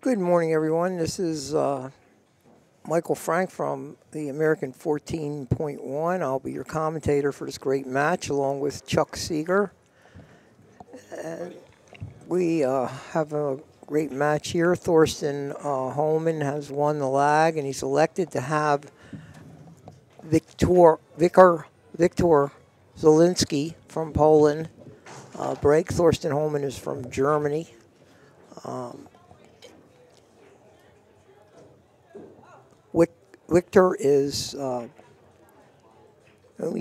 Good morning, everyone. This is Michael Frank from the American 14.1. I'll be your commentator for this great match, along with Chuck Seeger. And we have a great match here. Thorsten Holman has won the lag, and he's elected to have Victor Zielinski from Poland break. Thorsten Holman is from Germany. Victor is only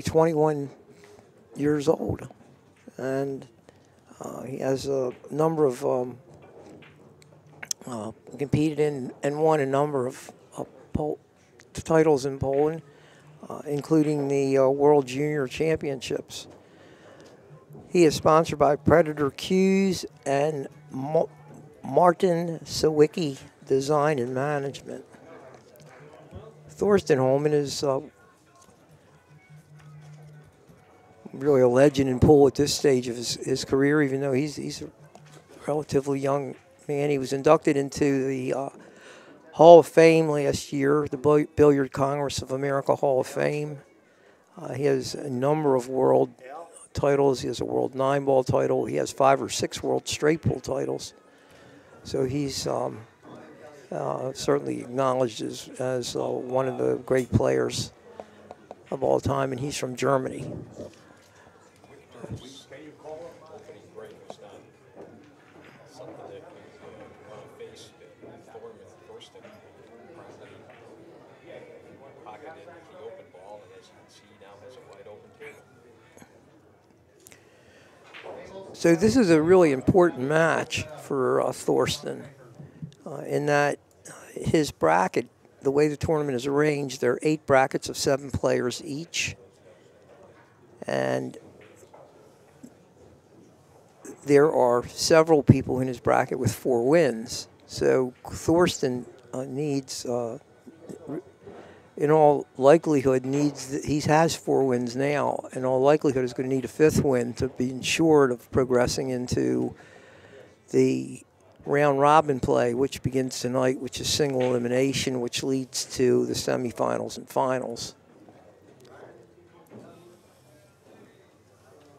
21 years old, and he has a number of competed in and won a number of titles in Poland, including the World Junior Championships. He is sponsored by Predator Cues and Martin Sawicki Design and Management. Thorsten Holman is really a legend in pool at this stage of his career, even though he's a relatively young man. He was inducted into the Hall of Fame last year, the Billiard Congress of America Hall of Fame. He has a number of world titles. He has a world 9-ball title. He has 5 or 6 world straight pool titles. So he's certainly acknowledged as one of the great players of all time, and he's from Germany. So this is a really important match for Thorsten. In that his bracket, the way the tournament is arranged, there are 8 brackets of 7 players each. And there are several people in his bracket with 4 wins. So Thorsten needs, in all likelihood, he has 4 wins now. In all likelihood, is going to need a 5th win to be ensured of progressing into the round robin play, which begins tonight, which is single elimination, which leads to the semifinals and finals.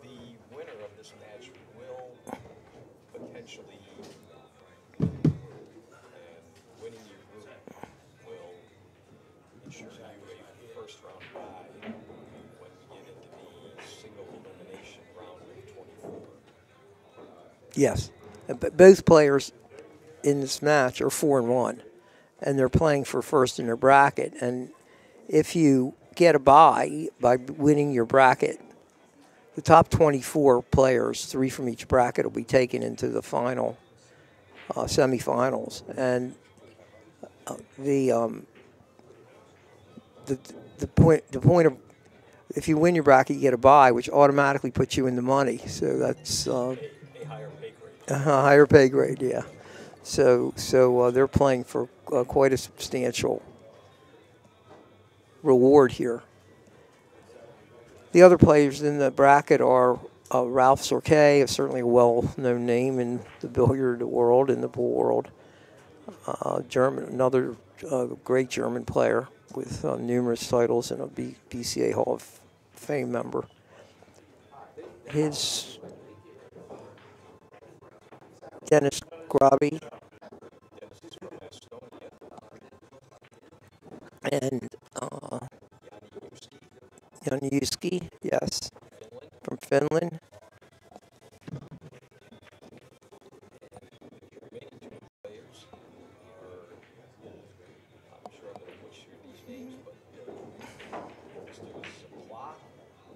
The winner of this match will potentially, and winning your group will ensure you a first round bye when we get into the single elimination round of 24. Yes. But both players in this match are 4-1, and they're playing for first in their bracket. And if you get a bye by winning your bracket, the top 24 players, 3 from each bracket, will be taken into the final semifinals. And the point of, if you win your bracket, you get a bye, which automatically puts you in the money. So that's A higher pay grade. Higher pay grade, yeah. So they're playing for quite a substantial reward here. The other players in the bracket are Ralph Sorkay, certainly a well-known name in the billiard world, in the pool world. Another great German player with numerous titles and a BCA Hall of Fame member. His Dennis Grabe and Januski, yes, from Finland.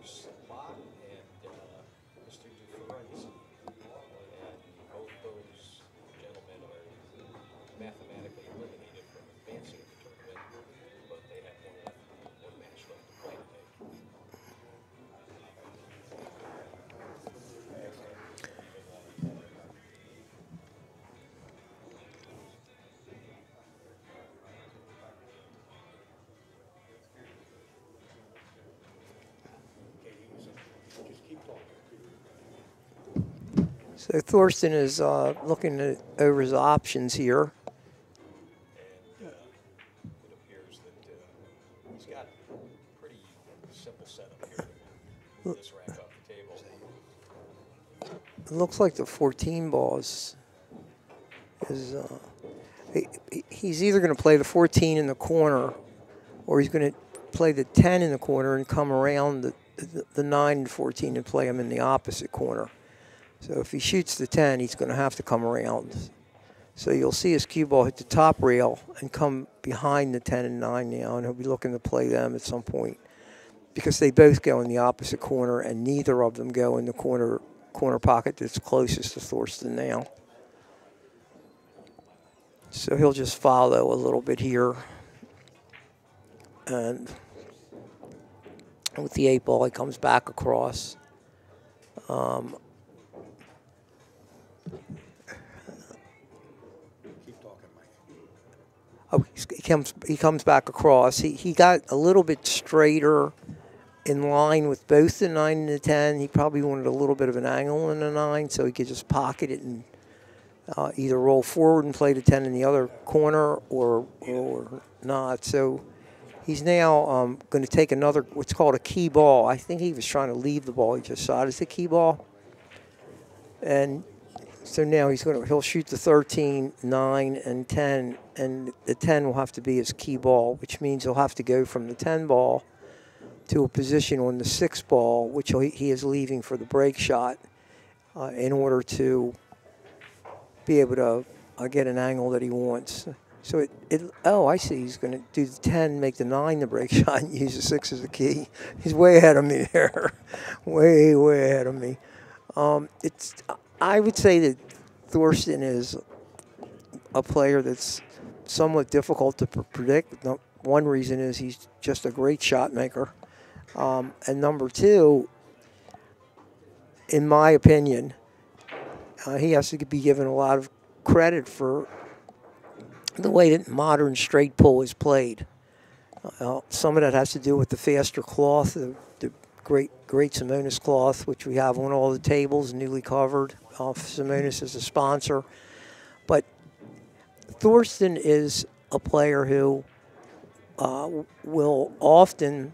Slot and Mr. Differenzi. And both those gentlemen are mathematically eliminated from advancing the tournament, but they have one match left to play today. So Thorsten is looking over his options here. And it appears that he's got a pretty simple setup here to move this rack off the table. It looks like the 14 ball is he's either going to play the 14 in the corner, or he's going to play the 10 in the corner and come around the 9 and 14 and play them in the opposite corner. So if he shoots the 10, he's going to have to come around. So you'll see his cue ball hit the top rail and come behind the 10 and 9 now, and he'll be looking to play them at some point because they both go in the opposite corner, and neither of them go in the corner pocket that's closest to Thorsten now. So he'll just follow a little bit here. And with the 8 ball, he comes back across. Oh, he comes back across. He got a little bit straighter in line with both the 9 and the 10. He probably wanted a little bit of an angle in the 9 so he could just pocket it and either roll forward and play the 10 in the other corner or not. So he's now going to take another, what's called a key ball. I think he was trying to leave the ball he just shot as a key ball. And so now he'll shoot the 13, 9, and 10, and the 10 will have to be his key ball, which means he'll have to go from the 10 ball to a position on the 6 ball, which he is leaving for the break shot in order to be able to get an angle that he wants. So I see. He's going to do the 10, make the 9 the break shot, and use the 6 as a key. He's way ahead of me there, way ahead of me. I would say that Thorsten is a player that's somewhat difficult to predict. One reason is he's just a great shot maker. And number 2, in my opinion, he has to be given a lot of credit for the way that modern straight pull is played. Some of that has to do with the faster cloth, the great Simonis cloth, which we have on all the tables, newly covered. Simonis is a sponsor. But Thorsten is a player who will often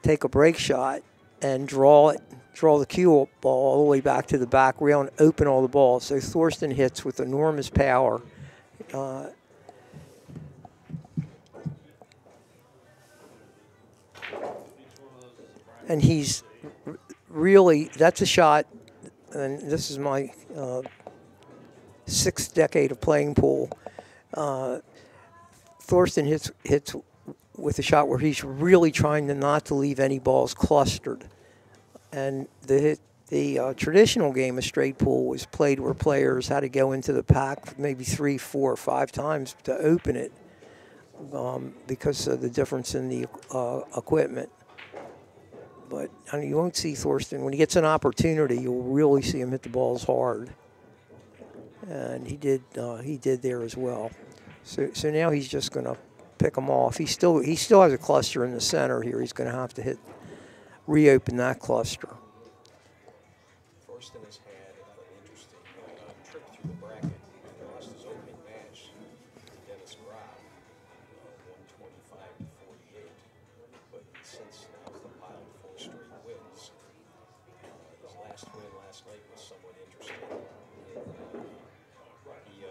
take a break shot and draw the cue ball all the way back to the back rail and open all the balls. So Thorsten hits with enormous power. And he's really, that's a shot, and this is my 6th decade of playing pool. Thorsten hits with a shot where he's really trying not to leave any balls clustered. And the traditional game of straight pool was played where players had to go into the pack maybe 3, 4, 5 times to open it because of the difference in the equipment. But you won't see Thorsten. When he gets an opportunity, you'll really see him hit the balls hard. And he did there as well. So now he's just going to pick them off. He still has a cluster in the center here. He's going to have to reopen that cluster. Thorsten has had an interesting trip through the bracket. He lost his opening match to Dennis Grab, 125 to 48. But since now's the pile of 4 straight wins, his last win last night was somewhat interesting. He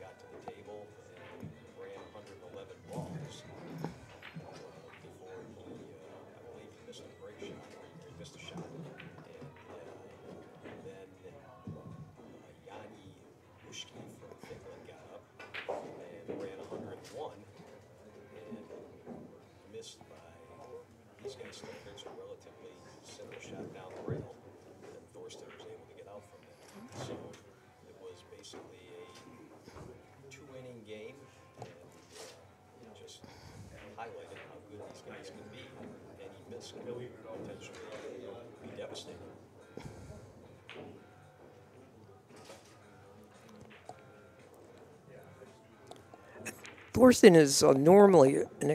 got to the table and ran 111 balls before I believe he missed a break shot. He missed a shot. And then Yanni Ushki from Finland got up and ran 101 and missed by these guys still pitch a relatively simple shot down the rail, and Thorsten was able to get out from that. So it was basically a two-inning game, and just highlighted how good these guys can be. Any miss can potentially be devastating. Thorsten is normally an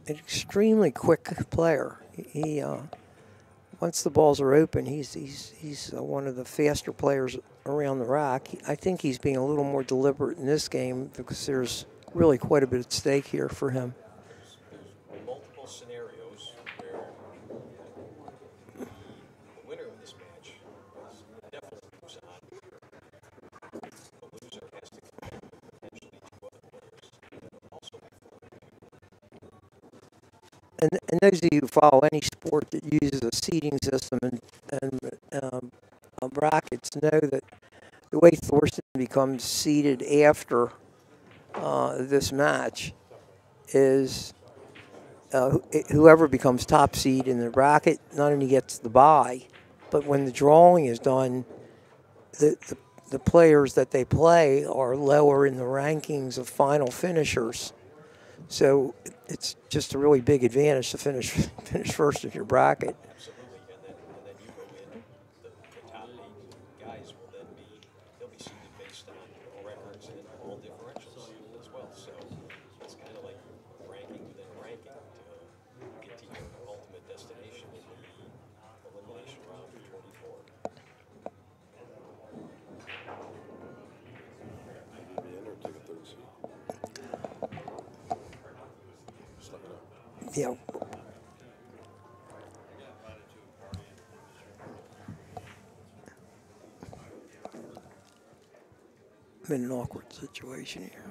extremely quick player. He once the balls are open, he's one of the faster players around the rack. I think he's being a little more deliberate in this game because there's really quite a bit at stake here for him. There's multiple scenarios where the winner of this match definitely moves on. The loser has to compete with potentially two other players that will also be And those of you who follow any sport that uses a seeding system and brackets know that the way Thorsten becomes seeded after this match is whoever becomes top seed in the bracket not only gets the bye, but when the drawing is done, the players that they play are lower in the rankings of final finishers. So it's just a really big advantage to finish first in your bracket. absolutely, and then you go in. The top 8 guys will then they'll be seeded based on records and all differentials as well. So it's kind of like ranking within a ranking to get to your ultimate destination in the elimination round of 24. Yeah. I'm in an awkward situation here.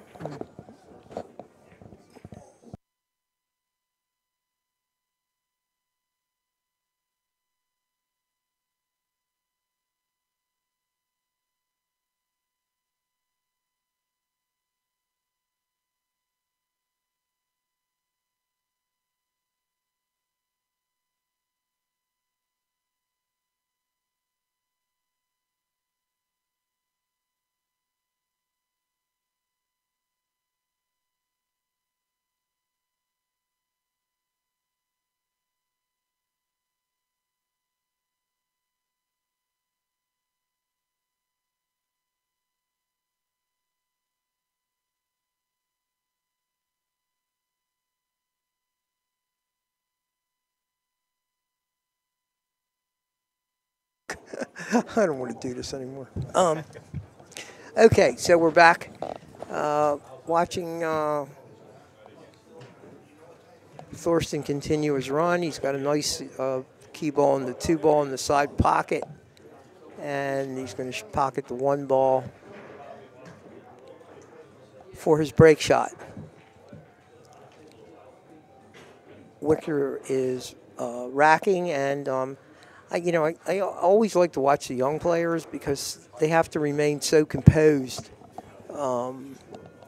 I don't want to do this anymore. Okay, so we're back watching Thorsten continue his run. He's got a nice key ball and the 2 ball in the side pocket, and he's going to pocket the 1 ball for his break shot. Wicker is racking, and I always like to watch the young players because they have to remain so composed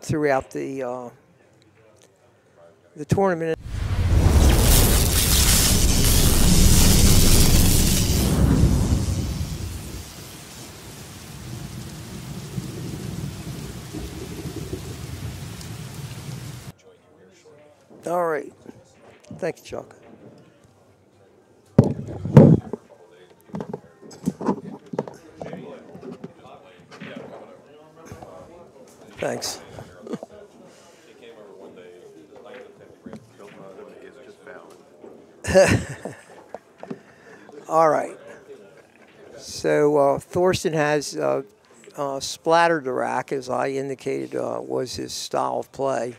throughout the tournament. All right. Thank you, Chuck. Thanks. All right. So Thorsten has splattered the rack, as I indicated was his style of play,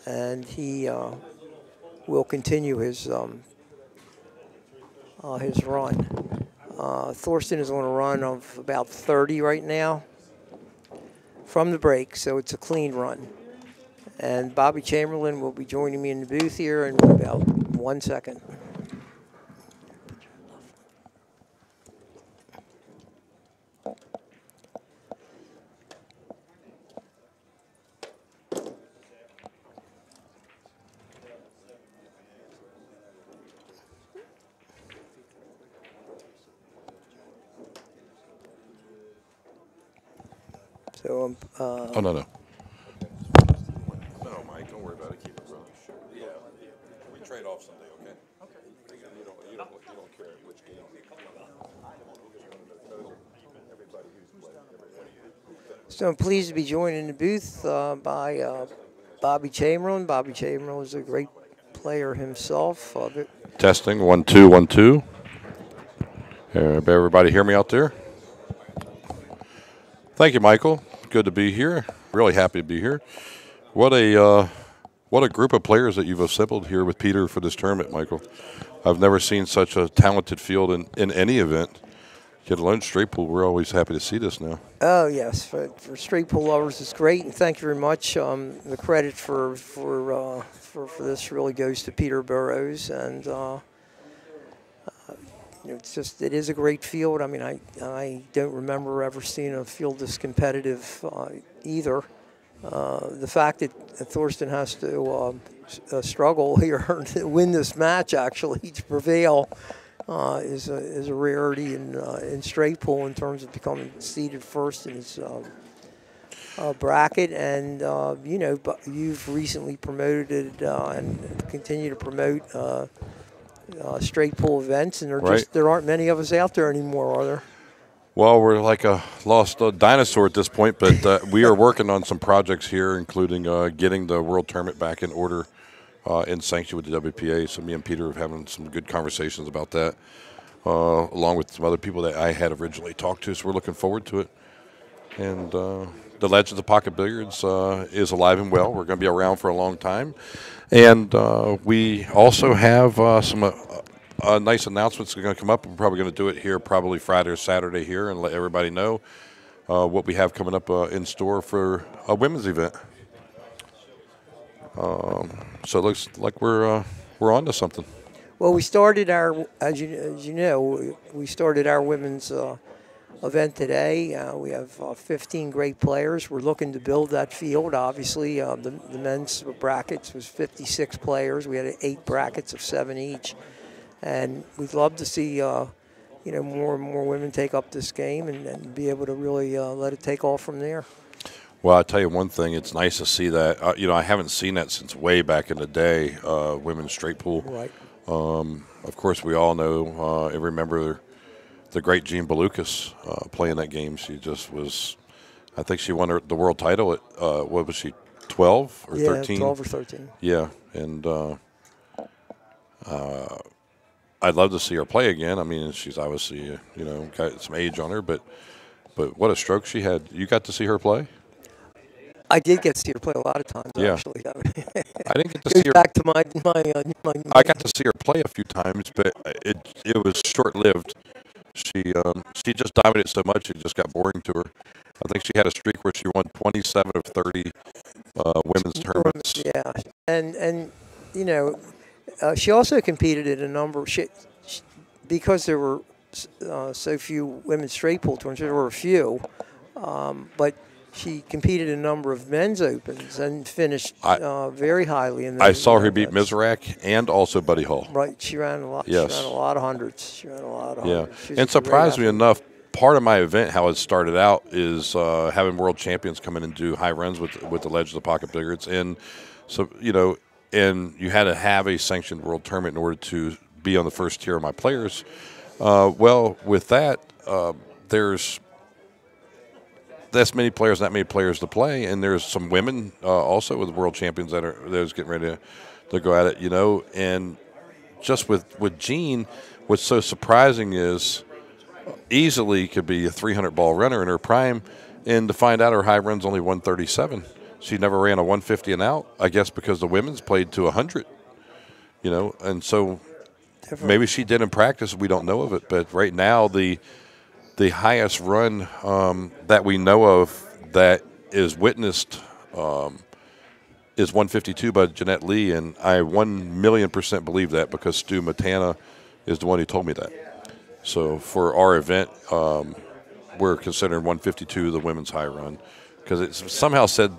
and he will continue his run. Thorsten is on a run of about 30 right now from the break, so it's a clean run. And Bobby Chamberlain will be joining me in the booth here in about 1 second. So Oh, no, no. No, Mike, don't worry about it. Keep it going. Yeah. We trade off someday, okay? Okay. You don't care which game. So I'm pleased to be joined in the booth by Bobby Chamberlain. Bobby Chamberlain is a great player himself. Testing, 1, 2, 1, 2. Everybody hear me out there? Thank you, Michael. Good to be here. Really happy to be here. What a group of players that you've assembled here with Peter for this tournament, Michael. I've never seen such a talented field in any event. Let alone straight pool. We're always happy to see this now. Oh yes, for straight pool lovers, it's great, and thank you very much. The credit for this really goes to Peter Burrows, and it is a great field. I mean, I don't remember ever seeing a field this competitive either. The fact that Thorsten has to struggle here to win this match, actually, to prevail, is a rarity in straight pool in terms of becoming seeded first in his bracket. And you've recently promoted and continue to promote straight pool events, and there aren't many of us out there anymore, are there? Well, we're like a lost dinosaur at this point, but we are working on some projects here, including getting the World Tournament back in order in sanction with the WPA. So me and Peter are having some good conversations about that, along with some other people that I had originally talked to. So we're looking forward to it. And the Legends of Pocket Billiards is alive and well. We're going to be around for a long time. And we also have some nice announcements that are going to come up. We're probably going to do it here probably Friday or Saturday here and let everybody know what we have coming up in store for a women's event. So it looks like we're on to something. Well, we started as you know, we started our women's event today. We have 15 great players. We're looking to build that field. Obviously, the men's brackets was 56 players. We had 8 brackets of 7 each, and we'd love to see more and more women take up this game and be able to really let it take off from there. Well, I'll tell you one thing. It's nice to see that. I haven't seen that since way back in the day, women's straight pool. Right. Of course, we all know and remember the great Jean Belucas playing that game. She just was, I think she won the world title at, what was she, 12 or 13? 12 or 13. Yeah, and I'd love to see her play again. I mean, she's obviously, got some age on her, but what a stroke she had. You got to see her play? I did get to see her play a lot of times, actually. I didn't get to see her. Back to my I got to see her play a few times, but it was short-lived. She just dominated so much it just got boring to her. I think she had a streak where she won 27 of 30 women's tournaments. Yeah, and she also competed in a number. Because there were so few women's straight pool tournaments, there were a few, but she competed in a number of men's opens and finished very highly in. I saw her beat Mizrak and also Buddy Hall. Right, she ran a lot. Yes. She ran a lot of hundreds. Yeah, and surprised me enough. Part of my event, how it started out, is having world champions come in and do high runs with the Legends of Pocket Billiards, and so and you had to have a sanctioned world tournament in order to be on the first tier of my players. Well, with that, there's that many players to play, and there's some women also with world champions that are getting ready to go at it, and just with Jean, what's so surprising is easily could be a 300-ball runner in her prime, and to find out her high run's only 137. She never ran a 150 and out, I guess because the women's played to 100, and so maybe she did in practice. We don't know of it, but right now the highest run that we know of that is witnessed is 152 by Jeanette Lee, and I 1,000,000% believe that because Stu Matana is the one who told me that. So for our event, we're considering 152 the women's high run because it somehow said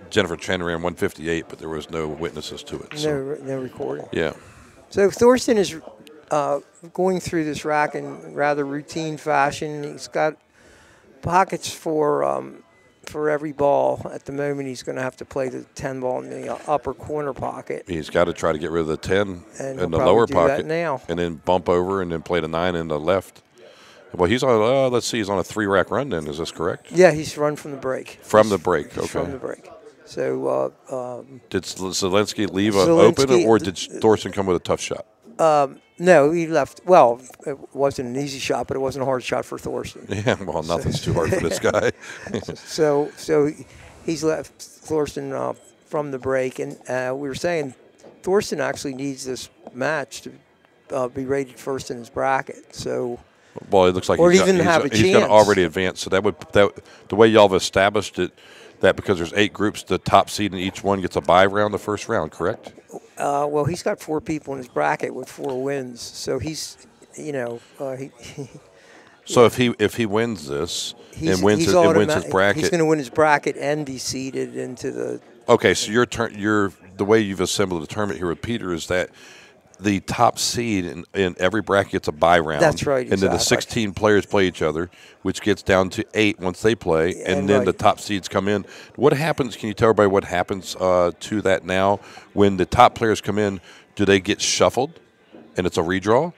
Jennifer Chen ran 158, but there was no witnesses to it. No recording. Yeah. So Thorsten is going through this rack in rather routine fashion. He's got pockets for for every ball. At the moment, he's going to have to play the 10 ball in the upper corner pocket. He's got to try to get rid of the 10 And in the lower do pocket that now. and then bump over and then play the 9 in the left. Well, he's on. Let's see, he's on a 3-rack run. Then is this correct? Yeah, he's run from the break. From the break, okay. From the break. So did Zelensky leave open, or did Thorsten come with a tough shot? No, he left. Well, it wasn't an easy shot, but it wasn't a hard shot for Thorsten. Yeah, well, nothing's too hard for this guy. so he's left Thorsten from the break, and we were saying Thorsten actually needs this match to be rated first in his bracket. So, well, it looks like or he's even have a he's chance. going to already advance. So the way y'all have established it, that because there's 8 groups, the top seed in each one gets a bye round the first round, correct? Well, he's got 4 people in his bracket with 4 wins, so he's, So if he wins this and wins his bracket, he's going to win his bracket and be seeded into the. Okay, so the way you've assembled the tournament here with Peter is that the top seed in every bracket gets a bye round. That's right. Exactly. And then the 16 players play each other, which gets down to 8 once they play, and then the top seeds come in. What happens? Can you tell everybody what happens to that now when the top players come in? Do they get shuffled, and it's a redraw?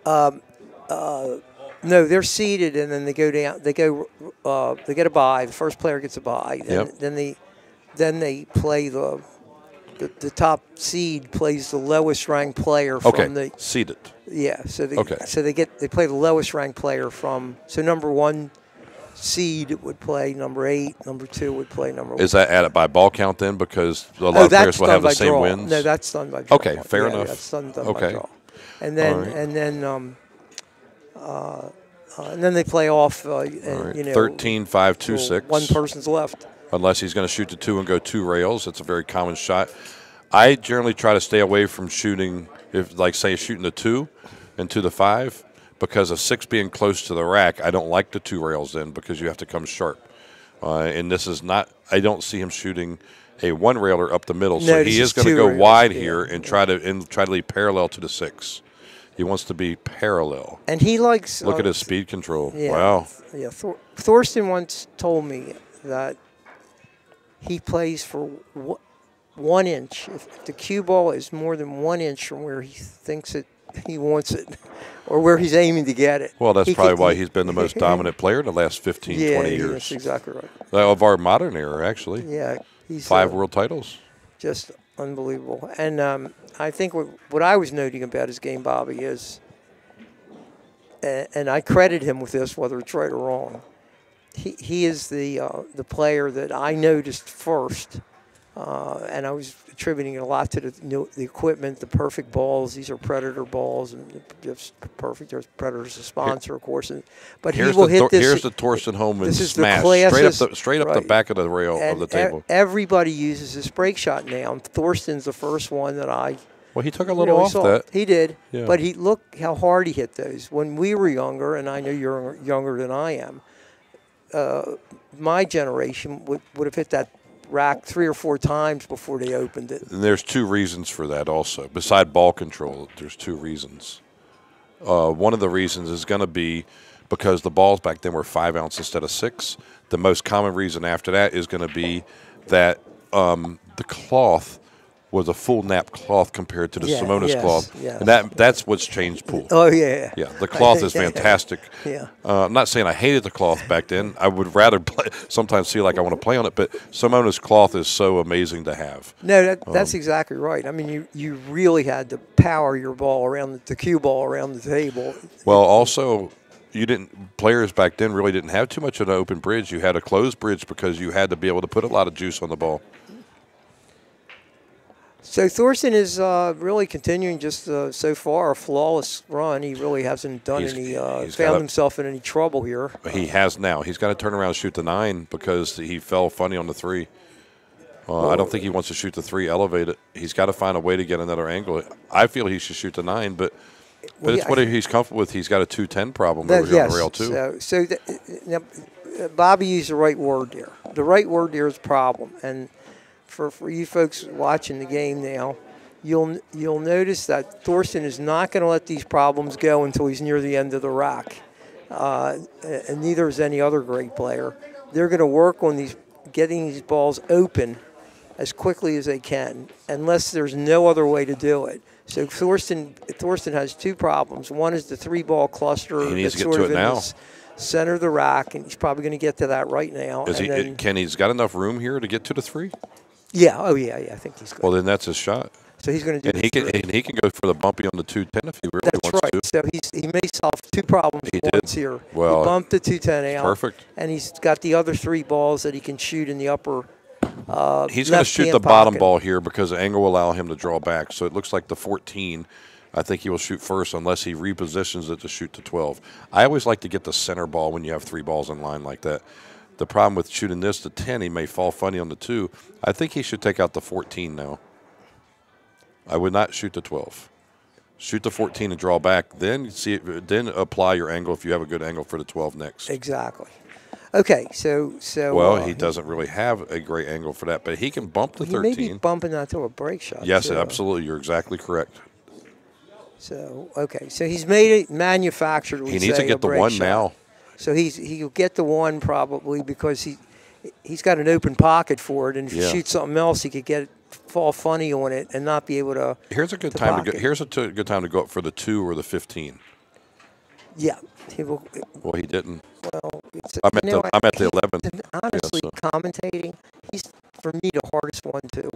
No, they're seeded, and then they go down. They get a bye. The first player gets a bye. Then they play the top seed plays the lowest ranked player from the seeded. Yeah, so they play the lowest ranked player from. So number 1 seed would play number 8. Number 2 would play number 1. Is that added by ball count then? Because a lot of players will have the same wins. No, that's done by draw. Okay, fair enough. That's done by draw. And then they play off. 13, 5, 2, 6. One person's left. Unless he's going to shoot the 2 and go 2 rails. It's a very common shot. I generally try to stay away from shooting, shooting the 2 and to the 5, because of 6 being close to the rack. I don't like the 2 rails then because you have to come sharp. And this is not. I don't see him shooting a 1 railer up the middle. So he is going to go wide here and try to leave parallel to the 6. He wants to be parallel. And he likes. Look at his speed control. Yeah, wow. Yeah, Thorsten once told me that he plays for 1 inch. If the cue ball is more than 1 inch from where he thinks he wants it, or where he's aiming to get it. Well, that's probably why he's been the most dominant player in the last 15, 20 years. That's exactly right. Of our modern era, actually. Yeah. He's 5 world titles. Just unbelievable. And I think what I was noting about his game, Bobby, is, and I credit him with this, whether it's right or wrong, he is the player that I noticed first, and I was attributing a lot to the equipment, the perfect balls. These are Predator balls, and just perfect. There's Predator's a sponsor, of course, but he will hit this. Here's the Thorsten Homan smash, straight up the back of the rail of the table. Everybody uses this break shot now. And Thorsten's the first one that I. Well, he took a little off that. He did, yeah. But look how hard he hit those. When we were younger, and I know you're younger than I am, my generation would have hit that rack 3 or 4 times before they opened it. And there's 2 reasons for that also. Beside ball control, there's 2 reasons. One of the reasons is going to be because the balls back then were 5 ounce instead of 6. The most common reason after that is going to be that the cloth was a full nap cloth compared to the Simonis cloth. Yes. And that's what's changed pool. Oh, yeah. Yeah, the cloth is fantastic. Yeah. I'm not saying I hated the cloth back then. I would rather sometimes feel like I want to play on it, but Simonis cloth is so amazing to have. No, that's exactly right. I mean, you really had to power your ball around the cue ball around the table. Well, also, players back then really didn't have too much of an open bridge. You had a closed bridge because you had to be able to put a lot of juice on the ball. So Thorsten is really continuing just so far a flawless run. He really hasn't done found himself in any trouble here. He has now. He's got to turn around and shoot the 9 because he fell funny on the 3. I don't think he wants to shoot the 3, elevate it. He's got to find a way to get another angle. I feel he should shoot the 9, but it's what he's comfortable with. He's got a 210 problem over here on the rail too. Now, Bobby used the right word there. The right word there is problem. And for you folks watching the game now, you'll notice that Thorsten is not going to let these problems go until he's near the end of the rack. And neither is any other great player. they're going to work on getting these balls open as quickly as they can, unless there's no other way to do it. So Thorsten has two problems. One is the 3-ball cluster. He needs to get sort to of it now. The center of the rack, and he's probably going to get to that right now. Kenny's got enough room here to get to the 3? Yeah. Oh yeah. I think he's good. Well, then that's his shot. So he's going to do. And he can go for the bumpy on the 210 if he really That's wants right. to. So he may solve two problems He at once did. here. Well, he bumped the 210 out. Perfect. And he's got the other 3 balls that he can shoot in the upper. He's going to shoot the bottom ball here because the angle will allow him to draw back. So it looks like the 14. I think he will shoot first unless he repositions it to shoot to 12. I always like to get the center ball when you have 3 balls in line like that. The problem with shooting this to 10, he may fall funny on the 2. I think he should take out the 14 now. I would not shoot the 12. Shoot the 14 and draw back. Then apply your angle if you have a good angle for the 12 next. Exactly. Okay, so well, he doesn't really have a great angle for that, but he can bump the 13. He may be bumping that to a break shot. Yes, absolutely. You're exactly correct. So okay, so he's made it manufactured. He needs to get the 1 shot. now. So he'll get the 1 probably because he's got an open pocket for it, and if he shoots something else, he could fall funny on it and not be able to. Here's a good time to go. Here's a good time to go up for the 2 or the 15. Yeah, he will. Well, he didn't. Well, I'm at the 11. Honestly, commentating, he's for me the hardest one too.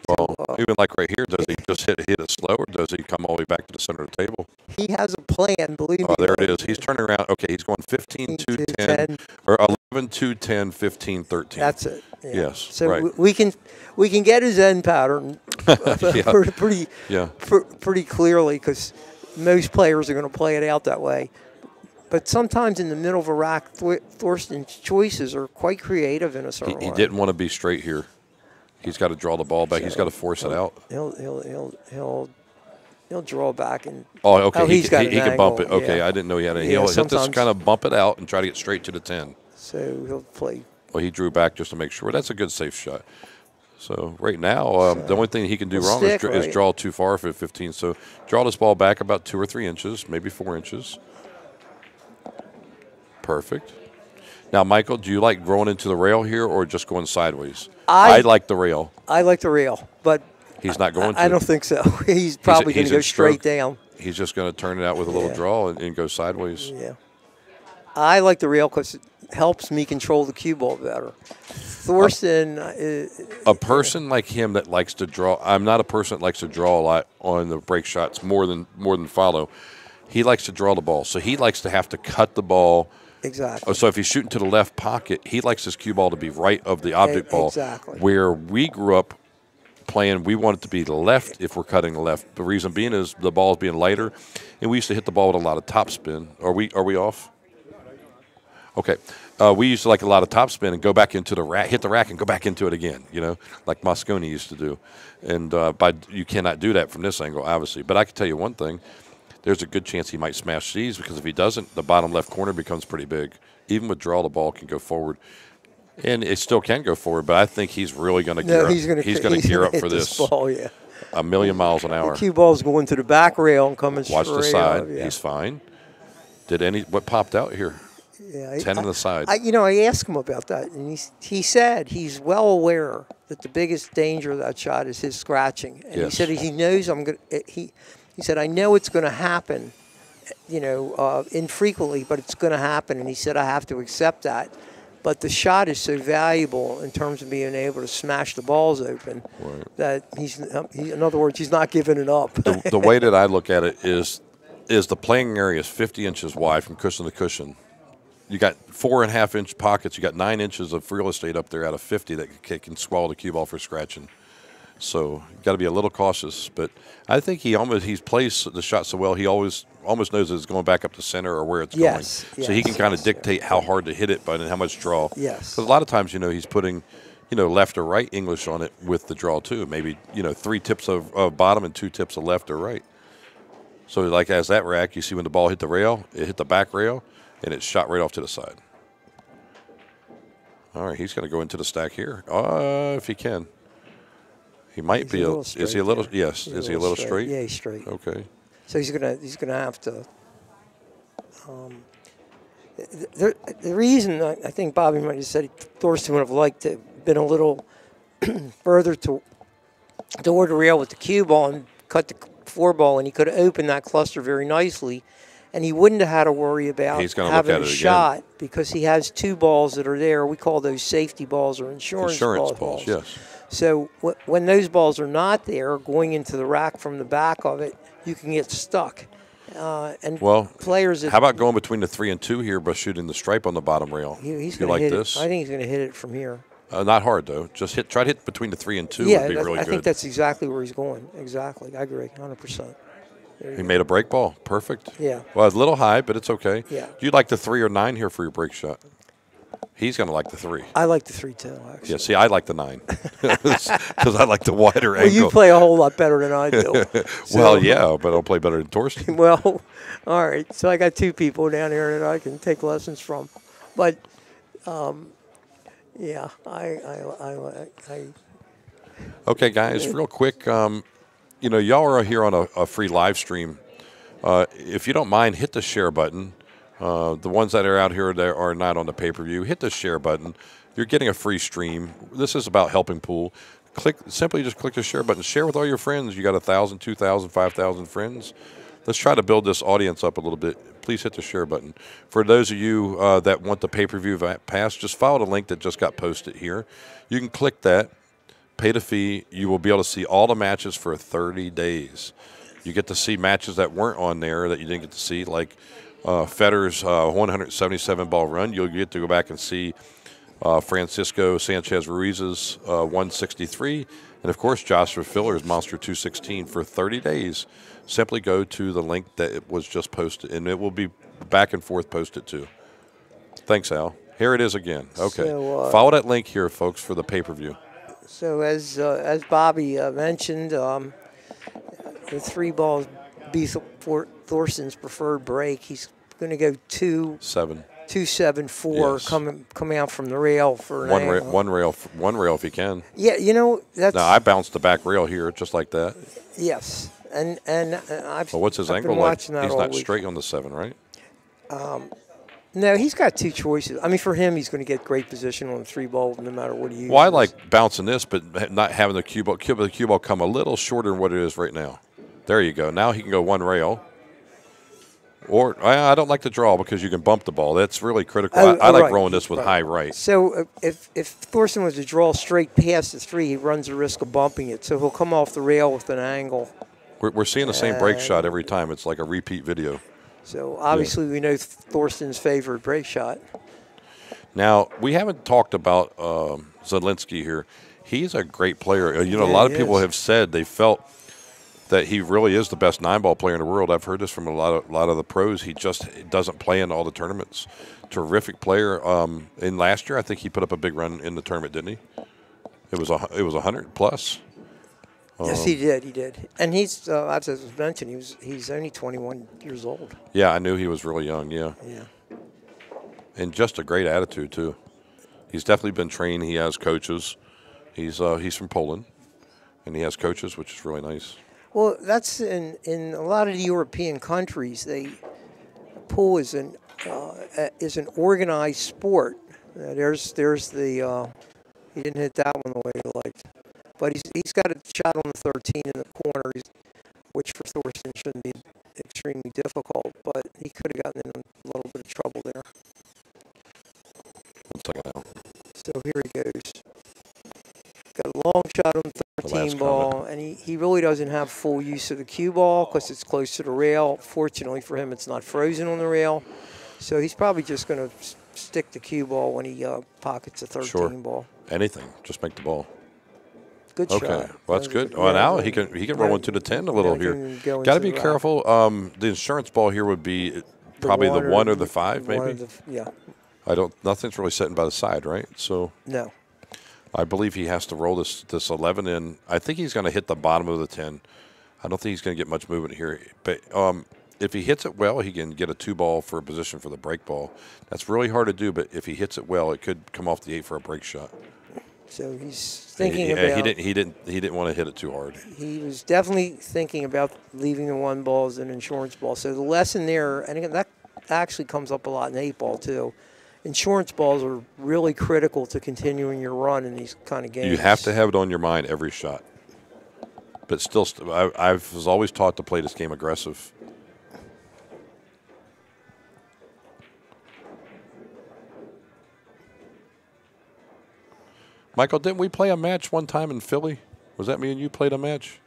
Well, even like right here, does he just hit it slow, or does he come all the way back to the center of the table? He has a plan, believe me. Oh, there it is. He's turning around. Okay, he's going 15, 2, 10, or 11, 2, 10, 15 13. That's it. Yeah. Yes, so right. we can get his end pattern pretty clearly because most players are going to play it out that way. But sometimes in the middle of a rack, Thorsten's choices are quite creative in a certain way. He didn't want to be straight here. He's got to draw the ball back. So he's got to force it out. He'll draw back and. Okay. He can bump it. Okay, yeah. I didn't know he had it. He'll just kind of bump it out and try to get straight to the 10. So he'll play. Well, he drew back just to make sure. That's a good safe shot. So right now, the only thing he can do wrong is draw too far for 15. So draw this ball back about 2 or 3 inches, maybe 4 inches. Perfect. Now, Michael, do you like rolling into the rail here or just going sideways? I like the rail. I like the rail, but he's not going to. I don't think so. He's probably going to go straight down. He's just going to turn it out with a little draw and go sideways. Yeah. I like the rail because it helps me control the cue ball better. Thorsten. A person like him that likes to draw. I'm not a person that likes to draw a lot on the break shots more than follow. He likes to draw the ball, so he likes to have to cut the ball. Exactly. So if he's shooting to the left pocket, he likes his cue ball to be right of the object ball. Exactly. Where we grew up playing, we want it to be the left if we're cutting the left. The reason being is the ball is being lighter, and we used to hit the ball with a lot of topspin. Are we off? Okay. We used to like a lot of topspin and go back into the rack, hit the rack, and go back into it again. Like Mosconi used to do. And you cannot do that from this angle, obviously. But I can tell you one thing. There's a good chance he might smash these because if he doesn't, the bottom left corner becomes pretty big. Even with draw, the ball can go forward. And it still can go forward, but I think he's really going to gear up. He's going to gear up for this. Ball, yeah. A million miles an hour. The cue ball's going to the back rail and coming straight Watch the side. Up, yeah. He's fine. What popped out here? Yeah, 10 on the side. I asked him about that, and he said he's well aware that the biggest danger of that shot is his scratching. And he said he knows He said, I know it's going to happen, infrequently, but it's going to happen. And he said, I have to accept that. But the shot is so valuable in terms of being able to smash the balls open that in other words, he's not giving it up. The way that I look at it is the playing area is 50 inches wide from cushion to cushion. You got 4.5-inch pockets. You got 9 inches of real estate up there out of 50 that can swallow the cue ball for scratching. So you got to be a little cautious, but I think he plays the shot so well. He almost knows it's going back up the center or where it's going. So he can kind of dictate how hard to hit it, but and how much draw. Yes. Because a lot of times, he's putting, left or right English on it with the draw too. Maybe 3 tips of bottom and 2 tips of left or right. So like as that rack, you see when the ball hit the rail, it hit the back rail, and it shot right off to the side. All right, he's going to go into the stack here, if he can. He might be. Is he a little? Yes. Is he a little straight? Yeah, he's straight. Okay. So he's gonna have to. the reason I think Bobby might have said Thorsten would have liked to have been a little further toward the rail with the cue ball and cut the four ball, and he could have opened that cluster very nicely, and he wouldn't have had to worry about having a shot because he has two balls that are there. We call those safety balls or insurance balls. Yes. So when those balls are not there, going into the rack from the back of it, you can get stuck. Players. How about going between the 3 and 2 here by shooting the stripe on the bottom rail? He's you like this? I think he's going to hit it from here. Not hard though. Just try to hit between the 3 and 2 would be really good. I think that's exactly where he's going. Exactly, I agree, 100%. He made a break ball. Perfect. Yeah. Well, it's a little high, but it's okay. Yeah. Do you like the 3 or 9 here for your break shot? He's going to like the 3. I like the 3 too, actually. Yeah, see, I like the 9 because I like the wider angle. Well, you play a whole lot better than I do. Well, yeah, but I'll play better than Thorsten. Well, all right. So I got 2 people down here that I can take lessons from. But, yeah, I Okay, guys, real quick, y'all are here on a free live stream. If you don't mind, hit the share button. The ones that are out here that are not on the pay-per-view, hit the share button. You're getting a free stream. This is about helping pool. Simply just click the share button. Share with all your friends. You got 1,000, 2,000, 5,000 friends. Let's try to build this audience up a little bit. Please hit the share button. For those of you that want the pay-per-view pass, just follow the link that just got posted here. You can click that, pay the fee. You will be able to see all the matches for 30 days. You get to see matches that weren't on there that you didn't get to see, like Federer's 177-ball run. You'll get to go back and see Francisco Sanchez-Ruiz's 163. And, of course, Joshua Filler's Monster 216 for 30 days. Simply go to the link that it was just posted, and it will be back and forth posted too. Thanks, Al. Here it is again. Okay. So, follow that link here, folks, for the pay-per-view. So as Bobby mentioned, the 3 balls be Thorsten's preferred break. He's going to go 2-7. 2-7-4 yes. coming out from the rail for one rail if you can. Yeah, that's. No, I bounced the back rail here just like that. Yes, and I've. Well, what's his angle like? He's not straight on the 7, right? No, he's got 2 choices. I mean, for him, he's going to get great position on the 3 ball no matter what he uses. Well, I like bouncing this, but not having the cue ball come a little shorter than what it is right now. There you go. Now he can go 1 rail. Or I don't like to draw because you can bump the ball. That's really critical. I like rolling this with high right. So if Thorsten was to draw straight past the 3, he runs the risk of bumping it. So he'll come off the rail with an angle. We're seeing the same break shot every time. It's like a repeat video. So obviously we know Thorsten's favorite break shot. Now, we haven't talked about Zielinski here. He's a great player. A lot of people have said they felt that he really is the best 9-ball player in the world. I've heard this from a lot of the pros. He just doesn't play in all the tournaments. Terrific player. In last year, I think he put up a big run in the tournament, didn't he? It was 100 plus. Yes, he did. He did, and he's as I was mentioned, he's only 21 years old. Yeah, I knew he was really young. Yeah. Yeah. And just a great attitude too. He's definitely been trained. He has coaches. He's from Poland, and he has coaches, which is really nice. Well, that's in a lot of the European countries. Pool is an organized sport. There's the he didn't hit that one the way he liked, but he's got a shot on the 13 in the corner, which for Thorsten shouldn't be extremely difficult, but he could have gotten in a little bit of trouble there. So here he goes. Got a long shot on the 13 ball, and he really doesn't have full use of the cue ball because it's close to the rail. Fortunately for him, it's not frozen on the rail. So he's probably just going to stick the cue ball when he pockets a 13 ball. Anything. Just make the ball. Good shot. Okay. Well, that's good. Well, now he can roll into the 10 a little here. Got to be careful. The insurance ball here would be probably the 1 or the 5, maybe? Yeah. Nothing's really setting by the side, right? So no. I believe he has to roll this 11 in. I think he's going to hit the bottom of the 10. I don't think he's going to get much movement here. But if he hits it well, he can get a 2-ball for a position for the break ball. That's really hard to do, but if he hits it well, it could come off the 8 for a break shot. So he's thinking about. He didn't want to hit it too hard. He was definitely thinking about leaving the 1 ball as an insurance ball. So the lesson there, and again, actually comes up a lot in 8-ball too. Insurance balls are really critical to continuing your run in these kind of games. You have to have it on your mind every shot. But still, I was always taught to play this game aggressive. Michael, didn't we play a match one time in Philly? Was that me and you played a match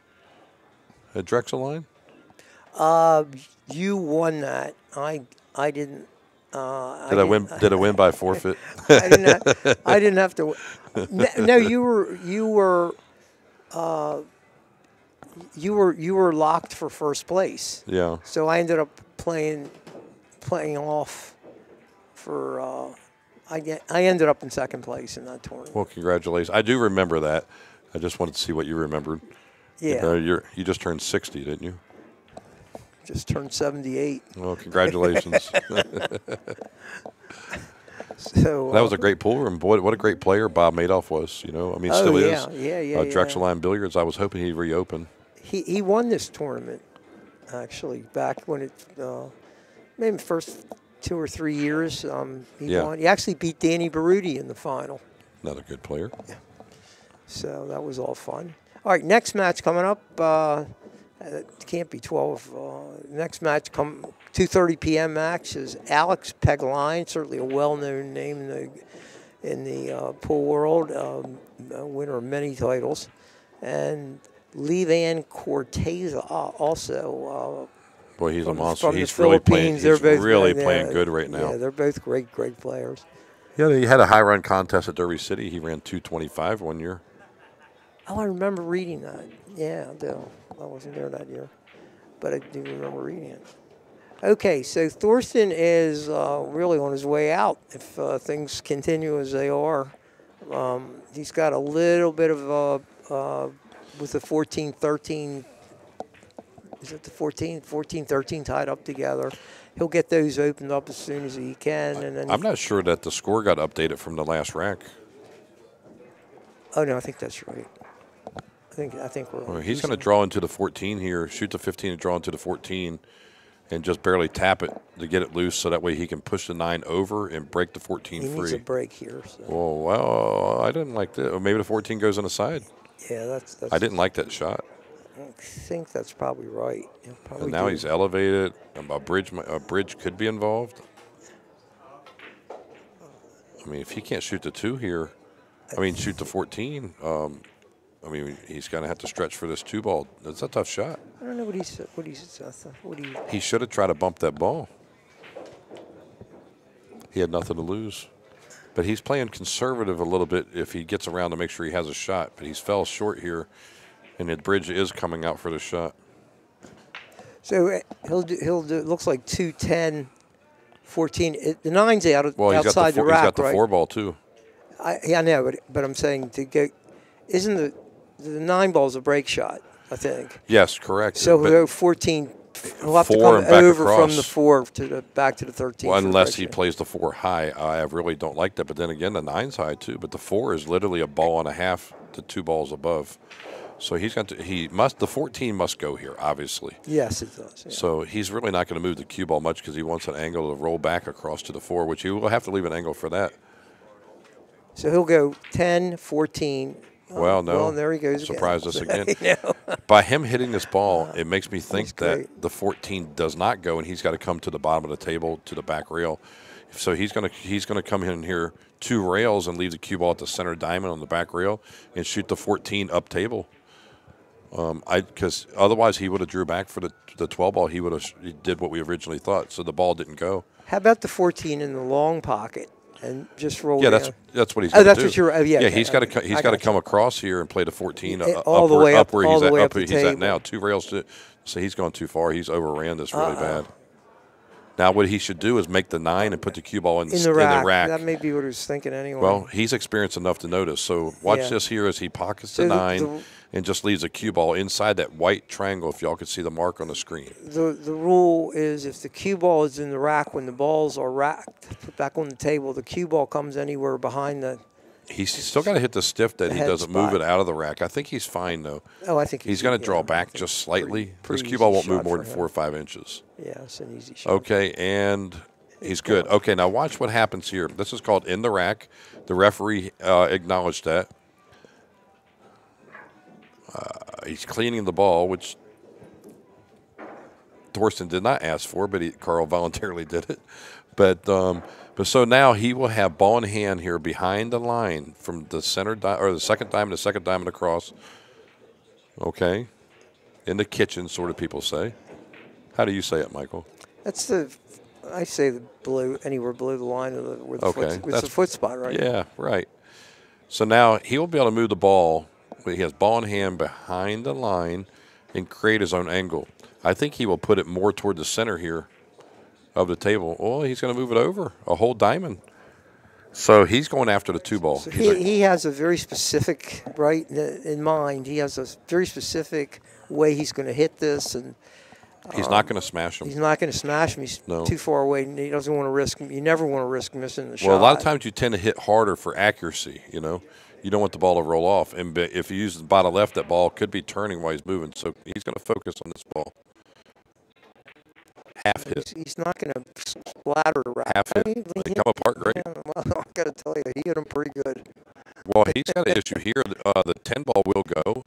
at Drexel Line? You won that. I didn't. Did I win? Did I win by forfeit? I didn't have to. No, you were locked for first place. Yeah. So I ended up playing off for. I ended up in second place in that tournament. Well, congratulations. I do remember that. I just wanted to see what you remembered. Yeah. You just turned 60, didn't you? Just turned 78. Well, congratulations. So that was a great pool room. Boy, what a great player Bob Madoff was. You know, I mean, still is. Yeah. Drexel Line Billiards. I was hoping he'd reopen. He won this tournament, actually, back when it maybe first 2 or 3 years. He won. He actually beat Danny Baruti in the final. Another good player. Yeah. So that was all fun. All right, next match coming up. It can't be 12. Next match, 2:30 p.m. match is Alex Pegline, certainly a well-known name in the pool world, winner of many titles, and Levan Corteza also. Boy, he's a monster. He's really playing. He's really playing good right now. Yeah, they're both great players. Yeah, he had a high run contest at Derby City. He ran 225 one year. Oh, I remember reading that. Yeah, I do. I wasn't there that year, but I do remember reading it. Okay, so Thorsten is really on his way out if things continue as they are. He's got a little bit of with the 14-13. Is it the 14-13 tied up together? He'll get those opened up as soon as he can, and then I'm not sure that the score got updated from the last rack. Oh no, I think that's right. I think we're. Well, he's going to draw into the 14 here, shoot the 15 and draw into the 14, and just barely tap it to get it loose, so that way he can push the 9 over and break the 14 free. He needs a break here. So. Oh well, I didn't like that. Or maybe the 14 goes on the side. Yeah, that's. I didn't like that shot. I think that's probably right. And now he's elevated. A bridge could be involved. I mean, if he can't shoot the 2 here, shoot the 14. He's going to have to stretch for this 2 ball. That's a tough shot. I don't know what He should have tried to bump that ball. He had nothing to lose. But he's playing conservative a little bit if he gets around to make sure he has a shot. But he's fell short here, and the bridge is coming out for the shot. So he'll do it looks like 2-10, 14. The 9's outside the rack, he's got the right? 4 ball too. I know, but I'm saying to go. Isn't the 9 ball's a break shot? I think. Yes, correct. So he'll go 14. He'll have to come over across. from the 4 back to the 13. Well, unless he plays the 4 high. I really don't like that. But then again, the 9's high too. But the 4 is literally a ball and a half to 2 balls above. So the 14 must go here, obviously. Yes, it does. Yeah. So he's really not going to move the cue ball much because he wants an angle to roll back across to the 4, which he will have to leave an angle for that. So he'll go 10, 14. Well, no. Well, there he goes. Surprised us again. No. By him hitting this ball, it makes me think that the 14 does not go, and he's got to come to the bottom of the table to the back rail. So he's going to come in here 2 rails and leave the cue ball at the center diamond on the back rail and shoot the 14 up table. Because otherwise he would have drew back for the 12 ball. He did what we originally thought. So the ball didn't go. How about the 14 in the long pocket and just roll? Yeah, down? that's what he's going to do. What you're. Yeah, okay. He's got to come across here and play the 14 all the way up where he's at now. 2 rails so he's gone too far. He's overran this really bad. Now what he should do is make the 9 and put the cue ball in the rack. That may be what he was thinking anyway. Well, he's experienced enough to notice. So watch this here as he pockets the 9 and just leaves a cue ball inside that white triangle, if y'all could see the mark on the screen. The rule is if the cue ball is in the rack when the balls are racked, put back on the table, the cue ball comes anywhere behind the... He's still got to hit the stiff that he doesn't move it out of the rack. I think he's fine, though. Oh, I think he's going to draw back just slightly. This cue ball won't move more than 4 or 5 inches. Yeah, it's an easy shot. Okay, and He's good. Okay, now watch what happens here. This is called in the rack. The referee acknowledged that. He's cleaning the ball, which Thorsten did not ask for, but Carl voluntarily did it. But so now he will have ball in hand here behind the line from the center or the second diamond across. Okay, in the kitchen, sort of people say. How do you say it, Michael? That's I say anywhere below the line of where the okay, it's the foot spot, right? Yeah, right. So now he will be able to move the ball. He has ball in hand behind the line and create his own angle. I think he will put it more toward the center here of the table. Oh, he's going to move it over a whole diamond. So he's going after the 2-ball. So he has a very specific, right, in mind. He has a very specific way he's going to hit this, and he's not going to smash him. He's not going to smash him. He's too far away, and he doesn't want to risk. You never want to risk missing the shot. Well, a lot of times you tend to hit harder for accuracy. You know, you don't want the ball to roll off, and if you use the bottom left, that ball could be turning while he's moving. So he's going to focus on this ball. Half hit. He's not going to splatter the rack. Half hit. They come apart great. Yeah, well, I got to tell you, he hit him pretty good. Well, he's got an issue here. The 10-ball will go.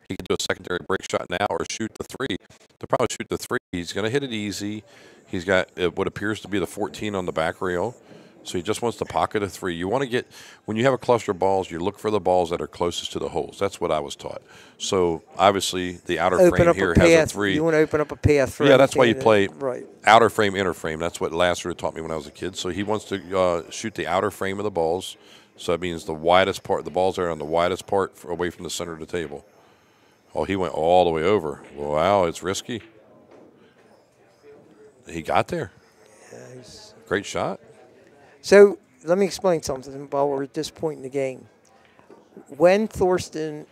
He can do a secondary break shot now or shoot the 3. They'll probably shoot the 3. He's going to hit it easy. He's got what appears to be the 14 on the back rail. So he just wants to pocket a 3. You want to get, when you have a cluster of balls, you look for the balls that are closest to the holes. That's what I was taught. So obviously the outer frame here has a 3. You want to open up a path for Yeah, that's why you play right. Outer frame, inner frame. That's what Lasser taught me when I was a kid. So he wants to shoot the outer frame of the balls. So that means the widest part, the balls are on the widest part away from the center of the table. Oh, he went all the way over. Wow, it's risky. He got there. Yeah, great shot. So let me explain something while we're at this point in the game. When Thorsten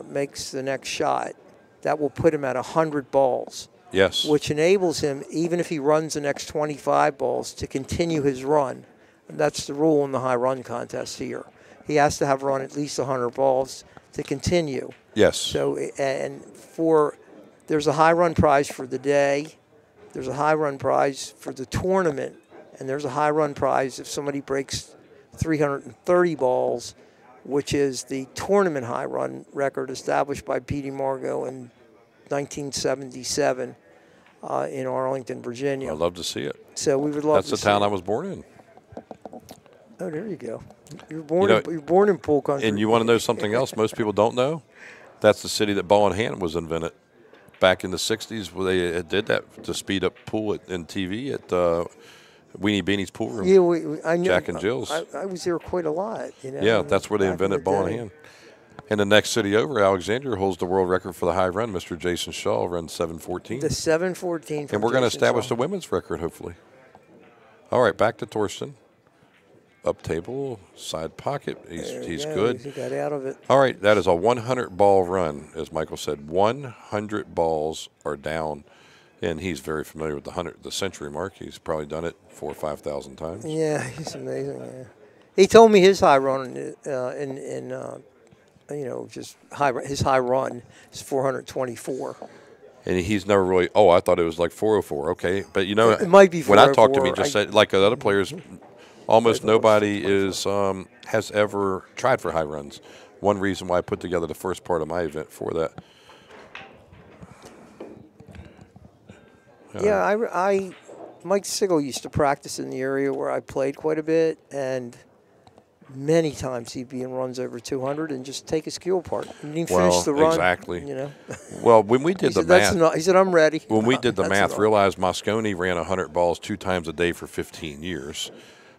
makes the next shot, that will put him at 100 balls. Yes. Which enables him, even if he runs the next 25 balls, to continue his run. And that's the rule in the high run contest here. He has to have run at least 100 balls to continue. Yes. So, there's a high run prize for the day, there's a high run prize for the tournament, and there's a high run prize if somebody breaks 330 balls, which is the tournament high run record established by Petey Margot in 1977 in Arlington, Virginia. I'd love to see it. So we would love to see it. That's the town I was born in. Oh, there you go. You're born in pool country. And you want to know something else most people don't know? That's the city that ball in hand was invented. Back in the 60s, where they did that to speed up pool and TV at Weenie Beanie's pool room. Yeah, I knew. Jack and Jill's. I was there quite a lot. You know, yeah, that's where they invented ball in hand. And the next city over, Alexandria, holds the world record for the high run. Mr. Jason Shaw runs 7:14. The 7:14. And we're going to establish the women's record, hopefully. All right, back to Thorsten. Up table, side pocket. He's good. He got out of it. All right, that is a 100-ball run, as Michael said. 100 balls are down, and he's very familiar with the century mark. He's probably done it 4,000 or 5,000 times. Yeah, he's amazing. Yeah. He told me his high run his high run is 424. And he's never really. Oh, I thought it was like 404. Okay, but it might be 404. When I talked to him, he just said like the other players. Almost nobody has ever tried for high runs. One reason why I put together the first part of my event for that. Yeah, Mike Sigel used to practice in the area where I played quite a bit, and many times he'd be in runs over 200 and just take his skill apart. He didn't finish the run. Exactly. You know. Well, when we did the math, he said, "I'm ready." When we did the math, realized Moscone ran 100 balls 2 times a day for 15 years.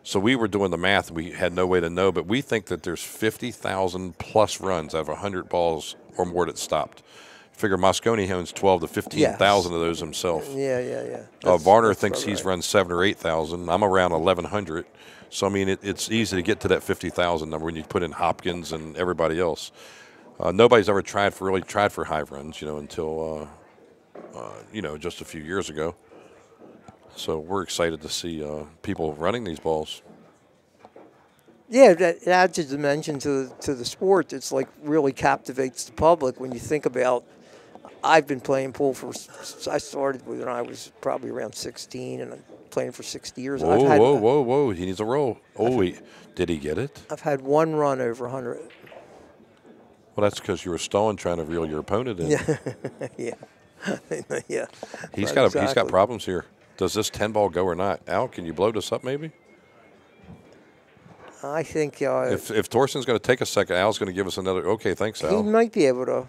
So we were doing the math. We had no way to know, but we think that there's 50,000 plus runs out of 100 balls or more that stopped. Figure Moscone owns 12 to 15,000 of those himself. Yeah. Varner thinks he's run 7,000 or 8,000. I'm around 1,100. So I mean, it's easy to get to that 50,000 number when you put in Hopkins and everybody else. Nobody's ever tried for high runs, until just a few years ago. So we're excited to see people running these balls. Yeah, that adds a dimension to the sport. It's like really captivates the public when you think about. I've been playing pool I started when I was probably around 16, and playing for 60 years. Whoa. He needs a roll. Did he get it? I've had one run over 100. Well, that's because you were stalling trying to reel your opponent in. Yeah. Yeah. He's got problems here. Does this 10 ball go or not? Al, can you blow this up maybe? I think if Thorsten's going to take a second, Al's going to give us another. Okay, thanks, Al. he might be able to.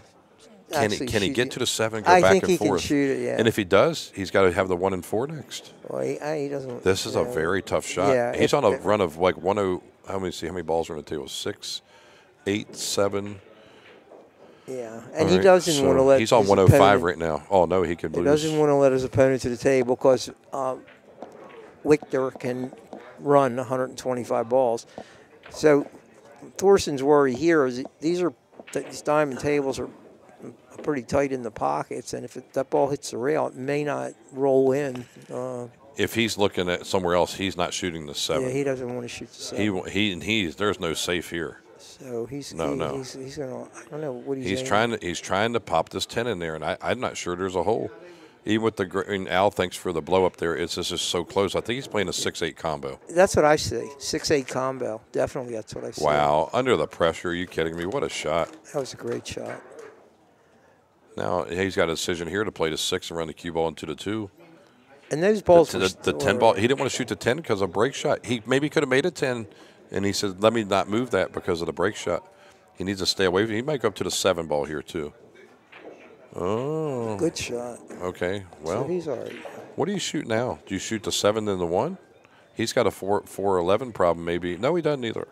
Can he get to the 7? Go I back think and he forth. can shoot it. Yeah. And if he does, he's got to have the 1 and 4 next. Well, he doesn't. This is a very tough shot. Yeah, he's on a run of like 10. How many balls are on the table? 6, 8, 7. Yeah, and he doesn't want to let. He's on 105 right now. Oh no, he could lose. He doesn't want to let his opponent to the table because Victor can run 125 balls. So Thorsten's worry here is these diamond tables are pretty tight in the pockets, and if that ball hits the rail, it may not roll in. If he's looking at somewhere else, he's not shooting the 7. Yeah, he doesn't want to shoot the 7. There's no safe here. So he's no. He's gonna. I don't know what he's trying to pop this 10 in there, and I'm not sure there's a hole. Even with Al, thanks for the blow up there. It's just so close. I think he's playing a 6-8 combo. That's what I see. 6-8 combo. Definitely, that's what I see. Wow, under the pressure. Are you kidding me? What a shot! That was a great shot. Now he's got a decision here to play the 6 and run the cue ball into the 2. And those balls, the 10 ball. He didn't want to shoot the 10 because of break shot. He maybe could have made a 10, and he said, "Let me not move that because of the break shot." He needs to stay away. He might go up to the 7 ball here too. Oh, good shot. Okay, well, so he's all right. What do you shoot now? Do you shoot the 7 then the 1? He's got a 4-11 problem maybe. No, he doesn't either.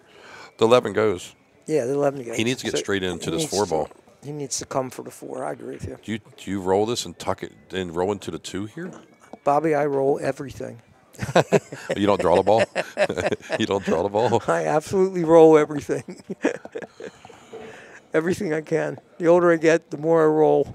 The 11 goes. Yeah, the 11 goes. He needs to get straight into this 4 ball. He needs to come for the 4. I agree with you. Do you roll this and tuck it and roll into the 2 here? Bobby, I roll everything. You don't draw the ball? You don't draw the ball? I absolutely roll everything. Everything I can. The older I get, the more I roll.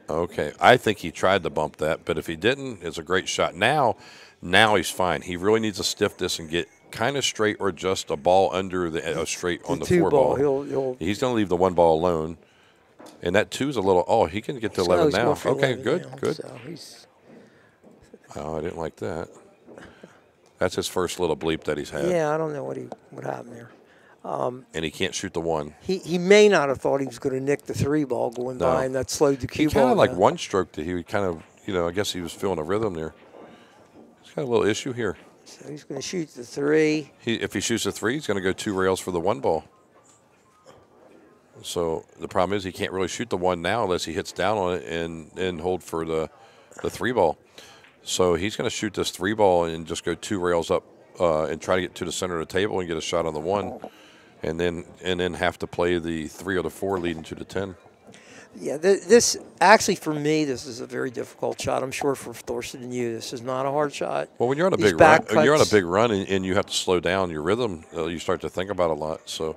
Okay. I think he tried to bump that, but if he didn't, it's a great shot. Now he's fine. He really needs to stiff this and get kind of straight or just a ball under the straight on the 4 ball. He's going to leave the 1 ball alone. And that 2's a little. He can get to 11 now. Okay, 11 good, now, good. So I didn't like that. That's his first little bleep that he's had. Yeah, I don't know what happened there. And he can't shoot the 1. He may not have thought he was going to nick the 3 ball going by, and that slowed the cue ball. He kind of like one stroke that he kind of, I guess he was feeling a rhythm there. He's got a little issue here. So he's going to shoot the 3. If he shoots the 3, he's going to go 2 rails for the 1 ball. So the problem is he can't really shoot the 1 now unless he hits down on it and hold for the 3 ball. So he's going to shoot this 3 ball and just go 2 rails up and try to get to the center of the table and get a shot on the 1, and then have to play the 3 or the 4 leading to the 10. Yeah, this actually for me this is a very difficult shot. I'm sure for Thorsten and you, this is not a hard shot. Well, when you're on a big run, and you have to slow down your rhythm, you start to think about it a lot. So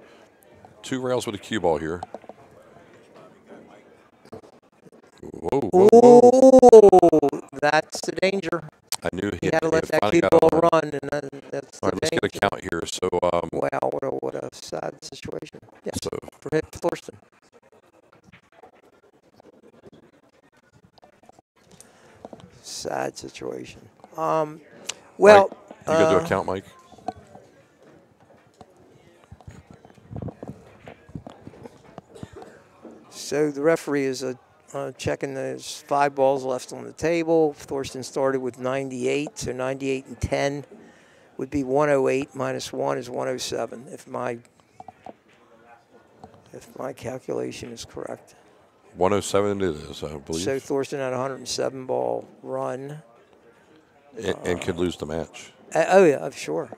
2 rails with a cue ball here. Whoa. Oh, that's the danger. I knew he had to let that cue ball run, and that's all right, let's get a count here. So, wow, what a sad situation. Yeah, so for Thorsten. Sad situation. Well, Mike, you go do a count, Mike. So the referee is checking there's 5 balls left on the table. Thorsten started with 98, so 98 and 10 would be 108 minus 1 is 107 if my calculation is correct. 107 it is, I believe. So Thorsten had a 107 ball run. And could lose the match. Oh, yeah, sure.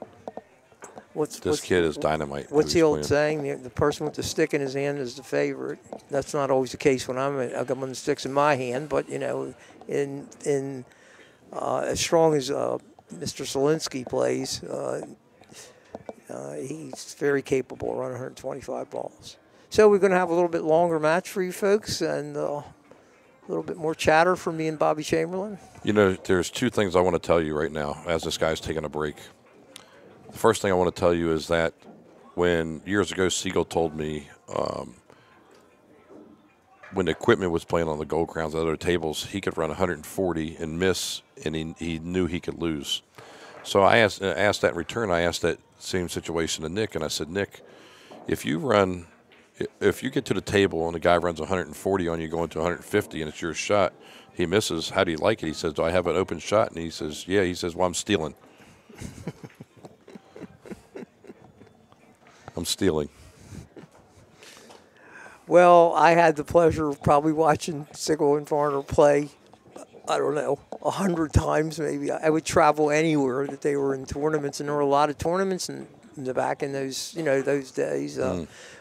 This kid is dynamite. What's the old saying? The person with the stick in his hand is the favorite. That's not always the case when I got one of the sticks in my hand, but, in as strong as Mr. Solinsky plays, he's very capable of running 125 balls. So we're going to have a little bit longer match for you folks and a little bit more chatter from me and Bobby Chamberlain. There's 2 things I want to tell you right now as this guy's taking a break. The first thing I want to tell you is that when years ago Siegel told me when the equipment was playing on the gold crowns at other tables, he could run 140 and miss, and he knew he could lose. So I asked that in return. I asked that same situation to Nick, and I said, Nick, if you get to the table and the guy runs 140 on you going to 150 and it's your shot, he misses, how do you like it? He says, do I have an open shot? And he says, yeah. He says, well, I'm stealing. I'm stealing. Well, I had the pleasure of probably watching Sigel and Varner play, I don't know, 100 times maybe. I would travel anywhere that they were in tournaments, and there were a lot of tournaments in the back in those, those days.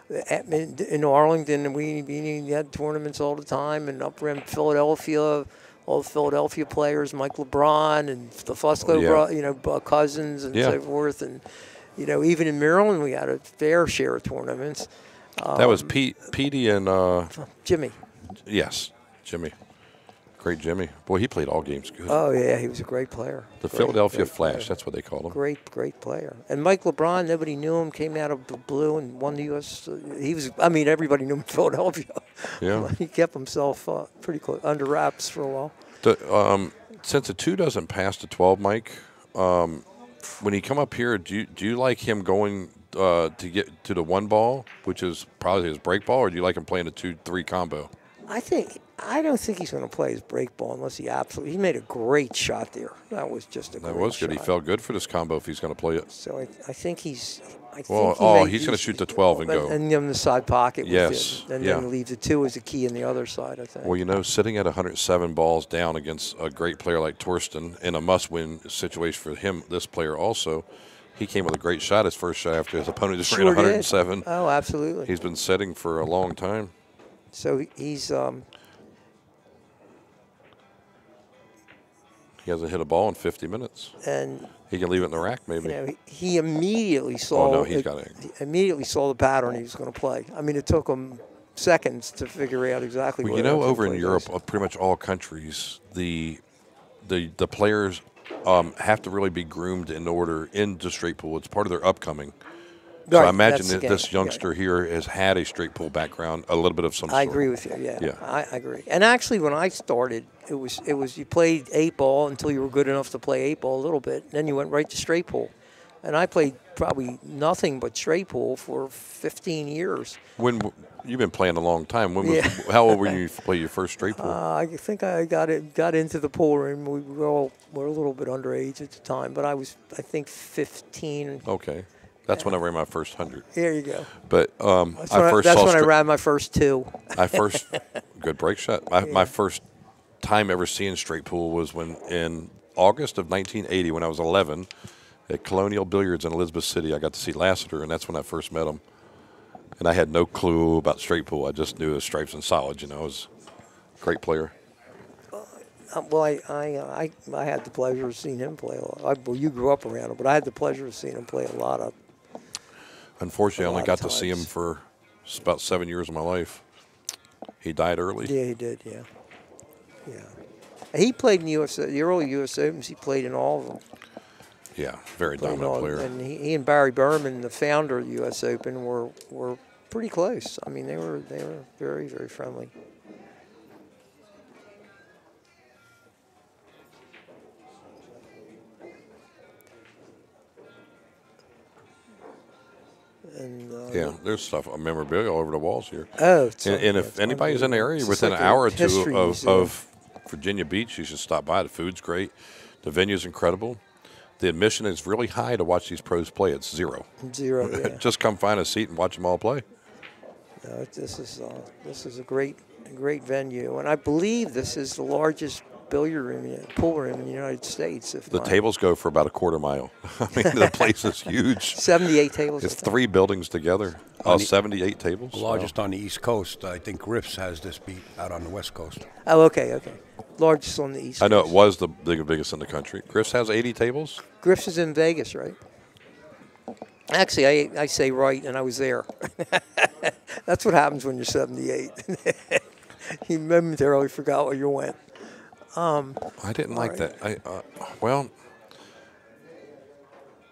In Arlington, we had tournaments all the time, and up around Philadelphia, all the Philadelphia players, Mike LeBron and the Fusco, cousins and so forth. And, even in Maryland, we had a fair share of tournaments. That was Petey and Jimmy. Yes, Jimmy. Great Jimmy. Boy, he played all games good. Oh, yeah, he was a great player. The Philadelphia Flash, that's what they called him. Great player. And Mike LeBron, nobody knew him, came out of the blue and won the U.S. Everybody knew him in Philadelphia. Yeah. He kept himself pretty close, under wraps for a while. Since the 2 doesn't pass the 12, Mike, when he come up here, do you like him going to get to the 1 ball, which is probably his break ball, or do you like him playing a 2-3 combo? I don't think he's going to play his break ball unless he made a great shot there. That was just a great shot. That was good. He felt good for this combo if he's going to play it. So I think he's he's going to shoot the 12 and go. And in the side pocket. Yes. And then leave the 2 as a key in the other side, I think. Well, sitting at 107 balls down against a great player like Torsten in a must-win situation for him, this player also, he came with a great shot his first shot after his opponent just ran 107. Oh, absolutely. He's been setting for a long time. So he's he hasn't hit a ball in 50 minutes. And he can leave it in the rack, maybe. He immediately saw. Oh no, he's got it. He immediately saw the pattern he was going to play. I mean, it took him seconds to figure out exactly. Well, over in Europe, pretty much all countries, the players have to really be groomed in order into straight pool. It's part of their upcoming. So I imagine that this youngster here has had a straight pool background, a little bit of some sort. I agree with you. Yeah. I agree. And actually, when I started, it was you played 8 ball until you were good enough to play 8 ball a little bit. Then you went right to straight pool, and I played probably nothing but straight pool for 15 years. When you've been playing a long time, how old were you to play your first straight pool? I think I got into the pool room. We were a little bit underage at the time, but I think 15. Okay. That's when I ran my first 100. There you go. But that's when I ran my first 2. Good break shot. My first time ever seeing straight pool was in August of 1980 when I was 11 at Colonial Billiards in Elizabeth City. I got to see Lassiter, and that's when I first met him. And I had no clue about straight pool. I just knew the stripes and solids. He was a great player. Well, I had the pleasure of seeing him play a lot. Well, you grew up around him, but I had the pleasure of seeing him play a lot of. Unfortunately, I only got to see him for about 7 years of my life. He died early. Yeah, he did. Yeah. He played in the early U.S. Opens. He played in all of them. Yeah, very dominant player. And he and Barry Berman, the founder of the U.S. Open, were pretty close. I mean, they were very, very friendly. And, there's stuff, memorabilia all over the walls here. Oh, and if anybody's in the area within an hour or two of Virginia Beach, you should stop by. The food's great. The venue's incredible. The admission is really high to watch these pros play. It's zero. Yeah. Just come find a seat and watch them all play. No, this is a great venue, and I believe this is the largest pool room in the United States. The tables go for about a quarter mile. I mean, the place is huge. 78 tables. It's 3 buildings together. 78 tables. Largest on the East Coast. I think Griff's has this beat out on the West Coast. Oh, okay. Largest on the East Coast. I know it was the biggest in the country. Griff's has 80 tables? Griff's is in Vegas, right? Actually, I say right, and I was there. That's what happens when you're 78. You momentarily forgot where you went. I didn't like that.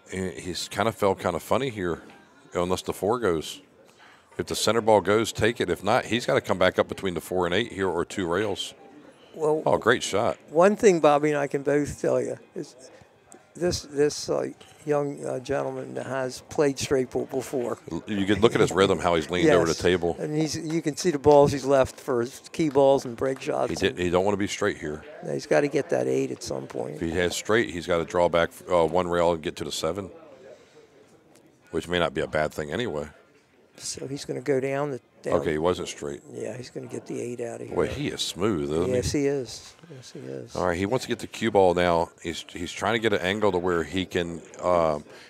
He's kind of felt kind of funny here, unless the 4 goes. If the center ball goes, take it. If not, he's got to come back up between the 4 and 8 here or 2 rails. Well, oh, great shot. One thing Bobby and I can both tell you is this young gentleman that has played straight pool before. You can look at his rhythm, how he's leaned over the table. And you can see the balls he's left for his key balls and break shots. He don't want to be straight here. He's got to get that 8 at some point. If he has straight, he's got to draw back 1 rail and get to the 7, which may not be a bad thing anyway. So he's going to go down. Okay, he wasn't straight. Yeah, he's going to get the 8 out of here. Boy, he is smooth, isn't he? Yes, he is. Yes, he is. All right, he wants to get the cue ball now. He's trying to get an angle to where he can.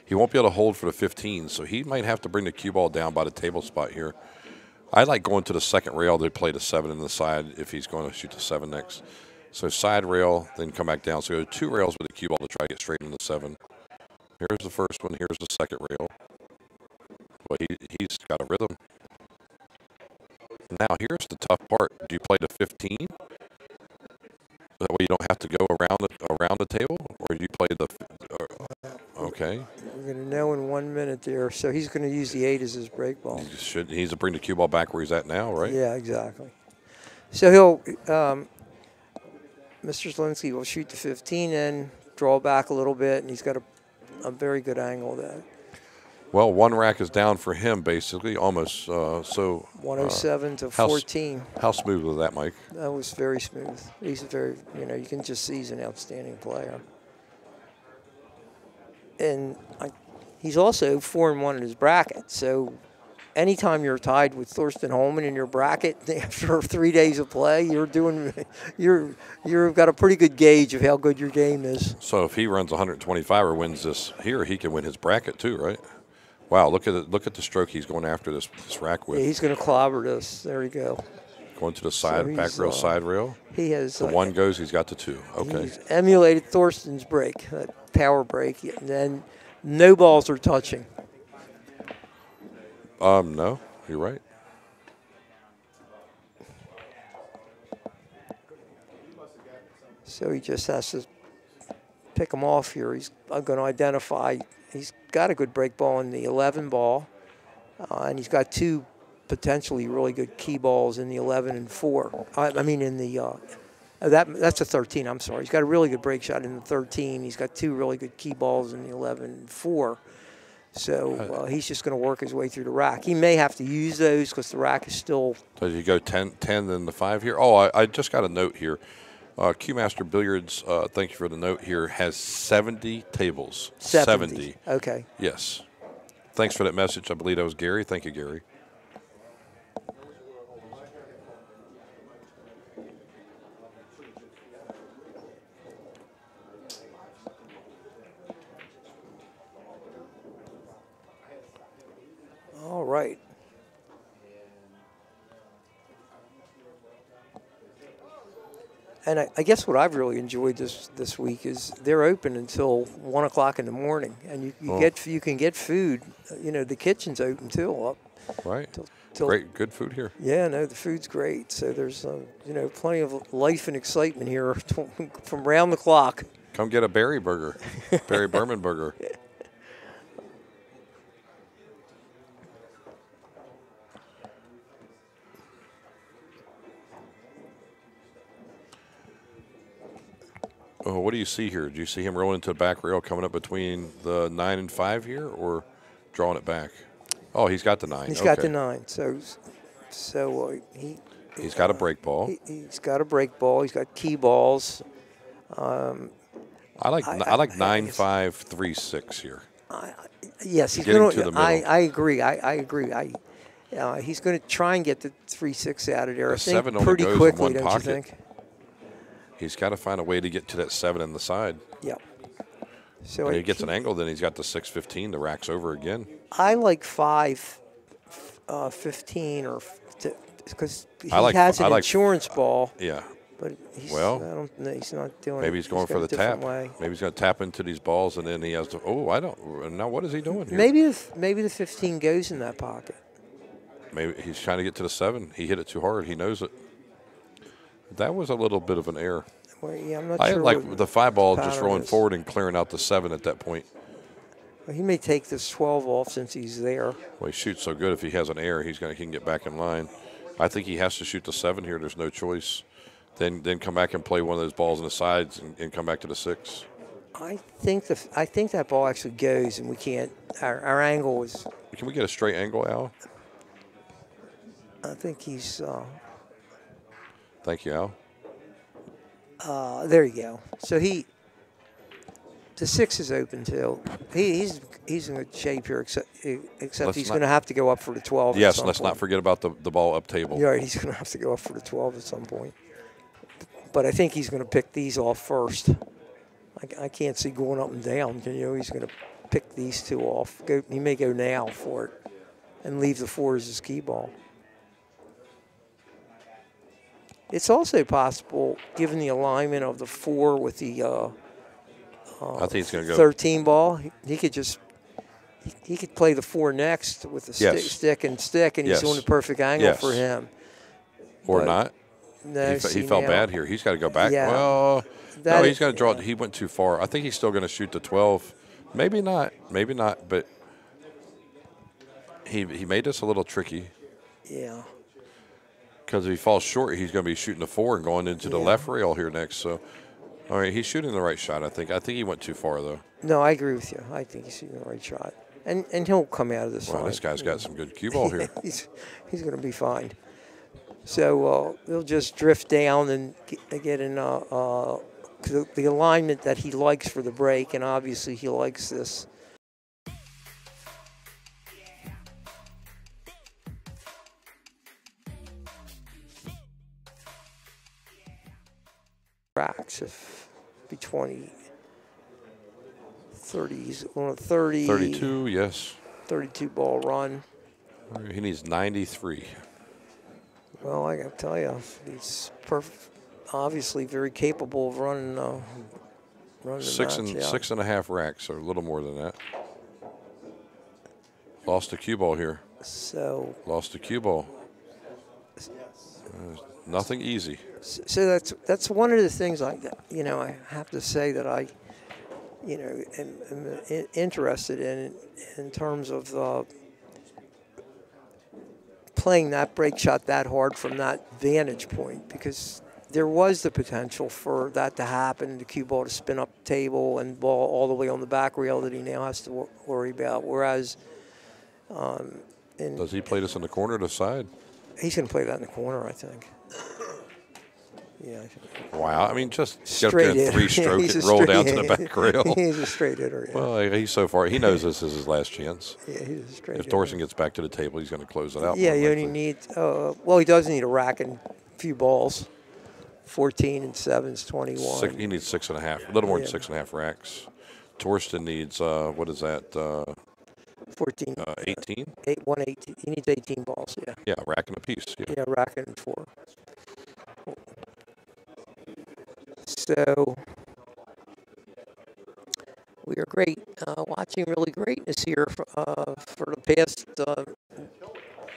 He won't be able to hold for the 15, so he might have to bring the cue ball down by the table spot here. I like going to the second rail to play the 7 in the side if he's going to shoot the 7 next. So side rail, then come back down. So go 2 rails with the cue ball to try to get straight in the 7. Here's the first one. Here's the second rail. Well, he's got a rhythm. Now, here's the tough part. Do you play the 15? That way you don't have to go around the table? Or do you play the... okay. We're going to know in 1 minute there. So he's going to use the 8 as his break ball. He needs to bring the cue ball back where he's at now, right? Yeah, exactly. So he'll... Mr. Zielinski will shoot the 15 and draw back a little bit, and he's got a very good angle there. Well, 1 rack is down for him, basically, almost. 107 to 14. How smooth was that, Mike? That was very smooth. He's you can just see he's an outstanding player. And he's also 4-1 in his bracket. So anytime you're tied with Thorsten Holman in your bracket after 3 days of play, you've got a pretty good gauge of how good your game is. So if he runs 125 or wins this here, he can win his bracket too, right? Wow, look at the stroke he's going after this rack with. Yeah, he's going to clobber this. There we go. Going to the side, back rail, side rail. He has. The 1 goes, he's got the 2. Okay. He's emulated Thorsten's break, that power break, and then no balls are touching. No, you're right. So he just has to pick them off here. He's going to identify. He's got a good break ball in the 11 ball, and he's got 2 potentially really good key balls in the 11 and 4. I mean, in the that's a 13. I'm sorry. He's got a really good break shot in the 13. He's got 2 really good key balls in the 11 and 4. So he's just going to work his way through the rack. He may have to use those because the rack is still. So you go 10 then the 5 here. Oh, I just got a note here. Q-Master Billiards, thank you for the note here, has 70 tables. 70. Okay. Yes. Thanks for that message. I believe that was Gary. Thank you, Gary. All right. And I guess what I've really enjoyed this week is they're open until 1 o'clock in the morning, and you can get food. The kitchen's open too. Right. Great, good food here. Yeah, no, the food's great. So there's plenty of life and excitement here from round the clock. Come get a Barry burger, Barry Berman burger. Oh, what do you see here? Do you see him rolling into the back rail, coming up between the 9 and 5 here, or drawing it back? Oh, he's got the 9. He's got the 9. He's got a break ball. He's got a break ball. He's got key balls. I like 9, 5, 3, 6 here. Yes, he's going to. I agree. I agree. He's going to try and get the 3-6 out of there. I think pretty quickly, don't you think? He's got to find a way to get to that 7 in the side. Yep. So when he gets an angle, then he's got the 6-15. The rack's over again. I like 5, 15, or because he has an insurance ball. Yeah. But he's not doing. Maybe he's going for the tap. Way. Maybe he's going to tap into these balls, and then he has to. Oh, I don't. Now what is he doing here? Maybe the 15 goes in that pocket. Maybe he's trying to get to the 7. He hit it too hard. He knows it. That was a little bit of an error. Well, yeah, I'm not I sure like the 5 ball just rolling forward and clearing out the 7 at that point. He may take this 12 off since he's there. Well, he shoots so good. If he has an error, he can get back in line. I think he has to shoot the 7 here. There's no choice. Then come back and play one of those balls in the sides and come back to the 6. I think that ball actually goes, and we can't. Our angle is. Can we get a straight angle, Al? I think he's. Thank you, Al. There you go. So the 6 is open too. He's in good shape here, except he's going to have to go up for the 12. Yes, let's not forget about the ball up table. Yeah, he's going to have to go up for the 12 at some point. But I think he's going to pick these off first. I can't see going up and down. He's going to pick these 2 off. He may go now for it and leave the 4 as his key ball. It's also possible, given the alignment of the 4 with the I think he's going to go 13 ball, he could just he could play the 4 next with the stick, and he's on the perfect angle for him. Or but, not. No, he felt bad here. He's got to go back. Yeah. Well, no, he's going to draw. He went too far. I think he's still going to shoot the 12. Maybe not. But he made this a little tricky. Yeah. Because if he falls short, he's going to be shooting the 4 and going into the left rail here next. So, all right, he's shooting the right shot. I think he went too far though. No, I agree with you. I think he's shooting the right shot, and he'll come out of this. Wow, this guy's got some good cue ball here. he's going to be fine. So he'll just drift down and get in the alignment that he likes for the break, and obviously he likes this. Racks if be 20, 30s on a 30. 32, yes. 32 ball run. He needs 93. Well, I got to tell you, he's obviously very capable of running the match. 6.5 racks, or a little more than that. Lost the cue ball here. Lost the cue ball. Nothing easy. So that's one of the things I have to say that I am interested in terms of playing that break shot that hard from that vantage point, because there was the potential for that to happen, the cue ball to spin up the table and ball all the way on the back rail that he now has to worry about. Whereas, does he play this in the corner or the side? He's going to play that in the corner, I think. Yeah. Wow. I mean, just get up straight there and 3-stroke it and roll down to the back rail. He's a straight hitter. Yeah. Well, he's so far. He knows this is his last chance. Yeah, he's a straight hitter. If Thorson gets back to the table, he's going to close it out. Yeah, he only needs, he does need a rack and a few balls. 14 and 7's 21. He needs 6.5, a little more than 6.5 racks. Torsten needs, what is that? 14. 18? 18. He needs 18 balls, yeah. Yeah, rack and a piece. Yeah, rack and 4. So we are great, watching really greatness here for the past.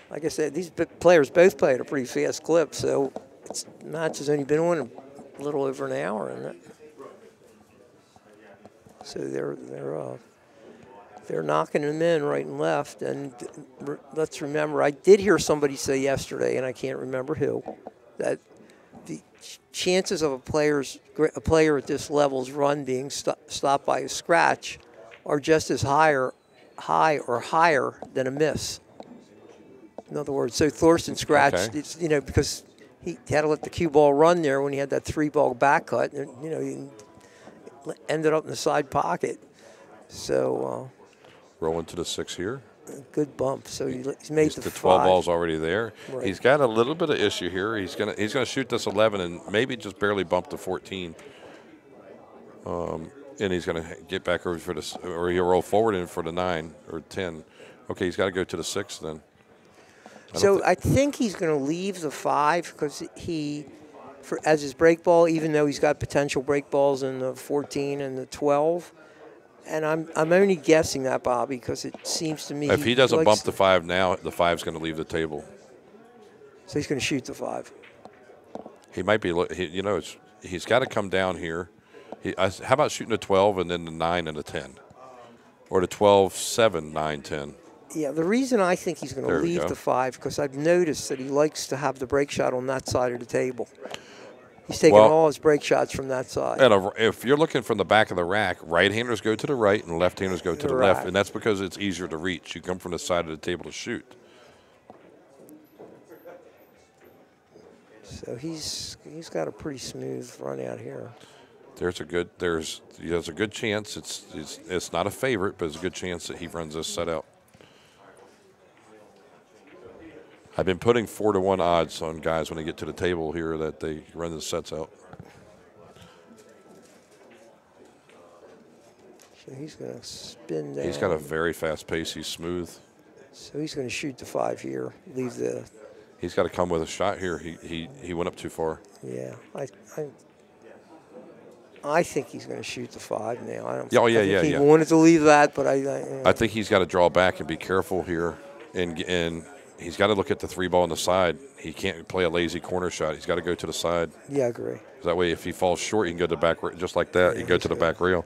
Like I said, these players both play at a pretty fast clip, so the match has only been on a little over an hour, isn't it? So they're knocking them in right and left. And let's remember, I did hear somebody say yesterday, and I can't remember who, that the chances of a player at this level's run being stopped by a scratch are just as high or higher than a miss. In other words, so Thorsten scratched, because he had to let the cue ball run there when he had that 3-ball back cut, and he ended up in the side pocket. So rolling to the 6 here. Good bump. So he's made the 12 ball's already there. Right. He's got a little bit of issue here. He's gonna shoot this 11 and maybe just barely bump the 14. And he's gonna get back over for this, or he'll roll forward in for the 9 or 10. Okay, he's got to go to the 6 then. I think he's going to leave the 5 because as his break ball, even though he's got potential break balls in the 14 and the 12. And I'm only guessing that, Bobby, because it seems to me if he doesn't bump the 5 now, the 5's going to leave the table. So he's going to shoot the 5. He might be. He's got to come down here. How about shooting a 12 and then the 9 and the 10? or the 12, 7, 9, 10. Yeah, the reason I think he's going to There we leave go. the 5, because I've noticed that he likes to have the break shot on that side of the table. He's taking all his break shots from that side. And if you're looking from the back of the rack, right-handers go to the right and left-handers go to the left, and that's because it's easier to reach. You come from the side of the table to shoot. So he's got a pretty smooth run out here. There's a good chance. It's not a favorite, but there's a good chance that he runs this set out. I've been putting 4-to-1 odds on guys when they get to the table here that they run the sets out. So he's going to spin down. He's got a very fast pace. He's smooth. So he's going to shoot the 5 here. Leave the. He's got to come with a shot here. He went up too far. Yeah, I think he's going to shoot the 5 now. I don't. He wanted to leave that, but I think he's got to draw back and be careful here, and he's got to look at the 3 ball on the side. He can't play a lazy corner shot. He's got to go to the side. Yeah, I agree. That way, if he falls short, he can go to the back, just like that. He can go to the back rail.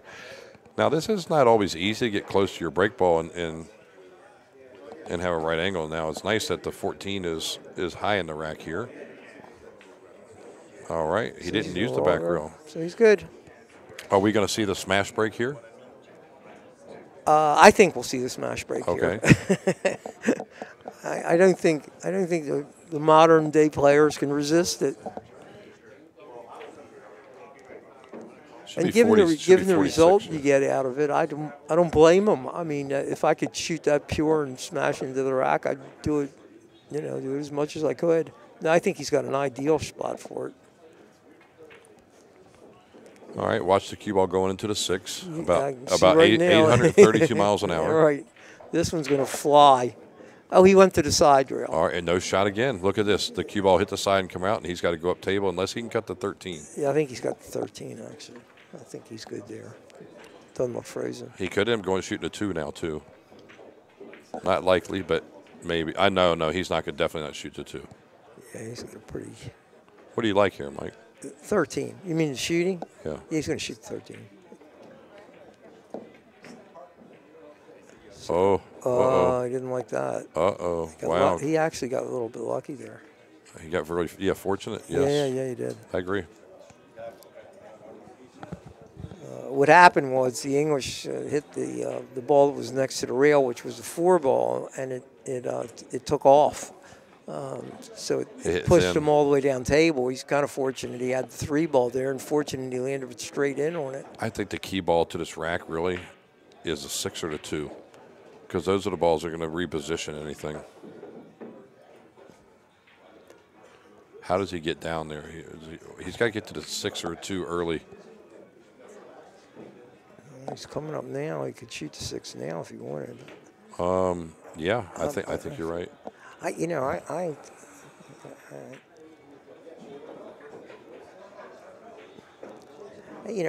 Now, this is not always easy to get close to your break ball and have a right angle. Now, it's nice that the 14 is high in the rack here. All right, he didn't use the back rail. So he's good. Are we going to see the smash break here? I think we'll see the smash break here. Okay. I don't think the modern day players can resist it. And given the result you get out of it, I don't blame them. I mean, if I could shoot that pure and smash into the rack, I'd do it, do it as much as I could. Now, I think he's got an ideal spot for it. All right, watch the cue ball going into the 6, about right 832 miles an hour. All right, this one's going to fly. Oh, he went to the side rail. All right, and no shot again. Look at this. The cue ball hit the side and come out, and he's got to go up table unless he can cut the 13. Yeah, I think he's got the 13, actually. I think he's good there. Doesn't look frozen. He could end up going shooting a 2 now, too. Not likely, but maybe. No, he's not going to definitely not shoot the 2. Yeah, he's got a pretty. What do you like here, Mike? 13. You mean the shooting? Yeah. He's going to shoot 13. So, I didn't like that. Wow. He actually got a little bit lucky there. He got really, fortunate. Yes. Yeah, he did. I agree. What happened was the English hit the ball that was next to the rail, which was the 4 ball, and it took off. So it pushed him all the way down table. He's kind of fortunate he had the 3 ball there, and fortunate he landed it straight in on it. I think the key ball to this rack really is a 6 or the 2, because those are the balls that are going to reposition anything. How does he get down there? He's got to get to the 6 or a 2 early. He's coming up now. He could shoot the 6 now if he wanted. Yeah, I think you're right.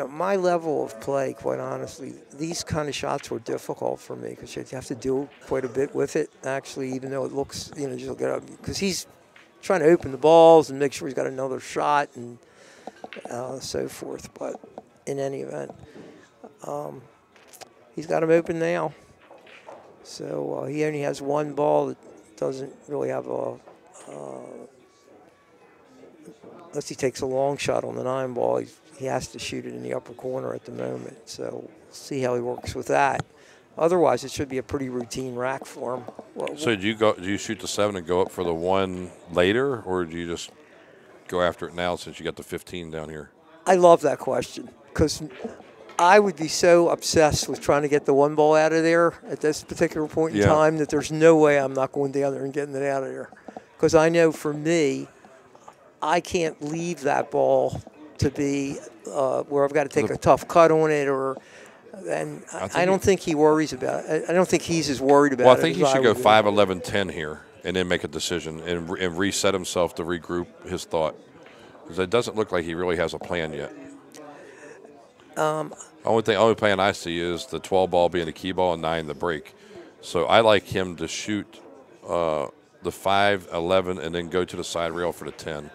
My level of play, quite honestly, these kind of shots were difficult for me because you have to do quite a bit with it, actually, even though it looks, just get up. Because he's trying to open the balls and make sure he's got another shot and so forth. But in any event, he's got him open now. So he only has 1 ball that doesn't really have unless he takes a long shot on the 9 ball, he has to shoot it in the upper corner at the moment. So we'll see how he works with that. Otherwise, it should be a pretty routine rack for him. So do you shoot the 7 and go up for the 1 later, or do you just go after it now since you got the 15 down here? I love that question because I would be so obsessed with trying to get the 1 ball out of there at this particular point in time that there's no way I'm not going down there and getting it out of there. Because I know for me, I can't leave that ball to be where I've got to take a tough cut on it, and I don't think he worries about it. I don't think he's as worried about it. Well, I think he should go 5, 11, 10 here and then make a decision and reset himself to regroup his thought. Because it doesn't look like he really has a plan yet. Only plan I see is the 12 ball being the key ball and 9 the break. So I like him to shoot the 5, 11, and then go to the side rail for the 10.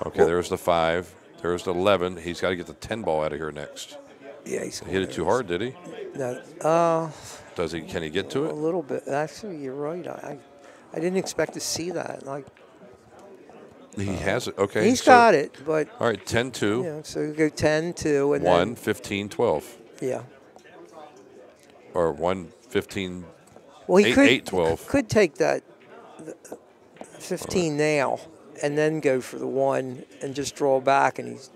Okay, there's the 5. There's the 11. He's got to get the 10 ball out of here next. Yeah, he's He hit it too hard, did he? No, Does he? Can he get to a it? little bit. Actually, you're right. I didn't expect to see that. Like He has it. Okay. he's so, got it, but All right, 10-2, you know, so you go 10-2, and 1, 15-12. then yeah. Or 1, 15. Well, he 8-12. could take that 15 now, and then go for the 1 and just draw back, and he's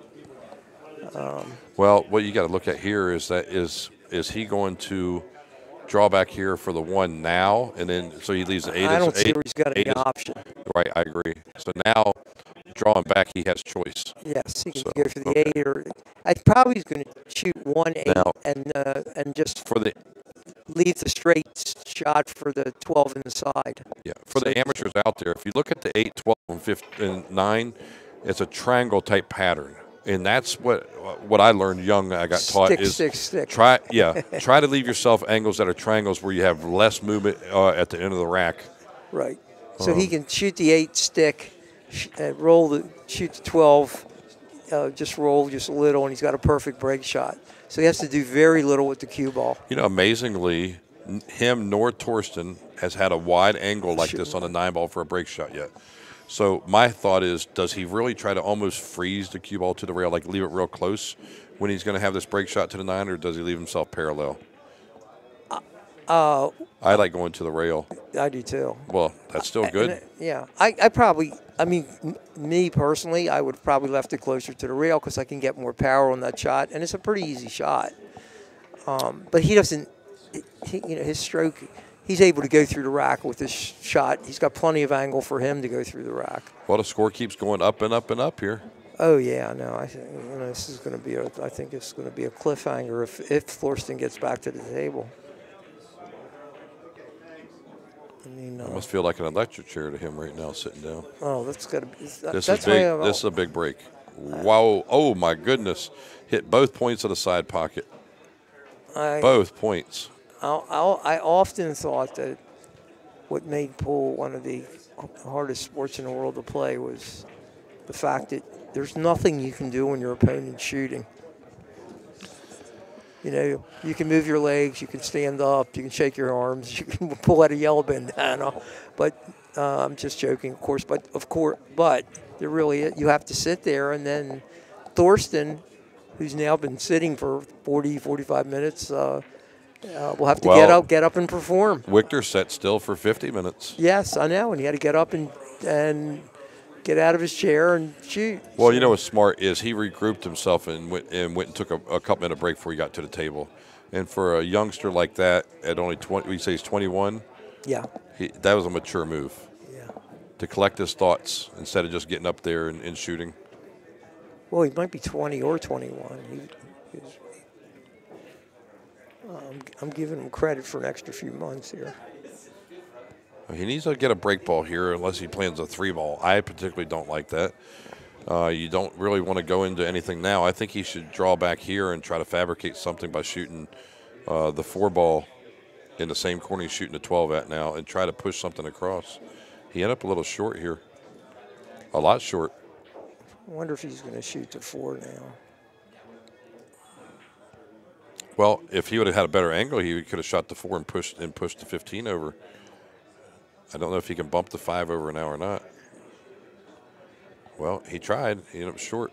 Well, what you got to look at here is that is he going to draw back here for the 1 now, and then so he leaves the 8. I don't see eight, where he's got any eight is- option. Right, I agree. So now, drawing back, he has choice. Yes, he can So, go for the okay. 8, or I probably is going to shoot 1-8 Now- and just For the leave the straight shot for the 12 in the side. for the amateurs out there, if you look at the 8, 12, and 15, and 9, it's a triangle type pattern, and that's what I learned young. I got taught is Stick. try to leave yourself angles that are triangles where you have less movement at the end of the rack. Right. So he can shoot the 8 stick, shoot the 12, just roll just a little, and he's got a perfect break shot. So he has to do very little with the cue ball. You know, amazingly, him nor Torsten has had a wide angle like this on a 9 ball for a break shot yet. So my thought is, does he really try to almost freeze the cue ball to the rail, like leave it real close when he's going to have this break shot to the 9, or does he leave himself parallel? I like going to the rail. I do too. Well, that's still good. Yeah. Me personally, I would probably left it closer to the rail because I can get more power on that shot, and it's a pretty easy shot. But he doesn't, his stroke, he's able to go through the rack with this shot. He's got plenty of angle for him to go through the rack. Well, the score keeps going up and up and up here. Oh yeah, no, I think this is going to be I think it's going to be a cliffhanger if Thorsten gets back to the table. I mean, It must feel like an electric chair to him right now, sitting down. oh, that's got to be. This is big. This is a big break. Wow! Oh my goodness! Hit both points of the side pocket. Both points. I often thought that what made pool one of the hardest sports in the world to play was the fact that there's nothing you can do when your opponent's shooting. You know, you can move your legs, you can stand up, you can shake your arms, you can pull out a yellow bandana. But I'm just joking, of course. But there really you have to sit there, and then Thorsten, who's now been sitting for 40, 45 minutes, will have to get up and perform. Victor sat still for 50 minutes. Yes, I know, and he had to get up and get out of his chair and shoot. Well, you know what's smart is he regrouped himself and went and took a couple minute break before he got to the table. And for a youngster like that, at only 20, we say he's 21. Yeah, that was a mature move. Yeah, to collect his thoughts instead of just getting up there and shooting. Well, he might be 20 or 21. I'm giving him credit for an extra few months here. He needs to get a break ball here unless he plans a 3 ball. I particularly don't like that. You don't really want to go into anything now. I think he should draw back here and try to fabricate something by shooting the 4 ball in the same corner he's shooting the 12 at now and try to push something across. He ended up a little short here. A lot short. I wonder if he's going to shoot the 4 now. Well, if he would have had a better angle, he could have shot the 4 and pushed the 15 over. I don't know if he can bump the 5 over now or not. Well, he tried. He ended up short.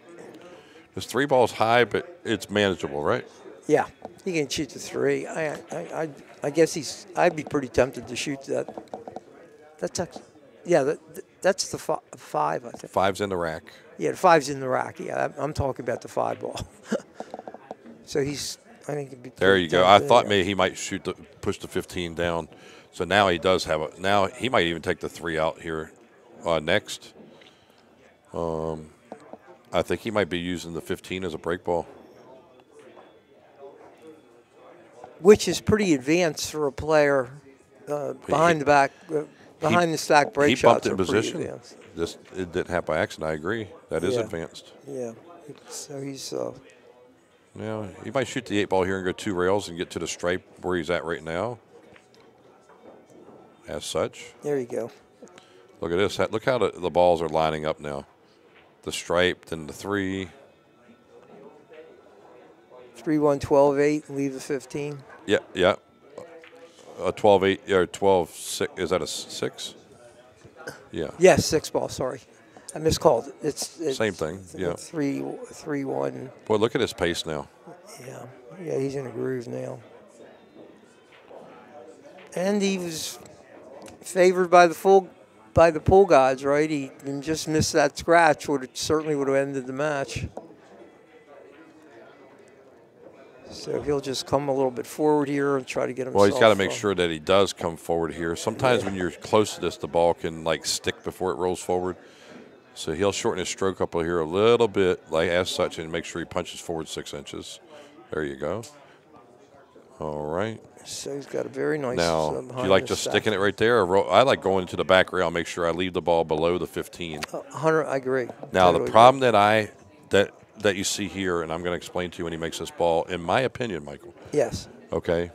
This 3 ball's high, but it's manageable, right? Yeah, he can shoot the 3. I guess I'd be pretty tempted to shoot that. That's the 5, I think. 5's in the rack. Yeah, the 5's in the rack. Yeah, I'm talking about the 5 ball. So I think it'd be. There you go. I thought maybe he might push the 15 down. So now he does have now he might even take the 3 out here next. I think he might be using the 15 as a break ball. Which is pretty advanced for a player behind the stack break shots. He bumped in position. It didn't happen by accident. I agree. That is advanced. Yeah. So he's. Yeah, he might shoot the 8 ball here and go 2 rails and get to the stripe where he's at right now. As such. There you go. Look at this. Look how the balls are lining up now. The stripe, then the 3. 3-1, 12-8, leave the 15. Yeah, yeah. A 12-8 or 12-6. Is that a 6? Yeah. Yes, 6 ball. Sorry, I miscalled it. It's Same thing. Yeah. 3-1. Boy, look at his pace now. Yeah, he's in a groove now. And he was favored by the pool gods, right? He just missed that scratch, certainly would have ended the match. So he'll just come a little bit forward here and try to get himself. Well, he's got to make sure that he does come forward here. Sometimes when you're close to this, the ball can like stick before it rolls forward. So he'll shorten his stroke up here a little bit, like as such, and make sure he punches forward 6 inches. There you go. All right. So he's got a very nice. Now, do you like just sticking it right there? Or I like going into the back rail, make sure I leave the ball below the 15. 100, I agree. Now, totally the problem that you see here, and I'm going to explain to you when he makes this ball, in my opinion, Michael. Yes. Okay,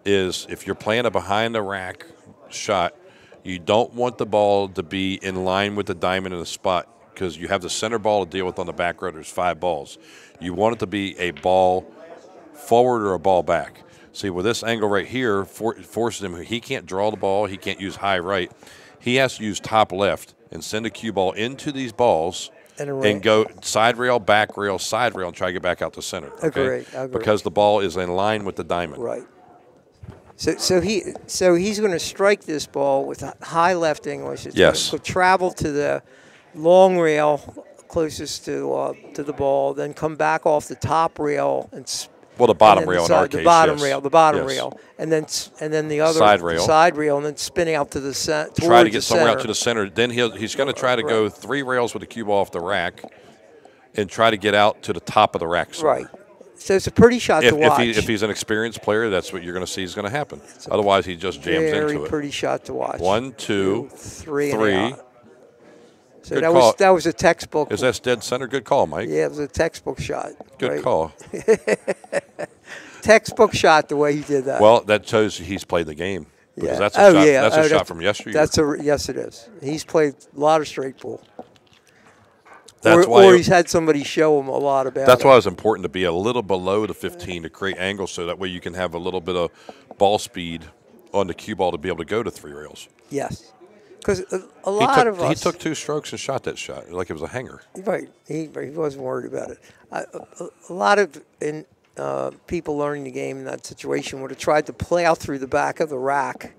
is if you're playing a behind the rack shot, you don't want the ball to be in line with the diamond in the spot because you have the center ball to deal with on the back row. There's 5 balls. You want it to be a ball forward or a ball back. See, with this angle right here, forces him. He can't draw the ball. He can't use high right. He has to use top left and send a cue ball into these balls and go side rail, back rail, side rail, and try to get back out to center. Okay? Agree. Because the ball is in line with the diamond. Right. So he's going to strike this ball with high left English. It's Yes. going to travel to the long rail closest to the ball, then come back off the top rail and. Well, the bottom rail in our case. The bottom yes. rail, and then the other side rail, and then spinning out to the center. Try to get somewhere out to the center. Then he's going to try to go 3 rails with the cue ball off the rack, and try to get out to the top of the rack. Somewhere. Right. So it's a pretty shot to watch. If he's an experienced player, that's what you're going to see is going to happen. Otherwise, he just jams into it. Very pretty shot to watch. 1, 2, 3. So Good that call. that was a textbook. Is that dead center? Good call, Mike. Yeah, it was a textbook shot. Good call. Textbook shot the way he did that. Well, that shows he's played the game. Because Yeah. that's a shot. That's a shot from yesterday. Yes, it is. He's played a lot of straight pool. Or he's had somebody show him a lot about That's it. why it's important to be a little below the 15 to create angles so that way you can have a little bit of ball speed on the cue ball to be able to go to 3 rails. Yes. Because a lot of us. He took 2 strokes and shot that shot like it was a hanger. Right. He wasn't worried about it. A lot of people learning the game in that situation would have tried to plow through the back of the rack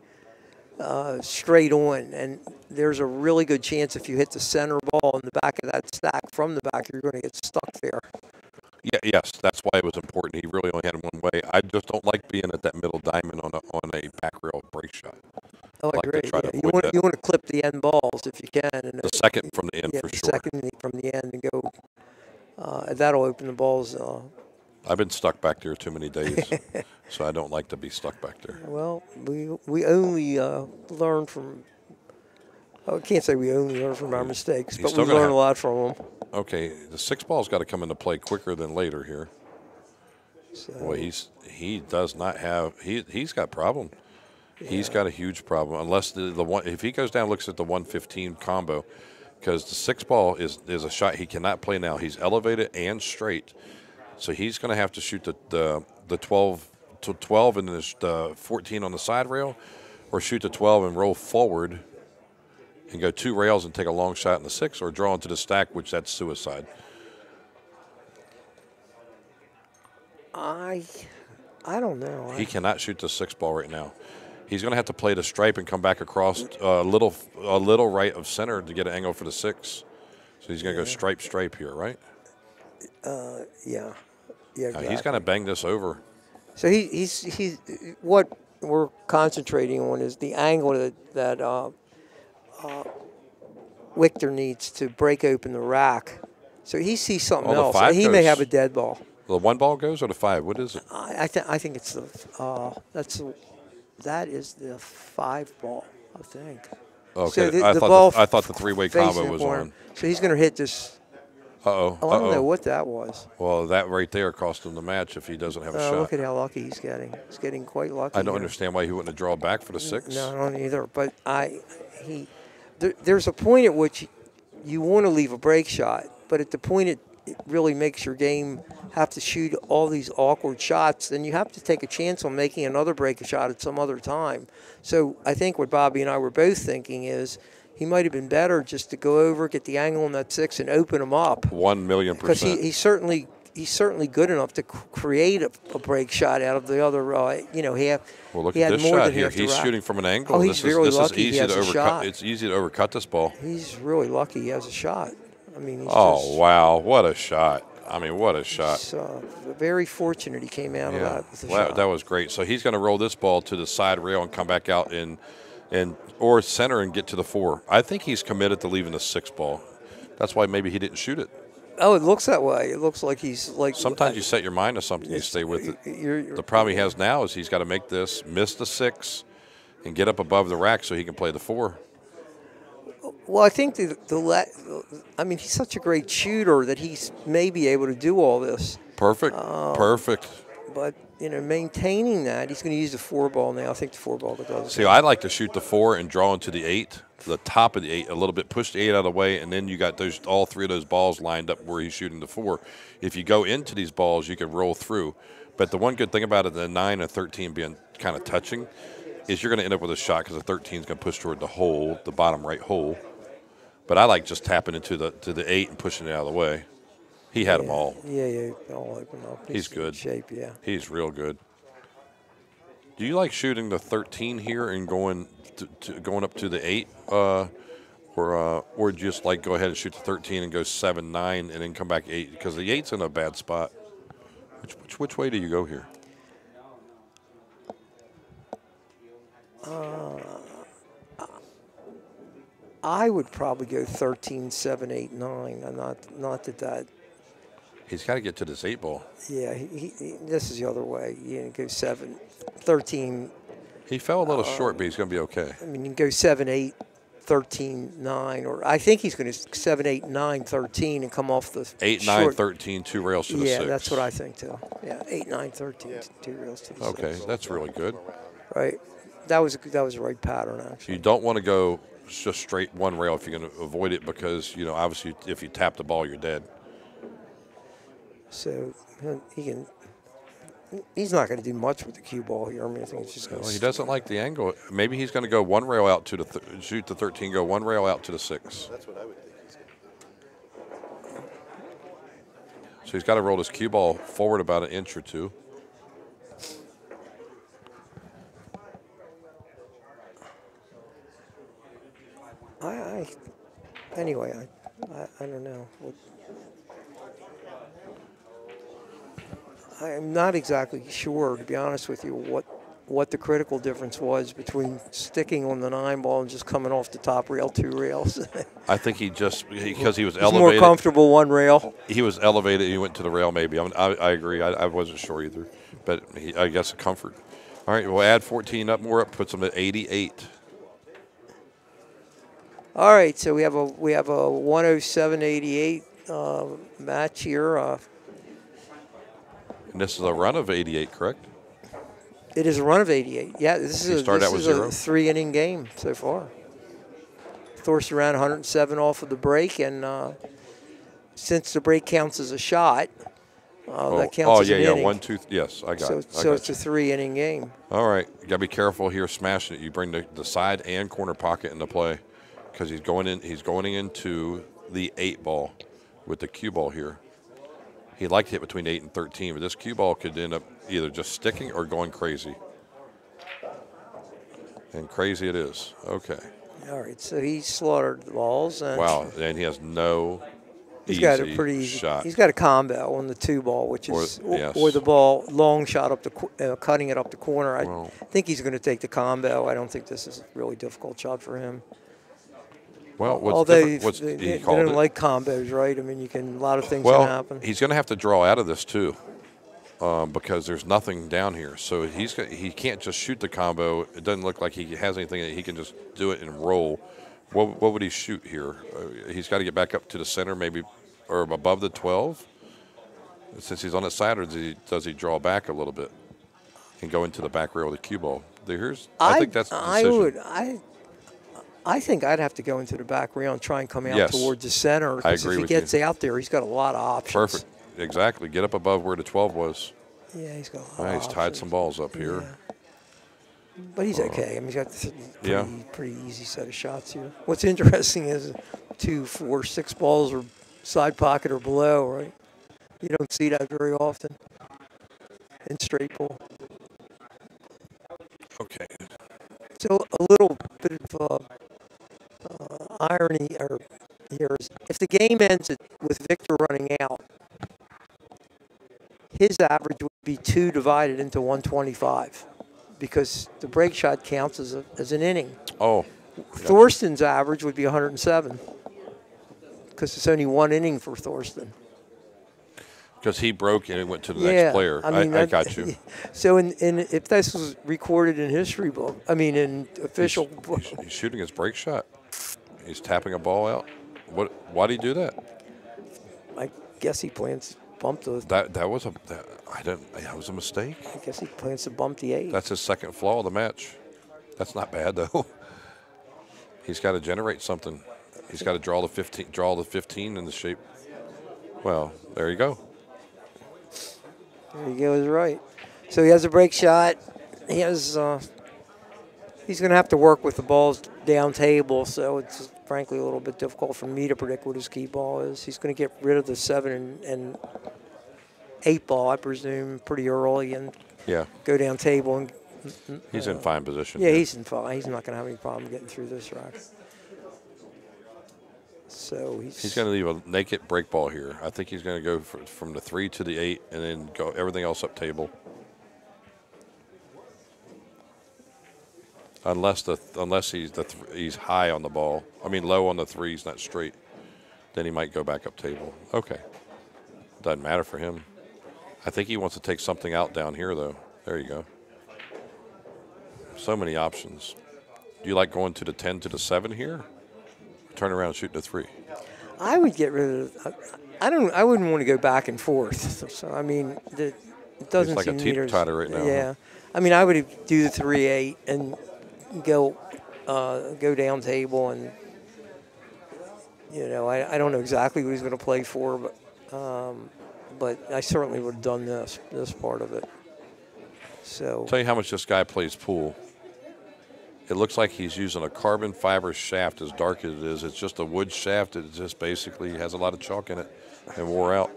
straight on. And there's a really good chance if you hit the center ball in the back of that stack from the back, you're going to get stuck there. Yeah, yes, that's why it was important. He really only had one way. I just don't like being at that middle diamond on a back rail break shot. Oh, I agree. try to You avoid want to clip the end balls if you can. And the second from the end for sure. Second from the end and go. That'll open the balls. I've been stuck back there too many days, so I don't like to be stuck back there. Well, we only learn from. I can't say we only learn from our mistakes, but we learn a lot from them. Okay, the 6 ball's got to come into play quicker than later here. So. Boy, he does not have he's got a problem. Yeah. He's got a huge problem unless the one if he goes down and looks at the 115 combo, because the 6 ball is a shot he cannot play now. He's elevated and straight, so he's going to have to shoot the 12 to 12 and the 14 on the side rail, or shoot the 12 and roll forward and go 2 rails and take a long shot in the 6, or draw into the stack, which that's suicide. I don't know. He cannot shoot the 6 ball right now. He's going to have to play the stripe and come back across a little right of center to get an angle for the 6. So he's going to go stripe here, right? Yeah. Exactly. He's going to bang this over. So he's what we're concentrating on is the angle that Wichter needs to break open the rack. So he sees something else. He may have a dead ball. The 1 ball goes or the 5? What is it? I think it's that is the 5 ball. I think. Okay, So I thought the 3-way combo was on. So he's going to hit this. Uh-oh. I don't know what that was. Well, that right there cost him the match if he doesn't have a shot. Look at how lucky he's getting. He's getting quite lucky. I don't understand why he wouldn't have drawn back for the 6. No, I don't either. But there's a point at which you want to leave a break shot, but at the point it really makes your game have to shoot all these awkward shots. Then you have to take a chance on making another break shot at some other time. So I think what Bobby and I were both thinking is he might have been better just to go over, get the angle on that 6, and open him up. 1,000,000%. Because he's certainly good enough to create a break shot out of the other. Well, look he at had this more shot than here. half the He's rack. shooting from an angle. Oh, he's really lucky. Is easy He has to a overcut. shot. It's easy to overcut this ball. He's really lucky. He has a shot. I mean, Wow, what a shot! I mean, what a shot! He's very fortunate he came out of that with a shot. That was great. So he's going to roll this ball to the side rail and come back out or center and get to the 4. I think he's committed to leaving the 6 ball. That's why maybe he didn't shoot it. Oh, it looks that way. It looks like he's like. Sometimes you set your mind to something, you stay with it. The problem he has now is he's got to make this, miss the 6, and get up above the rack so he can play the 4. Well, I think I mean, he's such a great shooter that he's maybe able to do all this. Perfect. Perfect. But, maintaining that, he's going to use the 4 ball now. I think the 4 ball does. See, I like to shoot the 4 and draw into the 8, the top of the 8 a little bit, push the 8 out of the way, and then you got all 3 of those balls lined up where he's shooting the 4. If you go into these balls, you can roll through. But the one good thing about it, the 9 and 13 being kind of touching, is you're going to end up with a shot because the 13 is going to push toward the hole, the bottom right hole. But I like just tapping into the 8 and pushing it out of the way. He had them all. Yeah, all open up. He's good. Shape, yeah. He's real good. Do you like shooting the 13 here and going up to the 8, or just like go ahead and shoot the 13 and go 7, 9, and then come back 8? Because the 8's in a bad spot. Which way do you go here? I would probably go 13, 7, 8, 9. Not that. He's got to get to this 8 ball. Yeah, this is the other way. You can go 7, 13. He fell a little short, but he's going to be okay. I mean, you can go 7, 8, 13, 9, or I think he's going to 7, 8, 9, 13 and come off the 8, 9, 13, 2 rails to the 6. Yeah, that's what I think too. Yeah, 8, 9, 13, 2 rails to the 6. Okay, that's really good. Right, that was the right pattern actually. You don't want to go just straight 1 rail if you're going to avoid it because obviously if you tap the ball, you're dead. So he's not going to do much with the cue ball here. I mean, I think it's just going to. Well, he doesn't like the angle. Maybe he's going to go 1 rail out to shoot the 13, go 1 rail out to the 6. That's what I would think he's going to do. So he's got to roll his cue ball forward about an inch or 2. Anyway, I don't know. I'm not exactly sure, to be honest with you, what the critical difference was between sticking on the 9 ball and just coming off the top rail 2 rails. I think because he was He's elevated. more comfortable 1 rail. He was elevated. He went to the rail maybe. I agree. I wasn't sure either. But I guess a comfort. All right, we'll add 14 up more, puts him at 88. All right, so we have a 107.88 match here. And this is a run of 88, correct? It is a run of 88. Yeah, this is a 3-inning game so far. Thorsten ran 107 off of the break, and since the break counts as a shot, that counts as an inning. 1, 2, yes, I got it. So it's a 3-inning game. All right, you got to be careful here smashing it. You bring the side and corner pocket into play because he's going into the 8 ball with the cue ball here. He liked to hit between 8 and 13, but this cue ball could end up either just sticking or going crazy. And crazy it is. Okay. All right, so he slaughtered the balls. And wow, and he has no He's got a pretty easy shot. He's got a combo on the 2 ball, which is yes. or the ball long shot up the cutting it up the corner. I think he's going to take the combo. I don't think this is a really difficult shot for him. Well, they don't like combos, right? I mean, a lot of things can happen. He's going to have to draw out of this too, because there's nothing down here. So he can't just shoot the combo. It doesn't look like he has anything that he can just do it and roll. What would he shoot here? He's got to get back up to the center, maybe, or above the 12. Since he's on the side, or does he draw back a little bit and go into the back rail of the cue ball? I think that's the decision. I think I'd have to go into the back rail and try and come out Yes. towards the center. I 'Cause agree if with he gets you. out there, he's got a lot of options. Perfect. Exactly. Get up above where the 12 was. Yeah, he's got a lot All right, of he's tied options. some balls up here. Yeah. But he's okay. I mean, he's got pretty easy set of shots here. What's interesting is 2, 4, 6 balls are side pocket or below, right? You don't see that very often in straight ball. Okay. So a little bit of irony here is if the game ends with Victor running out, his average would be 2 divided into 125 because the break shot counts as an inning. Oh. Thorsten's average would be 107 because it's only 1 inning for Thorsten. Because he broke and it went to the next player. I got you. So if this was recorded in history book, I mean in official book. He's shooting his break shot. He's tapping a ball out. Why did he do that? I guess he plans to bump the. That was a mistake. I guess he plans to bump the 8. That's his second flaw of the match. That's not bad though. He's got to generate something. He's got to draw the 15 in the shape. Well, there you go. There you go, is right. So he has a break shot. He has. He's going to have to work with the balls down table, so it's frankly a little bit difficult for me to predict what his key ball is. He's going to get rid of the 7 and 8 ball, I presume, pretty early and go down table. And he's in fine position. Yeah, he's in fine. He's not going to have any problem getting through this rack. So he's going to leave a naked break ball here. I think he's going to go from the 3 to the 8 and then go everything else up table. Unless he's high on the ball. I mean low on the 3s, not straight. Then he might go back up table. Okay. Doesn't matter for him. I think he wants to take something out down here though. There you go. So many options. Do you like going to the 10 to the 7 here? Turn around and shoot the 3. I would get rid of. I wouldn't want to go back and forth. So I mean, it doesn't it's like seem a teeter-totter right now. Yeah, huh? I mean, I would do the 3-8 and go down table, and I don't know exactly who he's going to play for, but I certainly would have done this part of it. So Tell you how much this guy plays pool. It looks like he's using a carbon fiber shaft as dark as it is. It's just a wood shaft. It just basically has a lot of chalk in it and wore out.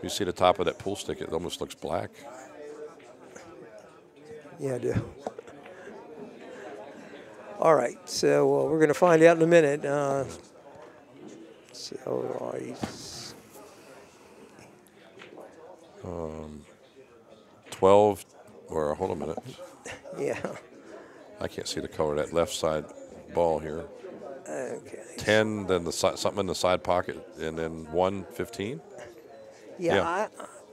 You see the top of that pool stick, it almost looks black. Yeah, I do. All right, so we're going to find out in a minute. He's 12, or hold on a minute. Yeah. I can't see the color of that left side ball here. Okay. 10, then something in the side pocket, and then 1, 15. Yeah.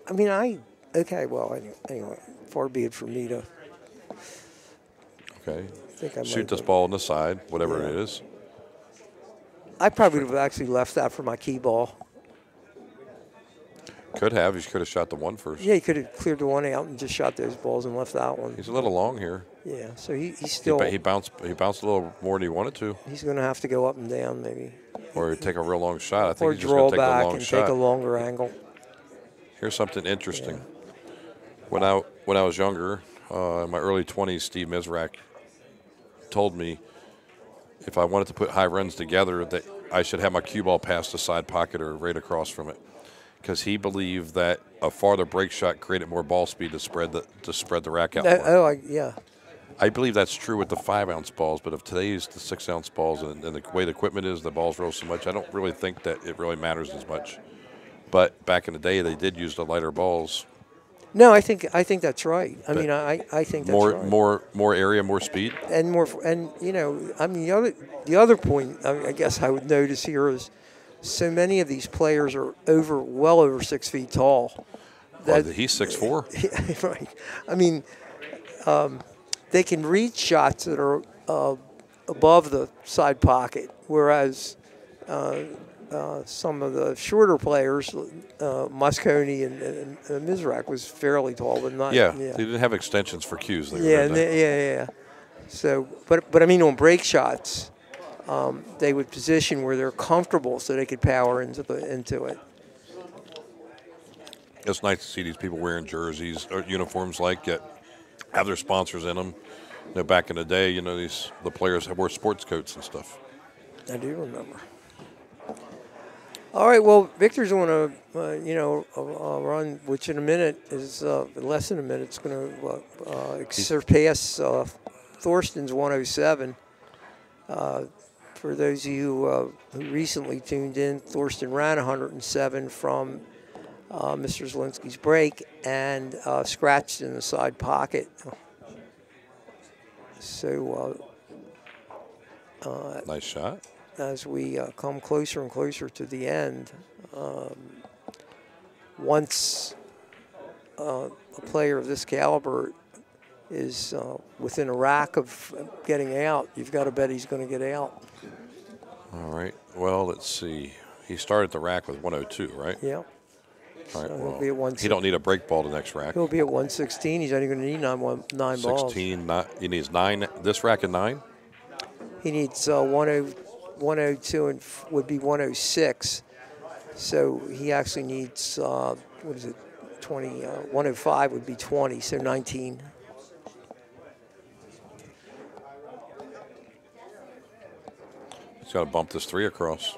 I mean, okay, well, anyway, far be it for me to. Okay. Think I Shoot might this have- ball on the side, whatever it is. I probably would have actually left that for my key ball. Could have. You could have shot the 1 first. Yeah, he could have cleared the 1 out and just shot those balls and left that one. He's a little long here. Yeah, so he's still. He bounced a little more than he wanted to. He's going to have to go up and down maybe. Or take a real long shot. I think Or he's just going draw to take the back long and shot. take a longer angle. Here's something interesting. When I was younger, in my early 20s, Steve Mizrak told me if I wanted to put high runs together that I should have my cue ball past the side pocket or right across from it, because he believed that a farther break shot created more ball speed to spread the rack out more. Yeah. I believe that's true with the 5-ounce balls, but if today's the 6-ounce balls and the way the equipment is, the balls roll so much, I don't really think that it really matters as much. But back in the day, they did use the lighter balls. No, I think that's right. I mean, I think that's right. More area, more speed, and more. And I mean, the other point I guess I would notice here is so many of these players are well over 6 feet tall. He's 6'4". Yeah, right. I mean, they can reach shots that are above the side pocket, whereas some of the shorter players, Moscone and Mizrak was fairly tall, but not. Yeah, they didn't have extensions for cues. Yeah. So, but I mean on break shots, they would position where they're comfortable so they could power into it. It's nice to see these people wearing jerseys or uniforms like that have their sponsors in them. You know, back in the day, you know, the players wore sports coats and stuff. I do remember. All right, well, Victor's on a run, which in a minute is less than a minute. It's going to surpass Thorsten's 107. For those of you who recently tuned in, Thorsten ran 107 from Mr. Zielinski's break and scratched in the side pocket. So nice shot. As we come closer and closer to the end, once a player of this caliber is within a rack of getting out, you've got to bet he's going to get out. All right. Well, let's see. He started the rack with 102, right? Yeah. All right. So Well, he'll be at 116. he don't need a break ball the next rack. He'll be at 116. He's only going to need nine balls. 16. He needs 9. This rack at 9. He needs 102 and would be 106. So he actually needs, 20, 105 would be 20, so 19. He's got to bump this 3 across.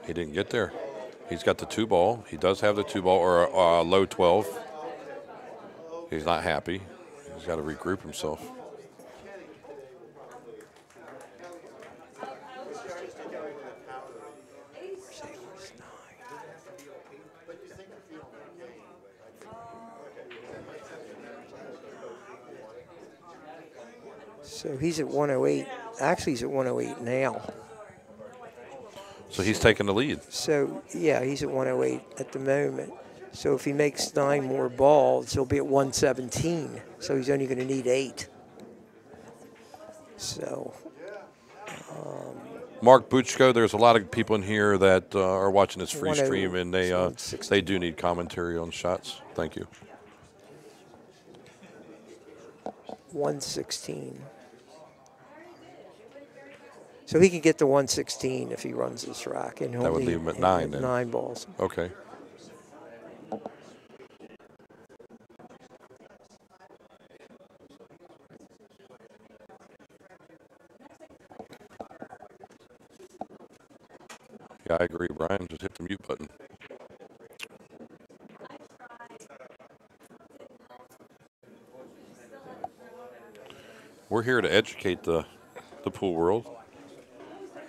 He didn't get there. He's got the 2 ball. He does have the 2 ball or a low 12. He's not happy. He's got to regroup himself. So he's at 108. Actually, he's at 108 now. So he's taking the lead. So, yeah, he's at 108 at the moment. So if he makes 9 more balls, he'll be at 117. So he's only going to need 8. So. Mark Buchko, there's a lot of people in here that are watching this free stream, and they do need commentary on shots. Thank you. 116. So he can get to 116 if he runs this rack. And that would leave him at 9 then. 9 balls. Okay. Yeah, I agree, Brian. Just hit the mute button. We're here to educate the pool world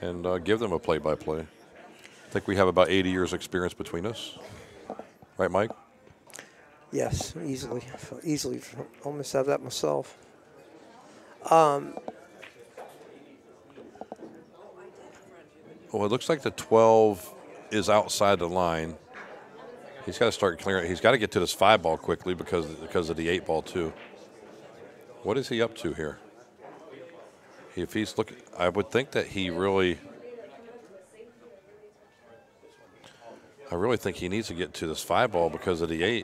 and give them a play-by-play. I think we have about 80 years experience between us. Right, Mike? Yes, easily. Easily. Almost have that myself. Well, it looks like the 12 is outside the line. He's got to start clearing. He's got to get to this 5 ball quickly because of the 8 ball too. What is he up to here? If he's looking, I would think that he really. I really think he needs to get to this 5 ball because of the 8.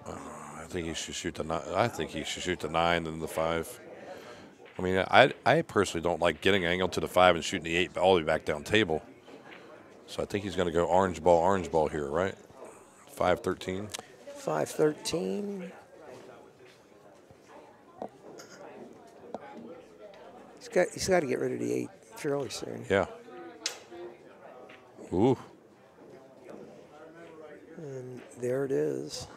I think he should shoot the 9. I think he should shoot the 9 and the 5. I mean, I personally don't like getting angled to the 5 and shooting the 8 all the way back down table. So I think he's going to go orange ball here, right? 5-13. 5-13. He's got to get rid of the 8 fairly soon. Yeah. Ooh. And there it is.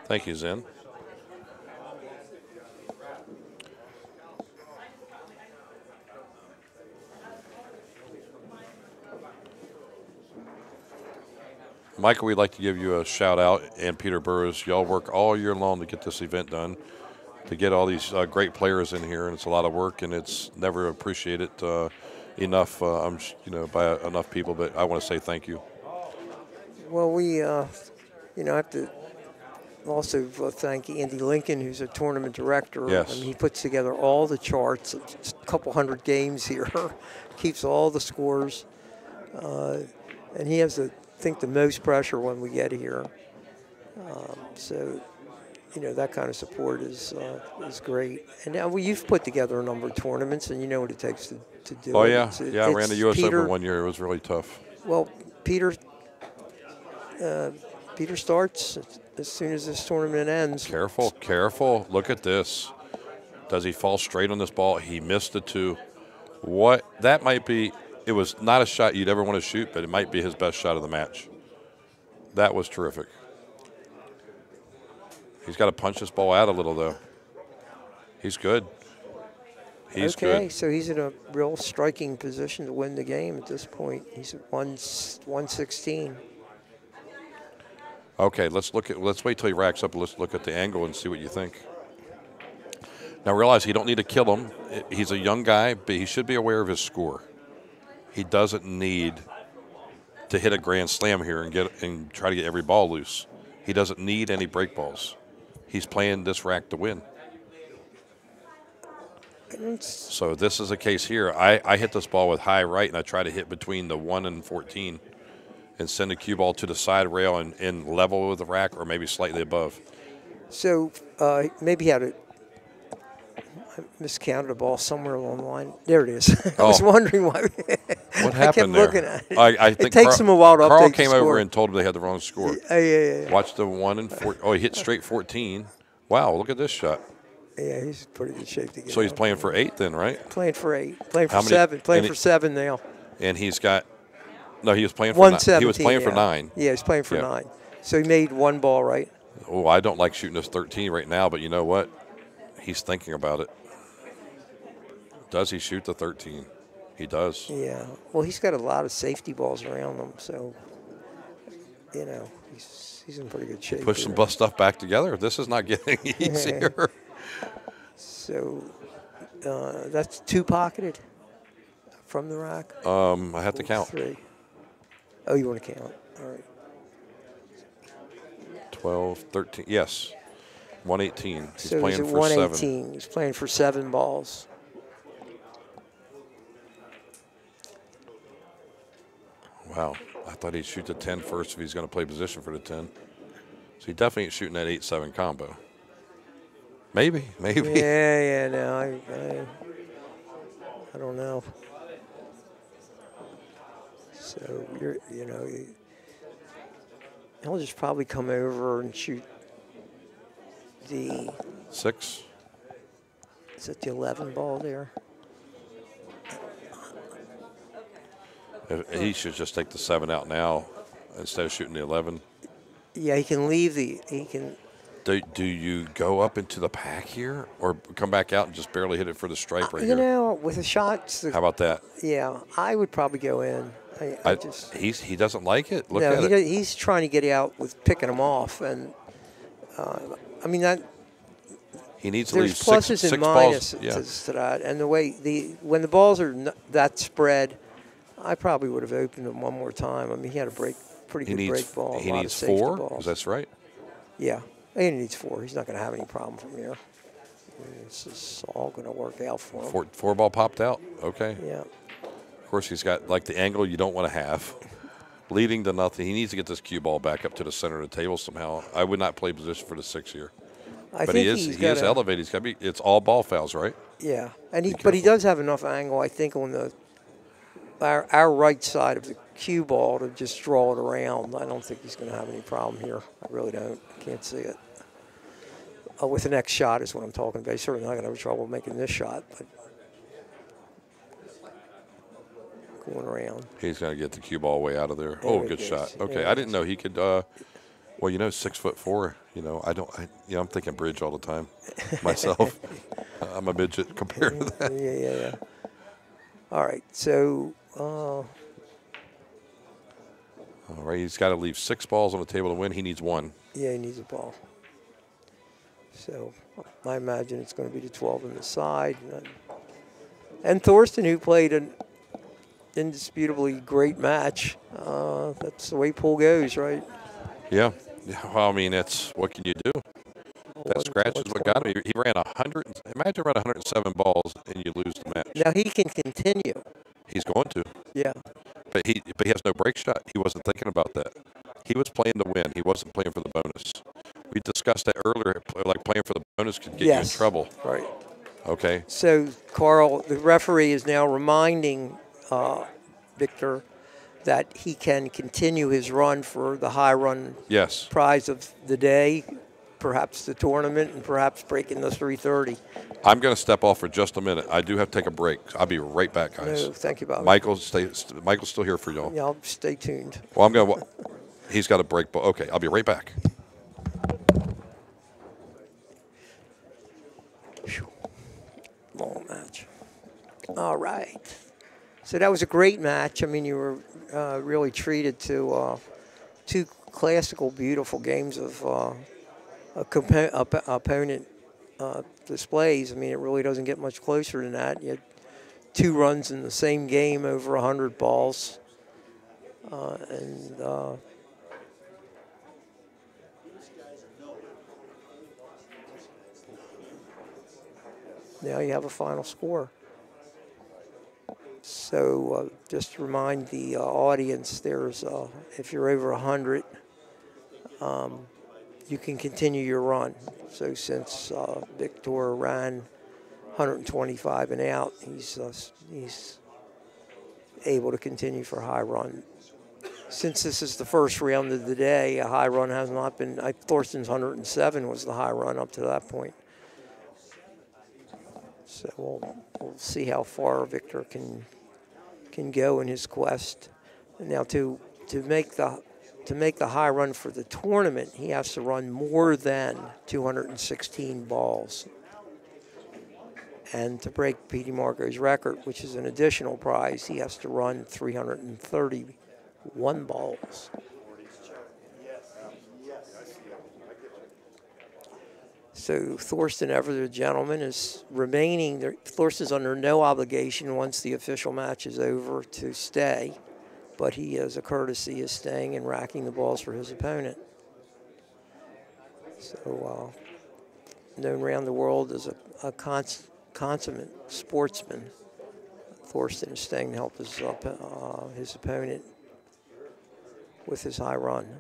Thank you, Zen. Michael, we'd like to give you a shout out, and Peter Burris. Y'all work all year long to get this event done, to get all these great players in here, and it's a lot of work, and it's never appreciated enough, by enough people. But I want to say thank you. Well, we, have to also thank Andy Lincoln, who's a tournament director. Yes. I mean, he puts together all the charts, just a couple hundred games here, keeps all the scores, and he has, I think, the most pressure when we get here. So, you know, that kind of support is great. And now you've put together a number of tournaments, and you know what it takes to do it. Oh, yeah. I ran the U.S. Open one year. It was really tough. Well, Peter starts as soon as this tournament ends. Careful, careful. Look at this. Does he fall straight on this ball? He missed the 2. What? That might be, it was not a shot you'd ever want to shoot, but it might be his best shot of the match. That was terrific. He's got to punch this ball out a little, though. He's good. He's good. Okay, so he's in a real striking position to win the game at this point. He's at 116. Okay, let's wait till he racks up. Let's look at the angle and see what you think. Now realize you don't need to kill him. He's a young guy, but he should be aware of his score. He doesn't need to hit a grand slam here and try to get every ball loose. He doesn't need any break balls. He's playing this rack to win. So this is a case here. I hit this ball with high right, and I try to hit between the 1 and 14 and send a cue ball to the side rail and level with the rack or maybe slightly above. So maybe he had I miscounted a ball somewhere along the line. There it is. I was wondering why. What happened there? I kept looking at it. I think it takes him a while to update Carl the came score. over and told him they had the wrong score. Yeah. Watch the 1 and 4. Oh, he hit straight 14. Wow, look at this shot. Yeah, he's in pretty good shape to get So he's out. playing for 8 then, right? Playing for 8. Playing for How many- 7. Playing and for 7 now. And he's got no. He was playing for 117. he was playing for 9. Yeah, he's playing for Yeah. 9. So he made 1 ball right. Oh, I don't like shooting this 13 right now, but you know what? He's thinking about it. Does he shoot the 13? He does. Yeah. Well, he's got a lot of safety balls around him, so you know he's in pretty good shape. Push some stuff back together. This is not getting easier. So that's 2 pocketed from the rack. I have to count. 3. Oh, you want to count? All right. 12, 13. Yes. 118. He's So playing he's at for 118. 7. He's playing for 7 balls. Wow. I thought he'd shoot the 10 first if he's going to play position for the 10. So he definitely ain't shooting that 8-7 combo. Maybe. Yeah. No, I don't know. So he'll just probably come over and shoot the. 6. Is that the 11 ball there? He should just take the 7 out now instead of shooting the 11. Yeah, he can leave he can. Do you go up into the pack here or come back out and just barely hit it for the stripe right You here? know, with the shots. How about that? Yeah, I would probably go in. I just. He doesn't like it. Look No, at it. he's trying to get out with picking them off, and I mean that. He needs to There's leave pluses six and balls. minuses Yeah. to that, and the way when the balls are that spread, I probably would have opened them one more time. I mean, he had a pretty good break ball. He a lot needs of safety 4. balls. That's right. Yeah, he needs 4. He's not going to have any problem from here. This is all going to work out for him. 4 ball popped out. Okay. Yeah. Of course, he's got like the angle you don't want to have, leading to nothing. He needs to get this cue ball back up to the center of the table somehow. I would not play position for the 6 here. But he is elevated. He's got to be. It's all ball fouls, right? Yeah, and he does have enough angle, I think, on our right side of the cue ball to just draw it around. I don't think he's going to have any problem here. I really don't. Can't see it. With the next shot is what I'm talking about. He's certainly not going to have trouble making this shot, but going around. He's going to get the cue ball way out of there. Oh, good shot. Okay, I didn't know he could. Well, 6'4". I'm thinking bridge all the time myself. I'm a midget compared to that. Yeah. All right, so. All right, he's got to leave 6 balls on the table to win. He needs 1. Yeah, he needs a ball. So I imagine it's going to be the 12 on the side. And Thorsten, who played an indisputably great match. That's the way pool goes, right? Yeah. Yeah, well, I mean, what can you do? That scratch is what got him. He ran 100. Imagine running 107 balls and you lose the match. Now he can continue. He's going to, Yeah. but he has no break shot. He wasn't thinking about that. He was playing to win. He wasn't playing for the bonus. We discussed that earlier. Like playing for the bonus could get you in trouble. Right. Okay. So Carl, the referee is now reminding Victor that he can continue his run for the high run prize of the day, perhaps the tournament, and perhaps breaking the 330. I'm going to step off for just a minute. I do have to take a break. I'll be right back, guys. No, thank you, Bob. Michael's still here for y'all. Yeah, I'll stay tuned. Well, he's got a break. Okay, I'll be right back. Long match. All right. So that was a great match. I mean, you were really treated to two classical, beautiful games of opponent displays. I mean, it really doesn't get much closer than that. You had 2 runs in the same game over 100 balls. Now you have a final score. So just to remind the audience, there's if you're over 100, you can continue your run. So since Victor ran 125 and out, he's able to continue for high run. Since this is the first round of the day, a high run has not been. Thorsten's 107 was the high run up to that point. So we'll see how far Victor can go in his quest. And now to make the high run for the tournament, he has to run more than 216 balls. And to break Petey Margot's record, which is an additional prize, he has to run 331 balls. So Thorsten, ever the gentleman, is remaining. Thorsten's under no obligation once the official match is over to stay, but he, as a courtesy, is staying and racking the balls for his opponent. So known around the world as a consummate sportsman, Thorsten is staying to help his opponent with his high run.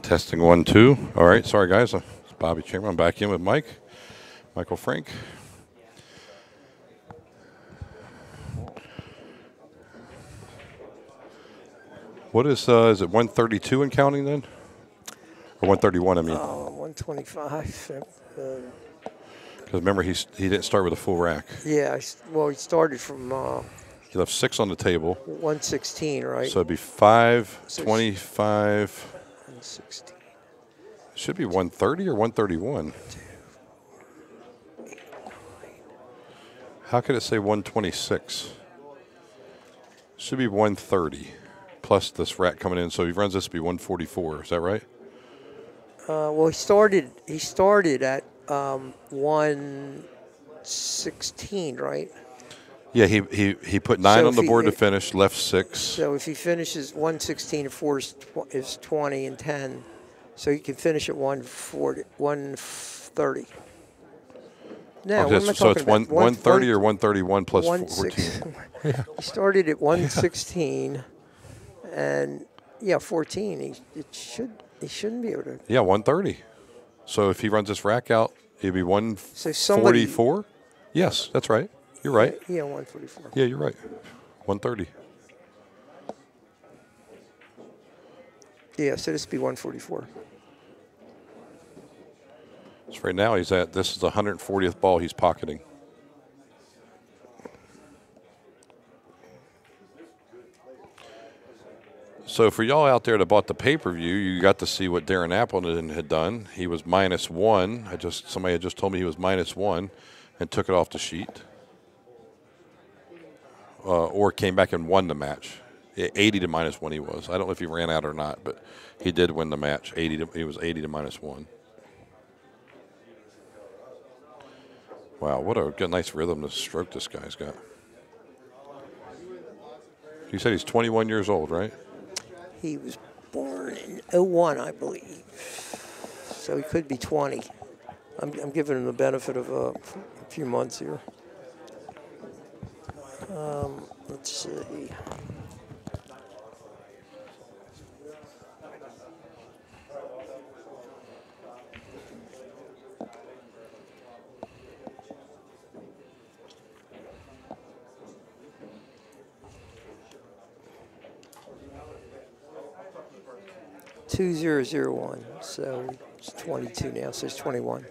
Testing 1, 2. All right, sorry guys. It's Bobby Chamberlain. I'm back in with Michael Frank. What is it 132 and counting then? Or 131, I mean. 125. Because remember, he didn't start with a full rack. Yeah, well, he started from... he left 6 on the table. 116, right? So it'd be 5, 25... 116. Should be 130 or 131. How could it say 126? Should be 130 plus this rat coming in. So he runs this to be 144. Is that right? Well, he started at 116, right? Yeah, he put 9 So on the if board he- to finish, left 6. So if he finishes 116 and 4 is 20 and 10, so he can finish at 140, 130. Now, Okay, what am I so it's talking about? 130 or 131 plus 14. 16. He started at 116, and 14. He shouldn't be able to. Yeah, 130. So if he runs this rack out, it'd be So somebody. 144. Yes, that's right. You're right. Yeah, 144. Yeah, you're right. 130. Yeah, so this would be 144. So right now this is the 140th ball he's pocketing. So for y'all out there that bought the pay-per-view, you got to see what Darren Appleton had done. He was -1. Somebody had just told me he was -1 and took it off the sheet. Or came back and won the match. 80 to -1 he was. I don't know if he ran out or not, but he did win the match. He was 80 to -1. Wow, what a good, nice rhythm to stroke this guy's got. You said he's 21 years old, right? He was born in 01, I believe. So he could be 20. I'm giving him the benefit of a few months here. Let's see. $2001. So it's 22 now. So it's 21.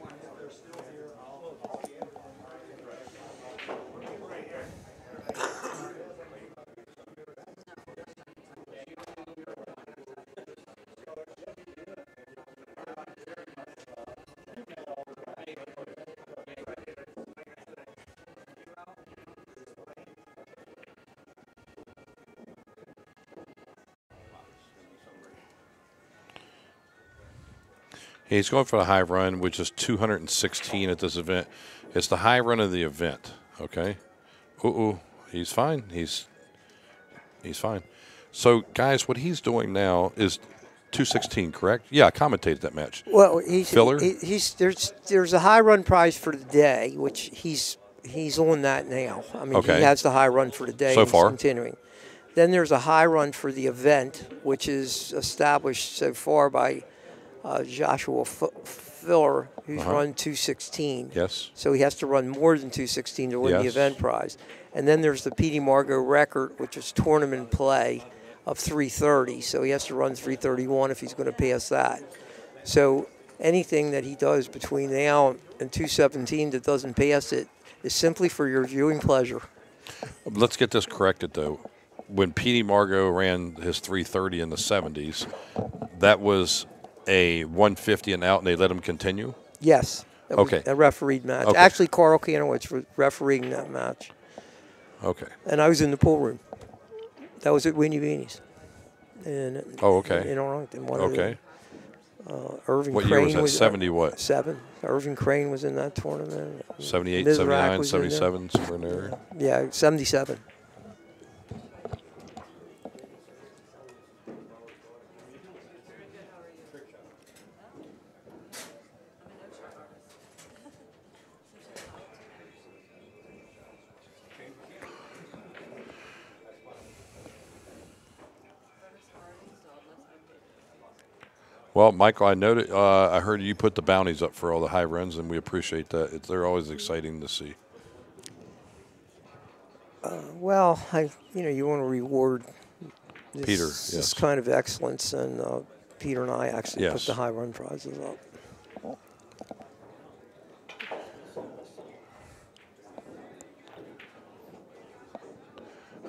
He's going for the high run, which is 216 at this event. It's the high run of the event, okay? Ooh, he's fine. He's fine. So, guys, what he's doing now is 216, correct? Yeah, I commentated that match. Well, Filler? There's a high run prize for the day, which he's on that now. I mean, Okay. he has the high run for the day. So and he's far. continuing. Then there's a high run for the event, which is established so far by Joshua Filler, who's run 216. Yes. So he has to run more than 216 to win the Yes. event prize. And then there's the Petey Margot record, which is tournament play of 330. So he has to run 331 if he's going to pass that. So anything that he does between now and 217 that doesn't pass it is simply for your viewing pleasure. Let's get this corrected, though. When Petey Margot ran his 330 in the 70s, that was a 150 and out, and they let him continue? Yes. That was Okay. a refereed match. Okay. Actually, Carl Kanowitz was refereeing that match. Okay. And I was in the pool room. That was at Weenie Beanie's. Oh, okay. In Arlington. Okay. Irving What Crane year was that? 70 what? 7. Irving Crane was in that tournament. 78, Mizrak 79, was in there. 77, somewhere in there. Yeah, 77. Well, Michael, I heard you put the bounties up for all the high runs, and we appreciate that. They're always exciting to see. Well, you want to reward Peter, this yes. kind of excellence, and Peter and I actually put Yes. the high run prizes up.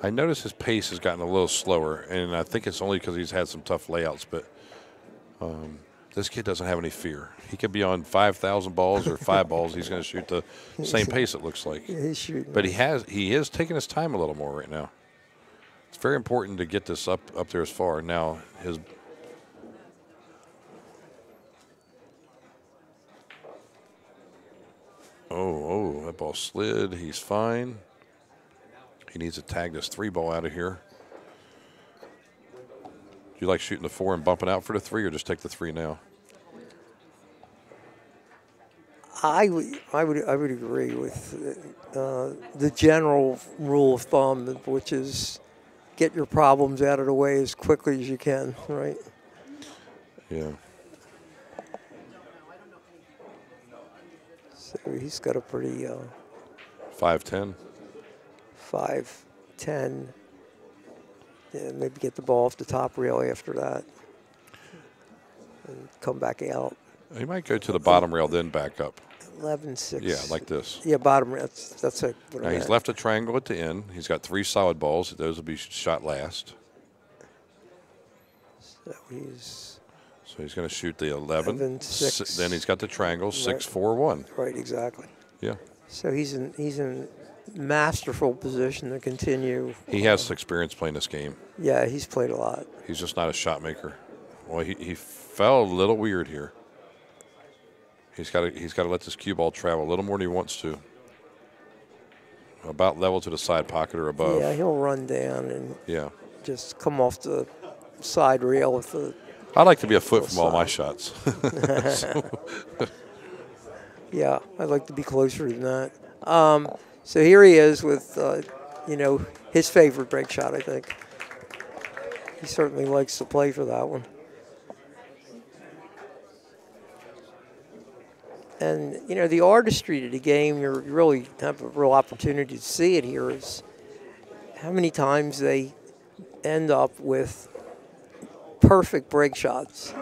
I noticed his pace has gotten a little slower, and I think it's only because he's had some tough layouts. But This kid doesn't have any fear. He could be on 5,000 balls or 5 balls. He's going to shoot the same pace, it looks like. Yeah, he's shooting. But he is taking his time a little more right now. It's very important to get this up there as far. Now, Oh, that ball slid. He's fine. He needs to tag this 3 ball out of here. Do you like shooting the 4 and bumping out for the 3, or just take the 3 now? I would agree with the general rule of thumb, which is get your problems out of the way as quickly as you can, right? Yeah. So he's got a pretty 5-10. 5-10. Yeah, maybe get the ball off the top rail after that and come back out. He might go to the bottom rail, then back up. 11-6. Yeah, like this. Yeah, bottom rail. That's it. Now he's left a triangle at the end. He's got 3 solid balls. Those will be shot last. So he's going to shoot the 11. 11-6. Then he's got the triangle, 6-4-1. Right, exactly. Yeah. So he's in masterful position to continue. He has experience playing this game. Yeah, he's played a lot. He's just not a shot maker. Well, he fell a little weird here. He's got to let this cue ball travel a little more than he wants to. About level to the side pocket or above. Yeah, he'll run down and just come off the side rail with the. I like to be a foot from all my shots. Yeah, I'd like to be closer than that. So here he is with, his favorite break shot, I think. He certainly likes to play for that one. And, the artistry to the game, you really have a real opportunity to see it here, is how many times they end up with perfect break shots.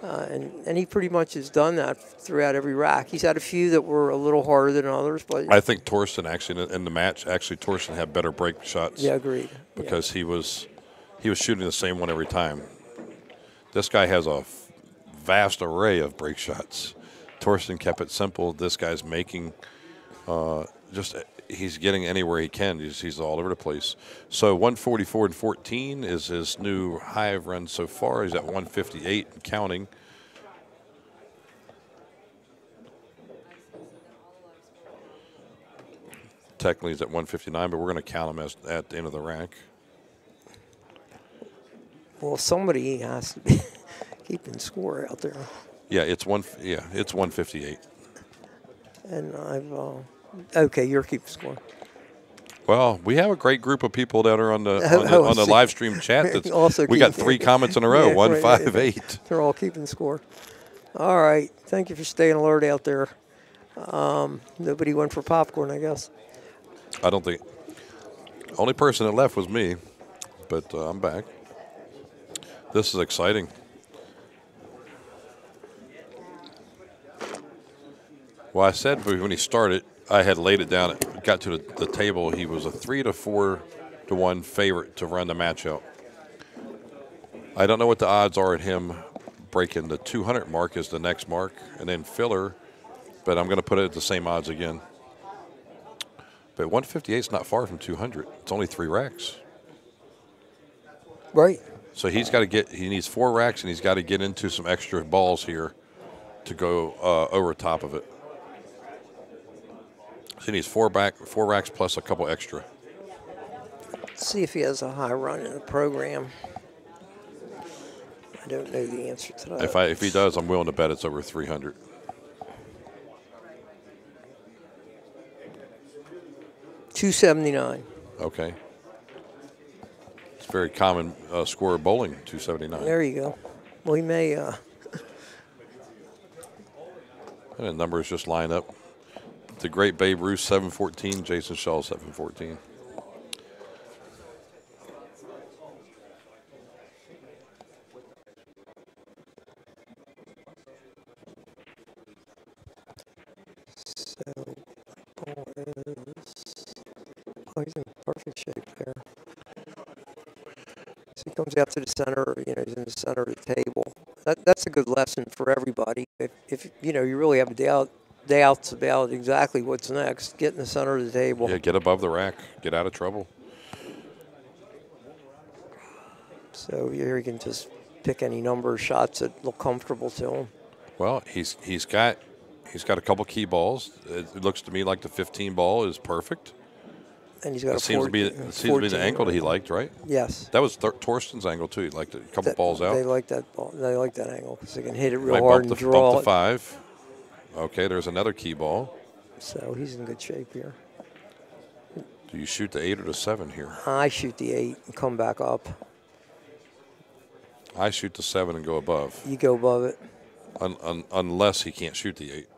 And he pretty much has done that throughout every rack. He's had a few that were a little harder than others, but I think Torsten actually in the match Torsten had better break shots. Yeah, agreed. Because he was shooting the same one every time. This guy has a vast array of break shots. Torsten kept it simple. This guy's making he's getting anywhere he can. He's all over the place. So 144-14 is his new high run so far. He's at 158 and counting. Technically he's at 159, but we're going to count him as at the end of the rack. Well, somebody has to be keeping score out there. Yeah, it's 158. And okay, you're keeping score. Well, we have a great group of people that are on the live stream chat. We got 3 comments in a row. 158. They're all keeping score. All right, thank you for staying alert out there. Nobody went for popcorn, I guess. I don't think. Only person that left was me, but I'm back. This is exciting. Well, I said when he started, I had laid it down. It got to the table. He was a 3 to 4 to 1 favorite to run the match out. I don't know what the odds are at him breaking the 200 mark is the next mark, and then filler, but I'm going to put it at the same odds again. But 158 is not far from 200. It's only 3 racks. Right. So he needs 4 racks, and he's got to get into some extra balls here to go over top of it. So he needs 4 racks plus a couple extra. Let's see if he has a high run in the program. I don't know the answer to that. If he does, I'm willing to bet it's over 300. $279. Okay. It's a very common score of bowling, 279. There you go. Well, he may. And the numbers just line up. The great Babe Ruth, 714. Jason Shaw, 714. He's in perfect shape there. So he comes out to the center, he's in the center of the table. that's a good lesson for everybody. If you know you really have doubts about exactly what's next, get in the center of the table. Yeah, get above the rack. Get out of trouble. So here he can just pick any number of shots that look comfortable to him. Well, he's got a couple key balls. It looks to me like the 15 ball is perfect. And he's got It seems to be the angle that he liked, right? Yes. That was Torsten's angle too. He liked a couple balls out. They like that ball. They like that angle because they can hit it real Might hard and draw bump the it. 5. Okay, there's another key ball. So he's in good shape here. Do you shoot the 8 or the 7 here? I shoot the 8 and come back up. I shoot the 7 and go above. You go above it. Unless he can't shoot the 8.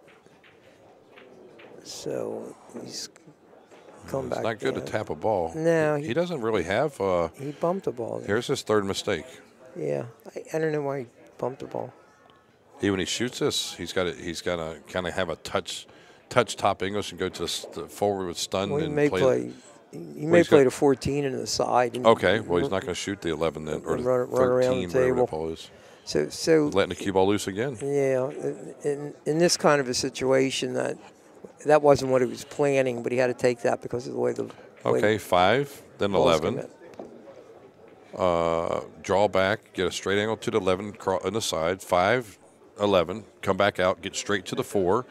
So he's come back. It's not good down. to tap a ball. No. He doesn't really have. He bumped the ball. There. Here's his third mistake. Yeah. I don't know why he bumped the ball. When he shoots this, he's got to kind of have a touch top English and go to the forward with stun. Well, he and may play. He may play the 14 into the side. And okay, well he's not going to shoot the 11 then, or the run 13, around the whatever table. the ball is. So Letting the cue ball loose again. Yeah, in this kind of a situation, that wasn't what he was planning, but he had to take that because of the way the. Okay, 5, then 11. Draw back, get a straight angle to the 11 on the side. 5, 11, come back out, get straight to the 4.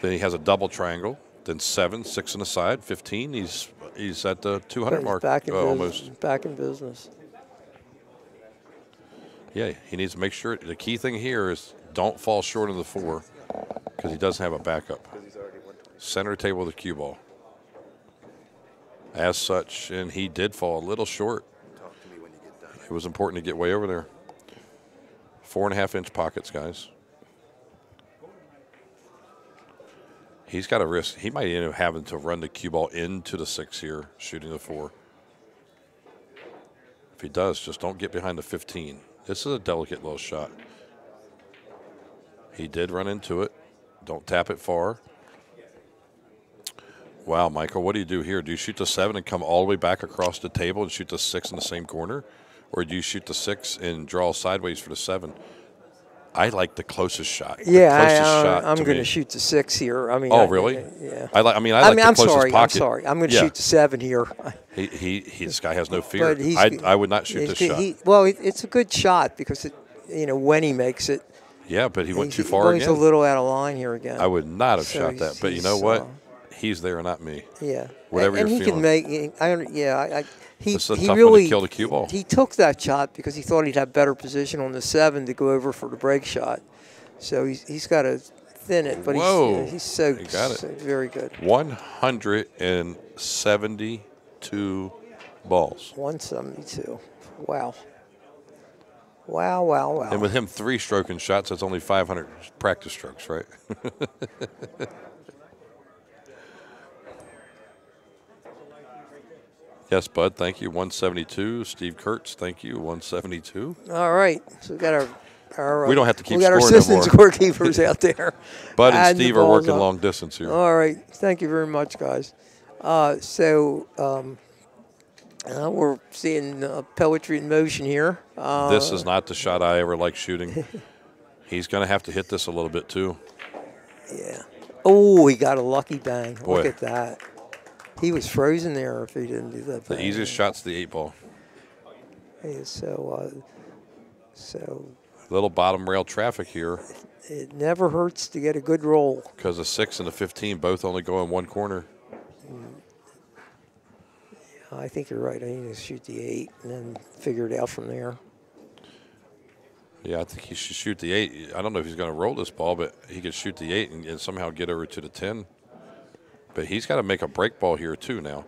Then he has a double triangle. Then 7, 6 on the side. 15, he's at the 200 mark almost. Back in business. Yeah, he needs to make sure. The key thing here is don't fall short of the 4 because he doesn't have a backup. Center table with the cue ball. As such, and he did fall a little short. It was important to get way over there. 4.5-inch pockets, guys. He's got a risk. He might end up having to run the cue ball into the 6 here, shooting the 4. If he does, just don't get behind the 15. This is a delicate little shot. He did run into it. Don't tap it far. Wow, Michael, what do you do here? Do you shoot the 7 and come all the way back across the table and shoot the 6 in the same corner? Or do you shoot the 6 and draw sideways for the 7? I like the closest shot. Yeah, I'm going to shoot the 6 here. I mean, oh, really? Yeah. I like the closest pocket. I'm sorry. I'm going to shoot the 7 here. This guy has no fear. But I would not shoot this shot. It's a good shot because when he makes it. Yeah, but he went too far again. He's a little out of line here again. I would not have shot that. But you know what? He's there, not me. Yeah. Whatever and you're he feeling. Can make. This is a he tough really one to kill the cue ball. He took that shot because he thought he'd have better position on the 7 to go over for the break shot. So he's got to thin it, but he's so very good. 172 balls. 172. Wow. Wow. And with him 3-stroking shots, that's only 500 practice strokes, right? Yes, Bud, thank you. 172. Steve Kurtz, thank you. 172. All right. So we got our we don't have to keep we got our scoring assistant scorekeepers out there. Bud and Steve are working long distance here. All right. Thank you very much, guys. We're seeing poetry in motion here. This is not the shot I ever like shooting. He's going to have to hit this a little bit, too. Yeah. Oh, he got a lucky bang. Boy. Look at that. He was frozen there if he didn't do that. The easiest shot's the 8-ball. Hey, so little bottom rail traffic here. It never hurts to get a good roll. Because the 6 and the 15 both only go in one corner. Yeah, I think you're right. I need to shoot the 8 and then figure it out from there. Yeah, I think he should shoot the 8. I don't know if he's going to roll this ball, but he could shoot the 8 and somehow get over to the 10. But he's got to make a break ball here too now.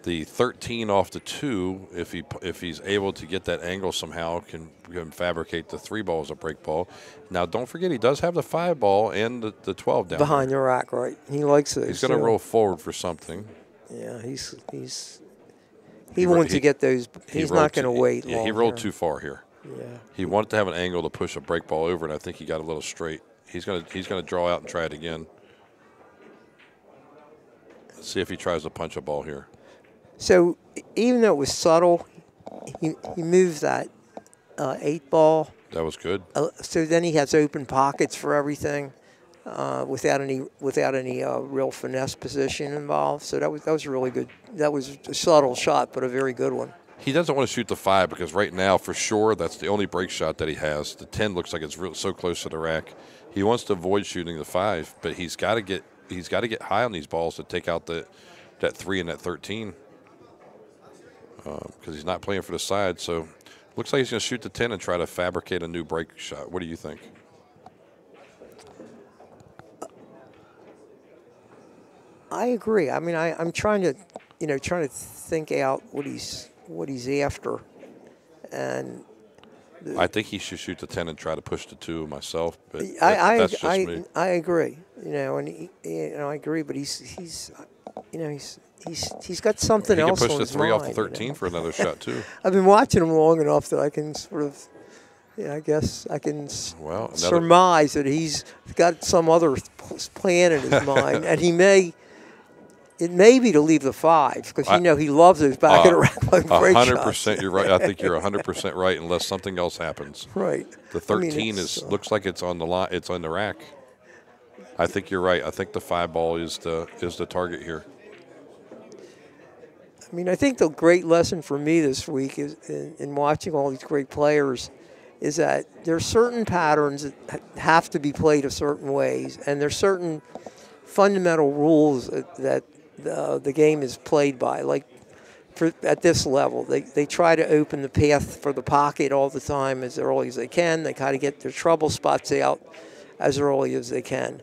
The 13 off the 2, if he's able to get that angle somehow, can fabricate the 3 ball as a break ball. Now, don't forget he does have the 5 ball and the 12 down behind there. the rack, right? He likes it. He's going to roll forward for something. Yeah, he wants to get those. He's not going to wait. Yeah, he rolled too far here. Yeah. He wanted to have an angle to push a break ball over, and I think he got a little straight. He's going to draw out and try it again. Let's see if he tries to punch a ball here. So even though it was subtle, he moved that 8 ball That was good. So then he has open pockets for everything, without any real finesse position involved. So that was really good. That was a subtle shot, but a very good one. He doesn't want to shoot the 5 because right now, for sure, that's the only break shot that he has. The 10 looks like it's so close to the rack. He wants to avoid shooting the 5, but he's got to get high on these balls to take out that 3 and that 13 because he's not playing for the side. So looks like he's going to shoot the 10 and try to fabricate a new break shot. What do you think? I agree. I mean, I'm trying to think out what he's after, and I think he should shoot the 10 and try to push the 2 myself. But that's just me. I agree. And I agree. But he's got something else. He can push on the his 3 off the mind, 13 for another shot too. I've been watching him long enough that I can sort of, I guess I can surmise that he's got some other plan in his mind, and it may be to leave the 5 because he loves those back of the rack break shots. 100%, you're right. I think you're 100% right, unless something else happens. Right. The 13 looks like it's on the line. It's on the rack. I think you're right. I think the 5 ball is the target here. I mean, I think the great lesson for me this week is in watching all these great players is that there are certain patterns that have to be played a certain ways, and there's certain fundamental rules that the game is played by. Like at this level, they try to open the path for the pocket all the time as early as they can. They kind of get their trouble spots out as early as they can.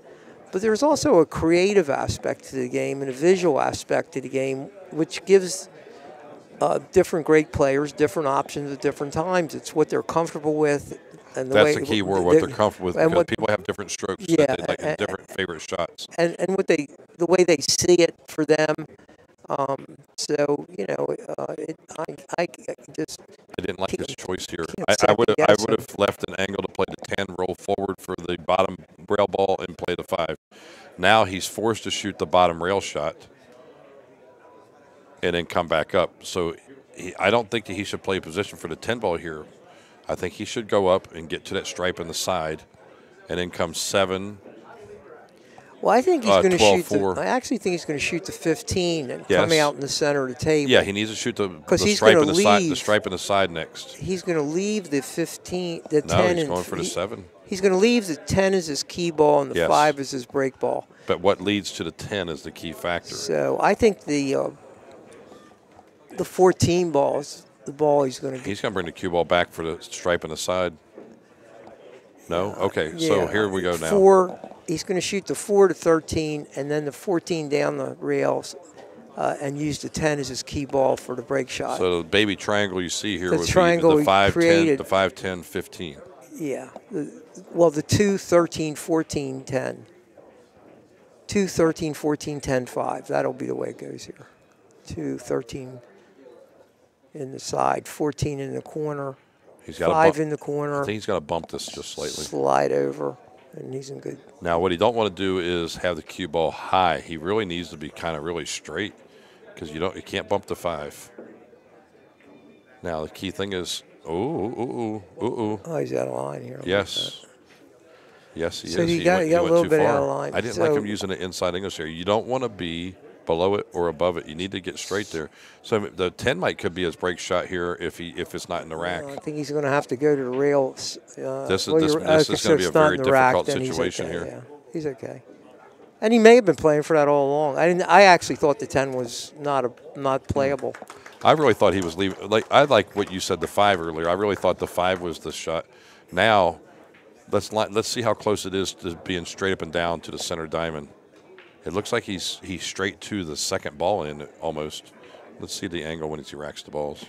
But there's also a creative aspect to the game and a visual aspect to the game, which gives different great players different options at different times. It's what they're comfortable with. And that's the key word, what they're comfortable with, because people have different strokes that they like and different favorite shots. And the way they see it for them. I just I didn't like this choice here. I would have left an angle to play the 10, roll forward for the bottom rail ball, and play the 5. Now he's forced to shoot the bottom rail shot and then come back up. So I don't think that he should play a position for the 10 ball here. I think he should go up and get to that stripe in the side, and then come 7. Well, I think he's going to shoot. 4. I actually think he's going to shoot the 15 and come out in the center of the table. Yeah, he needs to shoot the stripe in the side. The stripe in the side next. He's going to leave the 15, the 10. No, he's going for the 7. He's going to leave the 10 as his key ball and the 5 as his break ball. But what leads to the 10 is the key factor. So I think the 14 ball is the ball he's going to get. He's going to bring the cue ball back for the stripe in the side. No? Okay, so here we go now. 4. He's going to shoot the 4 to 13 and then the 14 down the rails and use the 10 as his key ball for the break shot. So the baby triangle you see here the would triangle be the 5, created, 10, the 5, 10, 15. Yeah. The 2, 13, 14, 10. 2, 13, 14, 10, 5. That'll be the way it goes here. 2, 13 in the side, 14 in the corner, He's got 5 in the corner. I think he's got to bump this just slightly. Slide over, and he's in good. Now, what he don't want to do is have the cue ball high. He really needs to be kind of really straight because you can't bump the 5. Now, the key thing is, Oh, he's out of line here. Yes. Yes, he is. So he got a little bit out of line. I didn't like him using the inside English here. You don't want to be below it or above it. You need to get straight there. So the 10 might be his break shot here if it's not in the rack. I think he's going to have to go to the rails. This is going to be a very difficult situation here. Yeah, he's okay. And he may have been playing for that all along. I actually thought the 10 was not playable. I really thought he was leaving. I like what you said, the 5 earlier. I really thought the 5 was the shot. Now, let's see how close it is to being straight up and down to the center diamond. It looks like he's straight to the second ball in almost. Let's see the angle when he racks the balls.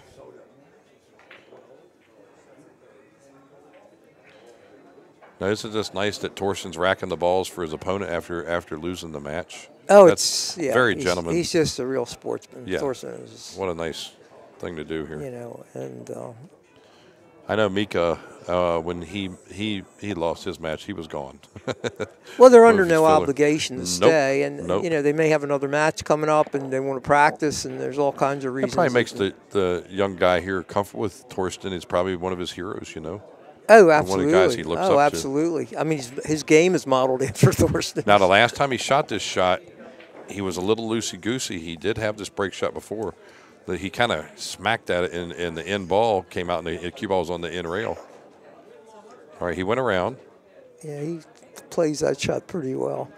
Now, isn't this nice that Torsten's racking the balls for his opponent after losing the match? Oh, That's very gentleman. He's just a real sportsman. Yeah. Thorsten is. What a nice thing to do here. And I know Mika, when he lost his match, he was gone. Well, they're under no obligation to stay, and Nope. they may have another match coming up, and they want to practice, and there's all kinds of reasons. It probably makes the young guy here comfortable with Torsten. He's probably one of his heroes, Oh, One absolutely. of the guys he looks up to. Absolutely. I mean, his game is modeled after Thorsten. Now, the last time he shot this shot, he was a little loosey-goosey. He did have this break shot before. That he kind of smacked at it, and the end ball came out, and the cue ball was on the end rail. All right, he went around. Yeah, he plays that shot pretty well.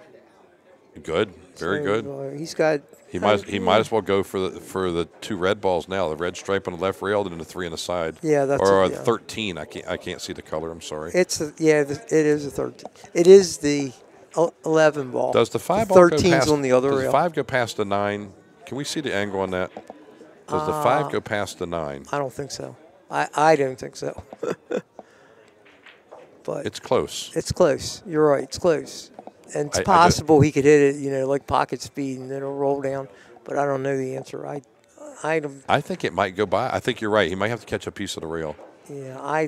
Good, very good. He's got. He might as well go for the 2 red balls now. The red stripe on the left rail and the 3 on the side. Yeah, that's or yeah. 13. I can't see the color. I'm sorry. It is a 13. It is the 11 ball. Does the 5 the ball 13's go past, on the other does rail? the 5 go past the 9? Can we see the angle on that? Does the 5 go past the 9? I don't think so. I don't think so. But it's close. It's close. You're right. It's close. And it's possible he could hit it, like pocket speed, and it'll roll down. But I don't know the answer. I think it might go by. I think you're right. He might have to catch a piece of the rail. Yeah,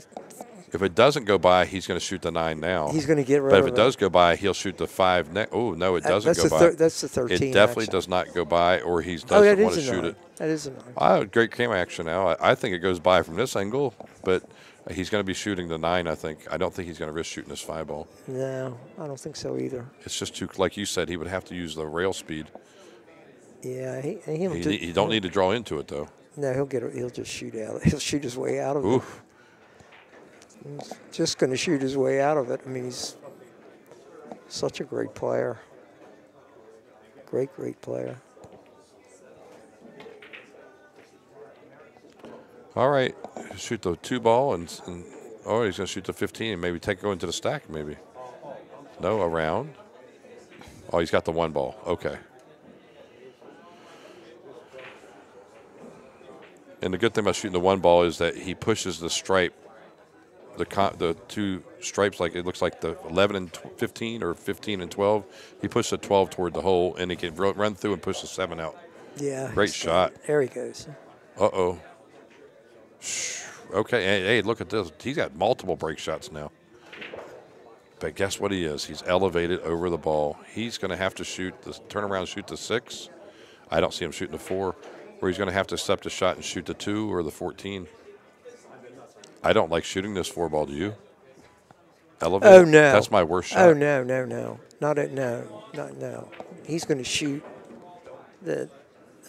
If it doesn't go by, he's going to shoot the 9 now. He's going to get rid But of if it does go by, he'll shoot the 5 next. Oh, no, it doesn't go by. That's the 13. It definitely does not go by, or he doesn't want to shoot it. That is a 9. Great camera action now. I think it goes by from this angle, but he's going to be shooting the 9, I think. I don't think he's going to risk shooting this 5 ball. No, I don't think so either. It's just too, like you said, he would have to use the rail speed. Yeah, he don't need to draw into it, though. No, he'll just shoot out. He'll shoot his way out of it. He's just going to shoot his way out of it. I mean, he's such a great player. Great player. All right, shoot the 2 ball, and he's going to shoot the 15 and maybe go into the stack, maybe. No, around. Oh, he's got the 1 ball. Okay. And the good thing about shooting the 1 ball is that he pushes the stripe, the 2 stripes, like it looks like the 11 and 15 or 15 and 12. He pushed the 12 toward the hole, and he can run through and push the 7 out. Yeah. Great shot. There he goes. Uh-oh. Okay, hey, look at this. He's got multiple break shots now. But guess what he is? He's elevated over the ball. He's going to have to turn around and shoot the 6. I don't see him shooting the 4. Or he's going to have to accept a shot and shoot the 2 or the 14. I don't like shooting this 4 ball, do you? Elevated? Oh, no. That's my worst shot. Oh, no. No. He's going to shoot the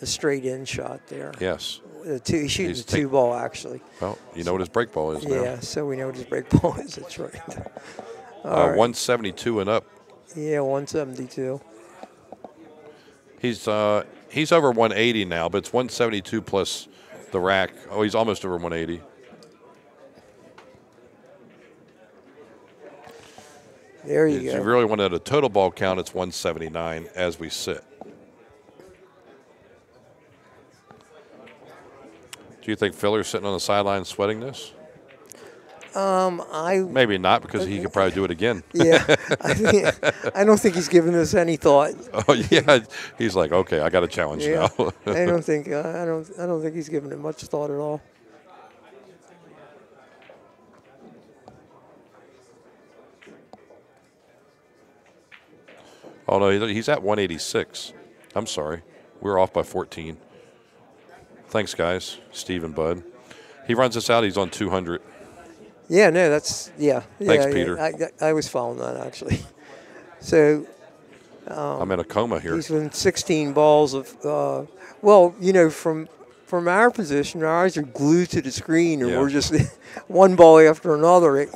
straight in shot there. Yes. He's shooting the 2 ball, actually. Well, you know what his break ball is now. Yeah, so we know what his break ball is. That's right. All right. 172 and up. Yeah, 172. He's over 180 now, but it's 172 plus the rack. Oh, he's almost over 180. There you go. If you really wanted a total ball count, it's 179 as we sit. Do you think Filler's sitting on the sideline sweating this? Maybe not, because he could probably do it again. Yeah, I don't think he's given this any thought. Oh yeah, he's like, okay, I got a challenge now. I don't think he's given it much thought at all. Oh no, he's at 186. I'm sorry, we're off by 14. Thanks, guys, Steve and Bud. He runs us out. He's on 200. Yeah, no, that's Thanks, Peter. I was following that actually. So I'm in a coma here. He's been 16 balls of. From our position, our eyes are glued to the screen, and we're just one ball after another. It's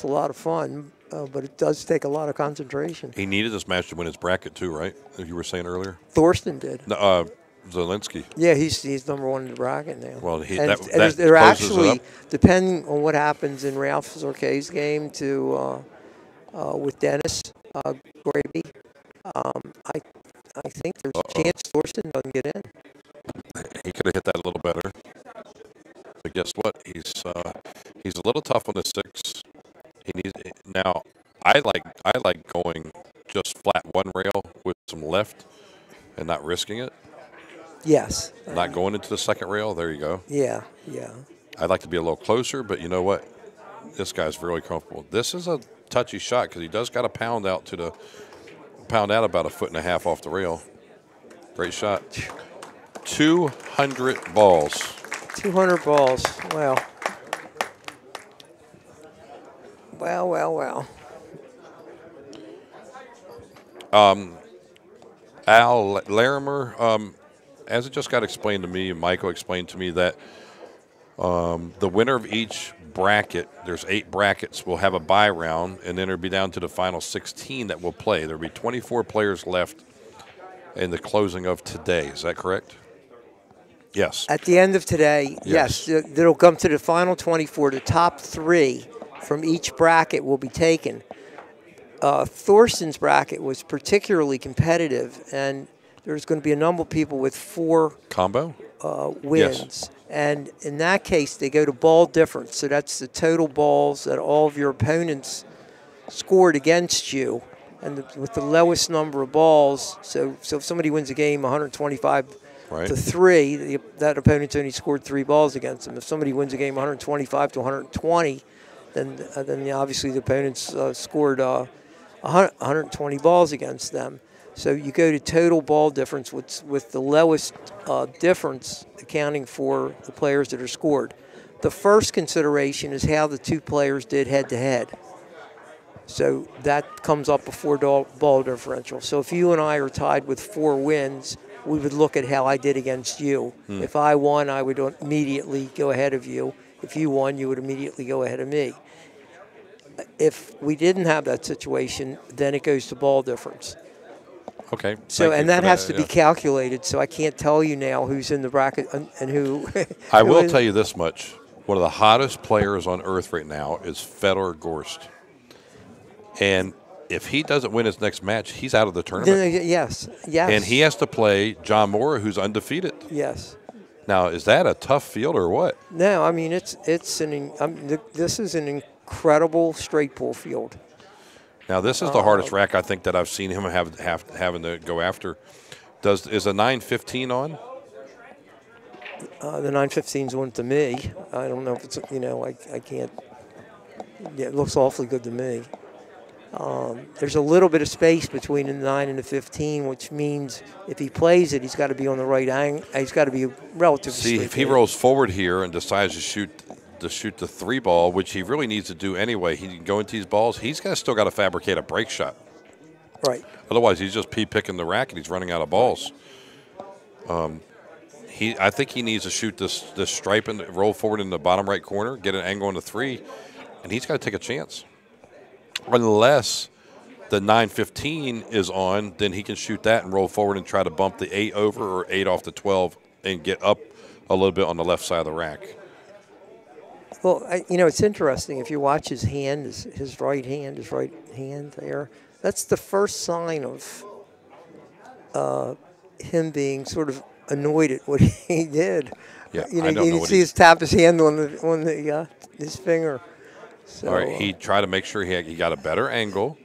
a lot of fun, but it does take a lot of concentration. He needed this match to win his bracket too, right? You were saying earlier. Thorsten did. No, Zelensky. Yeah, he's number 1 in the bracket now. Well, they're actually, depending on what happens in Ralph Zorquet's game with Dennis Graby, I think there's a chance Thorsten doesn't get in. He could have hit that a little better. But guess what? He's a little tough on the 6. Now. I like going just flat 1 rail with some left and not risking it. Yes. Not going into the 2nd rail. There you go. Yeah. I'd like to be a little closer, but you know what? This guy's really comfortable. This is a touchy shot because he does got to pound out about 1.5 foot off the rail. Great shot. 200 balls. 200 balls. Wow. Well, well, well. Al Larimer, as it just got explained to me, Michael explained to me that the winner of each bracket, there's 8 brackets, will have a bye round, and then it'll be down to the final 16 that will play. There'll be 24 players left in the closing of today. Is that correct? Yes. At the end of today, yes, it'll come to the final 24. The top 3 from each bracket will be taken. Thorsten's bracket was particularly competitive, and there's going to be a number of people with 4 combo wins. Yes. And in that case, they go to ball difference. So that's the total balls that all of your opponents scored against you, and with the lowest number of balls. So if somebody wins a game 125 to 3, that opponent's only scored 3 balls against them. If somebody wins a game 125 to 120, then obviously the opponents scored 120 balls against them. So you go to total ball difference with the lowest difference accounting for the players that are scored. The first consideration is how the 2 players did head-to-head. So that comes up before ball differential. So if you and I are tied with 4 wins, we would look at how I did against you. If I won, I would immediately go ahead of you. If you won, you would immediately go ahead of me. If we didn't have that situation, then it goes to ball difference. Okay. So, and that has to be calculated, so I can't tell you now who's in the bracket and who. I will tell you this much. One of the hottest players on earth right now is Fedor Gorst. And if he doesn't win his next match, he's out of the tournament. Yes. And he has to play John Moore, who's undefeated. Yes. Now, is that a tough field or what? No, I mean, this is an incredible straight pull field. Now, this is the hardest rack I think that I've seen him having to go after. Is a 915 on? The 915's on to me. I don't know if it's, I can't. Yeah, it looks awfully good to me. There's a little bit of space between the 9 and the 15, which means if he plays it, he's got to be on the right angle. He's got to be relatively straight. See, if he rolls forward here and decides to shoot the 3 ball, which he really needs to do anyway, he can go into these balls. He's still got to fabricate a break shot. Right. Otherwise, he's just picking the rack and he's running out of balls. I think he needs to shoot this stripe and roll forward in the bottom right corner, get an angle on the 3, and he's got to take a chance. Unless the 915 is on, then he can shoot that and roll forward and try to bump the 8 over or 8 off the 12 and get up a little bit on the left side of the rack. Well, it's interesting. If you watch his hand, his right hand there, that's the first sign of him being sort of annoyed at what he did. Yeah, you can see his tap his hand on his finger. So, all right, he tried to make sure he got a better angle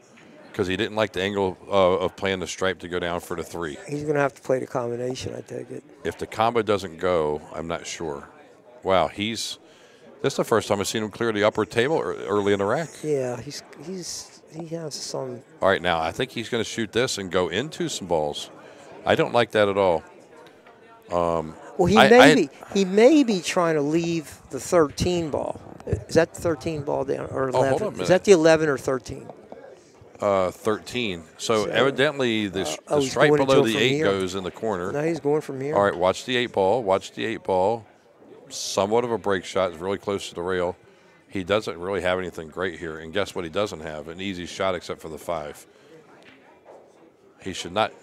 because he didn't like the angle of playing the stripe to go down for the 3. He's going to have to play the combination, I take it. If the combo doesn't go, I'm not sure. Wow, this is the first time I've seen him clear the upper table early in the rack. Yeah, he has some. All right, now I think he's going to shoot this and go into some balls. I don't like that at all. Well, he may be trying to leave the 13 ball. Is that the 13 ball down or 11? Hold on a minute. Is that the 11 or 13? 13. So evidently the stripe below the 8 goes in the corner. No, he's going from here. All right, watch the 8 ball. Watch the 8 ball. Somewhat of a break shot. It's really close to the rail. He doesn't really have anything great here. And guess what he doesn't have? An easy shot except for the 5. He should not.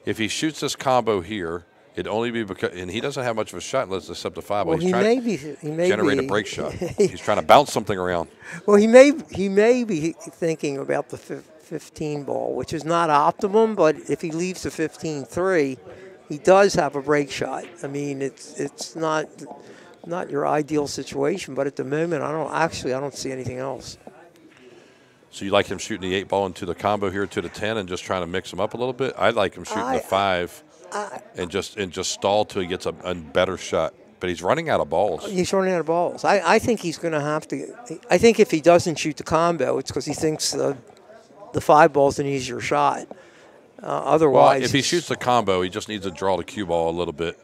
If he shoots this combo here, it'd only be because, and he doesn't have much of a shot unless it's except the 5 ball. Well, he's trying to generate a break shot. He's trying to bounce something around. Well, he may be thinking about the 15 ball, which is not optimum, but if he leaves the 15-3, he does have a break shot. I mean, it's not your ideal situation, but at the moment, I don't see anything else. So you like him shooting the 8 ball into the combo here to the 10 and just trying to mix him up a little bit? I like him shooting the 5 and just stall till he gets a better shot. But he's running out of balls. He's running out of balls. I think he's going to have to. I think if he doesn't shoot the combo, it's because he thinks the 5 ball's an easier shot. Otherwise, well, if he shoots the combo, he just needs to draw the cue ball a little bit.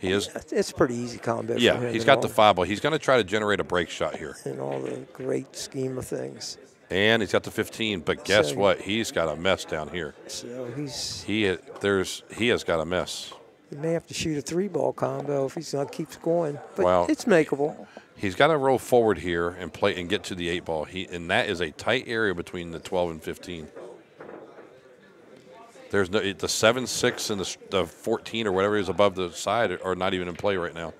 He is. It's a pretty easy combo. Yeah, for him he's got the 5 ball. He's going to try to generate a break shot here. in all the great scheme of things. And he's got the 15, but guess So- what? He's got a mess down here. So He has got a mess. he may have to shoot a 3-ball combo if he's not keeps going, but Well, it's makeable. He's got to roll forward here and play and get to the 8 ball. And that is a tight area between the 12 and 15. There's no the 7, 6, and the 14 or whatever is above the side are not even in play right now.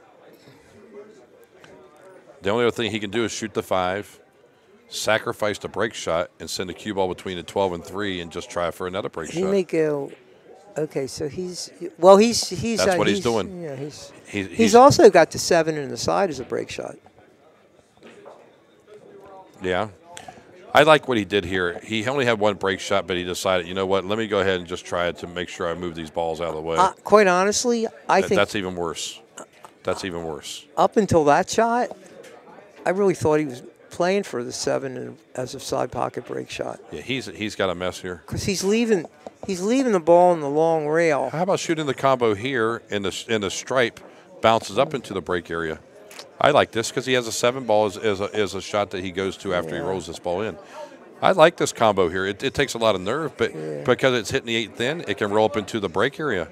The only other thing he can do is shoot the 5, sacrifice the break shot, and send a cue ball between the 12 and 3, and just try for another break He shot. may go. Okay, so he's That's what he's doing. Yeah, He's he's also got the 7 in the side as a break shot. Yeah. I like what he did here. He only had one break shot, but he decided, you know what, let me go ahead and just try it to make sure I move these balls out of the way. Quite honestly, I think That's even worse. That's even worse. up until that shot, I really thought he was playing for the 7 as a side pocket break shot Yeah, he's got a mess here. because he's leaving the ball in the long rail. How about shooting the combo here and the stripe bounces up into the break area? I like this because he has a 7 ball as a shot that he goes to after he rolls this ball in. I like this combo here. It takes a lot of nerve, but because it's hitting the 8 thin, it can roll up into the break area.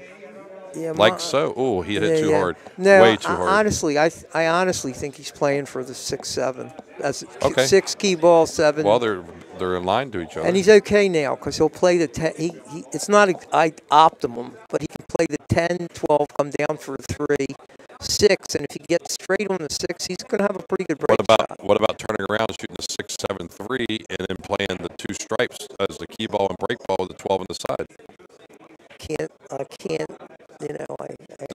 Yeah, Like so. Oh, he hit it too hard. No, Way too hard. Honestly, I honestly think he's playing for the 6-7. That's Okay. 6 key ball 7. Well, they're in line to each other. And he's okay now because he'll play the 10. It's not optimum, but he can play the 10, 12, come down for 3, 6, and if he gets straight on the 6, he's going to have a pretty good break shot. What about turning around and shooting the 6, 7, 3, and then playing the 2 stripes as the key ball and break ball with the 12 on the side? I can't,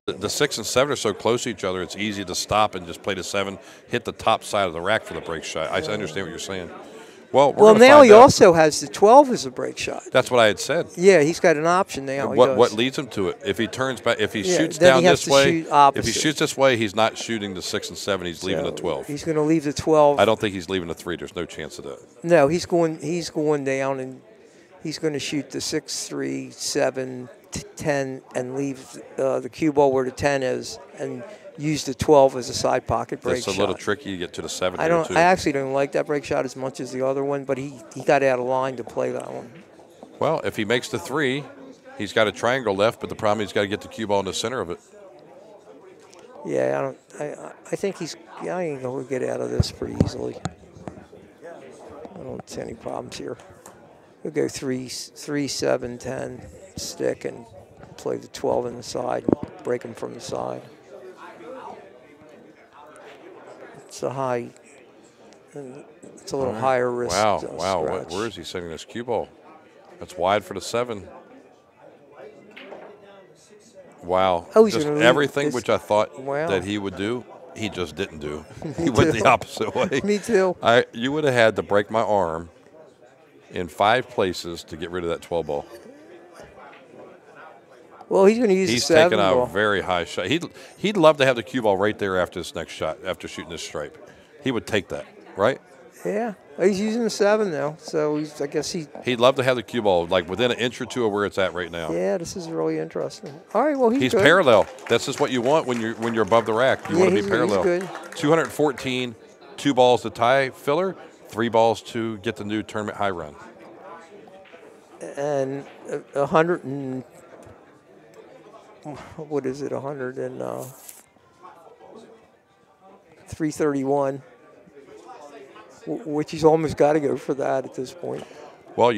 The 6 and 7 are so close to each other, it's easy to stop and just play the 7, hit the top side of the rack for the break shot. I understand what you're saying. Well, now he also has the 12 as a break shot. That's what I had said. Yeah, he's got an option now. What leads him to it? If he turns back, if he shoots then down he has this to way, shoot opposite. if he shoots this way, he's not shooting the 6 and 7. He's leaving the 12. He's going to leave the 12. I don't think he's leaving the 3. There's no chance of that. No, he's going down, and he's going to shoot the 6, 3, 7, 10, and leave the cue ball where the 10 is, and use the 12 as a side pocket break shot. It's a little tricky to get to the 7 I here, too. I actually don't like that break shot as much as the other one, but he got out of line to play that one. Well, if he makes the 3, he's got a triangle left, but the problem is he's got to get the cue ball in the center of it. Yeah, I think he's going to get out of this pretty easily. I don't see any problems here. He'll go 3, 7, 10, stick, and play the 12 in the side, break him from the side. It's a high, it's a little higher risk. Wow. Scratch. Where is he sending this cue ball? That's wide for the 7. Wow. Oh, he's just gonna leave everything his- which I thought Wow. that he would do, he just didn't do. He went the opposite way. Me too. You would have had to break my arm in 5 places to get rid of that 12 ball. Well, he's going to use He's the 7 taking a ball. very high shot. He'd love to have the cue ball right there after this next shot, after shooting this stripe. He would take that, right? Yeah, he's using the 7 now, so I guess He'd love to have the cue ball like within an inch or 2 of where it's at right now. Yeah, this is really interesting. All right, well, He's good. parallel. This is what you want when you're above the rack. You want to be parallel. He's good. 214, 2 balls to tie filler, 3 balls to get the new tournament high run. And 100 and what is it? 100 and 331, which he's almost got to go for that at this point. Well,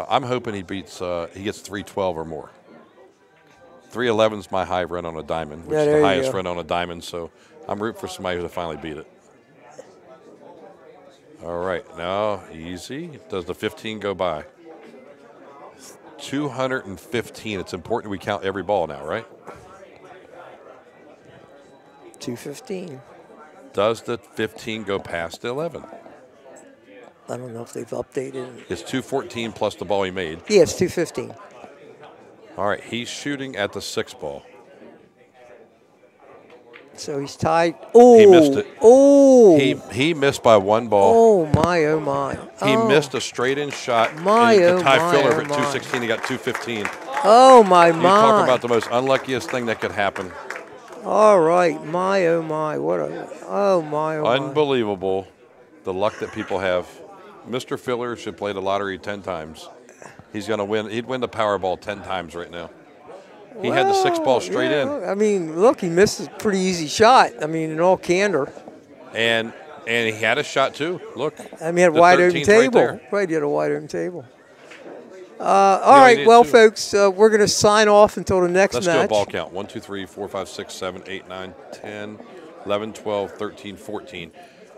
I'm hoping he gets 312 or more. 311's my high run on a diamond, which is the highest run on a diamond. So I'm rooting for somebody to finally beat it. All right, now easy. Does the 15 go by? 215. It's important we count every ball now, right? 215. Does the 15 go past the 11? I don't know if they've updated. It's 214 plus the ball he made. Yeah, it's 215. All right, he's shooting at the 6 ball. So he's tied. Oh, He missed it. Oh, He missed by 1 ball. Oh my! Oh my! He Oh. missed a straight-in shot. My, in the oh tie my, filler oh at my. 216. He got 215. Oh my! You talk about the most unluckiest thing that could happen. All right, my oh my, what a oh my. Unbelievable, the luck that people have. Mr. Filler should play the lottery 10 times. He's going to win. He'd win the Powerball 10 times right now. He had the 6 ball straight in. I mean, look, he missed a pretty easy shot. I mean, in all candor. And he had a shot too. Look. I mean, he had a wide open table. Right, he had a wide open table. All right, well, folks, we're going to sign off until the next match. Let's do a ball count. 1, 2, 3, 4, 5, 6, 7, 8, 9, 10, 11, 12, 13, 14.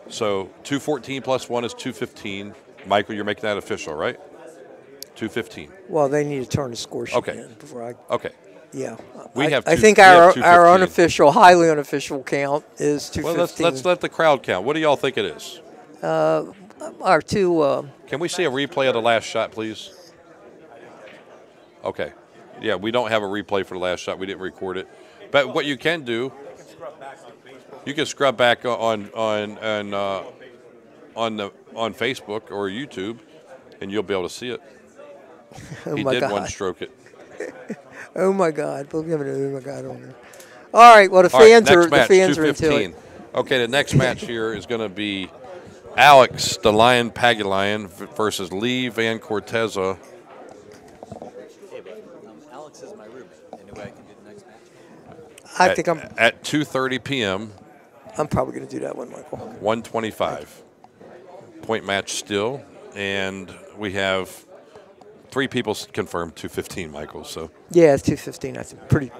So 214 plus 1 is 215. Michael, you're making that official, right? 215. Well, they need to turn the score sheet in before I. Okay. Yeah. I think our unofficial, highly unofficial count is 215. Well, let's let the crowd count. What do y'all think it is? Our two. Can we see a replay of the last shot, please? Okay. Yeah, we don't have a replay for the last shot. We didn't record it. But what you can do, you can scrub back on Facebook or YouTube, and you'll be able to see it. He did one stroke it. Oh my God! We'll give it an oh my God on there. All right. Well, the fans are into it. Okay, the next match here is going to be Alex the Lion Pagulayan versus Lee Van Corteza. Alex is my roommate. Any way I can do the next match? I think I'm at 2:30 p.m. I'm probably going to do that one, Michael. 125 point match still, and we have 3 people confirmed 215, Michael. So yeah, it's 215. That's pretty.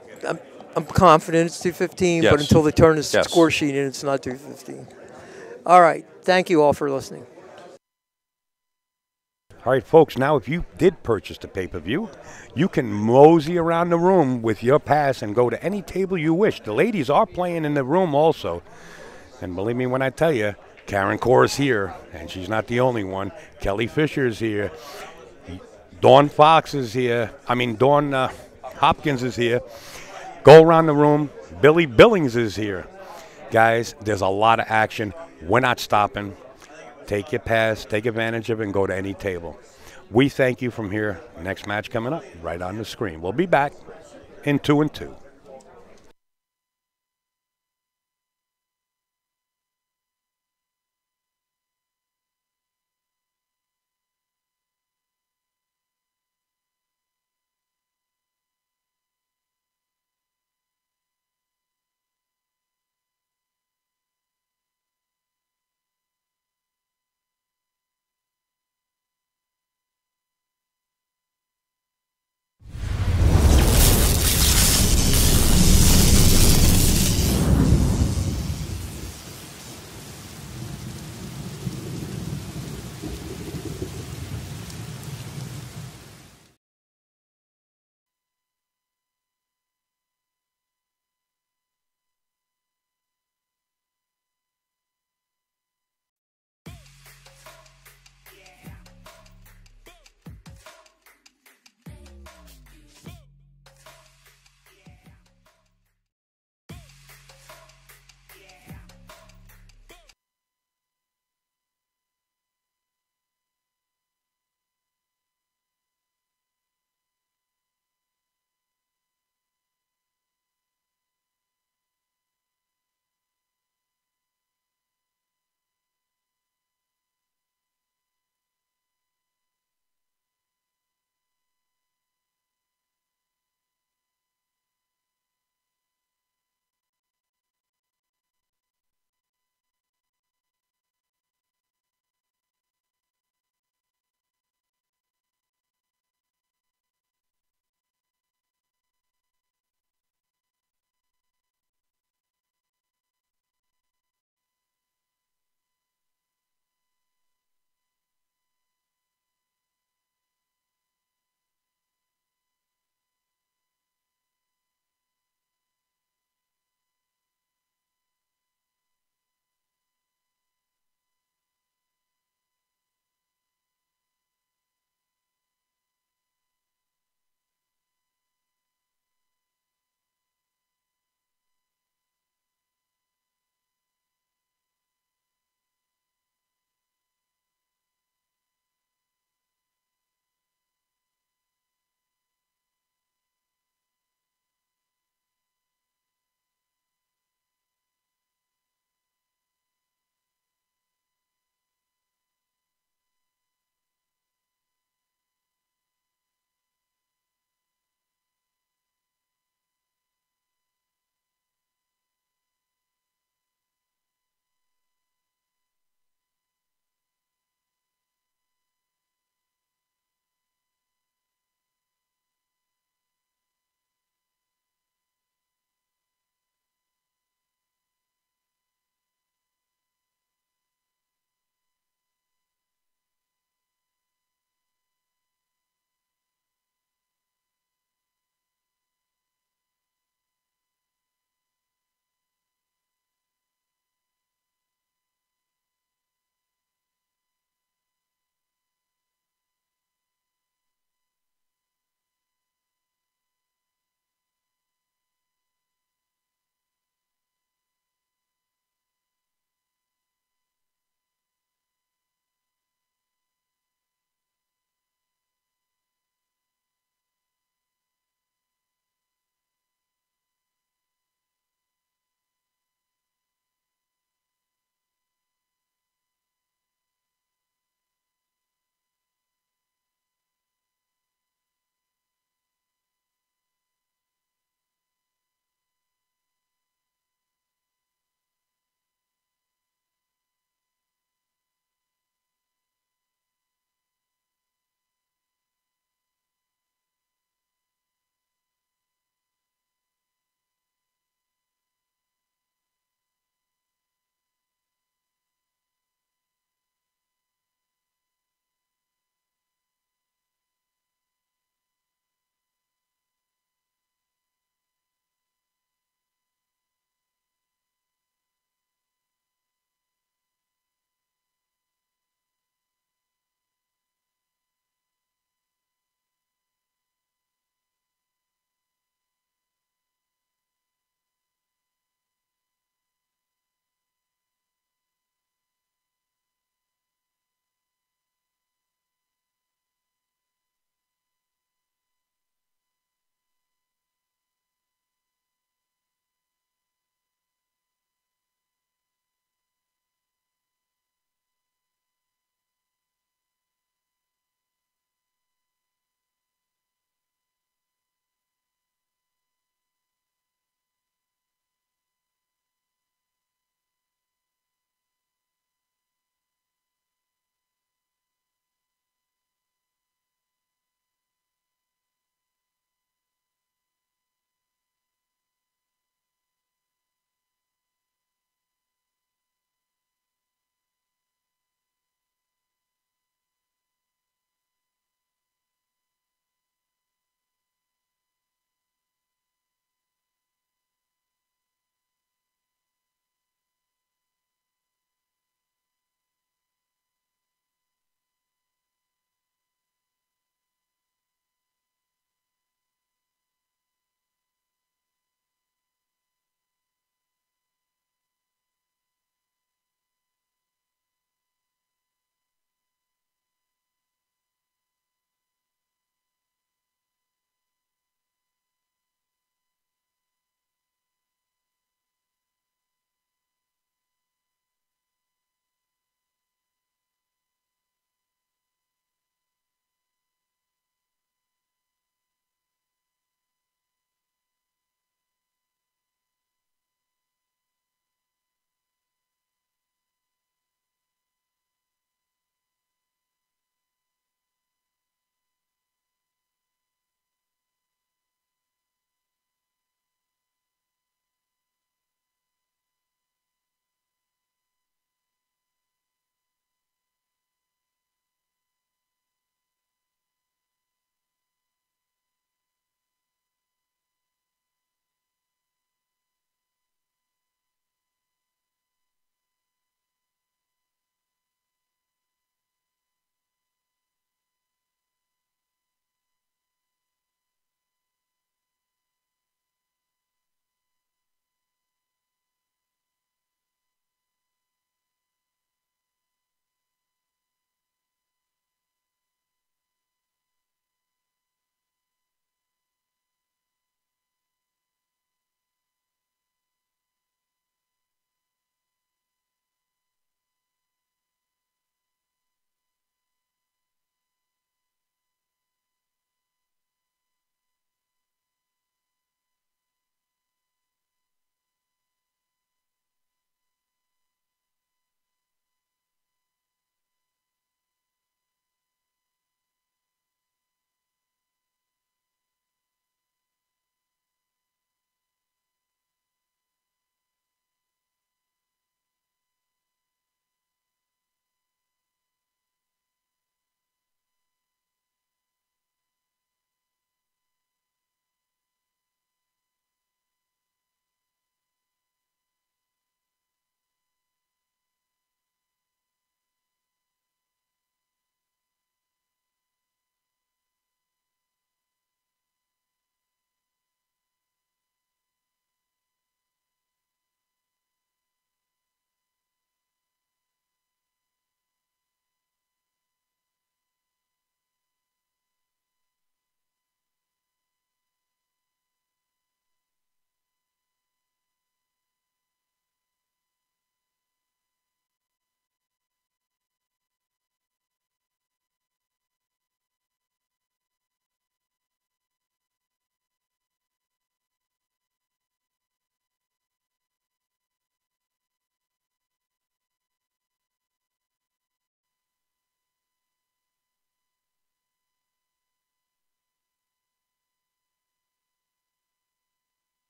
I'm confident it's 215, but until they turn the score sheet in, it's not 215. All right. Thank you all for listening. All right, folks, now if you did purchase the pay-per-view, you can mosey around the room with your pass and go to any table you wish. The ladies are playing in the room also. And believe me when I tell you, Karen Corr is here, and she's not the only one. Kelly Fisher is here. Dawn Fox is here. Dawn Hopkins is here. Go around the room. Billy Billings is here. Guys, there's a lot of action. We're not stopping. Take your pass, take advantage of it, and go to any table. We thank you from here. Next match coming up right on the screen. We'll be back in 2 and 2.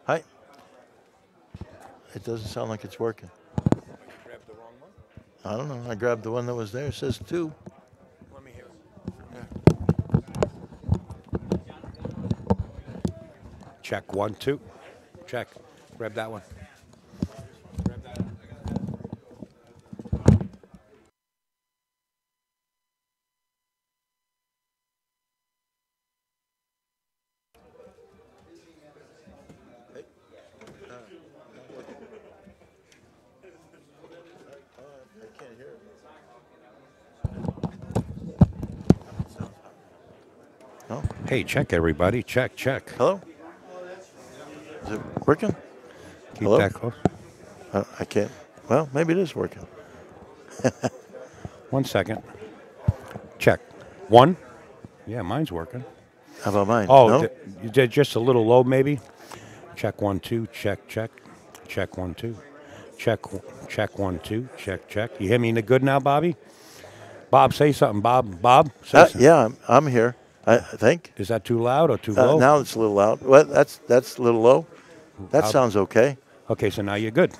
Hi. It doesn't sound like it's working. Grabbed the wrong one. I don't know. I grabbed the one that was there. It says 2. Let me hear it. Check 1, 2. Check. Grab that one. Grab that one. I can't hear it. No? Hey, check everybody. Check, check. Hello? Is it working? Keep Hello? that close. I can't. Well, maybe it is working. 1 second. Check. 1. Yeah, mine's working. How about mine? Oh, no? you did just a little low, maybe. Check 1, 2. Check, check. Check 1, 2. Check 1, 2. Check, check. You hear me good now, Bobby? Bob, say something. Bob, say something. Yeah, I'm here. I think. Is that too loud or too low? Now it's a little loud. Well, that's a little low. That sounds okay. Okay, so now you're good.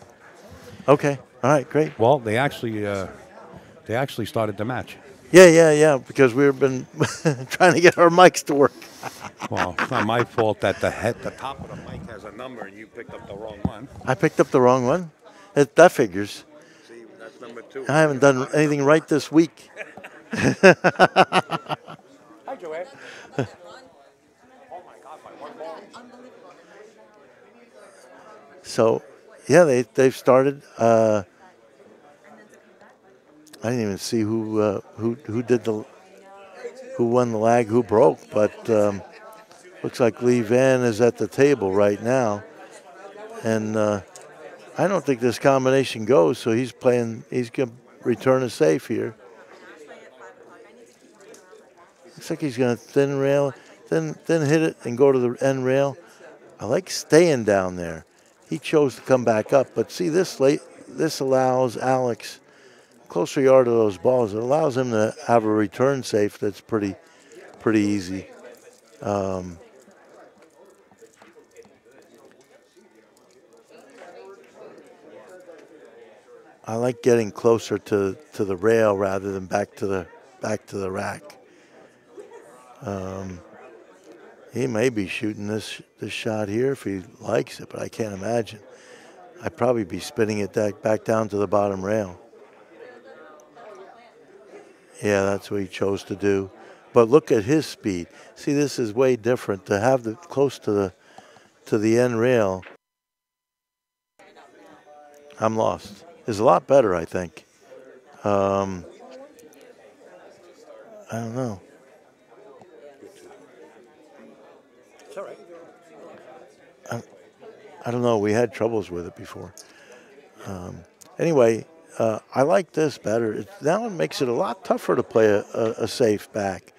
Okay. All right. Great. Well, they actually started the match. Yeah. Because we've been trying to get our mics to work. Well, it's not my fault that the top of the mic has a number and you picked up the wrong one. I picked up the wrong one. That figures. See, that's number 2. I haven't done anything right this week. Hi, Joanne. Oh my God, my one ball. So, yeah, they've started. I didn't even see who won the lag, who broke, but looks like Lee Van is at the table right now, and I don't think this combination goes. So he's playing. He's gonna return a safe here. Looks like he's gonna thin rail, then hit it and go to the end rail. I like staying down there. He chose to come back up, but see this allows Alex closer yard of those balls. It allows him to have a return safe that's pretty easy. I like getting closer to the rail rather than back to the rack. He may be shooting this shot here if he likes it, but I can't imagine. I'd probably be spinning it back down to the bottom rail. Yeah, that's what he chose to do. But look at his speed. See, this is way different to have the close to the end rail. I'm lost. Is a lot better, I think. I don't know. It's all right. I don't know. We had troubles with it before. Anyway, I like this better. Now it makes it a lot tougher to play a safe back.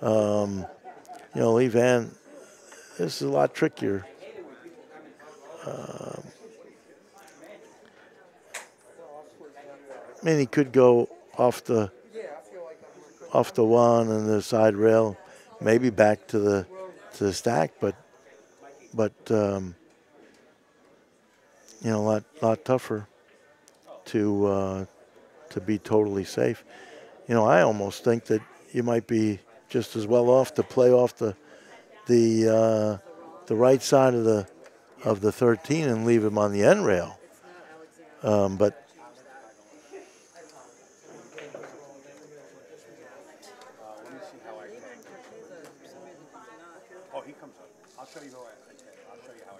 Lee Van, this is a lot trickier. I mean, he could go off the one and the side rail, maybe back to the stack, but a lot tougher to be totally safe. I almost think that you might be just as well off to play off the right side of the 13 and leave him on the end rail. But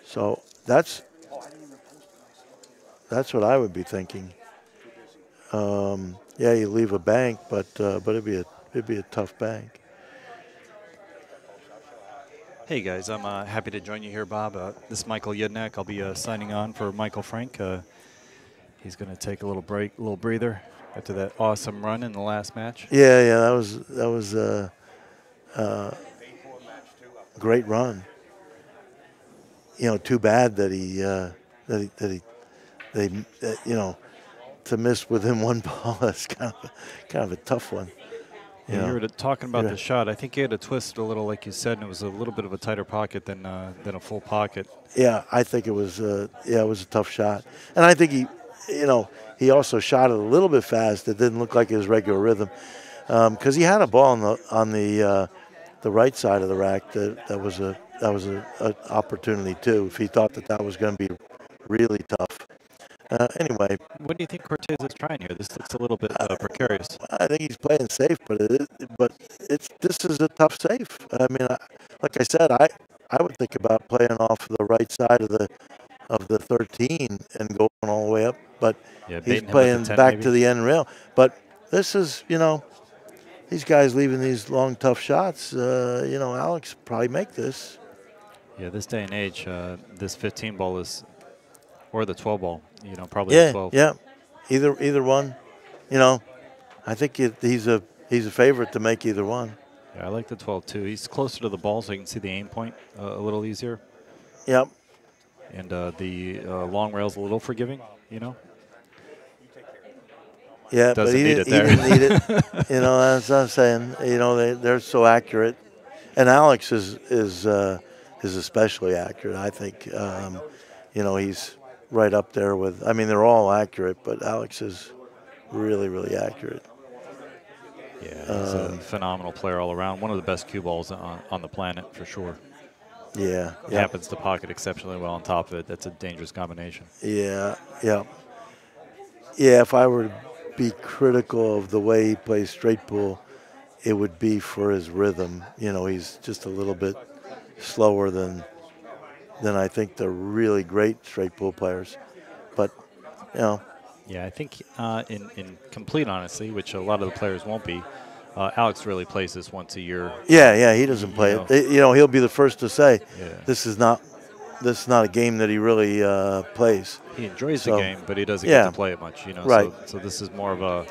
so that's what I would be thinking. Yeah, you leave a bank, but it'd be a tough bank. Hey guys, I'm happy to join you here, Bob. This is Michael Yednak. I'll be signing on for Michael Frank. He's going to take a little break, a little breather after that awesome run in the last match. Yeah, that was a great run. Too bad that to miss within one ball. That's kind of a tough one. You were talking about the shot. I think he had to twist a little, like you said, and it was a little bit of a tighter pocket than a full pocket. Yeah, I think it was. It was a tough shot, and I think he also shot it a little bit fast. It didn't look like his regular rhythm, because he had a ball on the right side of the rack. That was an opportunity too. If he thought that was going to be really tough. Anyway. What do you think Cortez is trying here? This looks a little bit precarious. I think he's playing safe, but this is a tough safe. I mean, like I said, I would think about playing off the right side of the 13 and going all the way up, but he's playing back to the end rail. But this is, these guys leaving these long, tough shots. Alex probably make this. Yeah, this day and age, this 15 ball is, or the 12 ball, probably the 12. Yeah, either one. I think he's a favorite to make either one. Yeah, I like the 12 too. He's closer to the ball, so you can see the aim point a little easier. Yep. And the long rail's a little forgiving, Yeah, but he didn't need it. That's what I'm saying. They're so accurate, and Alex is especially accurate. I think. He's right up there with. I mean, they're all accurate, but Alex is really, really accurate. Yeah, he's a phenomenal player all around. One of the best cue balls on the planet for sure. Yeah. He happens to pocket exceptionally well on top of it. That's a dangerous combination. Yeah. If I were to be critical of the way he plays straight pool, it would be for his rhythm. He's just a little bit slower than I think the really great straight pool players. But, Yeah, I think in complete honesty, which a lot of the players won't be, Alex really plays this once a year. Yeah, he doesn't play it. He'll be the first to say, yeah. This is not a game that he really plays. He enjoys the game, but he doesn't get to play it much. Right. So this is more of a.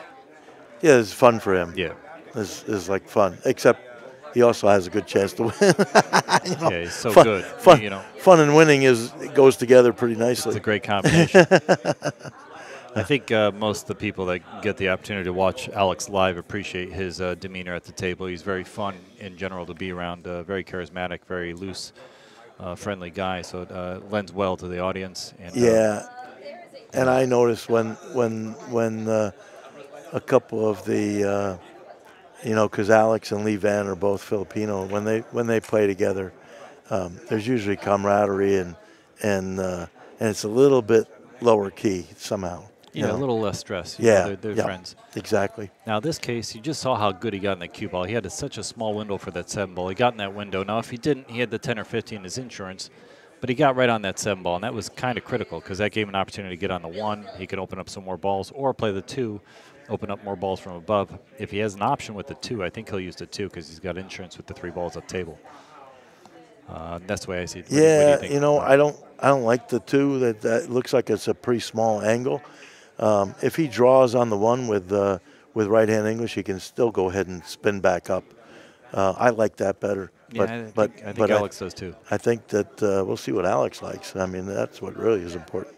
Yeah, it's fun for him. Yeah. This is like fun, except he also has a good chance to win. Yeah, he's so good. Fun and winning goes together pretty nicely. It's a great combination. I think most of the people that get the opportunity to watch Alex live appreciate his demeanor at the table. He's very fun in general to be around, very charismatic, very loose, friendly guy. So it lends well to the audience. And, and I noticed when a couple of the, because Alex and Lee Van are both Filipino, when they play together, there's usually camaraderie and it's a little bit lower key somehow. A little less stress. They're friends. Exactly. Now, this case, you just saw how good he got in the cue ball. He had such a small window for that 7 ball. He got in that window. Now, if he didn't, he had the 10 or 15 as insurance, but he got right on that 7 ball, and that was kind of critical because that gave him an opportunity to get on the 1. He could open up some more balls or play the 2, open up more balls from above. If he has an option with the 2, I think he'll use the 2 because he's got insurance with the 3 balls up table. That's the way I see it. What do you think? I don't like the 2. That looks like it's a pretty small angle. If he draws on the 1 with right-hand English, he can still go ahead and spin back up. I like that better. I think Alex does too. I think that we'll see what Alex likes. I mean, that's what really is important.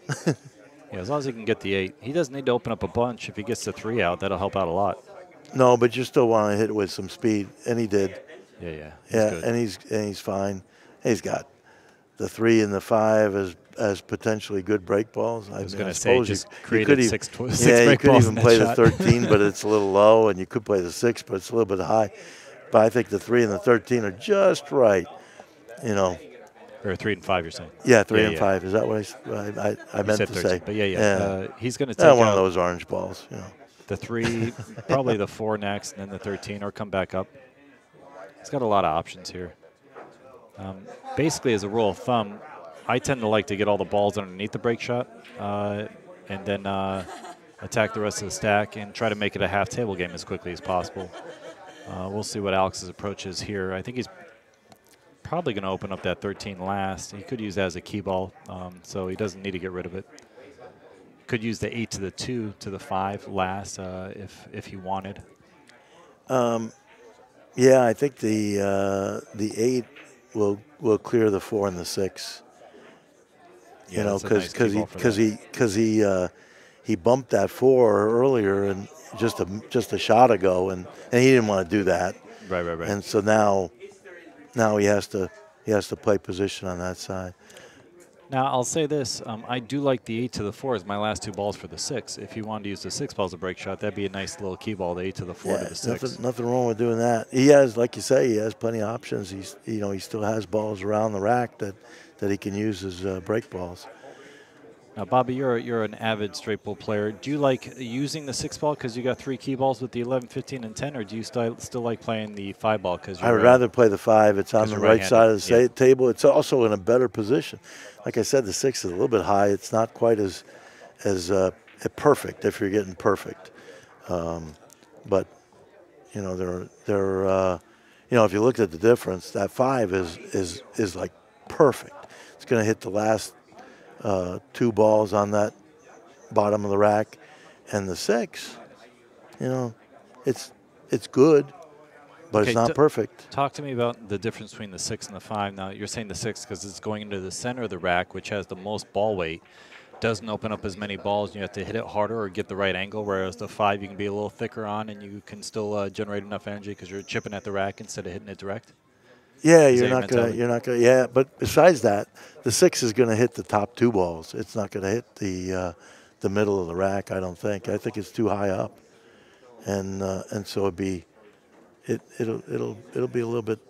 Yeah, as long as he can get the 8. He doesn't need to open up a bunch. If he gets the 3 out, that'll help out a lot. No, but you still want to hit it with some speed, and he did. Yeah. And he's fine. He's got the 3 and the 5 as potentially good break balls. I was going to say, just created six break balls. Yeah, you could even play the 13, but it's a little low, and you could play the 6, but it's a little bit high. But I think the 3 and the 13 are just right, Or 3 and 5, you're saying? Yeah, 3 and 5. Is that what I meant to 13, say? But he's going to take one of those orange balls. The 3, probably the 4 next, and then the 13, or come back up. He's got a lot of options here. Basically, as a rule of thumb, I tend to like to get all the balls underneath the break shot and then attack the rest of the stack and try to make it a half table game as quickly as possible. We'll see what Alex's approach is here. I think he's probably going to open up that 13 last. He could use that as a key ball, so he doesn't need to get rid of it. Could use the 8 to the 2 to the 5 last if he wanted. Yeah, I think the 8 will clear the 4 and the 6. Yeah, Because he he bumped that 4 earlier and just a shot ago, and he didn't want to do that. Right. And so now he has to play position on that side. Now, I'll say this. I do like the 8 to the 4 as my last 2 balls for the 6. If you wanted to use the 6 ball as a break shot, that'd be a nice little key ball, the 8 to the 4 to the 6. Nothing wrong with doing that. He has, like you say, he has plenty of options. He still has balls around the rack that he can use as break balls. Now, Bobby, you're an avid straight bull player. Do you like using the 6 ball because you got 3 key balls with the 11, 15, and 10, or do you still like playing the 5 ball? Because I would rather play the 5. It's on the right side of the table. It's also in a better position. Like I said, the 6 is a little bit high. It's not quite as perfect if you're getting perfect. But if you looked at the difference, that 5 is like perfect. It's going to hit the last 2 balls on that bottom of the rack, and the 6, it's good, but it's not perfect. Talk to me about the difference between the 6 and the 5. Now, you're saying the 6 because it's going into the center of the rack, which has the most ball weight. Doesn't open up as many balls. You have to hit it harder or get the right angle, whereas the 5 you can be a little thicker on, and you can still generate enough energy because you're chipping at the rack instead of hitting it direct. Yeah, you're not gonna. Yeah, but besides that, the 6 is gonna hit the top 2 balls. It's not gonna hit the middle of the rack. I don't think. I think it's too high up, and so it'll be a little bit.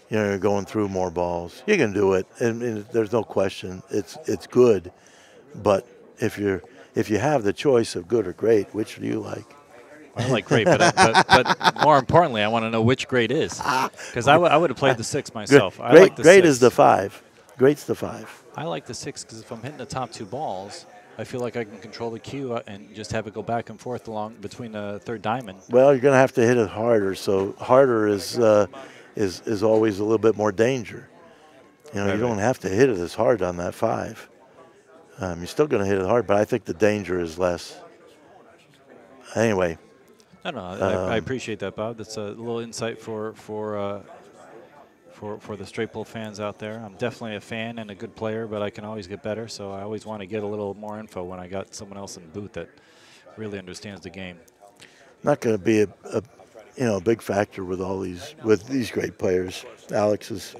You're going through more balls. You can do it, and there's no question. It's good, but if you have the choice of good or great, which do you like? I like great, but more importantly, I want to know which great is. Because I would have played the 6 myself. Great is the 5. Great's the 5. I like the 6 because if I'm hitting the top 2 balls, I feel like I can control the cue and just have it go back and forth along between the 3rd diamond. Well, you're going to have to hit it harder. So harder is always a little bit more danger. You don't have to hit it as hard on that 5. You're still going to hit it hard, but I think the danger is less. Anyway. No, I appreciate that, Bob. That's a little insight for the straight bull fans out there. I'm definitely a fan and a good player, but I can always get better. So I always want to get a little more info when I got someone else in the booth that really understands the game. Not going to be a big factor with these great players. Alex is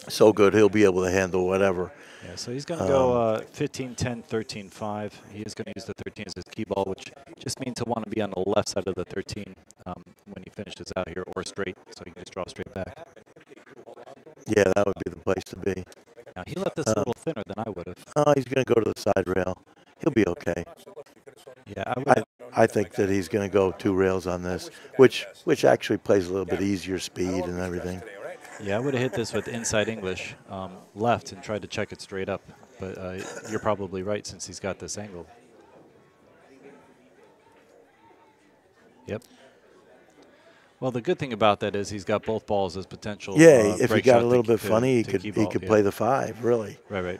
so good; he'll be able to handle whatever. Yeah, so he's going to go 15, 10, 13, 5. He is going to use the 13 as his key ball, which just means he'll want to be on the left side of the 13 when he finishes out here, or straight, so he can just draw straight back. Yeah, that would be the place to be. Now, he left this a little thinner than I would have. Oh, he's going to go to the side rail. He'll be okay. Yeah, I think that he's going to go 2 rails on this, which actually plays a little bit easier speed and everything. Yeah, I would have hit this with inside English left and tried to check it straight up. But you're probably right since he's got this angle. Yep. Well, the good thing about that is he's got both balls as potential. Yeah, if he got a little bit funny, he could play the 5, really. Right.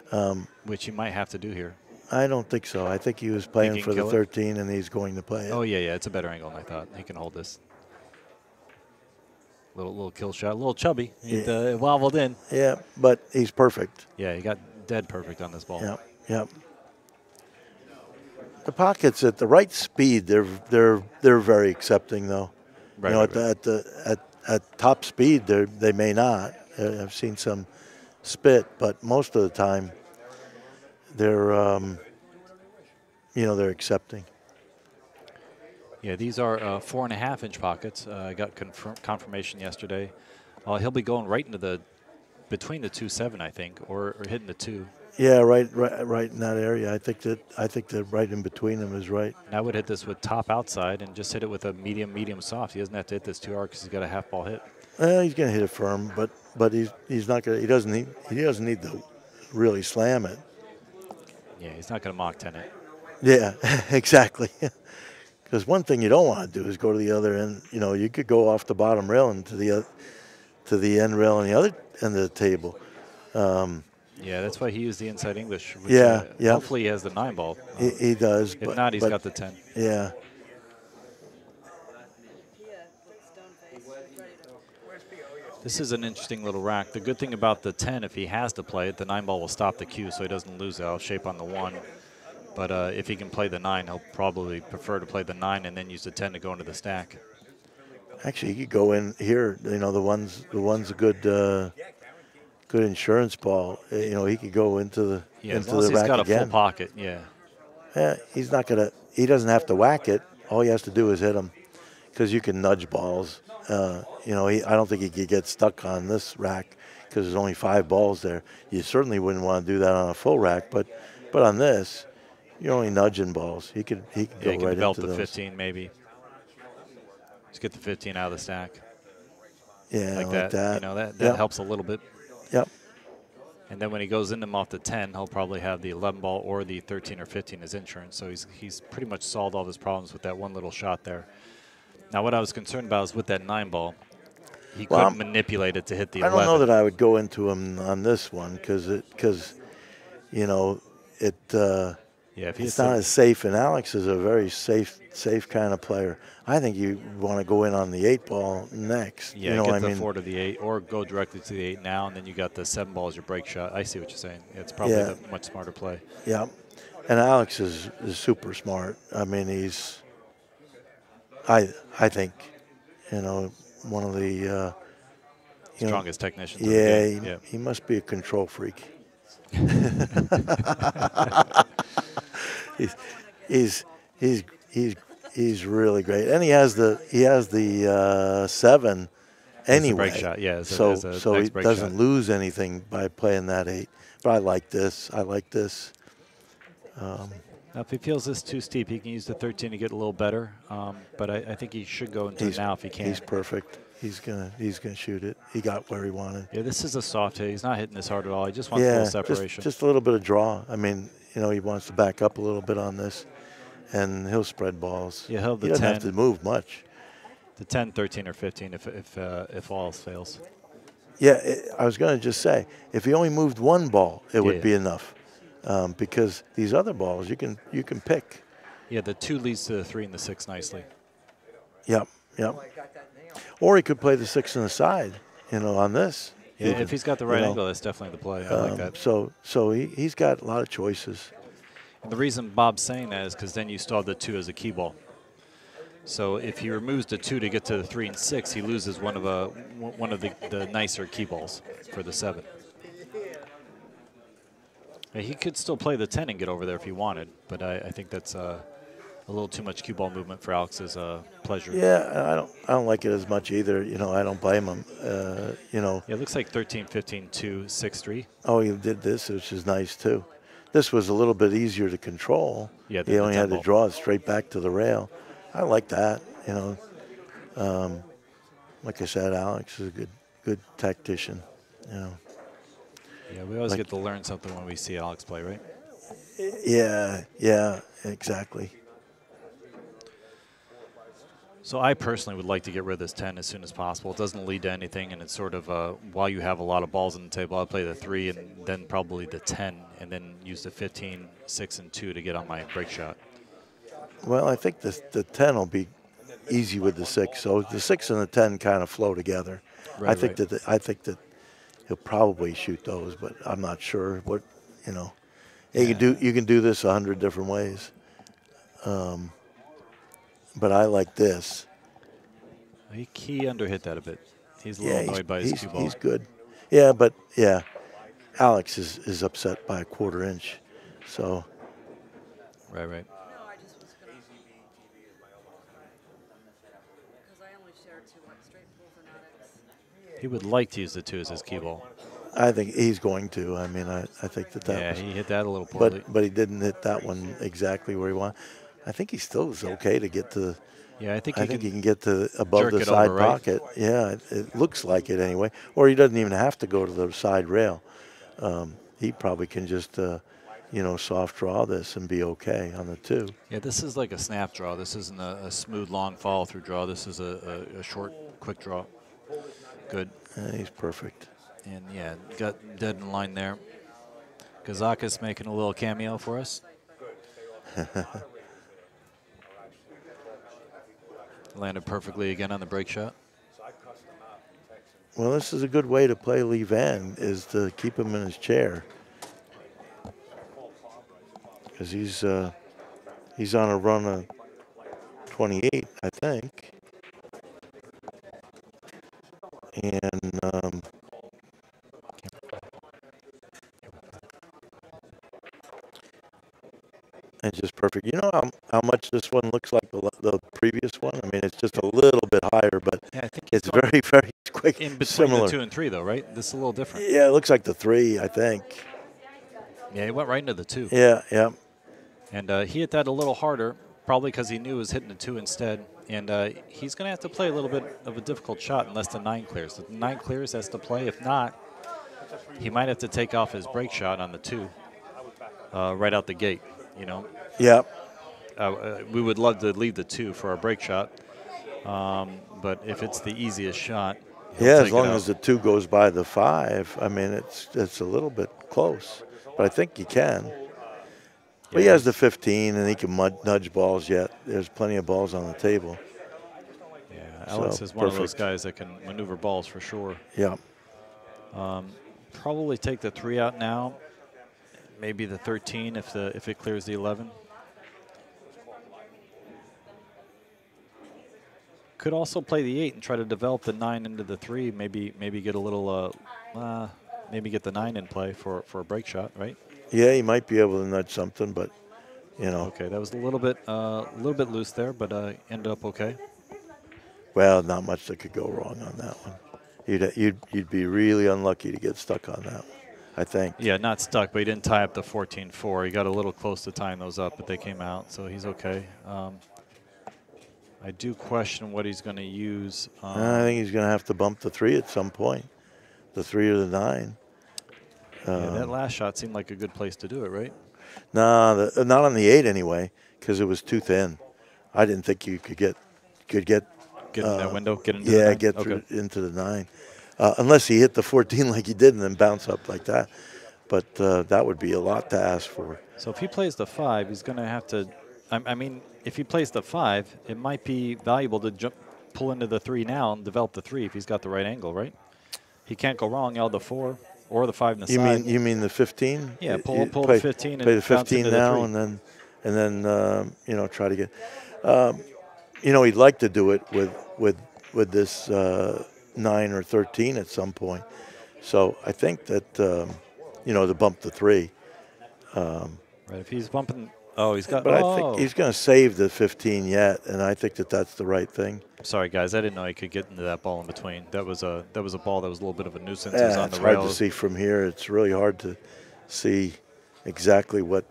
Which he might have to do here. I don't think so. I think he was playing for the 13, and he's going to play it. Oh, yeah, it's a better angle than I thought. He can hold this. Little kill shot, a little chubby. It wobbled in. Yeah, but he's perfect. Yeah, he got dead perfect on this ball. Yep. The pockets at the right speed, they're very accepting though. Right, at top speed, they may not. I've seen some spit, but most of the time, they're they're accepting. Yeah, these are 4.5-inch pockets. I got confirmation yesterday. He'll be going right into between the 2.7, I think, or hitting the 2. Yeah, right in that area. I think that right in between them is right. And I would hit this with top outside and just hit it with a medium soft. He doesn't have to hit this too hard because he's got a half ball hit. He's going to hit it firm, but he's not going. He doesn't need to really slam it. Yeah, he's not going to Mach 10 it. Yeah, exactly. Because one thing you don't want to do is go to the other end. You could go off the bottom rail and to the end rail on the other end of the table. Yeah, that's why he used the inside English. Which, yeah. Hopefully he has the 9 ball. He does. If not, he's got the 10. Yeah. This is an interesting little rack. The good thing about the 10, if he has to play it, the 9 ball will stop the cue so he doesn't lose it. I'll shape on the 1. But if he can play the 9, he'll probably prefer to play the 9 and then use the 10 to go into the stack. Actually, he could go in here. You know, the one's a good good insurance ball. You know, he could go into the as long as the he's rack got a again. full pocket, yeah. Yeah, he's not gonna. He doesn't have to whack it. All he has to do is hit them, because you can nudge balls. You know, I don't think he could get stuck on this rack because there's only 5 balls there. You certainly wouldn't want to do that on a full rack, but on this, you're only nudging balls. He could Yeah, go he can right develop into the those. 15 maybe. Just get the 15 out of the stack. Yeah, Like that. You know, that Yep. helps a little bit. Yep. And then when he goes into them off the 10, he'll probably have the 11 ball or the 13 or 15 as insurance. So he's pretty much solved all of his problems with that one little shot there. Now, what I was concerned about is with that 9 ball, he couldn't manipulate it to hit the 11. I don't know that I would go into him on this one because you know, it's not as safe. And Alex is a very safe kind of player. I think you want to go in on the 8 ball next. Yeah, you know get what the I mean? 4 to the 8 or go directly to the 8 now, and then you got the 7 ball as your break shot. I see what you're saying. It's probably the much smarter play. Yeah, and Alex is super smart. I mean, he's, I think, you know, one of the strongest technicians. In the game. He must be a control freak. He's really great, and he has the 7 anyway. Break shot, yeah. So he doesn't lose anything by playing that 8. But I like this. Now, if he feels this too steep, he can use the 13 to get a little better. But I think he should go into it now if he can. He's perfect. He's gonna shoot it. He got where he wanted. Yeah, this is a soft hit. He's not hitting this hard at all. He just wants a little separation. Just a little bit of draw. I mean, you know, he wants to back up a little bit on this, and he'll spread balls. Yeah, he'll he doesn't have to move much. The 10, 13, or 15 if all else fails. Yeah, I was going to just say, if he only moved 1 ball, it would be enough, because these other balls you can pick. Yeah, the 2 leads to the 3 and the 6 nicely. Yep. Or he could play the 6 on the side, you know, on this. Yeah, if he's got the right angle, that's definitely the play. I like that. So he's got a lot of choices. And the reason Bob's saying that is because then you still have the 2 as a key ball. So if he removes the 2 to get to the 3 and 6, he loses one of the nicer key balls for the 7. He could still play the 10 and get over there if he wanted, but I think that's a little too much cue ball movement for Alex's pleasure. Yeah, I don't like it as much either. You know, I don't blame him. You know. Yeah, it looks like 13, 15, 2, 6, 3. Oh, he did this, which is nice too. This was a little bit easier to control. Yeah, he only had to draw it straight back to the rail. I like that. You know, like I said, Alex is a good tactician. You know. Yeah, we always get to learn something when we see Alex play, right? Yeah, exactly. So I personally would like to get rid of this 10 as soon as possible. It doesn't lead to anything, and it's sort of, while you have a lot of balls on the table, I'll play the 3 and then probably the 10, and then use the 15, 6, and 2 to get on my break shot. Well, I think the 10 will be easy with the 6. So the 6 and the 10 kind of flow together. Right, I think that he'll probably shoot those, but I'm not sure. What, you know, you can do this 100 different ways. But I like this. He underhit that a bit. He's a little annoyed by his cue ball. He's good. Yeah, but Alex is upset by a 1/4 inch. So. Right. He would like to use the 2 as his key ball. I think he's going to. I mean, I think that was, he hit that a little poorly. But he didn't hit that one exactly where he wanted. I think he still is okay to get to. Yeah, I think he can get to above the side over, right? pocket. Yeah, it looks like it anyway. Or he doesn't even have to go to the side rail. He probably can just, soft draw this and be okay on the 2. Yeah, this is like a snap draw. This isn't a smooth, long follow-through draw. This is a short, quick draw. Good. He's perfect. And, yeah, got dead in line there. Kazaka's making a little cameo for us. Landed perfectly again on the break shot. Well, this is a good way to play Lee Van, is to keep him in his chair. because he's on a run of 28, I think. And it's just perfect. You know how much this one looks like the previous one? I mean, it's just a little bit higher, but Yeah, I think it's very, very quick. in between similar. the 2 and 3, though, right? This is a little different. Yeah, it looks like the 3, I think. Yeah, he went right into the 2. Yeah, yeah. And he hit that a little harder, probably because he knew he was hitting the 2 instead. And he's going to have to play a little bit of a difficult shot unless the 9 clears. If the 9 clears, has to play. If not, he might have to take off his break shot on the 2 right out the gate, you know. Yeah. We would love to leave the 2 for our break shot. But if it's the easiest shot, yeah, as long as the 2 goes by the 5, I mean, it's a little bit close. But I think he can. But he has the 15, and he can nudge balls yet. There's plenty of balls on the table. Yeah, Alex is one of those guys that can maneuver balls for sure. Yeah. Probably take the 3 out now. Maybe the 13 if it clears the 11. Could also play the 8 and try to develop the 9 into the 3. Maybe get a little maybe get the 9 in play for a break shot, right? Yeah, he might be able to nudge something, but you know. Okay, that was a little bit loose there, but ended up okay. Well, not much that could go wrong on that one. You'd be really unlucky to get stuck on that one, I think. Yeah, not stuck, but he didn't tie up the 14-4. He got a little close to tying those up, but they came out, so he's okay. I do question what he's going to use. I think he's going to have to bump the 3 at some point, the 3 or the 9. Yeah, that last shot seemed like a good place to do it, right? No, not on the 8 anyway, because it was too thin. I didn't think you could get in that window, get into the 9? Get through into the 9, unless he hit the 14 like he did and then bounce up like that. But that would be a lot to ask for. So if he plays the 5, he's going to have to. I mean, if he plays the 5, it might be valuable to pull into the 3 now and develop the 3 if he's got the right angle, right? He can't go wrong. Out the 4 or the 5 in the side. You mean the 15? Yeah, pull the 15 and play the 15 now, the 3. and then you know, try to get. You know, he'd like to do it with this 9 or 13 at some point. So I think that you know, to bump the 3. Right, if he's bumping. Oh, he's got. But I think he's going to save the 15 yet, and I think that that's the right thing. Sorry, guys, I didn't know he could get into that ball in between. That was a ball that was a little bit of a nuisance. Yeah, it was on it's the hard rail. to see from here. It's really hard to see exactly what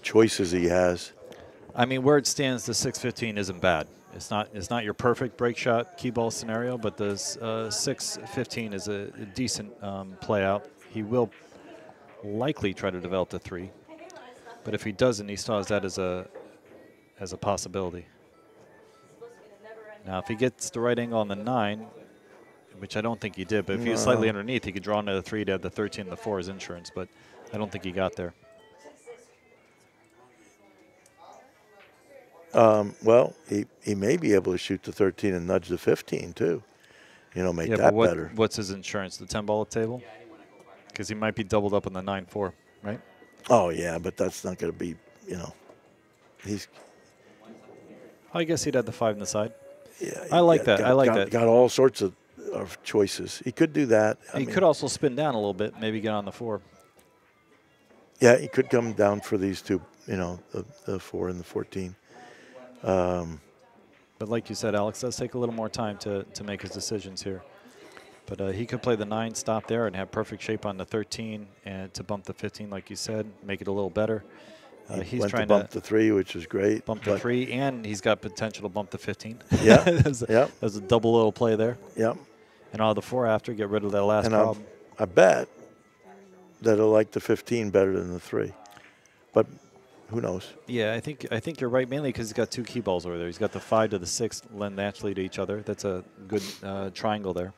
choices he has. I mean, where it stands, the 6-15 isn't bad. It's not your perfect break shot key ball scenario, but the 6-15 is a decent play out. He will likely try to develop the 3. But if he doesn't, he still has that as a possibility. Now, if he gets the right angle on the 9, which I don't think he did, but if he was slightly underneath, he could draw into the 3 to have the 13 and the 4 as insurance, but I don't think he got there. Well, he may be able to shoot the 13 and nudge the 15 too. You know, make that better. What's his insurance? The 10 ball at table? Because he might be doubled up on the 9-4, right? Oh yeah, but that's not going to be. You know, he's. I guess he'd have the 5 in the side. Yeah, I like that. I like that. Got all sorts of choices. He could do that. He could also spin down a little bit, maybe get on the 4. Yeah, he could come down for these 2. You know, the 4 and the 14. But like you said, Alex, does take a little more time to make his decisions here. But he could play the 9, stop there, and have perfect shape on the 13, and to bump the 15, like you said, make it a little better. He's went trying to bump the 3, which is great. Bump the 3, and he's got potential to bump the 15. Yeah, There's a double little play there. Yep. And all the 4 after, get rid of that last problem. I bet that he'll like the 15 better than the 3. But who knows? Yeah, I think you're right, mainly because he's got 2 key balls over there. He's got the 5 to the 6 lend naturally to each other. That's a good triangle there.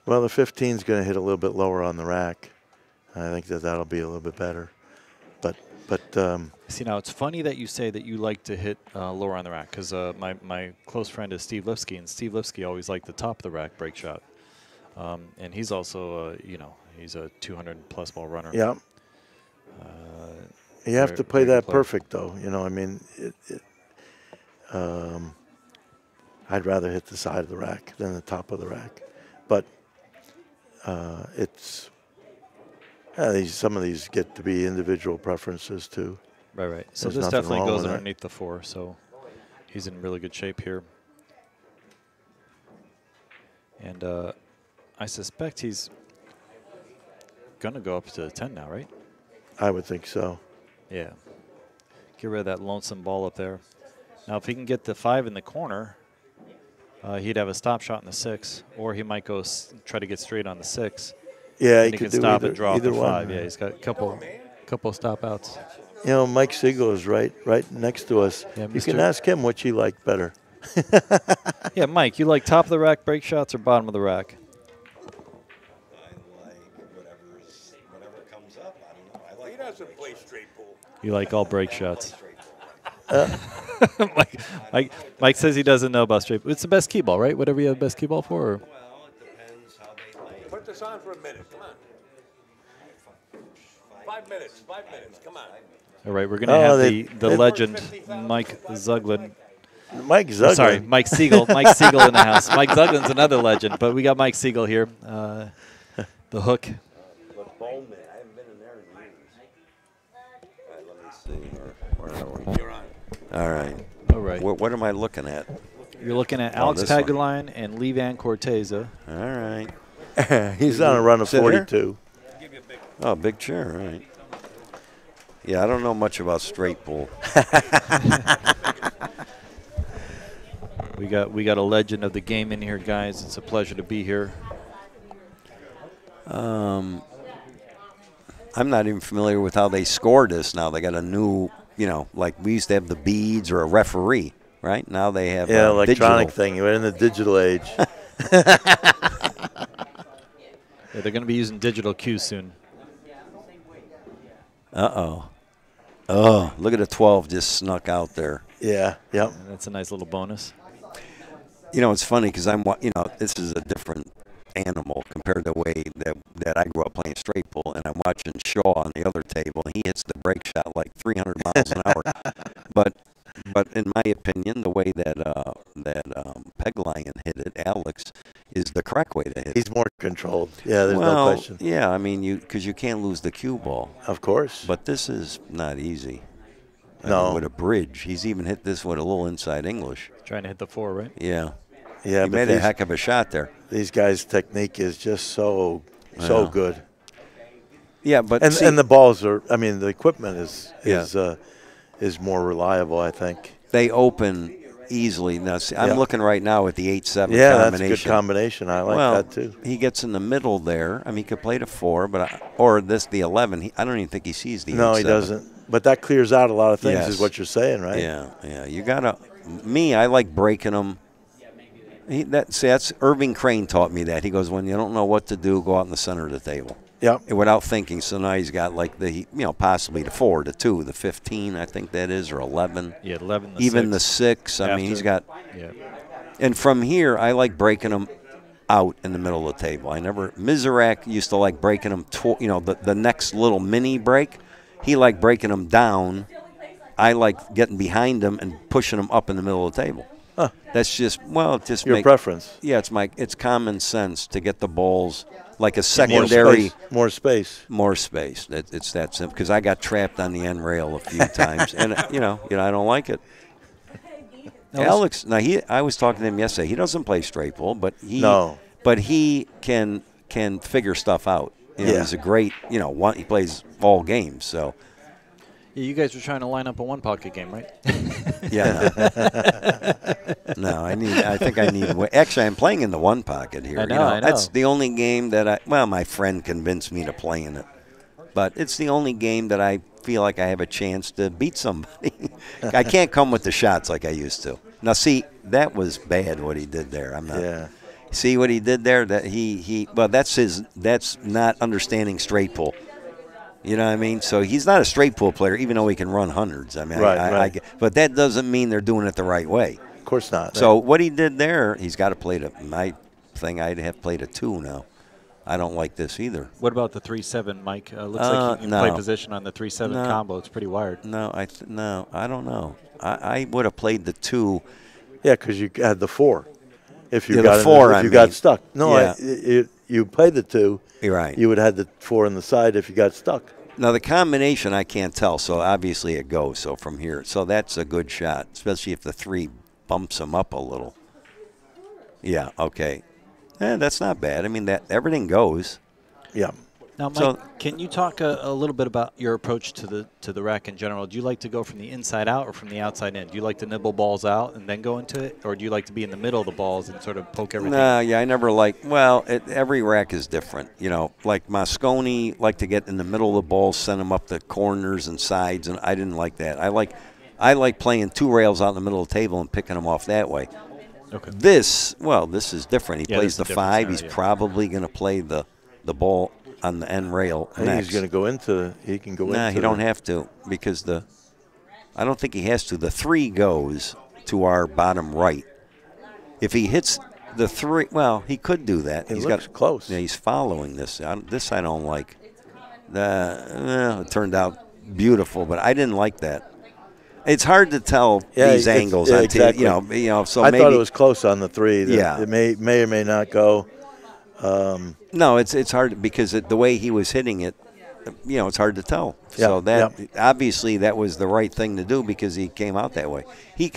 Well, the 15 is going to hit a little bit lower on the rack. I think that'll be a little bit better. But see, now it's funny that you say that you like to hit lower on the rack, because my close friend is Steve Lipsky, and Steve Lipsky always liked the top of the rack break shot. And he's also, you know, he's a 200-plus ball runner. Yeah. You have to play that perfect, though. You know, I mean, I'd rather hit the side of the rack than the top of the rack. But some of these get to be individual preferences, too. Right. So There's this nothing definitely wrong goes with that. underneath the 4, so he's in really good shape here. And I suspect he's going to go up to the 10 now, right? I would think so. Yeah. Get rid of that lonesome ball up there. Now, if he can get the 5 in the corner, he'd have a stop shot in the 6, or he might go try to get straight on the 6. Yeah, and he can do stop either, and draw either the one. 5. Yeah, he's got a couple stop outs. You know, Mike Siegel is right next to us. Yeah, you can ask him which he liked better. Yeah, Mike, you like top of the rack break shots or bottom of the rack? I like whatever comes up. I don't know. I like. He doesn't play straight pool. You like all break shots. Mike says he doesn't know about straight. It's the best key ball, right? Whatever you have the best key ball for. Or? Well, it depends how they lay. Put this on for a minute. Come on. 5 minutes. 5 minutes. Come on. All right, we're going to have the legend, Mike Zuglin. Mike Zuglin. Sorry, Mike Siegel. Mike Siegel in the house. Mike Zuglin's another legend, but we got Mike Siegel here. The hook. But Bowman, I haven't been in there in years. All right, let me see. Where are we? You're on. All right. All right. What am I looking at? You're looking at Alex Pagulayan and Levan Corteza. All right. He's on a run of 42. Oh, big chair, right. Yeah, I don't know much about straight pool. We got a legend of the game in here, guys. It's a pleasure to be here. I'm not even familiar with how they score this now. They got a new, like we used to have the beads or a referee, right? Now they have electronic digital thing. We're in the digital age. Yeah, they're going to be using digital cues soon. Uh-oh. Oh, look at the 12 just snuck out there. Yeah, yep. That's a nice little bonus. It's funny because this is a different animal compared to the way that I grew up playing straight pool, and I'm watching Shaw on the other table, and he hits the break shot like 300 miles an hour. But in my opinion, the way that Pegline hit it, Alex, is the correct way to hit it. He's more controlled. Yeah, there's no question. Yeah, I mean, because you can't lose the cue ball. Of course. But this is not easy. I No. mean, with a bridge. He's even hit this with a little inside English. Trying to hit the 4, right? Yeah. Yeah, He but made a heck of a shot there. These guys' technique is just so good. Yeah, but And the balls are, I mean, the equipment is more reliable, I think. they open easily. Now, see, I'm looking right now at the 8-7 combination. Yeah, that's a good combination. I like that too. He gets in the middle there. I mean, he could play the 4, or the 11. I don't even think he sees the 8-7. No, he doesn't. But that clears out a lot of things, Yes. is what you're saying, right? Yeah. You gotta. I like breaking them. That's Irving Crane taught me that. He goes, when you don't know what to do, go out in the center of the table. Yep. Without thinking. So now he's got like possibly the 4, the 2, the 15, I think that is, or 11. Yeah, 11, the Even 6. the 6. I mean, he's got. Yeah. And from here, I like breaking them out in the middle of the table. Miserak used to like breaking them, the next little mini break. He liked breaking them down. I like getting behind them and pushing them up in the middle of the table. Huh. That's just, your preference. Yeah, it's common sense to get the balls like a secondary. More space. More space. It's that simple. Because I got trapped on the end rail a few times, and I don't like it. Alex, I was talking to him yesterday. He doesn't play straight pool, but he can figure stuff out. He's a great. He plays all games. So. Yeah, you guys were trying to line up a one-pocket game, right? Yeah. No, I think I need. Actually, I'm playing in the one pocket here. I know. That's the only game that my friend convinced me to play in it. But it's the only game that I feel like I have a chance to beat somebody. I can't come with the shots like I used to. Now, see, that was bad what he did there. I'm not. Yeah. See what he did there? That's not understanding straight pool. You know what I mean? So he's not a straight pool player, even though he can run hundreds. I mean, right. But that doesn't mean they're doing it the right way. Of course not. So what he did there, he's got to play my thing. I'd have played a 2 now. I don't like this either. What about the 3-7, Mike? Looks like you can play position on the 3-7 No. combo. It's pretty wired. No, I don't know. I would have played the 2. Yeah, because you had the 4. If you Yeah, got the 4, if you got stuck. No, Yeah. you played the 2. You're right. You would have had the 4 on the side if you got stuck. Now, the combination, I can't tell, so obviously it goes. So from here. So that's a good shot, especially if the 3 bumps him up a little. Yeah, okay. That's not bad. I mean, that everything goes. Yeah. Now, Mike, can you talk a little bit about your approach to the rack in general? Do you like to go from the inside out or from the outside in? Do you like to nibble balls out and then go into it? Or do you like to be in the middle of the balls and sort of poke everything? Yeah, I never every rack is different. You know, like Mosconi liked to get in the middle of the balls, send them up the corners and sides, and I didn't like that. I like playing 2 rails out in the middle of the table and picking them off that way. Okay. This is different. He plays the 5. He's scenario, probably going to play the ball on the end rail I think next. he's going to go into. He can go into. Nah, he don't have to because I don't think he has to. The 3 goes to our bottom right. If he hits the 3, well, he could do that. He's got close. Yeah, he's following this. This I don't like. It turned out beautiful, but I didn't like that. It's hard to tell these angles. Yeah, exactly. So I maybe, thought it was close on the 3. Yeah. It may or may not go. No, it's hard because the way he was hitting it, it's hard to tell. Yeah, So that obviously that was the right thing to do because he came out that way. He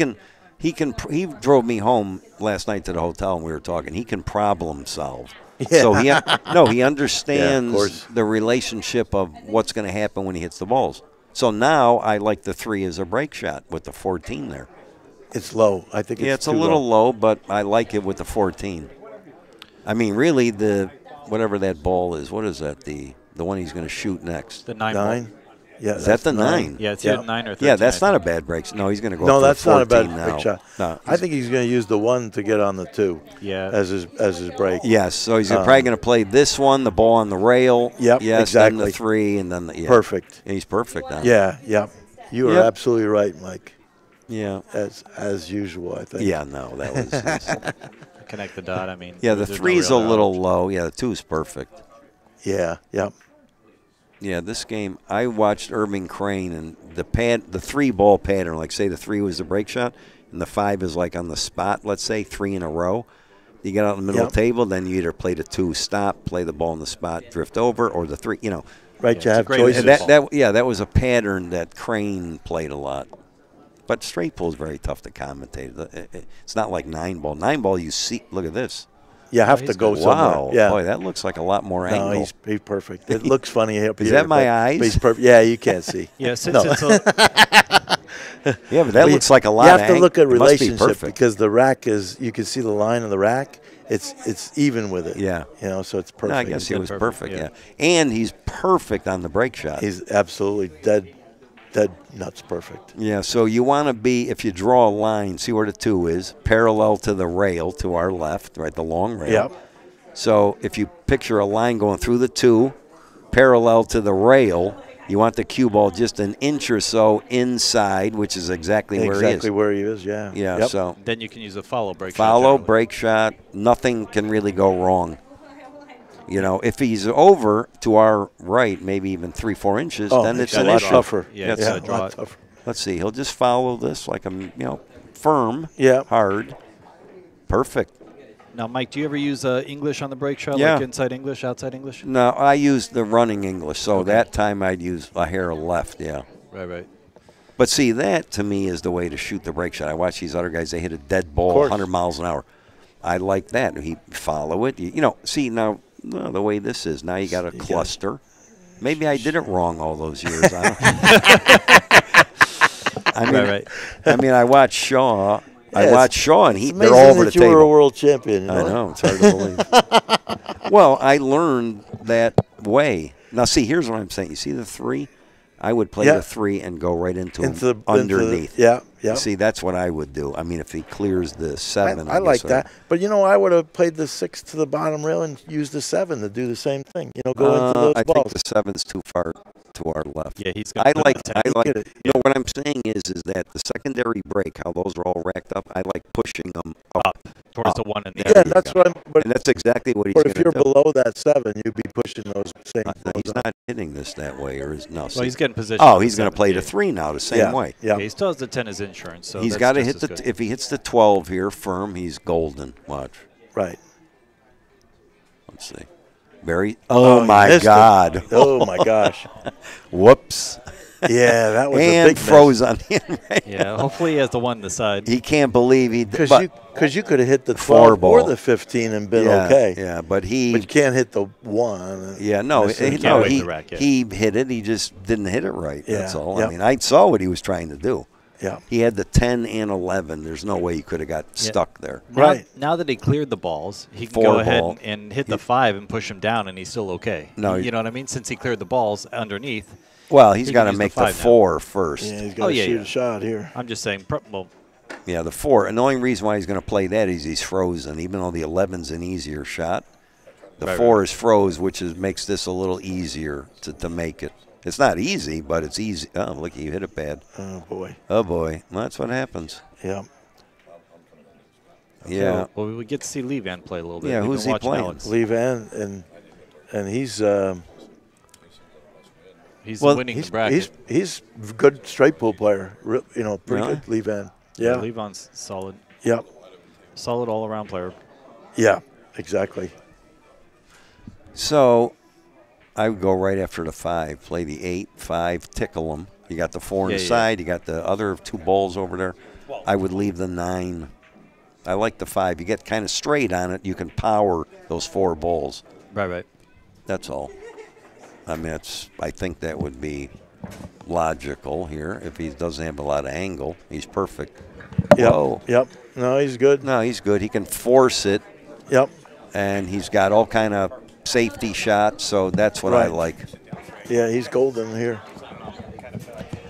drove me home last night to the hotel and we were talking. He can problem solve. Yeah. So he understands course. the relationship of what's going to happen when he hits the balls. So now I like the 3 as a break shot with the 14 there. It's low. I think It's a too little low, but I like it with the 14. I mean, really, whatever that ball is, what is that? The one he's going to shoot next. The 9 9. ball. Yeah, Is that the 9? Yeah, it's either 9 or 13. Yeah, that's not a bad break. No, he's going to go. No, up to that's the not a 14 bad now. break shot. No, I think he's going to use the 1 to get on the 2. Yeah. As his break. Yes, so he's probably going to play this one, the ball on the rail. Yep, yes, exactly. then the 3, and then the Perfect. And he's perfect now. Yeah, yeah. You are absolutely right, Mike. Yeah. As usual, I think. Yeah, no, that was. Connect the dot. I mean. Yeah, the there's 3's no a real little doubt. low. Yeah, the 2's perfect. Yeah, yeah. Yeah, this game, I watched Irving Crane, and the 3-ball pattern, like say the 3 was the break shot, and the 5 is like on the spot, let's say, 3 in a row. You get out in the middle of the table, then you either play the 2, stop, play the ball in the spot, drift over, or the 3, Right, you have great choices. That was a pattern that Crane played a lot. But straight pull is very tough to commentate. It's not like 9-ball. 9-ball, you see, look at this. You have to go somewhere. Wow, Yeah. boy, that looks like a lot more No, angle. he's perfect. It looks funny up here. Is that my but eyes? He's perfect. Yeah, you can't see. Yeah, since No. it's a, Yeah, but that looks like a lot. You have to look at It must be relationship perfect. because the rack is. You can see the line of the rack. It's even with it. Yeah. So it's perfect. No, I guess he was perfect. yeah. And he's perfect on the break shot. He's absolutely dead nuts perfect. Yeah, so you want to be, if you draw a line, see where the 2 is, parallel to the rail to our left, right, the long rail. Yep. So if you picture a line going through the 2, parallel to the rail, you want the cue ball just an inch or so inside, which is exactly where he is. Exactly where he is, yeah. Yeah, Yep. so then you can use a follow break. follow, shot break shot, nothing can really go wrong. If he's over to our right, maybe even 3-4 inches, then it's a an lot issue. tougher. Yeah, That's it's a lot tougher. Let's see. He'll just follow this like a firm, Yeah. hard, perfect. Now, Mike, do you ever use English on the break shot, Yeah. like inside English, outside English? No, I used the running English, so that time I'd use a hair left. Yeah. Right. But see, that to me is the way to shoot the break shot. I watch these other guys; they hit a dead ball, course. 100 miles an hour. I like that. He follow it. See now the way this is. Now you got a cluster. Maybe I did it wrong all those years. I mean, I watched Shaw. I watched Shaw, and It's they're amazing all over that the you table. were a world champion. I know, it's hard to believe. Well, I learned that way. Now, see, here's what I'm saying. You see the 3? I would play the 3 and go right into him underneath. Yeah. Yep. See, that's what I would do. I mean, if he clears the 7, I like guess that. But, I would have played the 6 to the bottom rail and used the 7 to do the same thing. Go into those I balls. think the 7's too far to our left. Yeah, he's I gonna like. put the 10. What I'm saying is that the secondary break, how those are all racked up. I like pushing them up. Towards the 1 and the There Yeah, you that's go. what I'm. But, And that's exactly what he's but going if to you're do. below that 7, you'd be pushing those same No, balls he's up. not hitting this that way, or is no? Well, see. he's getting position. Oh, on the he's going to 7, play yeah. the 3 now, the same Yeah, way. yeah. He still has the 10 as insurance, so He's that's got to just hit as the. good. If he hits the 12 here firm, he's golden. Watch. Right. Let's see. Oh he my missed it. God. Oh, my gosh. Whoops. Yeah, that was a And big froze on him. Right? Yeah, hopefully he has the 1 on the side. He can't believe he. Because but- you could have hit the 4 12 or ball. the 15 and been yeah, okay. Yeah, but he. But you can't hit the 1. Yeah, no, Miss it. can't wave the rack, yeah. he hit it. He just didn't hit it right. Yeah, That's all. yep. I mean, I saw what he was trying to do. Yeah. He had the 10 and 11. There's no way he could have got stuck there. Right. Now that he cleared the balls, he can 4 go ahead ball. and hit the 5 and push him down, and he's still okay. No, you know what I mean? Since he cleared the balls underneath. Well, he's He got can to use make the the 5 now. 4 first. Yeah, he's got to shoot a shot here. I'm just saying, well, Yeah, the 4. And the only reason why he's going to play that is he's frozen. Even though the 11's an easier shot, the 4 is froze, which makes this a little easier to make it. It's not easy, but it's easy. Oh, look, you hit it bad. Oh, boy. Oh, boy. Well, that's what happens. Yeah. Yeah. well, we get to see Lee Van play a little bit. Yeah, We've who's been he watching playing? Alex. Lee Van, and he's He's Well, winning the bracket. he's a good straight pool player. Pretty Really? good, Lee Van. Yeah. Lee Van's solid. Yep. Solid all-around player. Yeah. Exactly. So I would go right after the 5, play the 8, 5, tickle him. You got the 4 on the side. You got the other 2 balls over there. I would leave the 9. I like the 5. You get kind of straight on it. You can power those 4 balls. Right. That's all. I mean, I think that would be logical here. If he doesn't have a lot of angle, he's perfect. Yep. Whoa. Yep. No, he's good. No, he's good. He can force it. Yep. And he's got all kind of safety shots, so that's what I Right. like. Yeah, he's golden here.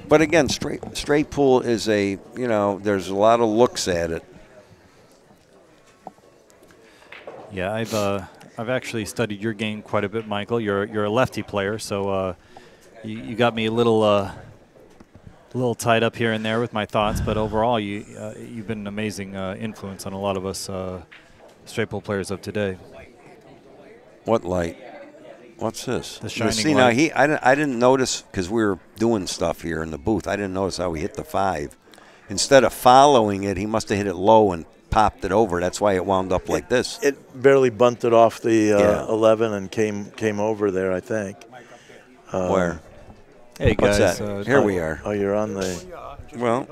But again, straight pool is there's a lot of looks at it. Yeah, I've actually studied your game quite a bit, Michael. You're a lefty player, so you got me a little tied up here and there with my thoughts. But overall, you've been an amazing influence on a lot of us straight pool players of today. What light? What's this? The shining See, light. now I didn't notice because we were doing stuff here in the booth. I didn't notice how he hit the 5. Instead of following it, he must have hit it low and popped it over. That's why it wound up like this. It barely bunted off the Yeah. 11 and came over there, I think. Where? Hey What's guys, that? Here we are. Oh, you're on the. Well,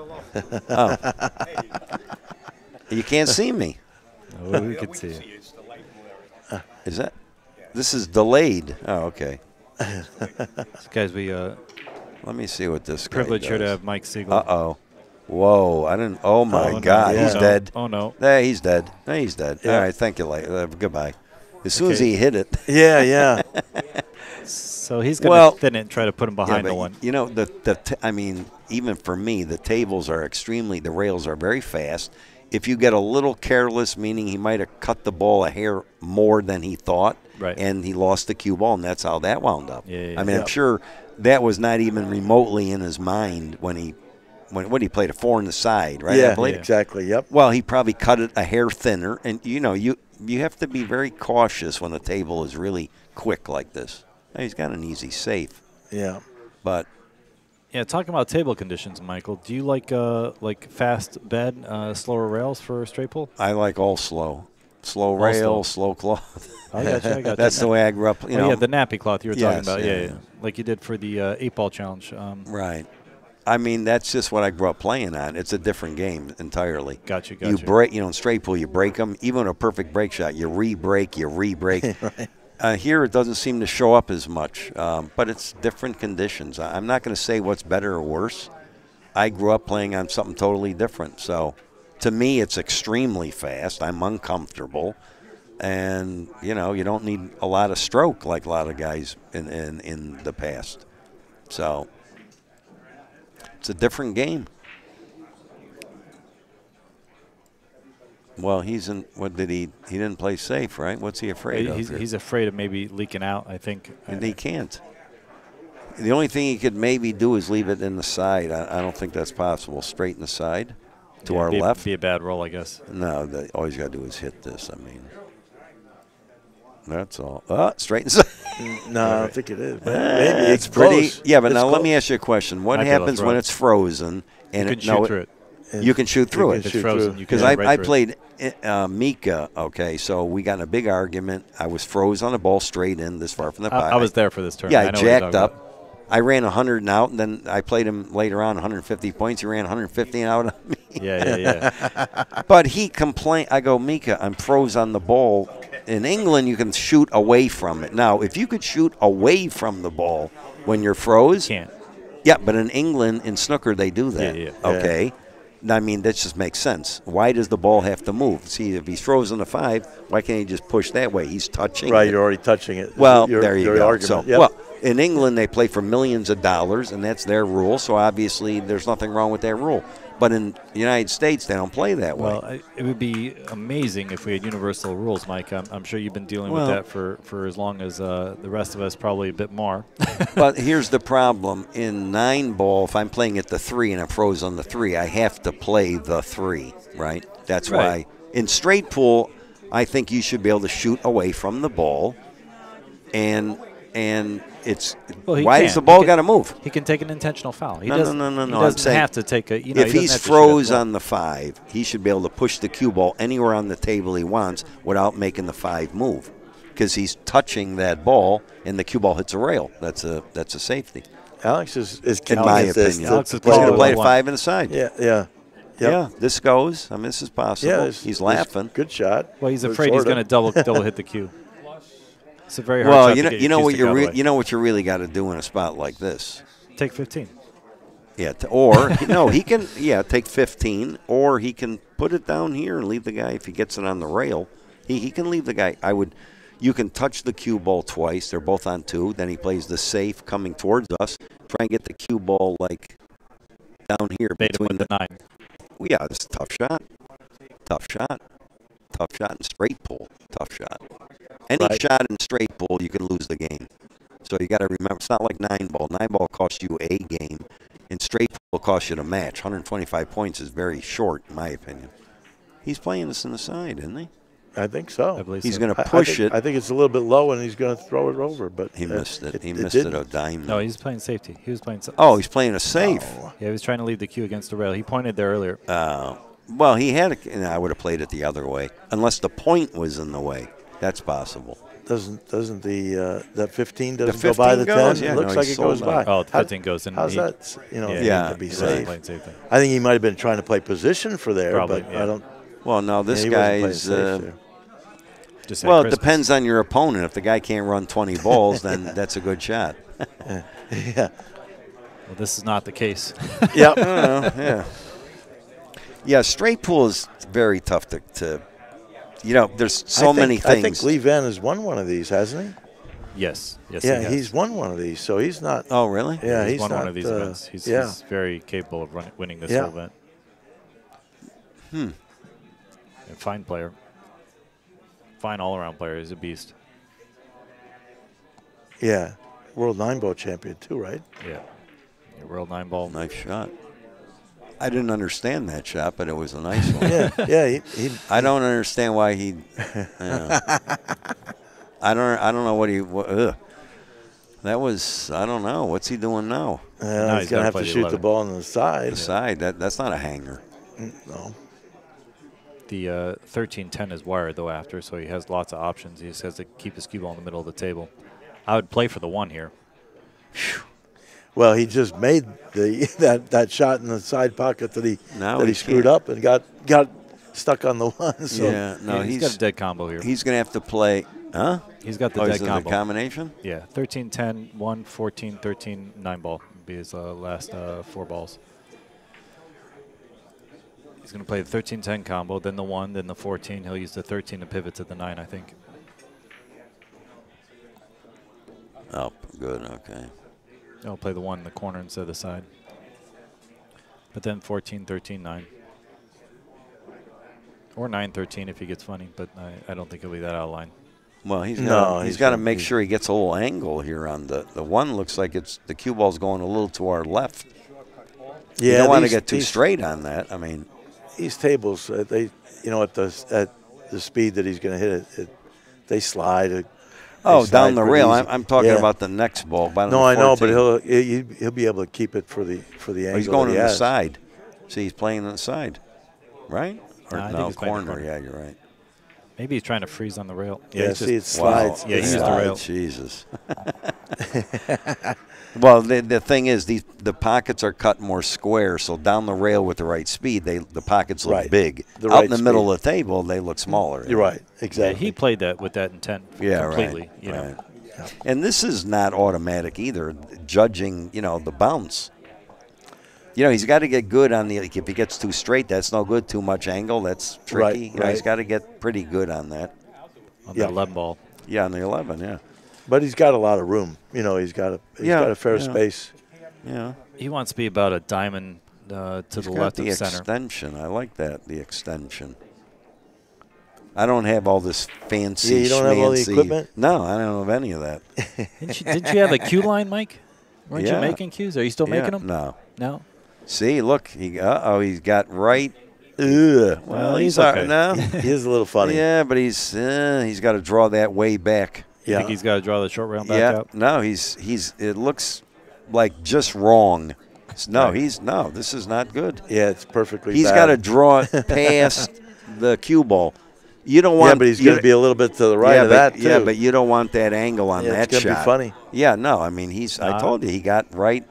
oh. You can't see me. Oh, we could see it. Is that? This is delayed. Oh, okay. Guys, we Let me see what this guy privilege here to does. have Mike Siegel. Uh-oh. Whoa, I didn't. Oh, my no. God. Yeah. He's no. dead. Oh no. Hey, he's dead. Hey, he's dead. Yeah. All right, thank you. Goodbye. As soon as Okay. he hit it. Yeah, yeah. So he's going to Well, thin it and try to put him behind but the one. You know, I mean, even for me, the tables are the rails are very fast. If you get a little careless, meaning he might have cut the ball a hair more than he thought, Right. and he lost the cue ball, and that's how that wound up. Yeah, yeah, I mean, yeah. I'm sure that was not even remotely in his mind when he played a 4 on the side, right? I Yeah, believe? exactly. Yep. Well, he probably cut it a hair thinner, and you have to be very cautious when the table is really quick like this. Now, he's got an easy safe, Yeah. but Yeah, talking about table conditions, Michael. Do you like fast bed, slower rails for straight pull? I like all slow. Slow rail, slow cloth. I got you. I got That's you. the way I grew up. You know, yeah, the nappy cloth you were Yes, talking about. yeah. Yeah, like you did for the 8-ball challenge. right. I mean, that's just what I grew up playing on. It's a different game entirely. Got you. You break, in straight pull, you break them. Even a perfect break shot, you re-break. Right. Here, it doesn't seem to show up as much, but it's different conditions. I'm not going to say what's better or worse. I grew up playing on something totally different. So, to me, it's extremely fast. I'm uncomfortable. And, you don't need a lot of stroke like a lot of guys in the past. So, it's a different game. Well, he's in. What did he? He didn't play safe, right? What's he afraid of? He's afraid of maybe leaking out, I think. And he can't. The only thing he could maybe do is leave it in the side. I don't think that's possible. Straight in the side to our left. Be a bad roll, I guess. No, all he's got to do is hit this. I mean, that's all. Straight inside. No, I don't think it is. Maybe it's pretty. close. Yeah, but It's now let close. me ask you a question. What Might be able to happens throw when it. it's frozen and You can shoot through it. You can shoot through can it. It's shoot frozen. through. You can Because go right I through it. played Mika, okay, so we got in a big argument. I was froze on the ball straight in this far from the pocket. I was there for this tournament. Yeah, I know what you're jacked talking up. about. I ran 100 and out, and then I played him later on 150 points. He ran 150 and out on me. Yeah. But he complained. I go, Mika, I'm froze on the ball. In England, you can shoot away from it. Now, if you could shoot away from the ball when you're froze. Can't. Yeah, but in England, in snooker, they do that. Yeah. Okay. I mean, that just makes sense. Why does the ball have to move? See, if he's frozen to 5, why can't he just push that way? He's touching Right, it. you're already touching it. Well, Your- there you your go. Argument. So, Yep. well, in England, they play for millions of dollars, and that's their rule. So obviously, there's nothing wrong with that rule. But in the United States, they don't play that way. Well, it would be amazing if we had universal rules, Mike. I'm sure you've been dealing with that for as long as the rest of us, probably a bit more. But here's the problem. In 9-ball, if I'm playing at the 3 and I'm froze on the 3, I have to play the 3, right? That's Right. why. In straight pool, I think you should be able to shoot away from the ball. And it's Well, why he does the can. ball He got to move? He can take an intentional foul. He No. doesn't, I'm He doesn't saying have to take a. if he he's doesn't have to shoot froze at the on the 5, he should be able to push the cue ball anywhere on the table he wants without making the 5 move, because he's touching that ball and the cue ball hits a rail. That's a safety. Alex is In kicking my at this opinion, to Alex is play he's going the to play one. a 5 in the side. Yeah. Yep. Yeah, this goes. I mean, this is possible. Yeah, He's laughing. Good shot. Well, he's But afraid he's sorta. going to double hit the cue. It's a very hard Well, shot you to know, get you know your what cues to go away. you know what you really got to do in a spot like this. Take 15. Yeah, or no, he can. Yeah, take 15, or he can put it down here and leave the guy if he gets it on the rail. He can leave the guy. You can touch the cue ball twice. They're both on 2. Then he plays the safe coming towards us. Try and get the cue ball like down here Bait him between with the 9. Yeah, it's a tough shot. Tough shot. Tough shot in straight pool. Tough shot. Any Right. shot in straight pool, you can lose the game. So you got to remember, it's not like 9-ball. 9-ball costs you a game. In straight pool, costs you the match. 125 points is very short, in my opinion. He's playing this in the side, isn't he? I think so. I believe He's so. going to I push think, it. I think it's a little bit low, and he's going to throw it over. But He missed it. He missed didn't. it a dime. No, he's playing safety. He was playing. Oh, he's playing a safe. Yeah, he was trying to leave the cue against the rail. He pointed there earlier. Well, he had. I would have played it the other way, unless the point was in the way. That's possible. Doesn't the that 15 doesn't 15 go by the 10? goes? Yeah, It looks no, like he it goes sold by. out. Oh, the 15 goes in. How's He- that? Yeah, to be he wasn't safe. playing safety. I think he might have been trying to play position for there, Probably, but yeah. I don't. Well, no, this he wasn't playing guy's. safe there. Just had Well, it Christmas. depends on your opponent. If the guy can't run 20 balls, then that's a good shot. Yeah. Well, this is not the case. Yep. Yeah. Yeah, straight pool is very tough to there's so many things. I think Lee Van has won one of these, hasn't Yes. Yes. he? Yeah, he has. he's won one of these, so he's not. Oh, really? Yeah, he's he's won not. one of these events. He's very capable of winning this Yeah. whole event. A fine player. Fine all-around player. He's a beast. Yeah, World 9-ball champion too, right? Yeah. World 9-ball. Nice shot. I didn't understand that shot, but it was a nice one. Yeah. I don't understand why he. I don't know what he. That was. I don't know. What's he doing now? He's he's gonna gotta have play to the shoot 11. the ball on the side. The side. That's not a hanger. No. The 13-10 is wired, though, after, so he has lots of options. He just has to keep his cue ball in the middle of the table. I would play for the 1 here. Well, he just made that shot in the side pocket that he screwed up and got stuck on the 1. So Yeah. No, he's got a dead combo here. He's gonna have to play. Huh? He's got the Oh, dead is it the combo. combination? Yeah, 13-10, 1, 14, 13, 9-ball would be his last 4 balls. He's going to play the 13-10 combo, then the 1, then the 14. He'll use the 13 to pivot to the 9, I think. Oh, good. Okay. He'll play the 1 in the corner instead of the side. But then 14, 13, 9. Or 9-13 if he gets funny, but I don't think he'll be that out of line. Well, he's No, got to make sure he gets a little angle here on the one. Looks like the cue ball's going a little to our left. Yeah, you don't want to get too straight on that. I mean, these tables, they, you know, at the speed that he's going to hit it, they slide. Oh, down the rail. Easy. I'm talking about the next ball. No, I know, but he'll be able to keep it for the angle. He's going on the side. See, he's playing on the side, right? Or no, corner. Yeah, you're right. Maybe he's trying to freeze on the rail. Yeah, see, it slides. Wow. Yeah, he used the rail. Jesus. Well, the thing is, the pockets are cut more square, so down the rail with the right speed, the pockets look big. Out in the middle of the table, they look smaller. You're right, exactly. Yeah, he played that with that intent completely. Right, you know. right. And this is not automatic either, judging, the bounce. He's got to get good on if he gets too straight, that's no good. Too much angle, that's tricky. Right. He's got to get pretty good on that. On the 11 ball. Yeah, on the 11, yeah. But he's got a lot of room. He's got a fair space. Yeah. He wants to be about a diamond to the left of center. The extension, I like that, the extension. I don't have all this fancy. Yeah, you don't have all the equipment? No, I don't have any of that. Didn't you have a cue line, Mike? Weren't you making cues? Are you still making them? No. No? See, look, he's got right. Ugh. Well, he's okay. No. He is a little funny. Yeah, but he's got to draw that way back. You think he's got to draw the short rail back out? No, it looks like just wrong. No, this is not good. Yeah, it's perfectly He's bad. got to draw it past the cue ball. You don't want. Yeah, but he's going to be a little bit to the right of that too. Yeah, but you don't want that angle on that it's shot. It's going to be funny. Yeah, no, I mean I told you he got right.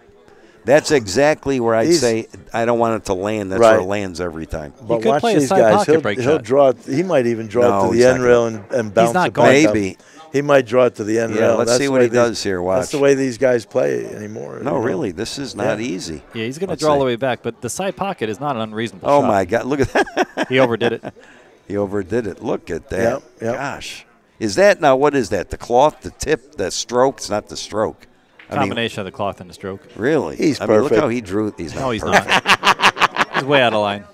That's exactly where I'd say I don't want it to land. That's where it lands every time. But watch these guys. He'll draw it. He might even draw it to the end rail and bounce it back maybe. Up. He might draw it to the end rail. Let's see what he does here. Watch. That's the way these guys play anymore. No, really, this is not easy. Yeah, he's going to draw all the way back, but the side pocket is not an unreasonable shot. Oh, my God. Look at that. He overdid it. He overdid it. Look at that. Yep. Gosh. Is that now, what is that? The cloth, the tip, the stroke? It's not the stroke. Combination of the cloth and the stroke. Really? He's perfect. Look how he drew. He's not he's perfect. not. He's way out of line.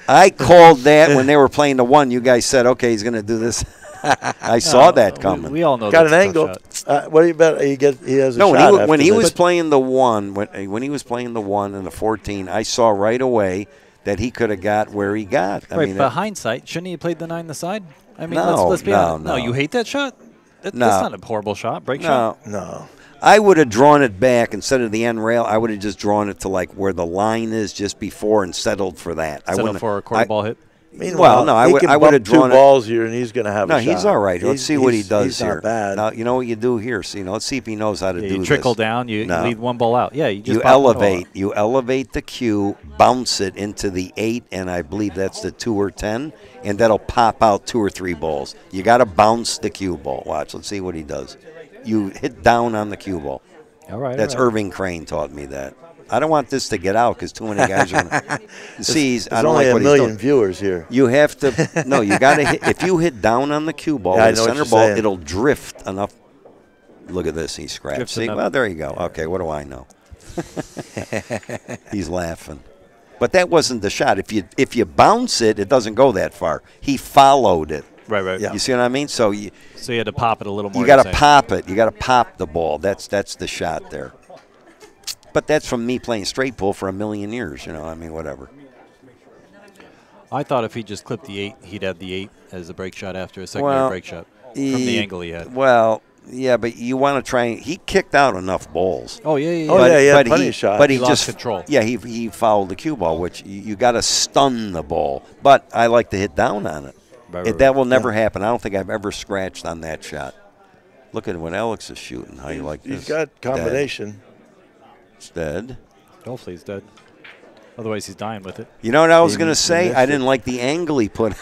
I called that when they were playing the one. You guys said, okay, he's going to do this. I saw that coming. We all know got an angle. What do you bet? He has a shot. When he was playing the one, when he was playing the one and the 14, I saw right away that he could have got where he got. Right, but hindsight, shouldn't he have played the 9 the side? I mean, no, let's be honest. No, you hate that shot? That's not a horrible shot. Break shot? No. I would have drawn it back instead of the end rail. I would have just drawn it to like where the line is just before and settled for that. Settled for a quarter ball hit? Meanwhile, I would have drawn two balls here, and he's going to have a shot. No, he's all right. Let's see what he does he's here. Not bad. Now, you know what you do here. See, let's see if he knows how to do this. You trickle down. You lead one ball out. Yeah, you elevate. You elevate the cue, bounce it into the 8, and I believe that's the 2 or 10, and that'll pop out 2 or 3 balls. You got to bounce the cue ball. Watch. Let's see what he does. You hit down on the cue ball. All right. That's Irving Crane taught me that. I don't want this to get out because too many guys are going to see. I don't like what he's doing. There's only a million viewers here. You have to. No, you got to hit. If you hit down on the cue ball, the center ball, it'll drift enough. Look at this. He scratched. See, well, there you go. Okay, what do I know? He's laughing. But that wasn't the shot. If you bounce it, it doesn't go that far. He followed it. Right. Yeah. You see what I mean? So you had to pop it a little more. You got to pop it. You got to pop the ball. That's the shot there. But that's from me playing straight pull for a million years. I mean, whatever. I thought if he just clipped the 8, he'd have the 8 as a break shot after a secondary break shot from the angle he had. Well, yeah, but you want to try. He kicked out enough balls. Oh yeah. He had plenty of shots. But he lost just control. Yeah, he fouled the cue ball, which you got to stun the ball. But I like to hit down on it. That will never happen. I don't think I've ever scratched on that shot. Look at what Alex is shooting. How you like this? He's got combination. It's dead. Hopefully he's dead. Otherwise he's dying with it. You know what I was going to say? I didn't like the angle he put.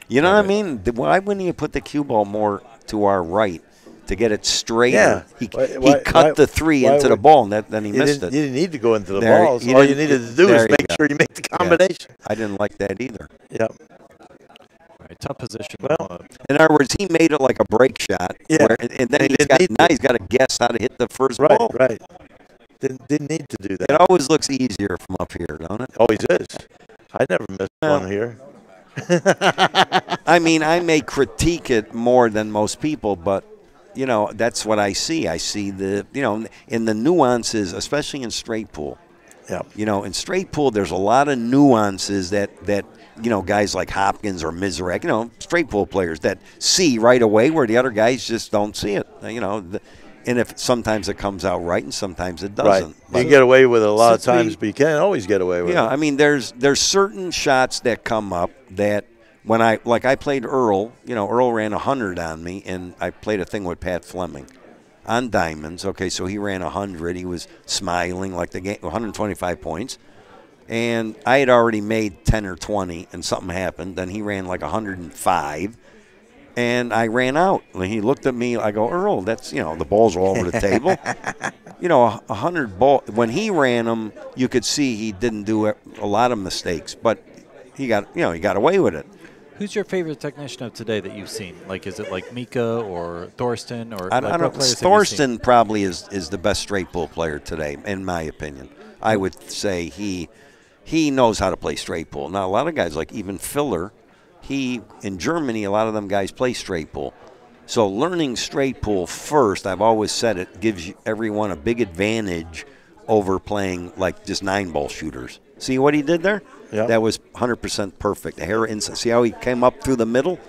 You know what I mean? Why wouldn't you put the cue ball more to our right to get it straighter? Yeah. He cut the 3 into the ball, and then he missed it. You didn't need to go into the balls. All you needed to do is make sure you make the combination. Yeah. I didn't like that either. Yep. Right, tough position. Well, in other words, he made it like a break shot. Yeah. And then he's got to guess how to hit the first ball. Right. Didn't need to do that. It always looks easier from up here, don't it? Always is. I never missed one here. I mean, I may critique it more than most people, but, you know, that's what I see. I see the, you know, in the nuances, especially in straight pool. Yeah. You know, in straight pool, there's a lot of nuances that you know, guys like Hopkins or Mizrak, you know, straight pool players that see right away where the other guys just don't see it. You know, and if sometimes it comes out right and sometimes it doesn't. Right. But You get away with it a lot of Since we- times, but you can't always get away with yeah, it. I mean, there's certain shots that come up that when I played Earl, you know, Earl ran 100 on me, and I played a thing with Pat Fleming on diamonds. Okay, so he ran 100. He was smiling like the game, 125 points. And I had already made 10 or 20, and something happened. Then he ran like 105, and I ran out. And he looked at me. I go, Earl, that's, you know, the balls are all over the table. You know, 100 ball. When he ran them, you could see he didn't do a lot of mistakes, but he got away with it. Who's your favorite technician of today that you've seen? Like, is it like Mika or Thorsten or I like, don't. what players have you seen? Thorsten probably is the best straight pool player today, in my opinion. I would say he knows how to play straight pool. Now, a lot of guys, like even Filler, in Germany, a lot of them guys play straight pool. So learning straight pool first, I've always said it gives everyone a big advantage over playing like just 9-ball shooters. See what he did there? Yep. That was 100% perfect. The hair inside. See how he came up through the middle?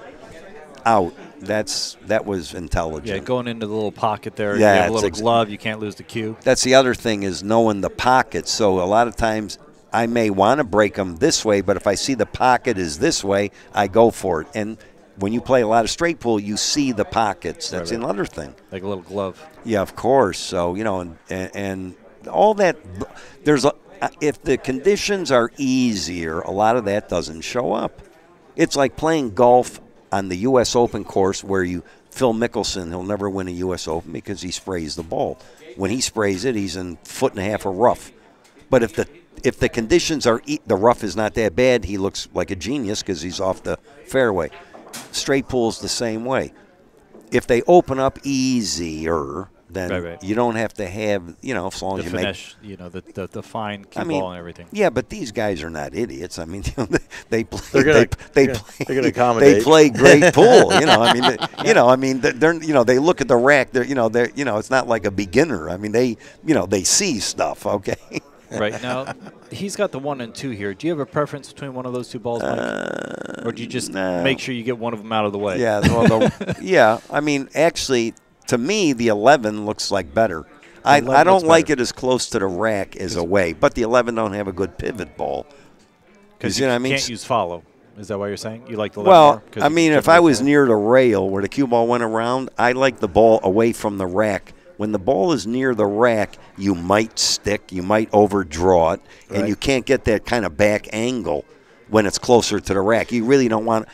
Out. That was intelligent. Yeah, going into the little pocket there. Yeah, you have a it's little glove. You can't lose the cue. That's the other thing is knowing the pocket. So a lot of times I may want to break them this way, but if I see the pocket is this way, I go for it. And when you play a lot of straight pool, you see the pockets. That's Right. another thing. Like a little glove. Yeah, of course. So, you know, and all that, if the conditions are easier, a lot of that doesn't show up. It's like playing golf on the U.S. Open course where Phil Mickelson, he'll never win a U.S. Open because he sprays the ball. When he sprays it, he's in 1.5 feet of rough. But if the conditions are, the rough is not that bad, he looks like a genius because he's off the fairway. Straight pool's the same way. If they open up easier, then Right. you don't have to have, you know, as long The as you finesse, you know, the fine cue I mean, ball and everything. Yeah, but these guys are not idiots. I mean, they play. They're gonna accommodate. They play great pool. You know, I mean, they're you know, they look at the rack. They're it's not like a beginner. I mean, they see stuff. Okay. Right now, he's got the 1 and 2 here. Do you have a preference between one of those two balls, Mike? Or do you just make sure you get one of them out of the way? Yeah. Well, yeah. I mean, actually, to me, the 11 looks like better. I 11 don't looks like better. it as close to the rack as away, but the 11 don't have a good pivot ball. Because You you know what I mean? can't use follow. Is that what you're saying? You like the 11 Well, more? 'Cause I you mean, can if give I it was a- near the rail where the cue ball went around, I like the ball away from the rack. When the ball is near the rack, you might stick, you might overdraw it, and Right. you can't get that kind of back angle when it's closer to the rack. You really don't want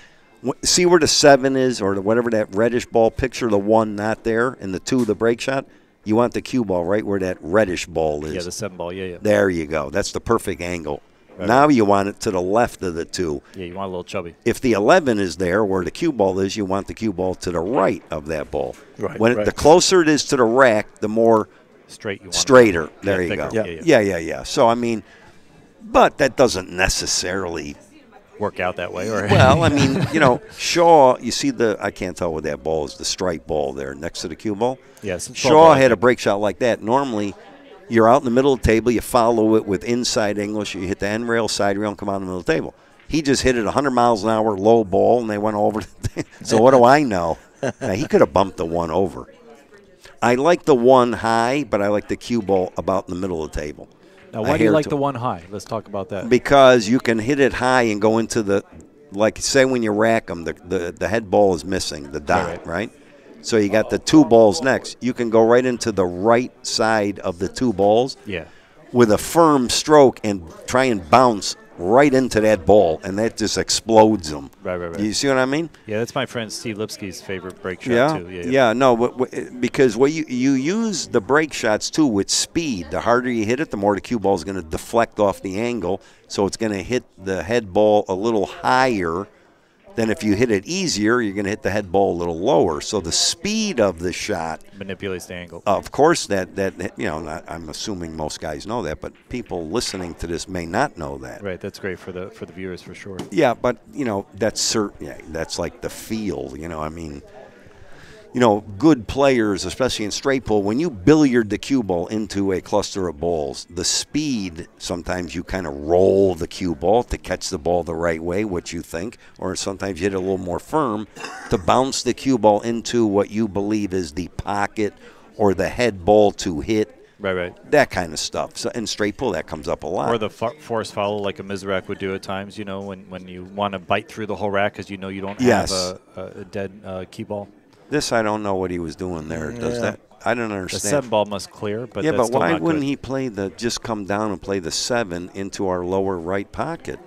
see where the 7 is or whatever that reddish ball picture, the 1 not there, and the 2 the break shot. You want the cue ball right where that reddish ball is. Yeah, the 7 ball. Yeah. There you go. That's the perfect angle. Right. Now you want it to the left of the 2. Yeah, you want a little chubby. If the 11 is there where the cue ball is, you want the cue ball to the right of that ball. Right, When right. the closer it is to the rack, the more Straight you want. straighter. There you thicker. go. Yeah. Yeah. So, I mean, but that doesn't necessarily. Work out that way. Or Well, I mean, you know, Shaw, you see I can't tell what that ball is, the stripe ball there next to the cue ball. Yes. Yeah, Shaw had a break shot like that. Normally, you're out in the middle of the table, you follow it with inside English, you hit the end rail, side rail, and come out in the middle of the table. He just hit it 100 miles an hour, low ball, and they went over. So what do I know? Now, he could have bumped the 1 over. I like the 1 high, but I like the cue ball about in the middle of the table. Now, why do you like the 1 high? Let's talk about that. Because you can hit it high and go into the, like say when you rack them, the head ball is missing, the dot, right? So you got the 2 balls next. You can go right into the right side of the 2 balls Yeah. with a firm stroke and try and bounce right into that ball, and that just explodes them. Right. You see what I mean? Yeah, that's my friend Steve Lipsky's favorite break shot, too. Yeah. No, because you use the break shots, too, with speed. The harder you hit it, the more the cue ball is going to deflect off the angle, so it's going to hit the head ball a little higher, Then if you hit it easier, you're going to hit the head ball a little lower. So the speed of the shot manipulates the angle. Of course, that I'm assuming most guys know that, but people listening to this may not know that. Right, that's great for the viewers for sure. Yeah, but that's that's like the feel. I mean, good players, especially in straight pull, when you billiard the cue ball into a cluster of balls, the speed, sometimes you kind of roll the cue ball to catch the ball the right way, what you think, or sometimes you hit it a little more firm to bounce the cue ball into what you believe is the pocket or the head ball to hit. Right. That kind of stuff. So in straight pull, that comes up a lot. Or the force follow like a Mizrak would do at times, when you want to bite through the whole rack because you don't have a dead cue ball. This, I don't know what he was doing there. Does that? I don't understand. The 7 ball must clear, but yeah, that's but still why not wouldn't good. he play just come down and play the 7 into our lower right pocket,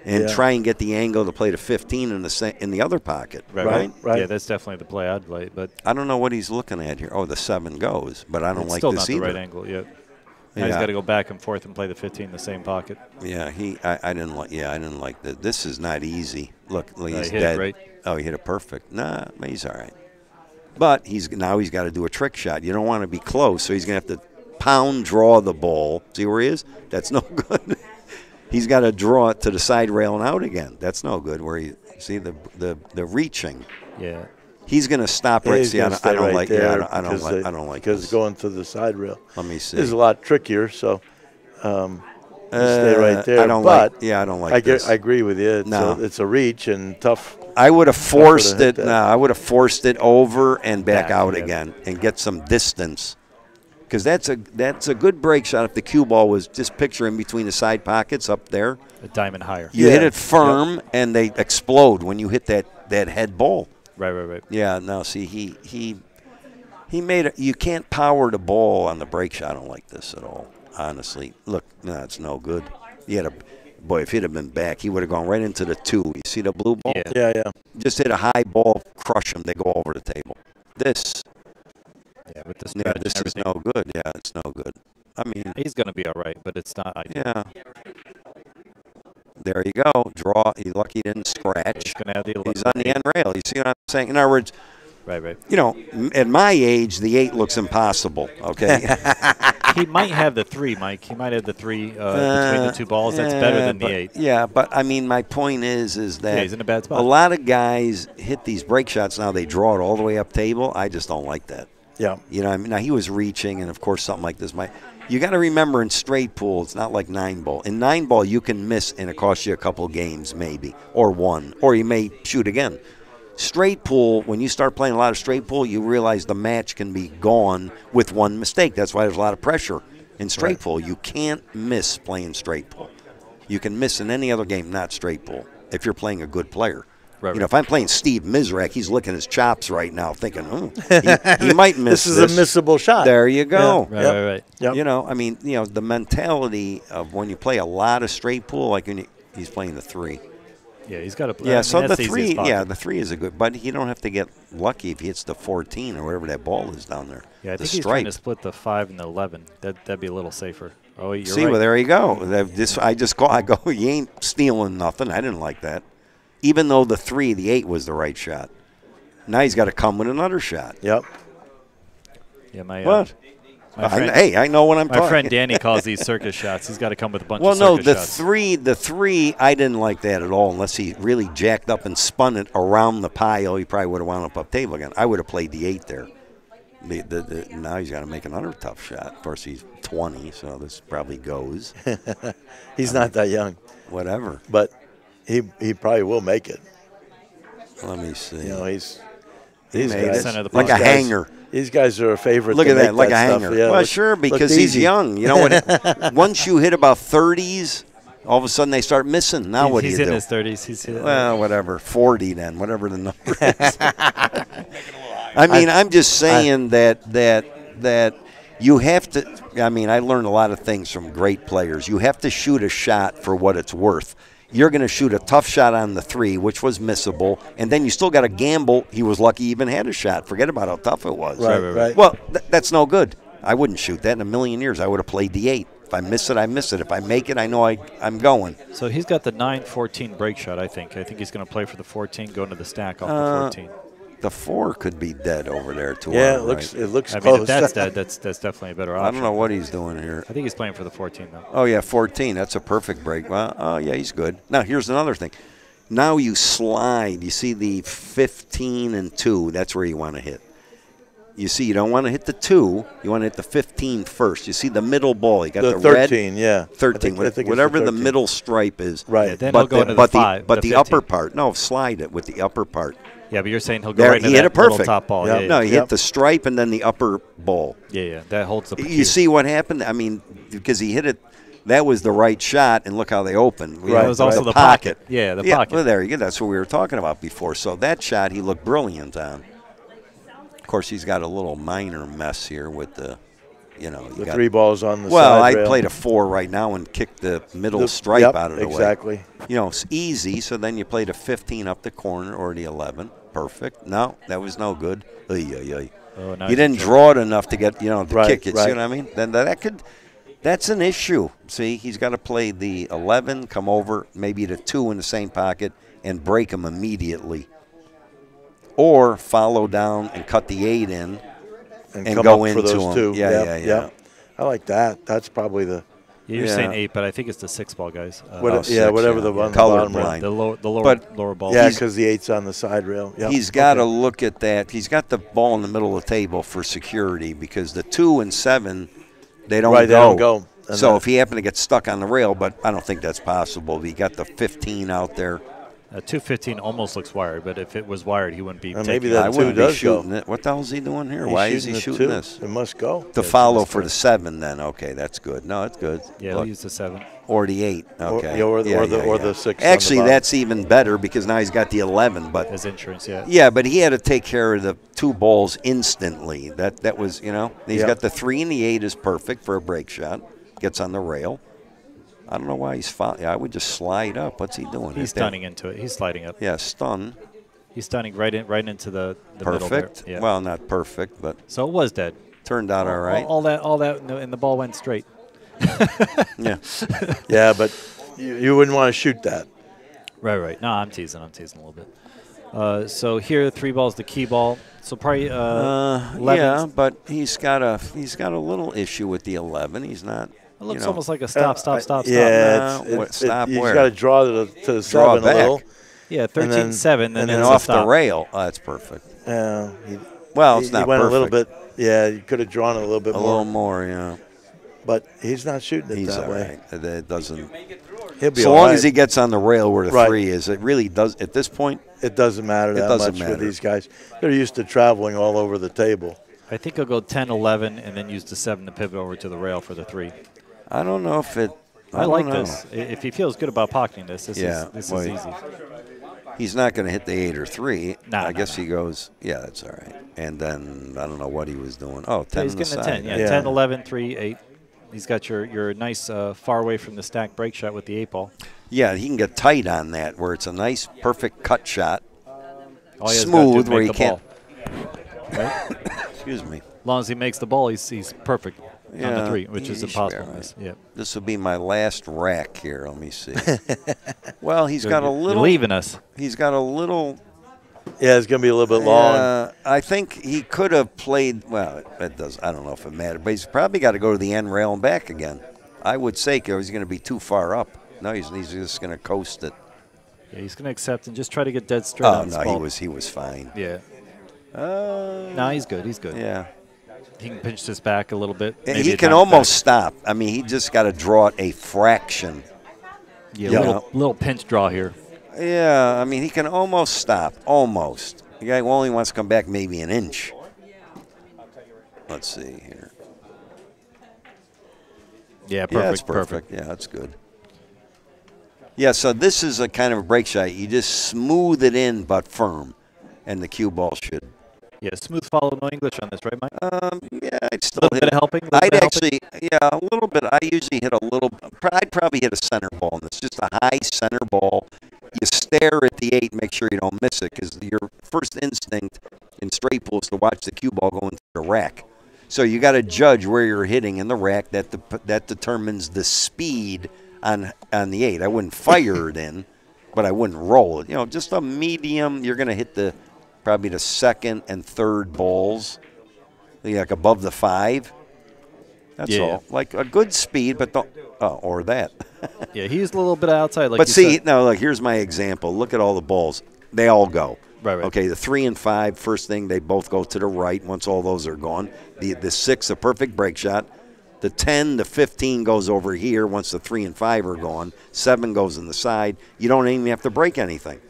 and try and get the angle to play the 15 in the other pocket? Right. Yeah, that's definitely the play I'd play. But I don't know what he's looking at here. Oh, the 7 goes, but I don't like still this not either. the right angle yet. Now he's got to go back and forth and play the 15 in the same pocket. Yeah, I didn't like. Yeah, I didn't like that. This is not easy. Look, he's hit dead. it right. Oh, he hit it perfect. Nah, he's all right. But he's got to do a trick shot. You don't want to be close, so he's going to have to pound draw the ball. See where he is? That's no good. He's got to draw it to the side rail and out again. That's no good. Where you see the reaching. Yeah. He's going to stop right. See, I don't like. Yeah, I don't like because this. going to the side rail. Let me see. Is a lot trickier. So. Stay right there. I don't like this. I agree with you. No. It's a reach and tough. I would have forced it. No, I would have forced it over and back out again and get some distance, because that's a good break shot. If the cue ball was just picture in between the side pockets up there, a diamond higher. You hit it firm and they explode when you hit that head ball. Right. Yeah. No. See, he made it. You can't power the ball on the break shot. I don't like this at all. Honestly, look, no, it's no good. Boy, if he'd have been back, he would have gone right into the 2. You see the blue ball? Yeah. Just hit a high ball, crush him, they go over the table. This is no good. Yeah, it's no good. I mean, he's going to be all right, but it's not ideal. Yeah. There you go. Draw. He's lucky he didn't scratch. He's on the end rail. You see what I'm saying? In other words, right. At my age, the 8 looks impossible. Okay. He might have the 3, Mike. He might have the 3 between the 2 balls. That's better than the 8. Yeah, but I mean, my point is that he's in a bad spot. A lot of guys hit these break shots now. They draw it all the way up table. I just don't like that. Yeah. I mean, now he was reaching, and of course, something like this might. You got to remember, in straight pool, it's not like 9-ball. In 9-ball, you can miss, and it costs you a couple games, maybe, or 1, or you may shoot again. Straight pool, when you start playing a lot of straight pool, you realize the match can be gone with 1 mistake. That's why there's a lot of pressure in straight pool. You can't miss playing straight pool. You can miss in any other game, not straight pool, if you're playing a good player. Right. If I'm playing Steve Mizrak, he's licking his chops right now, thinking, he might miss this. This is a missable shot. There you go. Yeah. Right. Yep. I mean, the mentality of when you play a lot of straight pool, like when he's playing the 3. Yeah, he's got to. Yeah, so the 3. Yeah, the 3 is a good, but you don't have to get lucky if he hits the 14 or whatever that ball is down there. Yeah, I think he's trying to split the 5 and the 11. That'd be a little safer. Oh, you're See, right. well, there you go. I go. You ain't stealing nothing. I didn't like that. Even though the 3, the 8 was the right shot. Now he's got to come with another shot. Yep. Yeah, my what? My friend, I know what I'm talking. My friend Danny calls these circus shots. He's got to come with a bunch of circus shots. Well, no, the 3, I didn't like that at all unless he really jacked up and spun it around the pile. He probably would have wound up table again. I would have played the 8 there. Now he's got to make another tough shot. Of course, he's 20, so this probably goes. He's not that young. Whatever. But he probably will make it. Let me see. He's made it like a hanger. These guys are a favorite. Look at that, like a hanger. Yeah, well, sure, because he's young. You know what? Once you hit about 30s, all of a sudden they start missing. Now what do you do? He's in his 30s. Well, whatever. 40 then, whatever the number is. I mean, I'm just saying that you have to. I mean, I learned a lot of things from great players. You have to shoot a shot for what it's worth. You're going to shoot a tough shot on the 3, which was missable, and then you still got to gamble. He was lucky he even had a shot. Forget about how tough it was. Right. Well, that's no good. I wouldn't shoot that in a million years. I would have played the 8. If I miss it, I miss it. If I make it, I know I'm going. So he's got the 9-14 break shot, I think. I think he's going to play for the 14, go into the stack off the 14. The 4 could be dead over there too. Yeah, it looks I close. mean, if that's dead, that's definitely a better option. I don't know what he's doing here. I think he's playing for the 14, though. Oh, yeah, 14. That's a perfect break. Well, oh, yeah, he's good. Now, here's another thing. Now you slide. You see the 15 and 2. That's where you want to hit. You see, you don't want to hit the 2. You want to hit the 15 first. You see the middle ball. You got the 13, red. yeah. 13. I think Whatever it's the middle stripe is. Right. Yeah, then he'll go into the 5. But the the 15. upper part. No, slide it with the upper part. Yeah, but you're saying he'll go There, right into he hit that it perfect. little top ball. Yep. Yeah, No, yeah. he hit the stripe and then the upper ball. Yeah. That holds the You see what happened? I mean, because he hit it, that was the right shot, and look how they opened. Right. It was also the the pocket. Yeah, the pocket. Well, there you go. That's what we were talking about before. So that shot, he looked brilliant on. Of course, he's got a little minor mess here with the, The 3 balls on the well, side I rail. played a 4 right now and kicked the middle stripe out of the way. Exactly. It's easy. So then you played a 15 up the corner or the 11. Perfect. No, that was no good. Oh, now You he's didn't in trouble. draw it enough to get, to Right, kick it. right. See what I mean? Then that's an issue. See, he's got to play the 11, come over, maybe the 2 in the same pocket, and break him immediately. Or follow down and cut the 8 in and come go up into for those him. 2. Yeah. I like that. That's probably the You're saying 8, but I think it's the 6 ball, guys. whatever the one Color bottom rail. blind. The lower ball. Yeah, because the 8's on the side rail. Yep. He's got to look at that. He's got the ball in the middle of the table for security because the 2 and 7, they don't Right, they don't go. And So then- if he happened to get stuck on the rail, but I don't think that's possible. He got the 15 out there. 215 almost looks wired, but if it was wired, he wouldn't be. Maybe taking that I it. 2 wouldn't be does shooting go. it. What the hell is he doing here? He's Why is he the shooting 2. this? It must go. To follow for the 7 then. Okay, that's good. No, it's good. Yeah, he'll Look, use the 7. or the 8. Okay. Or the 6 on the Actually, bottom. that's even better because now he's got the 11. But As insurance, yeah. yeah, but he had to take care of the 2 balls instantly. That was, he's got the 3 and the 8 is perfect for a break shot. Gets on the rail. I don't know why he's following. I would just slide up. What's he doing? He's stunning into it. He's sliding up. Yeah, stun. He's stunning right into the middle there. Perfect. Yeah. Well, not perfect, but So it was dead. turned out all right. All that, and the ball went straight. Yeah. Yeah, but you wouldn't want to shoot that. Right. No, I'm teasing a little bit. So here, 3 balls, the key ball. So probably 11. Yeah, but he's got a little issue with the 11. He's not. It looks almost like a stop. Yeah, Stop he's where? got to draw to the Draw 7 back. a little. Yeah, And then- 13-7, and then then it's off a the stop. rail. Oh, that's perfect. Well, it's not he went perfect. a little bit. Yeah, you could have drawn it a little bit A more. little more, yeah. But he's not shooting it He's that all way. right. That doesn't. He'll be So all long right. as he gets on the rail where the Right. 3 is, it really does. At this point, It doesn't matter that doesn't much matter. for these guys. They're used to traveling all over the table. I think he'll go 10-11 and then use the 7 to pivot over to the rail for the 3. I don't know if it. I like don't know. this. If he feels good about pocketing this, this is well, easy. He's not going to hit the 8 or 3. Nah, I guess he goes. Yeah, that's all right. And then I don't know what he was doing. Oh, 10 Yeah, he's on the getting a side. 10. Yeah, Yeah. 10, 11, 3, 8. He's got your nice far away from the stack break shot with the 8 ball. Yeah, he can get tight on that where it's a nice, perfect cut shot. All he has got to do Smooth is where make he the can't. ball. Right? Excuse me. As long as he makes the ball, he's perfect on Yeah, the 3, which is he should be impossible. all right. Yeah. This will be my last rack here. Let me see. Well, he's got a You're little. leaving us. He's got a little. Yeah, it's going to be a little bit long. I think he could have played. Well, it does. I don't know if it mattered, but he's probably got to go to the end rail and back again. I would say he's going to be too far up. No, he's just going to coast it. Yeah, he's going to accept and just try to get dead straight Oh on this no, ball. he was fine. Yeah. No, he's good. He's good. Yeah. He can pinch this back a little bit. And maybe he a can knock almost back. stop. I mean, he just got to draw it a fraction. Yeah, little pinch draw here. Yeah, I mean, he can almost stop. Almost. The guy only wants to come back maybe an inch. Let's see here. Yeah, perfect. Yeah, that's perfect. Yeah, that's good. Yeah, so this is a kind of a break shot. You just smooth it in but firm, and the cue ball should. Yeah, smooth follow, no English on this, right, Mike? Yeah, I'd A still little hit bit of helping? I'd actually, yeah, a little bit. I usually hit a little. I'd probably hit a center ball, and it's just a high center ball. You stare at the 8, make sure you don't miss it, because your first instinct in straight pool is to watch the cue ball go into the rack. So you got to judge where you're hitting in the rack. That determines the speed on the 8. I wouldn't fire it in, but I wouldn't roll it. Just a medium. You're going to hit probably the second and third balls, like above the 5. That's all. Like a good speed, but don't. Oh, or that. Yeah, he's a little bit outside. Like but you see, said. now look. Here's my example. Look at all the balls. They all go. Right. Okay, the 3 and 5, first thing, they both go to the right once all those are gone. The 6, a perfect break shot. The 10, the 15 goes over here once the 3 and 5 are gone. 7 goes in the side. You don't even have to break anything.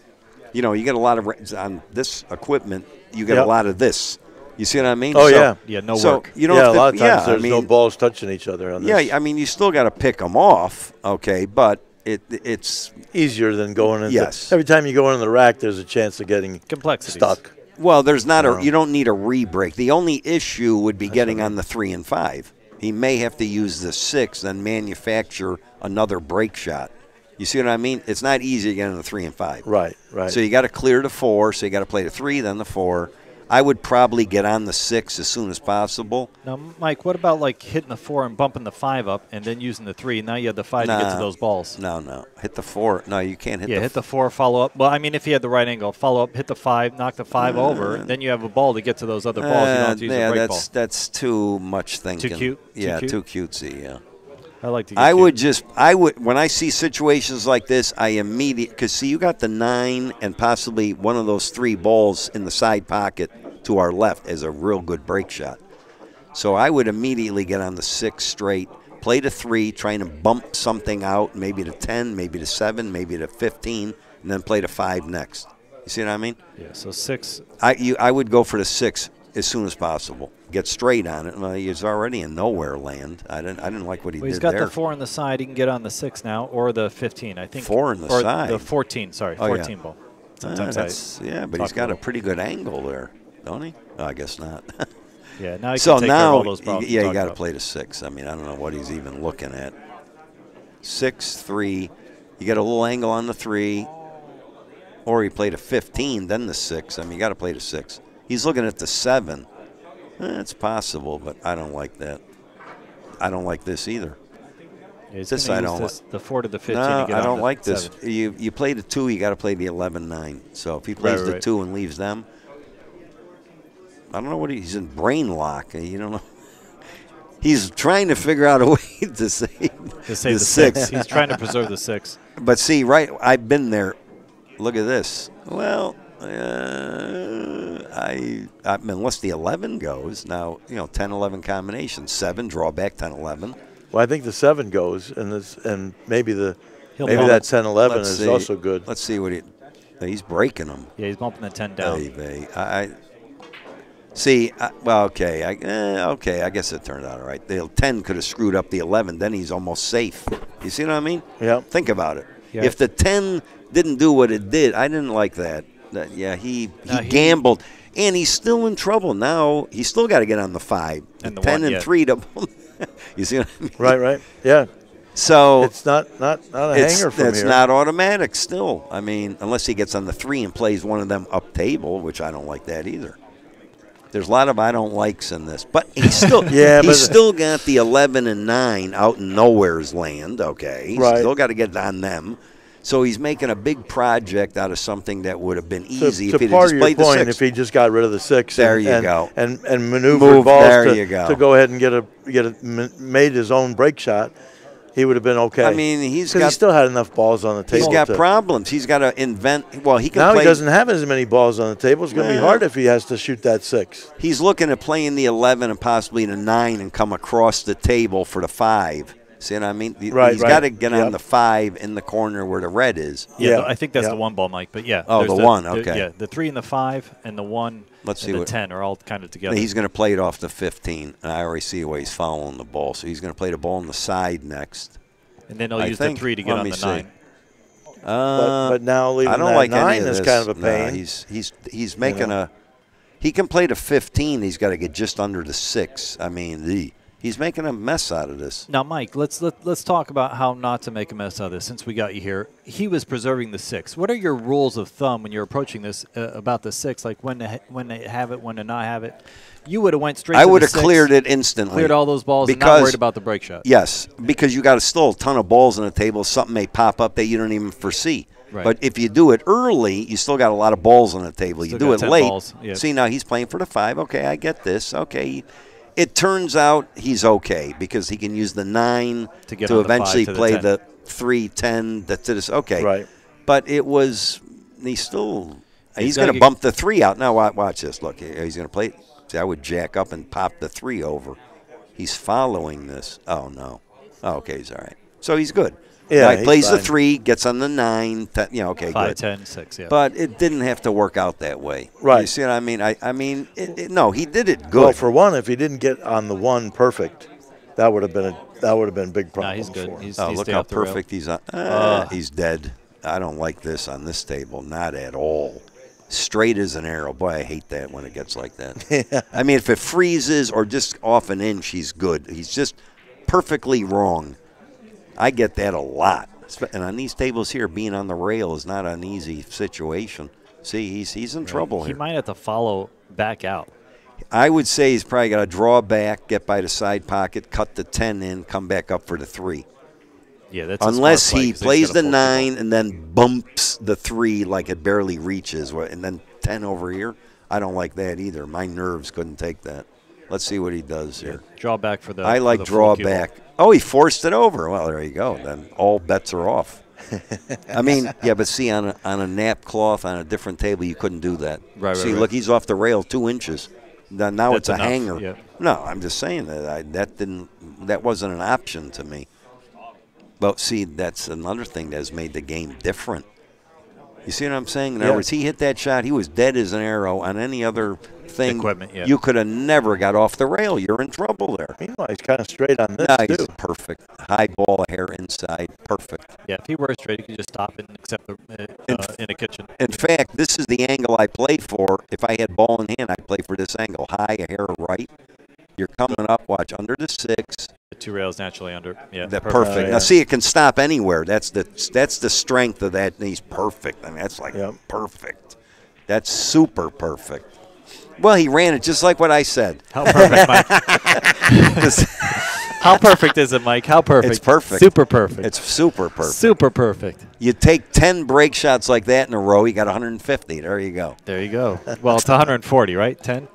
You get a lot of, on this equipment, you get a lot of this. You see what I mean? Oh, no work. You don't have to, a lot of times there's no balls touching each other on this. Yeah, I mean, you still got to pick them off, okay, but it's easier than going into. Yes. Every time you go into the rack, there's a chance of getting stuck. Well, there's not you don't need a re-break. The only issue would be getting on the 3 and 5. He may have to use the 6, then manufacture another break shot. You see what I mean? It's not easy to get on the 3 and 5. Right. So you got to clear the 4, so you got to play the 3, then the 4. I would probably get on the 6 as soon as possible. Now, Mike, what about like hitting the 4 and bumping the 5 up and then using the 3? Now you have the 5 to get to those balls. No. Hit the 4. No, you can't hit the 4. Hit the 4, follow up. Well, I mean, if you had the right angle, follow up, hit the 5, knock the 5 over, then you have a ball to get to those other balls. You don't have to use a break ball. That's too much thinking. Too cute? Too cutesy, yeah. I like to get I would when I see situations like this, I immediately, because see, you got the 9 and possibly one of those 3 balls in the side pocket to our left as a real good break shot. So I would immediately get on the 6 straight, play the 3, trying to bump something out, maybe the 10, maybe the 7, maybe the 15, and then play the 5 next. You see what I mean? Yeah, so 6. I would go for the 6 as soon as possible. Get straight on it. Well, he's already in nowhere land. I didn't like what he did there. He's got the 4 on the side. He can get on the 6 now, or the 15. I think 4 on the side. The 14. Sorry, 14 ball. Sometimes but he's got a pretty good angle there, don't he? Oh, I guess not. Yeah. Now he can take care of all those problems. You got to play the 6. I mean, I don't know what he's even looking at. 6, 3. You get a little angle on the 3, or he played a 15, then the 6. I mean, you got to play the 6. He's looking at the 7. It's possible, but I don't like that. I don't like this either. Yeah, this I don't like. The 4 to the 15. No, to get I don't like this. 7. You play the 2, you got to play the 11-9. So if he plays the 2 and leaves them, I don't know what he's in brain lock. You don't know. He's trying to figure out a way to save the 6. He's trying to preserve the 6. But see, right, I've been there. Look at this. Well, I mean, unless the 11 goes, now, 10-11 combination, 7, draw back 10-11. Well, I think the 7 goes, and maybe that 10-11 is also good. Let's see what he's breaking them. Yeah, he's bumping the 10 down. Okay. I guess it turned out all right. The 10 could have screwed up the 11. Then he's almost safe. You see what I mean? Yeah. Think about it. Yeah. If the 10 didn't do what it did, I didn't like that. He gambled, and he's still in trouble now. He's still got to get on the 5. And the 10 1, and 3 to. You see what I mean? Right. Yeah. So it's not a hanger from here. It's not automatic still. I mean, unless he gets on the 3 and plays one of them up table, which I don't like that either. There's a lot of I don't likes in this, but he's still still got the 11 and 9 out in nowhere's land. Okay, he's still got to get on them. So he's making a big project out of something that would have been easy if he just played the 6. If he just got rid of the 6, there you go, and maneuvered balls to go ahead and made his own break shot, he would have been okay. I mean, he still had enough balls on the table. He's got problems. He's got to invent. Well, he can. Now he doesn't have as many balls on the table. It's going to be hard if he has to shoot that 6. He's looking at playing the 11 and possibly the 9 and come across the table for the 5. See what I mean? He's got to get on the 5 in the corner where the red is. Yeah, I think that's the 1 ball, Mike. But yeah. Oh, the 1. Okay. Yeah, the 3 and the 5 and the 1 and the 10 are all kind of together. He's going to play it off the 15. And I already see the way he's following the ball. So he's going to play the ball on the side next. And then he'll use the 3 to get on the 9. But now leaving that 9 is kind of a pain. No, he's making a – he can play the 15. He's got to get just under the 6. I mean, He's making a mess out of this. Now, Mike, let's talk about how not to make a mess out of this. Since we got you here, he was preserving the 6. What are your rules of thumb when you're approaching this about the 6? Like when to have it, when to not have it. You would have went straight. I to would the have 6, cleared it instantly. Cleared all those balls, because, and not worried about the break shot. Yes, because you got still a ton of balls on the table. Something may pop up that you don't even foresee. Right. But if you do it early, you still got a lot of balls on the table. Still you do got it 10 late. balls. Yep. See, now he's playing for the 5. Okay, I get this. Okay. It turns out he's okay because he can use the 9 to eventually play the 3, 10, to this. Okay. Right. But it was, he's going to bump the 3 out. Now, watch this. Look, he's going to play. See, I would jack up and pop the 3 over. He's following this. Oh, no. Oh, okay, he's all right. So he's good. Yeah, right, plays fine. the 3, gets on the 9, 10, okay, 5, good. 10, 6, yeah. But it didn't have to work out that way. Right. You see what I mean? I mean, no, he did it good. Well, for one, if he didn't get on the 1 perfect, that would have been a big problem. Nah, he's good. for him. He's look stay how off the rail. perfect he's on. He's dead. I don't like this on this table, not at all. Straight as an arrow. Boy, I hate that when it gets like that. I mean, if it freezes or just off an inch, he's good. He's just perfectly wrong. I get that a lot. And on these tables here, being on the rail is not an easy situation. See, he's in trouble He here. might have to follow back out. I would say he's probably got to draw back, get by the side pocket, cut the 10 in, come back up for the 3. Yeah, that's a Unless smart play, he 'cause he's plays got the a full 9 and then bumps the 3 like it barely reaches, and then 10 over here. I don't like that either. My nerves couldn't take that. Let's see what he does here. Draw back for the. I like for the draw full cue ball. back. Oh, he forced it over. Well, there you go. Then all bets are off. I mean, yeah, but see, on a nap cloth on a different table, you couldn't do that. Right, see, right. look, he's off the rail 2 inches. Now That's it's a enough, hanger. yeah. No, I'm just saying that wasn't an option to me. But see, that's another thing that has made the game different. You see what I'm saying? In other words, he hit that shot. He was dead as an arrow. On any other thing, Equipment, yeah. you could have never got off the rail. You're in trouble there. Meanwhile, he's kind of straight on this, No, too. he's perfect. High ball, hair inside, perfect. Yeah, if he were straight, he could just stop and accept the in a kitchen. In fact, this is the angle I played for. If I had ball in hand, I'd play for this angle. High, hair right. You're coming up, watch, under the 6. The 2 rails naturally under. Yeah, That perfect. yeah. Now, see, it can stop anywhere. That's the strength of that. And he's perfect. I mean, that's like perfect. That's super perfect. Well, he ran it just like what I said. How perfect, Mike? How perfect is it, Mike? How perfect? It's perfect. Super perfect. It's super perfect. Super perfect. You take 10 break shots like that in a row, you got 150. There you go. There you go. Well, it's 140, right? 10?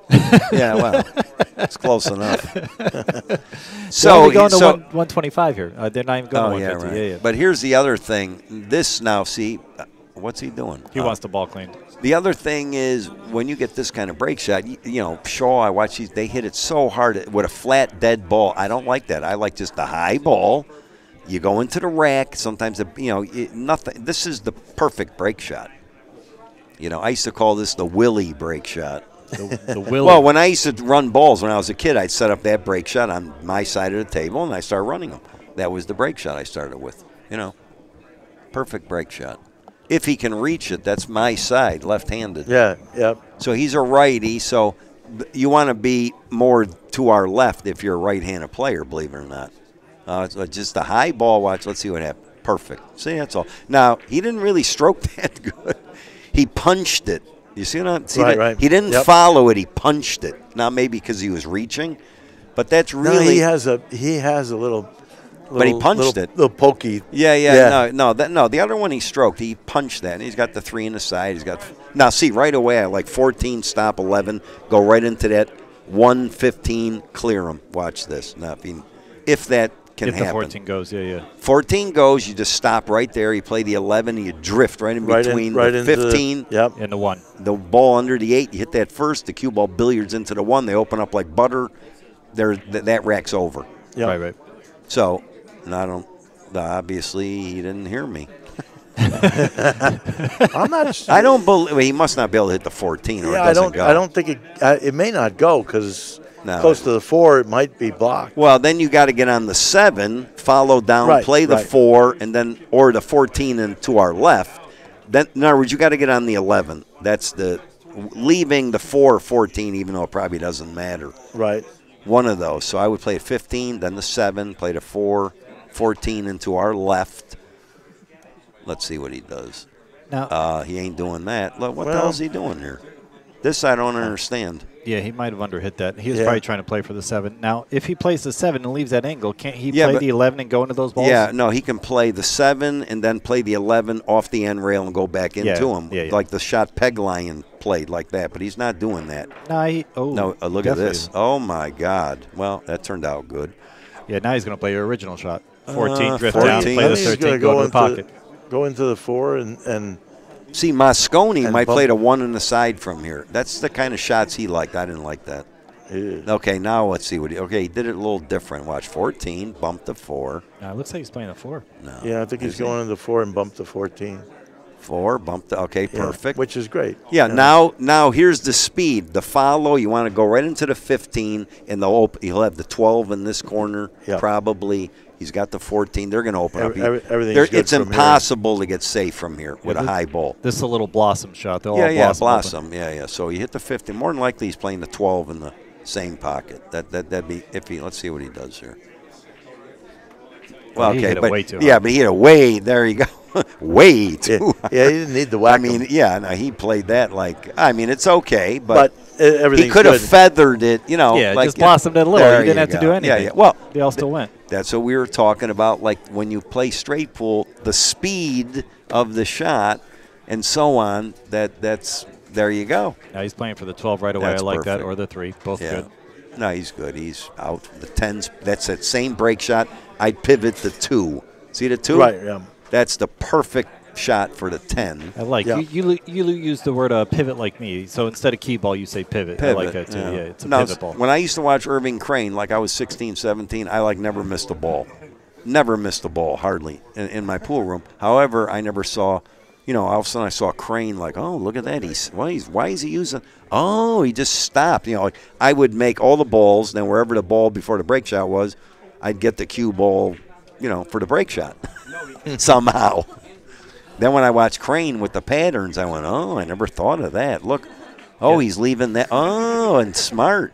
Yeah, well, it's close enough. So we're going to 125 here. They're not even going to 150. Right. Yeah. But here's the other thing. This now, see, what's he doing? He wants the ball cleaned. The other thing is when you get this kind of break shot, you know, Shaw, I watch these, they hit it so hard with a flat, dead ball. I don't like that. I like just the high ball. You go into the rack. Sometimes, nothing. This is the perfect break shot. You know, I used to call this the Willie break shot. The Willie. Well, when I used to run balls when I was a kid, I'd set up that break shot on my side of the table, and I started running them. That was the break shot I started with. You know, perfect break shot. If he can reach it, that's my side, left-handed. Yeah, yep. So he's a righty, so you want to be more to our left if you're a right-handed player, believe it or not. It's just a high ball. Watch. Let's see what happens. Perfect. See, that's all. Now, he didn't really stroke that good. He punched it. You see what I'm saying? Right. He didn't follow it. He punched it. Now, maybe because he was reaching, but that's really. No, he has a little. But he punched it. Little pokey. Yeah. No. The other one he stroked. He punched that, and he's got the 3 in the side. He's got. Now, see, right away, I like 14, stop 11, go right into that 115, clear him. Watch this. Now, if that can happen. If the 14 goes, yeah. 14 goes, you just stop right there. You play the 11, and you drift right in between the 15. And the 1. The ball under the 8, you hit that first. The cue ball billiards into the 1. They open up like butter. That rack's over. Yep. Right. So, obviously, he didn't hear me. I'm not. I don't believe he must not be able to hit the 14, or it doesn't go. I don't think it may not go because close to the 4, it might be blocked. Well, then you got to get on the 7, follow down, play the 4, and then or the 14 and to our left. Then, in other words, you got to get on the 11. That's leaving the 4 or 14, even though it probably doesn't matter. Right. one of those. So I would play a 15, then the 7, play the 4, 14 into our left. Let's see what he does. Now, He ain't doing that. Look, what the hell is he doing here? This I don't understand. yeah, he might have underhit that. He was Yeah. probably trying to play for the 7. Now, if he plays the 7 and leaves that angle, can't he Yeah, play but- the 11 and go into those balls? Yeah, no, he can play the 7 and then play the 11 off the end rail and go back into him. yeah. Like the shot Peg Lion played like that, but he's not doing that. No, Look at this. Oh, my God. Well, that turned out good. Yeah, now he's going to play your original shot. 14, drift down, 14. play the He's 13, gonna go to the pocket. Go into the 4 and See, Mosconi And might bump- play the 1 on the side from here. That's the kind of shots he liked. I didn't like that. Okay, now let's see what he. Okay, he did it a little different. Watch 14, bumped the 4. It looks like he's playing a 4. No. yeah, I think he's going into 4 and bumped to 14. 4, bumped the. Okay, Yeah, perfect. which is great. Yeah, now here's the speed. The follow, you want to go right into the 15, and he'll have the 12 in this corner, Yep. probably. He's got the 14. They're going to open up. Everything's good It's from here. impossible to get safe from here with a high ball. This is a little blossom shot. They'll all Yeah, blossom. blossom. Yeah. So he hit the 15. More than likely, he's playing the 12 in the same pocket. That'd be iffy. Let's see what he does here. Well, He okay, hit it but way too yeah, hard. but he hit it way. There you go, way too. Yeah, he didn't need the whack. I mean, yeah, no, he played that like. I mean, it's okay, but everything's he could have good. feathered it. You know, Yeah, like, just blossomed it a little. there You didn't have to go. do anything. Yeah. Well, They all still went. that's what we were talking about. Like when you play straight pool, the speed of the shot and so on. That's there you go. Now he's playing for the 12 right away. That's I like that. perfect. Or the 3. Both Yeah. good. No, he's good. He's out. The 10s. That's that same break shot. I'd pivot the 2. See the 2? Right, yeah. That's the perfect shot for the 10. I like Yeah. you use the word pivot like me. So instead of key ball, you say pivot. I like that too. Yeah, it's a No, pivot ball. when I used to watch Irving Crane, like I was 16, 17, I like never missed a ball. Never missed a ball, hardly, in my pool room. However, I never saw, all of a sudden I saw Crane like, oh, look at that. Why is he using? Oh, he just stopped. Like I would make all the balls, then wherever the ball before the break shot was, I'd get the cue ball, for the break shot somehow. Then when I watched Crane with the patterns, I went, oh, I never thought of that. Look, he's leaving that. Oh, and smart,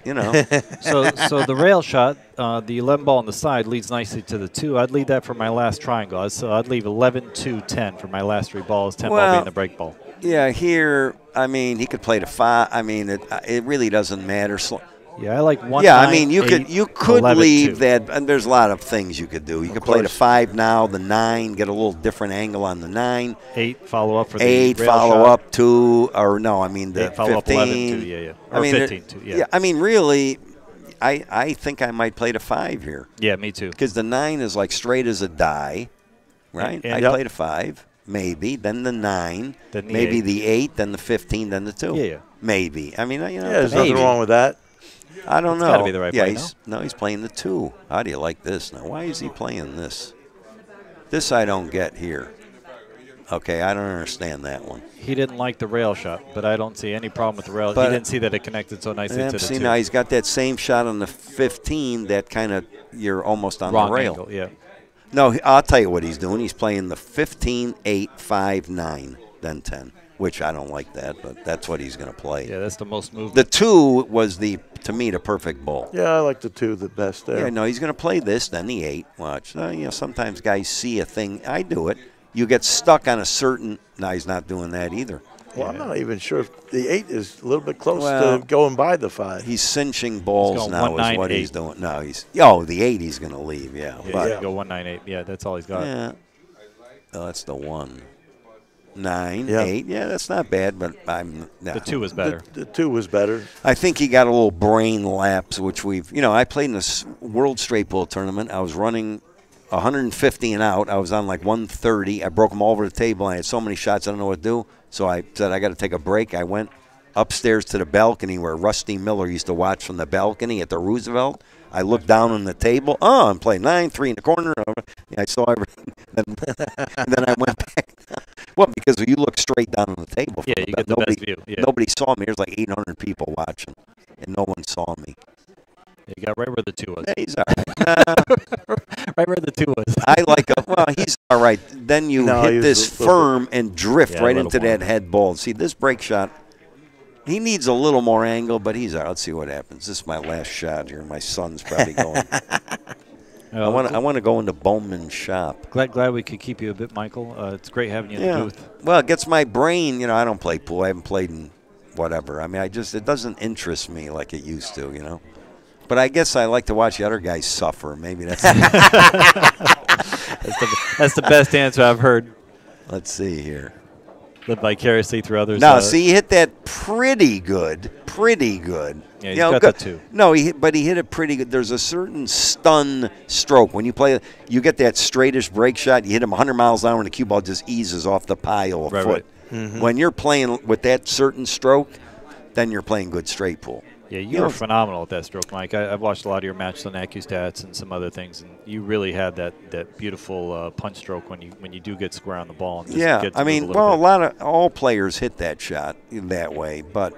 So the rail shot, the 11 ball on the side leads nicely to the 2. I'd leave that for my last triangle. So I'd leave 11, 2, 10 for my last 3 balls. 10 ball being the break ball. Yeah, here, I mean, he could play the 5. I mean, it really doesn't matter. Yeah, I like 1. Yeah, 9, I mean, you 8, could 11, leave 2. that, and there's a lot of things you could do. You could play the 5 now, the 9, get a little different angle on the 9. 8 follow up for the 8 rail follow shot. up 2, or no, I mean the 8 follow 15. up 11 2. Yeah. Or I mean, 15 2. Yeah. I mean, really, I think I might play the 5 here Yeah, me too. because the 9 is like straight as a die, right? And- I'd play the 5, maybe, then the 9, Then the maybe 8. the 8, then the 15, then the 2. Yeah. Maybe. I mean, Yeah, there's nothing Maybe. wrong with that. I don't It's know. gotta be the right yeah, play, he's playing the 2. How do you like this now? Why is he playing this? This I don't get here. Okay, I don't understand that one. He didn't like the rail shot, but I don't see any problem with the rail. But- he didn't see that it connected so nicely to the See, 2. now he's got that same shot on the 15 that kind of you're almost on Wrong the rail. angle, yeah. No, I'll tell you what he's doing. He's playing the 15, 8, 5, 9, then 10, which I don't like that, but that's what he's going to play. Yeah, that's the most movement. The 2 was to me, the perfect ball. Yeah, I like the 2 the best there. Yeah, no, he's going to play this, then the 8. Watch. Sometimes guys see a thing. I do it. You get stuck on a certain. No, he's not doing that either. Well, I'm not even sure if the 8 is a little bit close Well, to going by the 5. He's cinching balls going now, 1, is 9, what 8. he's doing. No, the 8 he's going to leave, yeah. Yeah, But, you can go 1-9-8. Yeah, that's all he's got. yeah. Oh, that's the 1. 9, Yeah. 8. Yeah, that's not bad, but I'm. No. The 2 is better. The 2 was better. I think he got a little brain lapse, which I played in this World Straight Pool tournament. I was running 150 and out. I was on like 130. I broke them all over the table. I had so many shots, I don't know what to do. So I said, I got to take a break. I went upstairs to the balcony where Rusty Miller used to watch from the balcony at the Roosevelt. I looked down on the table. Oh, I'm playing 9-3 in the corner. I saw everything. and then I went back. Well, because you look straight down on the table. Yeah, you get the best view. Yeah. Nobody saw me. There's like 800 people watching, and no one saw me. You got right where the 2 was. Yeah, he's all right. Right where the 2 was. I like he's all right. Then you No, hit he's this a little firm and drift Yeah, a right little into more. that head ball. See, this break shot, He needs a little more angle, but he's out. Let's see what happens. This is my last shot here. My son's probably going. I want to go into Bowman's shop. Glad we could keep you a bit, Michael. It's great having you in the booth. Well, it gets my brain. You know, I don't play pool. I haven't played in whatever. I mean, it doesn't interest me like it used to. You know. But I guess I like to watch the other guys suffer. Maybe that's that's the best answer I've heard. Let's see here. Live vicariously through others. No, see, he hit that pretty good. Pretty good. Yeah, he's got that too. No, but he hit it pretty good. There's a certain stun stroke. When you play, you get that straightish break shot, you hit him 100 miles an hour and the cue ball just eases off the pile a foot. Right. Mm-hmm. When you're playing with that certain stroke, then you're playing good straight pool. Yeah, you were phenomenal at that stroke, Mike. I've watched a lot of your matches on AccuStats and some other things, and you really had that beautiful punch stroke when you do get square on the ball. And Yeah, I mean, all players hit that shot in that way, but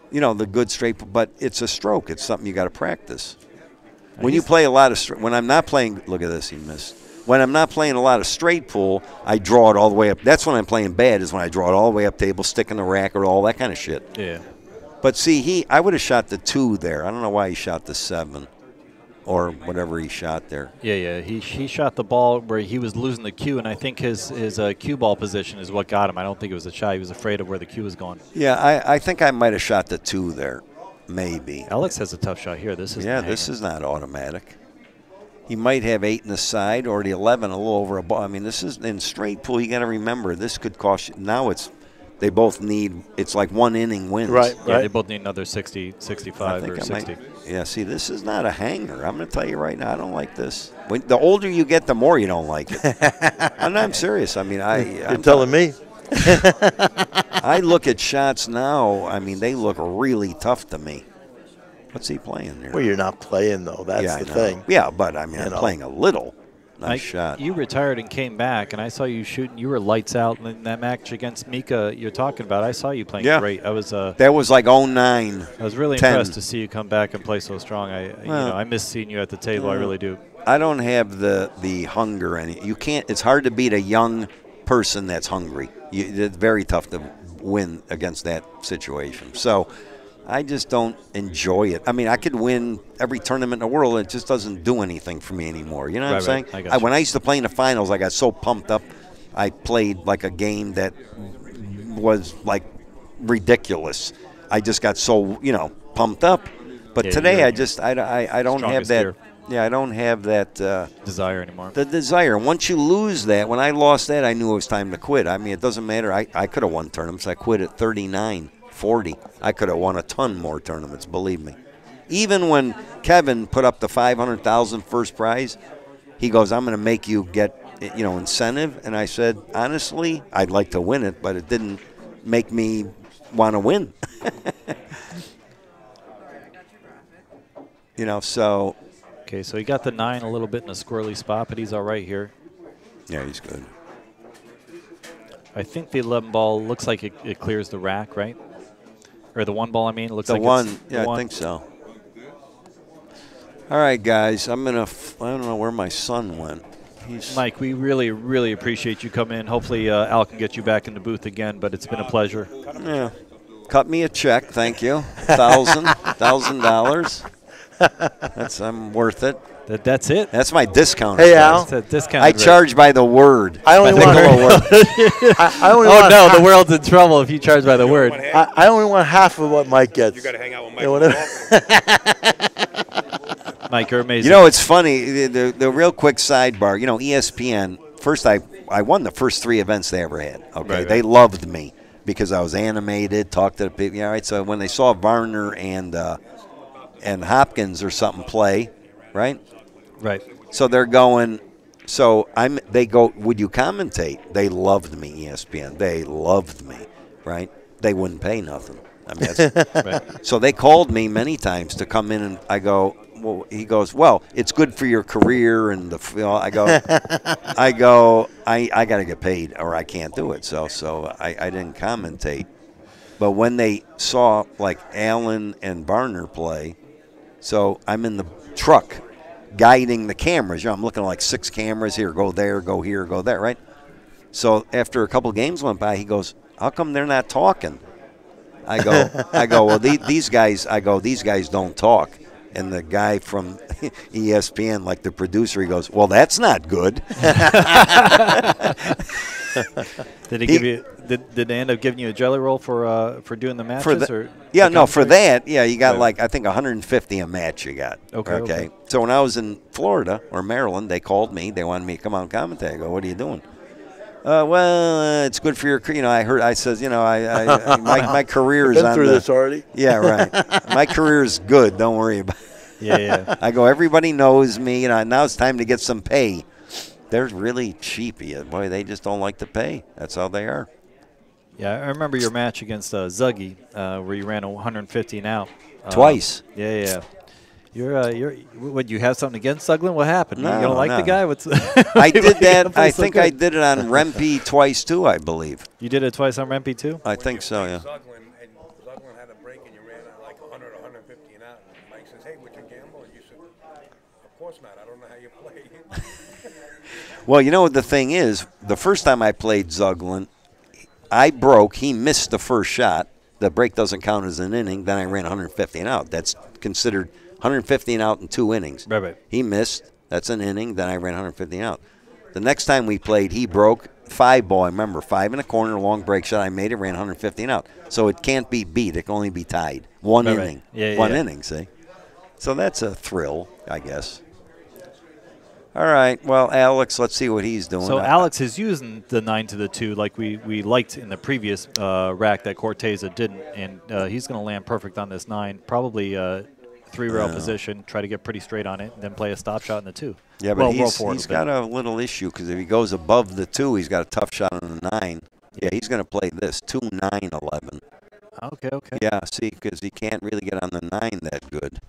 you know the good straight. But it's a stroke. It's something you got to practice. When you play a lot of when I'm not playing, look at this, he missed. When I'm not playing a lot of straight pool, I draw it all the way up. That's when I'm playing bad. Is when I draw it all the way up table, stick in the rack, or all that kind of shit. Yeah. But see, I would have shot the 2 there. I don't know why he shot the 7 or whatever he shot there. Yeah. He shot the ball where he was losing the cue, and I think his cue ball position is what got him. I don't think it was a shot. He was afraid of where the cue was going. Yeah, I think I might have shot the 2 there, maybe. Alex has a tough shot here. This is this is not automatic. He might have 8 in the side or the 11 a little over a ball. I mean, this is in straight pool. You got to remember this could cost you. Now they both need, it's like 1 inning wins. Right. Yeah, they both need another 60, 65, or 60. Yeah, see, this is not a hanger. I'm going to tell you right now, I don't like this. The older you get, the more you don't like it. I'm serious. I mean, You're telling me? I look at shots now. I mean, they look really tough to me. What's he playing there? Well, you're not playing, though. That's the thing. Yeah, but I mean, I'm playing a little. Nice shot. You retired and came back, and I saw you shooting. You were lights out in that match against Mika you're talking about. I saw you playing great. That was like 09. I was really 10. impressed to see you come back and play so strong. I miss seeing you at the table. I really do. I don't have the hunger, and you can't. It's hard to beat a young person that's hungry. It's very tough to win against that situation. So I just don't enjoy it. I mean, I could win every tournament in the world. It just doesn't do anything for me anymore. You know what I'm saying? When I used to play in the finals, I got so pumped up. I played like a game that was like ridiculous. I just got so, pumped up. But today I don't have that. Here. Yeah, I don't have that desire anymore. The desire. Once you lose that, when I lost that, I knew it was time to quit. I mean, it doesn't matter. I could have won tournaments. I quit at 39. 40. I could have won a ton more tournaments, believe me. Even when Kevin put up the $500,000 first prize, he goes, I'm going to make you get, incentive. And I said, honestly, I'd like to win it, but it didn't make me want to win. So. Okay, so he got the 9 a little bit in a squirrely spot, but he's all right here. Yeah, he's good. I think the 11 ball looks like it clears the rack, right? Or the 1 ball, I mean. It looks the like one. It's yeah, I think so. All right, guys. I don't know where my son went. Mike, we really, really appreciate you coming in. Hopefully Al can get you back in the booth again, but it's been a pleasure. Yeah. Cut me a check, thank you. $1,000. I'm worth it. That's it. That's my discount. Hey, Al. That's a discount. I charge by the word. I only want the world's in trouble if you charge by the word. I only want half of what Mike gets. You got to hang out with Mike. Mike, you're amazing. It's funny. The real quick sidebar. ESPN. First, I won the first 3 events they ever had. Okay, Right. They loved me because I was animated, talked to the people. Yeah, right. So when they saw Varner and Hopkins or something play, right? Right. So they're going. So they go, would you commentate? They loved me, ESPN. They loved me, right? They wouldn't pay nothing. I mean, Right. So they called me many times to come in, and I go. Well, he goes, well, it's good for your career, and I go, I got to get paid, or I can't do it. So I didn't commentate. But when they saw like Allen and Varner play, so I'm in the truck guiding the cameras. I'm looking at like 6 cameras here, go there, go here, go there, right? So after a couple of games went by, he goes, how come they're not talking? I go. Well, these guys don't talk. And the guy from ESPN, like the producer, he goes, "Well, that's not good." Did he give you? Did they end up giving you a jelly roll for doing the matches? For that, yeah, you got Right. like I think 150 a match. You got Okay. So when I was in Florida or Maryland, they called me. They wanted me to come on commentate. I go, "What are you doing?" It's good for your. I says, my career is Been on through the. this already. Yeah, right. My career is good. Don't worry about it. Yeah. I go, everybody knows me. Now it's time to get some pay. They're really cheap. Boy, they just don't like to pay. That's how they are. Yeah, I remember your match against Zuggy, where you ran a 150 and out. Twice. Yeah. Would you have something against Zuglin? What happened? No, you don't like the no. guy? What's I did that. I so think good? I did it on Rempe twice too, I believe. You did it twice on Rempe too? I think so, yeah. Zuglin had a break and you ran out like 100 or 150 and out. And Mike says, "Hey, would you gamble?" And you said, "Of course not. I don't know how you play." Well, you know what the thing is? The first time I played Zuglin, I broke. He missed the first shot. The break doesn't count as an inning. Then I ran 150 and out. That's considered 150 and out in 2 innings. Right. He missed. That's an inning. Then I ran 150 and out. The next time we played, he broke 5-ball. I remember 5 in a corner, long break shot. I made it, ran 150 and out. So it can't be beat. It can only be tied. One Right. inning. Yeah, One yeah. inning, see? So that's a thrill, I guess. All right. Well, Alex, let's see what he's doing. So Alex is using the 9 to the 2 like we liked in the previous rack that Corteza didn't, and he's going to land perfect on this 9. Probably 3-rail position, try to get pretty straight on it, and then play a stop shot in the 2. Yeah, but roll forward he's a bit. got a little issue because if he goes above the 2, he's got a tough shot on the 9. Yeah, he's going to play this 2-9-11. Okay. Yeah, see, because he can't really get on the 9 that good.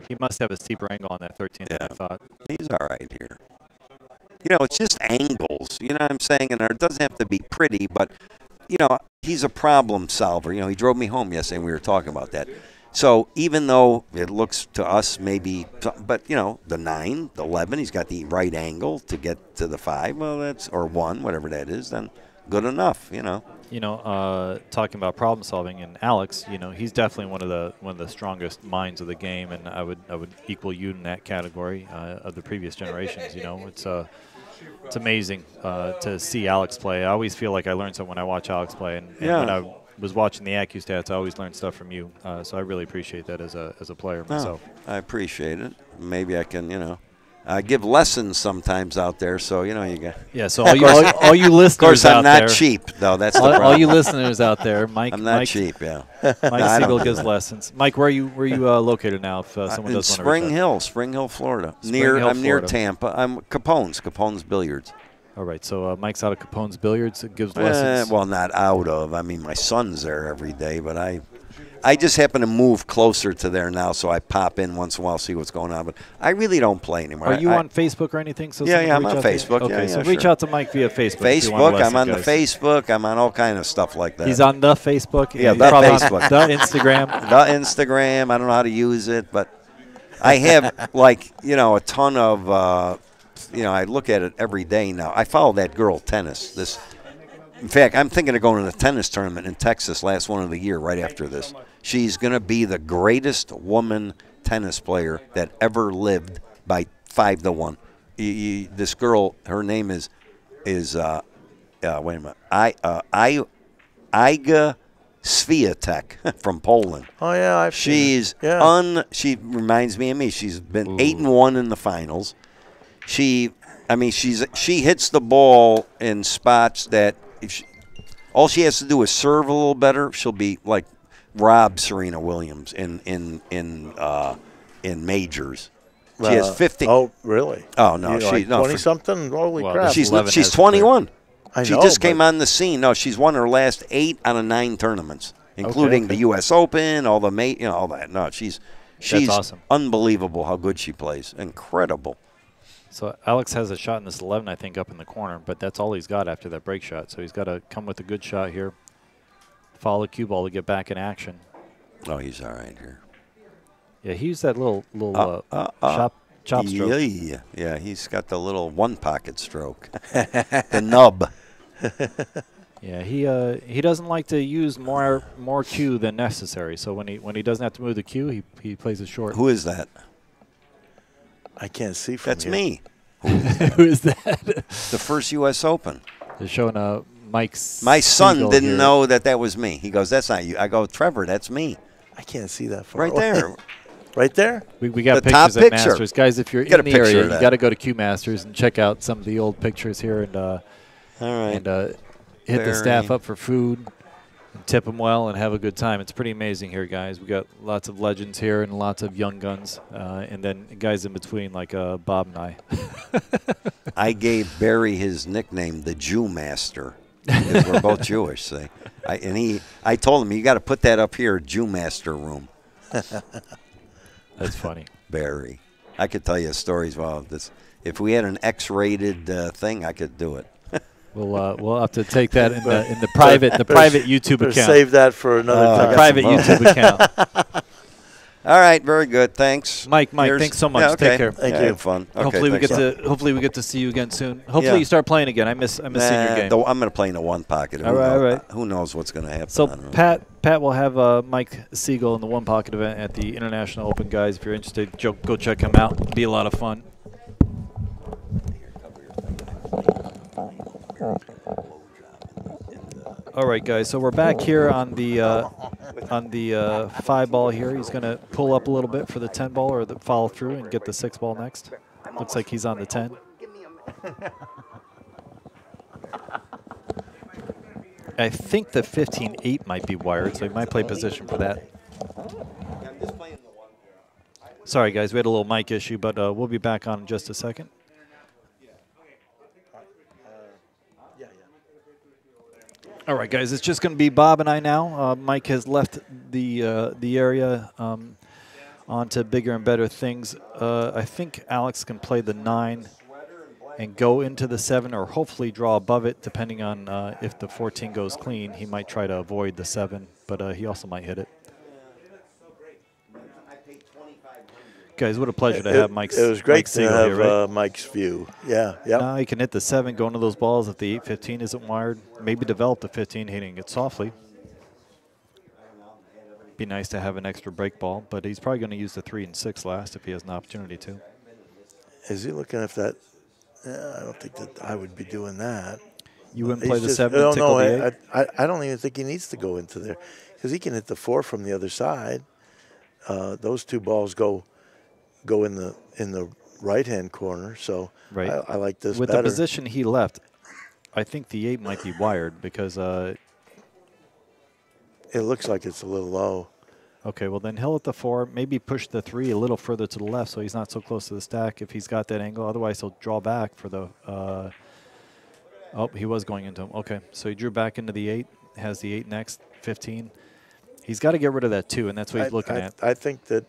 He must have a steeper angle on that 13, Yeah. I thought. He's all right here. It's just angles. You know what I'm saying? And it doesn't have to be pretty, but, he's a problem solver. He drove me home yesterday and we were talking about that. So even though it looks to us maybe, but, the 9, the 11, he's got the right angle to get to the 5. Well, or 1, whatever that is, then good enough, Talking about problem solving, and Alex, he's definitely one of the strongest minds of the game, and I would equal you in that category of the previous generations. It's amazing to see Alex play. I always feel like I learn something when I watch Alex play, and when I was watching the AccuStats, I always learned stuff from you. So I really appreciate that as a player myself. I appreciate it. Maybe I can, I give lessons sometimes out there, so you got. Yeah, so all you listeners Of course, I'm out not there, cheap, though. That's the problem. all you listeners out there, Mike. I'm not Mike, cheap, yeah. Mike I Siegel don't gives do lessons. Mike, where are you located now? If someone in does want to Spring Hill, Florida. Spring Hill, I'm near Florida. Tampa. I'm Capone's Billiards. All right, so Mike's out of Capone's Billiards. Gives lessons. Well, not out of. I mean, my son's there every day, but I just happen to move closer to there now, so I pop in once in a while, see what's going on. But I really don't play anymore. Are you on Facebook or anything? So Yeah, someone I'm reach on out to you? Facebook. Okay, Yeah, so yeah, reach sure. out to Mike via Facebook. if you want a I'm on lesson, the guys. Facebook. I'm on all kind of stuff like that. He's on the Facebook. Yeah, he's the probably on Facebook. the Instagram. The Instagram. I don't know how to use it, but I have a ton of. I look at it every day now. I follow that girl tennis. In fact, I'm thinking of going to the tennis tournament in Texas, last one of the year, right after this. She's going to be the greatest woman tennis player that ever lived by 5-1. This girl, her name is wait a minute, Iga Swiatek from Poland. Oh yeah, She reminds me of me. She's been 8-1 in the finals. She hits the ball in spots that all she has to do is serve a little better. She'll be like Rob Serena Williams in majors. She has 50. Oh, really? Oh no, She's 20-something. Holy Well, crap! she's 11 has 21. I She know, just came but- on the scene. No, she's won her last 8 out of 9 tournaments, including okay. the U.S. Open, all the all that. No, she's awesome. unbelievable how good she plays. Incredible. So Alex has a shot in this 11, I think, up in the corner, but that's all he's got after that break shot. So he's got to come with a good shot here, follow the cue ball to get back in action. Oh, he's all right here. Yeah, he used that little chop stroke. Yeah, he's got the little one pocket stroke, the nub. Yeah, he doesn't like to use more cue than necessary. So when he doesn't have to move the cue, he plays it short. Who is that? I can't see from That's here. me. Who is that? The first U.S. Open. They're showing Mike's. My son Siegel didn't here. know that was me. He goes, "That's not you." I go, "Trevor, that's me." I can't see that far Right away. there. Right there? We got The top pictures at picture. Masters, guys. If you're Get in a the picture area, of you that. got to go to Q Masters and check out some of the old pictures here and All right. hit the staff Very- up for food, and tip them well, and have a good time. It's pretty amazing here, guys. We got lots of legends here and lots of young guns, and then guys in between like Bob and I. I gave Barry his nickname, the Jew Master, because we're both Jewish. See, I told him, you got to put that up here, Jew Master room. That's funny. Barry, I could tell you stories about this. If we had an X-rated thing, I could do it. We'll have to take that in the private YouTube Better account. save that for another time. Private YouTube account. All right, very good. Thanks, Mike, Here's- thanks so much. Yeah, okay. Take care. Thank Yeah, you. have fun. Okay, Hopefully we thanks. get to see you again soon. Hopefully Yeah. you start playing again. I miss seeing your game. I'm going to play in the one pocket. All right. Who knows what's going to happen? So I don't know. Pat will have Mike Siegel in the one pocket event at the International Open, guys. If you're interested, go check him out. It'll be a lot of fun. All right, guys. So we're back here on the 5 ball here. He's going to pull up a little bit for the 10 ball or the follow through and get the 6 ball next. Looks like he's on the 10. I think the 15-8 might be wired, so he might play position for that. Sorry, guys, we had a little mic issue, but we'll be back on in just a second. All right, guys, it's just going to be Bob and I now. Mike has left the area on to bigger and better things. I think Alex can play the 9 and go into the 7 or hopefully draw above it, depending on if the 14 goes clean. He might try to avoid the 7, but he also might hit it. Guys, what a pleasure to have Mike's. It was great Mike to Siegel have here, right? Mike's view. Yeah, yeah. Now he can hit the 7, go into those balls if the 8-15 isn't wired. Maybe develop the 15, hitting it softly. Be nice to have an extra break ball, but he's probably going to use the 3 and 6 last if he has an opportunity to. Is he looking at that? I don't think that I would be doing that. You wouldn't He's play the just- 7 and tickle the 8? I don't even think he needs to go into there because he can hit the 4 from the other side. Those 2 balls go in the right-hand corner, so Right. I like this With better. the position he left, I think the 8 might be wired because, It looks like it's a little low. okay, well then he'll hit the 4, maybe push the 3 a little further to the left so he's not so close to the stack if he's got that angle. Otherwise, he'll draw back for the, oh, he was going into him. Okay, so he drew back into the 8, has the 8 next, 15. He's got to get rid of that 2, and that's what he's looking at. I think that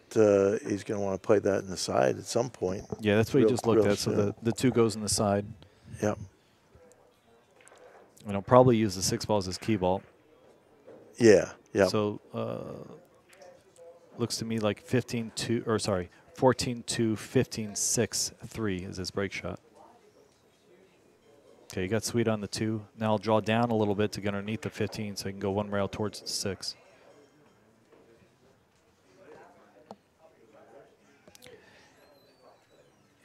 he's going to want to play that in the side at some point. Yeah, that's what he just looked real at. So soon. the 2 goes in the side. Yep. And he'll probably use the 6 ball as his key ball. Yeah. Yeah. So looks to me like 15-2, or sorry, 14-2, 15-6, 3 is his break shot. Okay, you got sweet on the 2. Now I'll draw down a little bit to get underneath the 15 so he can go 1 rail towards the 6.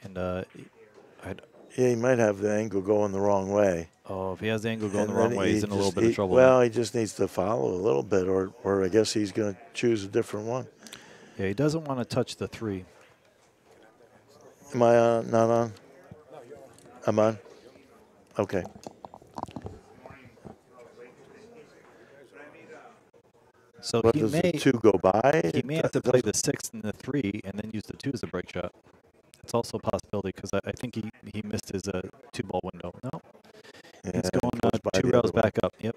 And yeah, he might have the angle going the wrong way. oh, if he has the angle going And the wrong then way, he's in a little bit of trouble. Well, he just needs to follow a little bit, or I guess he's going to choose a different one. Yeah, he doesn't want to touch the 3. Am I not on? I'm on? Okay. So What he does may the 2 go by? he may have to play the 6 and the 3 and then use the 2 as a break shot. It's also a possibility because I think he missed his 2-ball window. No, Yeah, he's it going goes by 2 the rails other way. back up. Yep.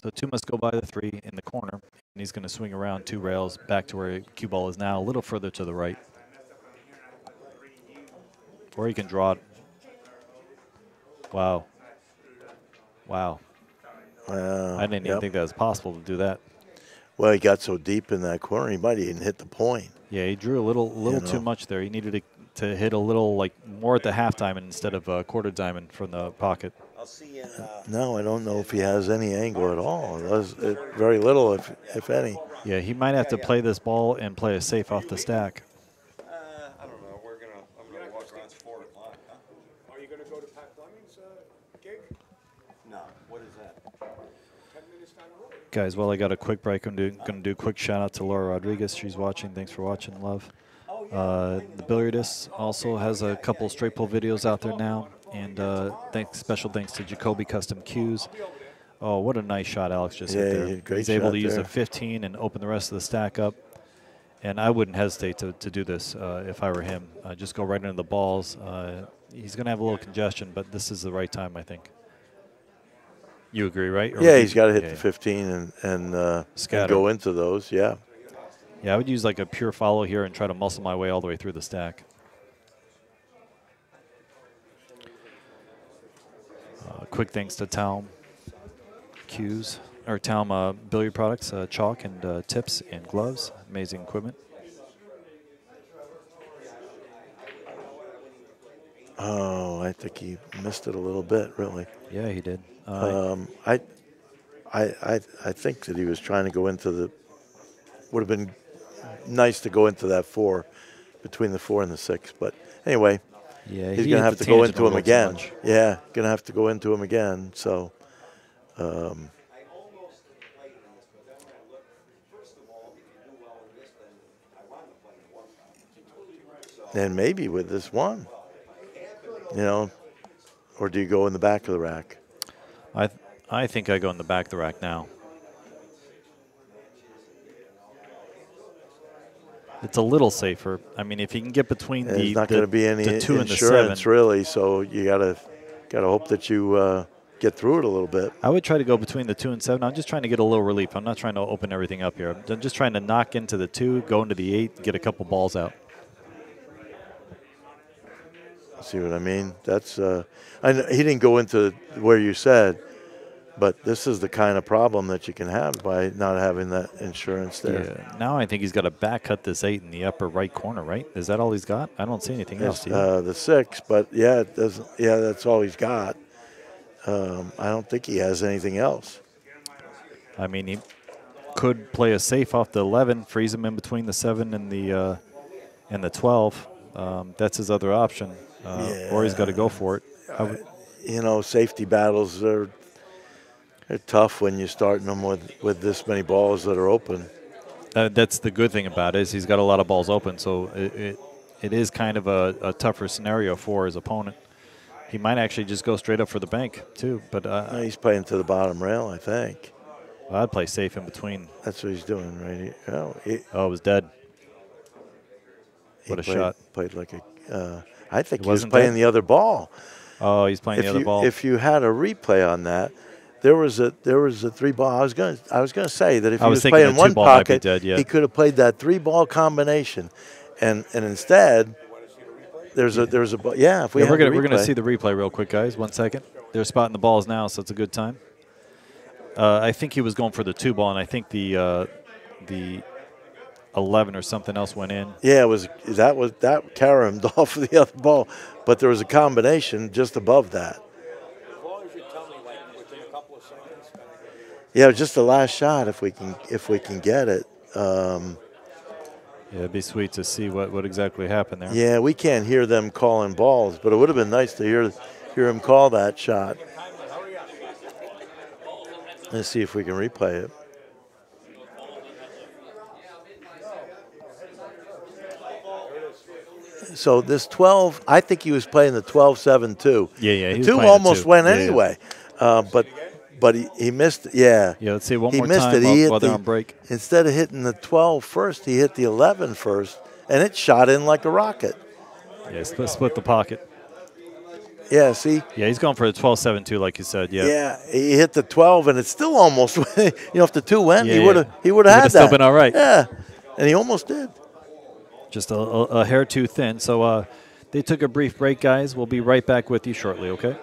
So 2 must go by the 3 in the corner, and he's going to swing around 2 rails back to where cue ball is now, a little further to the right. Or he can draw it. Wow. Wow. Wow. I didn't even think that was possible to do that. Well, he got so deep in that corner, he might even hit the point. Yeah, he drew a little too much there. He needed to hit a little, like, more at the half diamond instead of a quarter diamond from the pocket. I'll see you in. No, I don't know if he has any angle at all. Very little, if any. Yeah, he might have to play this ball and play a safe off the stack. I don't know. I'm gonna walk around 4 o'clock. Huh? Are you going to go to Pat Fleming's gig? No. What is that? 10 minutes down the road. Guys, well, I got a quick break. I'm going to do a quick shout out to Laura Rodriguez. She's watching. Thanks for watching, love. The Billiardist also has a couple straight pull videos out there now. And special thanks to Jacoby Custom Cues. Oh, what a nice shot Alex just hit there. Great He's able shot to use there. a 15 and open the rest of the stack up. And I wouldn't hesitate to do this if I were him. Just go right into the balls. He's going to have a little congestion, but this is the right time, I think. You agree, right? Or Yeah, he's got to hit the 15 and Scatter. go into those, yeah. Yeah, I would use like a pure follow here and try to muscle my way all the way through the stack. Quick thanks to Talm Cues, or Talm Billiard Products, chalk and tips and gloves. Amazing equipment. Oh, I think he missed it a little bit, really. Yeah, he did. I think that he was trying to go into the. Would have been nice to go into that 4, between the 4 and the 6. But anyway, yeah, he's going to have to go into him again. Yeah, going to have to go into him again. So. And maybe with this one, or do you go in the back of the rack? I think I go in the back of the rack now. It's a little safer. I mean, if you can get between there's not going to be any the 2 and the insurance 7, really. So you gotta hope that you get through it a little bit. I would try to go between the 2 and 7. I'm just trying to get a little relief. I'm not trying to open everything up here. I'm just trying to knock into the 2, go into the 8, get a couple balls out. See what I mean? That's I know he didn't go into where you said, but this is the kind of problem that you can have by not having that insurance there. Yeah. Now I think he's got to back cut this 8 in the upper right corner, right? Is that all he's got? I don't see anything else. The 6, but yeah, it doesn't. Yeah, that's all he's got. I don't think he has anything else. I mean, he could play a safe off the 11, freeze him in between the 7 and the 12. That's his other option. Or he's got to go for it. Safety battles they're tough when you're starting them with this many balls that are open. That's the good thing about it is he's got a lot of balls open, so it is kind of a tougher scenario for his opponent. He might actually just go straight up for the bank too, but he's playing to the bottom rail, I think. I'd play safe in between. That's what he's doing right here. It was dead. What a shot! Played like a. I think he was playing the other ball. Oh, he's playing the other ball. If you had a replay on that, there was a 3-ball. I was gonna say that if he was playing one pocket, he could have played that 3-ball combination, and instead there's a yeah. If we're gonna see the replay real quick, guys. 1 second. They're spotting the balls now, so it's a good time. I think he was going for the 2-ball, and I think the 11 or something else went in. Yeah, that caromed off of the other ball, but there was a combination just above that. As long as you tell me, like, within a couple of seconds. Yeah, just the last shot if we can get it. Yeah, it'd be sweet to see what exactly happened there. Yeah, we can't hear them calling balls, but it would have been nice to hear him call that shot. Let's see if we can replay it. So this 12, I think he was playing the 12-7 too. Yeah. The 2 almost went anyway, but he missed. Yeah. Yeah. Let's see one he more missed time it. while they're on break. Instead of hitting the 12 first, he hit the 11 first, and it shot in like a rocket. Yeah, split the pocket. Yeah, see? Yeah, he's going for the 12-7 too, like you said. Yeah. Yeah, he hit the 12, and it still almost went. If the 2 went, he would have had that. Still been all right. Yeah, and he almost did. Just a hair too thin. So they took a brief break, guys. We'll be right back with you shortly, okay?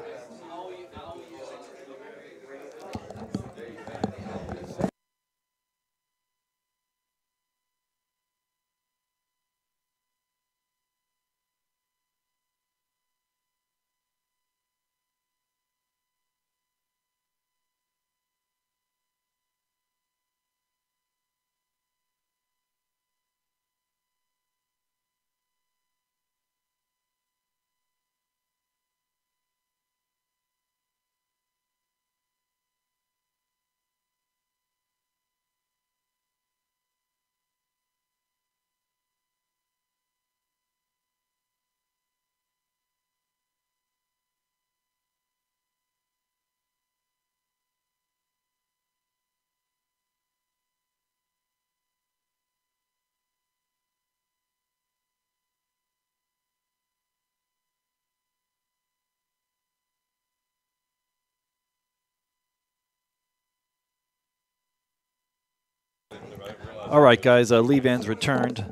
All right, guys, Levan's returned.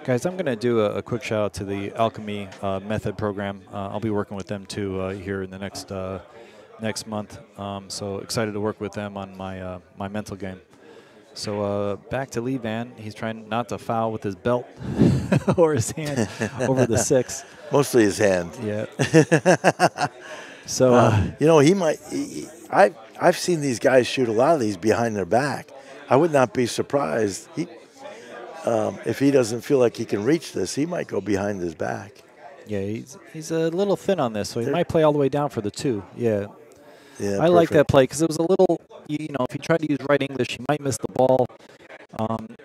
Guys, I'm going to do a quick shout out to the Alchemy Method program. I'll be working with them too here in the next month. So excited to work with them on my my mental game. So back to Levan. He's trying not to foul with his belt or his hand over the 6. Mostly his hand. Yeah. So you know, he might. I've seen these guys shoot a lot of these behind their back. I would not be surprised. If he doesn't feel like he can reach this, he might go behind his back. Yeah, he's a little thin on this, so he might play all the way down for the 2. Yeah. Yeah, I like that play because it was a little, you know, if he tried to use right English, he might miss the ball,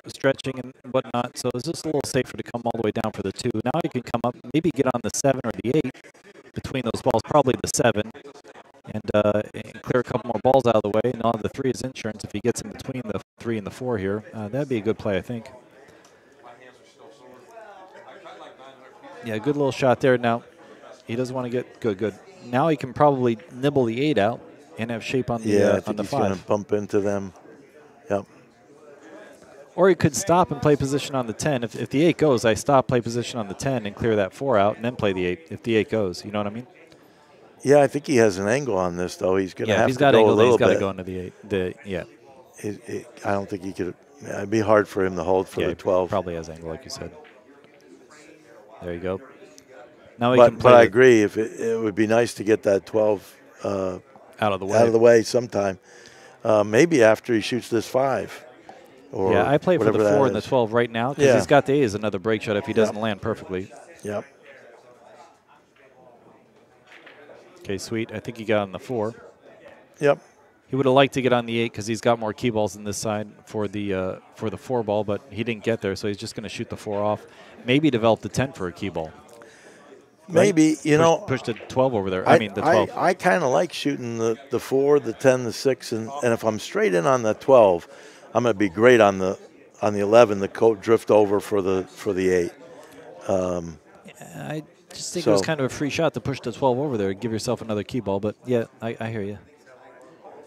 stretching and whatnot. So it's just a little safer to come all the way down for the 2. Now he can come up, maybe get on the 7 or the 8 between those balls, probably the 7, and clear a couple more balls out of the way. And on the 3 is insurance if he gets in between the 3 and the 4 here. That'd be a good play, I think. Yeah, good little shot there. Now, he doesn't want to get good. Now he can probably nibble the 8 out and have shape on the I think on the he's 5. going to bump into them. Yep. Or he could stop and play position on the 10. If the 8 goes, I stop, play position on the 10, and clear that 4 out, and then play the 8 if the 8 goes. You know what I mean? Yeah, I think he has an angle on this, though. He's going to have to go a angle, little bit. He's got to go into the 8. I don't think he could. It'd be hard for him to hold for the 12. Probably has angle, like you said. There you go. Now he but can play. But I agree. If it would be nice to get that 12 out of the way. Out of the way sometime. Maybe after he shoots this 5. Or I play for the 4 and the is. 12 right now because he's got the 8 as another break shot if he doesn't land perfectly. Yep. Okay, sweet. I think he got on the 4. Yep. He would have liked to get on the 8 because he's got more key balls on this side for the 4 ball, but he didn't get there, so he's just going to shoot the 4 off. Maybe develop the 10 for a key ball. Maybe, right? Push the 12 over there. I mean, the 12. I kind of like shooting the 4, the 10, the 6, and if I'm straight in on the 12, I'm going to be great on the 11. The drift over for the 8. I just think it was kind of a free shot to push the 12 over there and give yourself another key ball. But yeah, I hear you.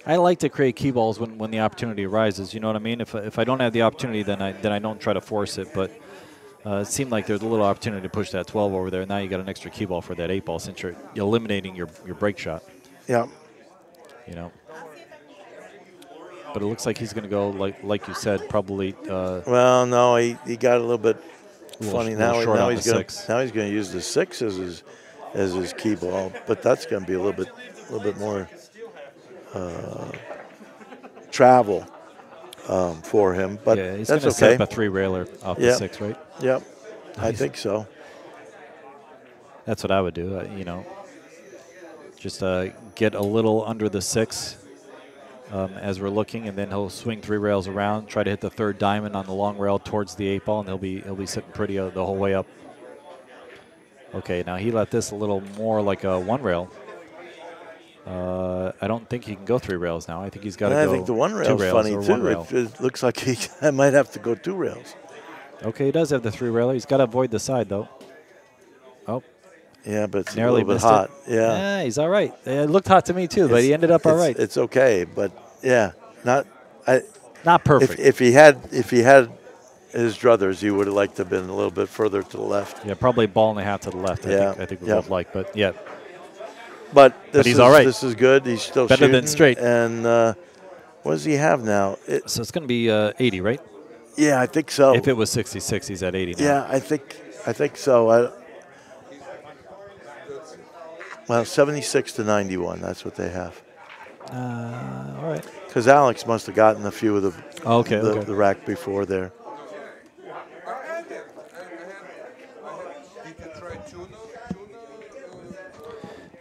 I like to create key balls when the opportunity arises. You know what I mean? If I don't have the opportunity, then I don't try to force it. But it seemed like there's a little opportunity to push that 12 over there. Now you got an extra key ball for that 8 ball since you're eliminating your break shot. Yeah. You know. But it looks like he's going to go like you said, probably. Well, no, he got a little bit funny now. Now he's going to use the 6 as his key ball, but that's going to be a little bit more travel for him. But yeah, he's that's going to set up a 3 railer off the 6, right? Yep, I think so. That's what I would do. You know, just get a little under the 6. As we're looking, and then he'll swing 3 rails around, try to hit the 3rd diamond on the long rail towards the 8 ball, and he'll be sitting pretty the whole way up. Okay, now he let this a little more like a 1 rail. I don't think he can go 3 rails now. I think he's got to go. I think the 1 rail is funny too. It looks like he might have to go 2 rails. Okay, he does have the 3 railer. He's got to avoid the side though. Oh. Yeah, but it's narrowly a little bit hot. Yeah, he's all right. It looked hot to me too, but he ended up all right. It's okay, but yeah, not perfect. If he had his druthers, he would have liked to have been a little bit further to the left. Yeah, probably ball and a half to the left. I think we both like, but yeah. But he's all right. This is good. He's still better shooting, than straight. And what does he have now? So it's going to be 80, right? Yeah, I think so. If it was 66, he's at 80 now. Yeah, I think so. Well, 76 to 91. That's what they have. All right. Because Alex must have gotten a few of the rack before there.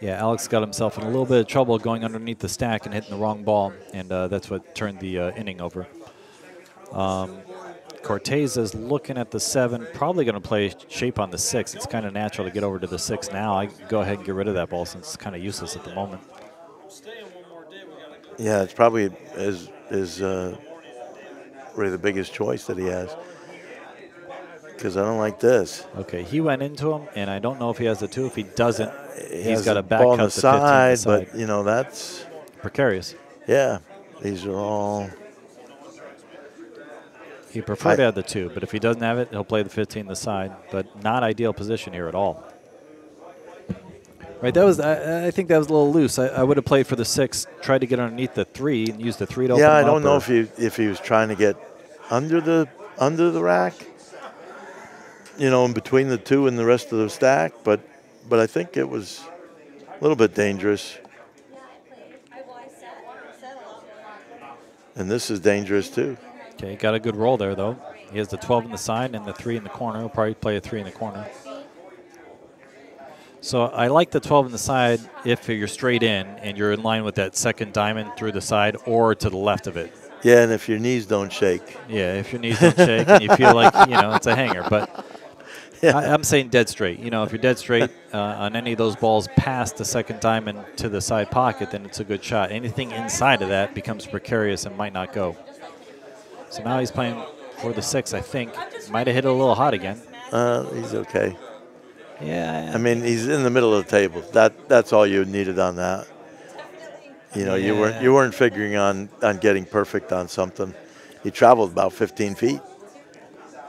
Yeah, Alex got himself in a little bit of trouble going underneath the stack and hitting the wrong ball, and that's what turned the inning over. Cortez is looking at the 7, probably going to play shape on the 6. It's kind of natural to get over to the 6 now. I go ahead and get rid of that ball since it's kind of useless at the moment. Yeah, it's probably really the biggest choice that he has. Because I don't like this. Okay, he went into him, and I don't know if he has the 2. If he doesn't, he's got a back ball cut on the side, but you know that's. precarious. Yeah, these are all. He preferred to have the 2, but if he doesn't have it, he'll play the 15 the side. But not ideal position here at all. Right, that was. I think that was a little loose. I would have played for the 6, tried to get underneath the 3, and use the 3 to open Yeah, him I up, don't know or- if he was trying to get under the rack, you know, in between the 2 and the rest of the stack, but I think it was a little bit dangerous. And this is dangerous too. Okay, got a good roll there though. He has the 12 in the side and the 3 in the corner. He'll probably play a 3 in the corner. So I like the 12 in the side if you're straight in and you're in line with that second diamond through the side or to the left of it. Yeah, and if your knees don't shake. Yeah, if your knees don't shake and you feel like, you know, it's a hanger. But yeah. I'm saying dead straight. You know, if you're dead straight on any of those balls past the second diamond to the side pocket, then it's a good shot. Anything inside of that becomes precarious and might not go. So now he's playing for the 6, I think. Might have hit it a little hot again. He's okay. Yeah. I mean, he's in the middle of the table. That's all you needed on that. You know, you weren't figuring on getting perfect on something. He traveled about 15 feet.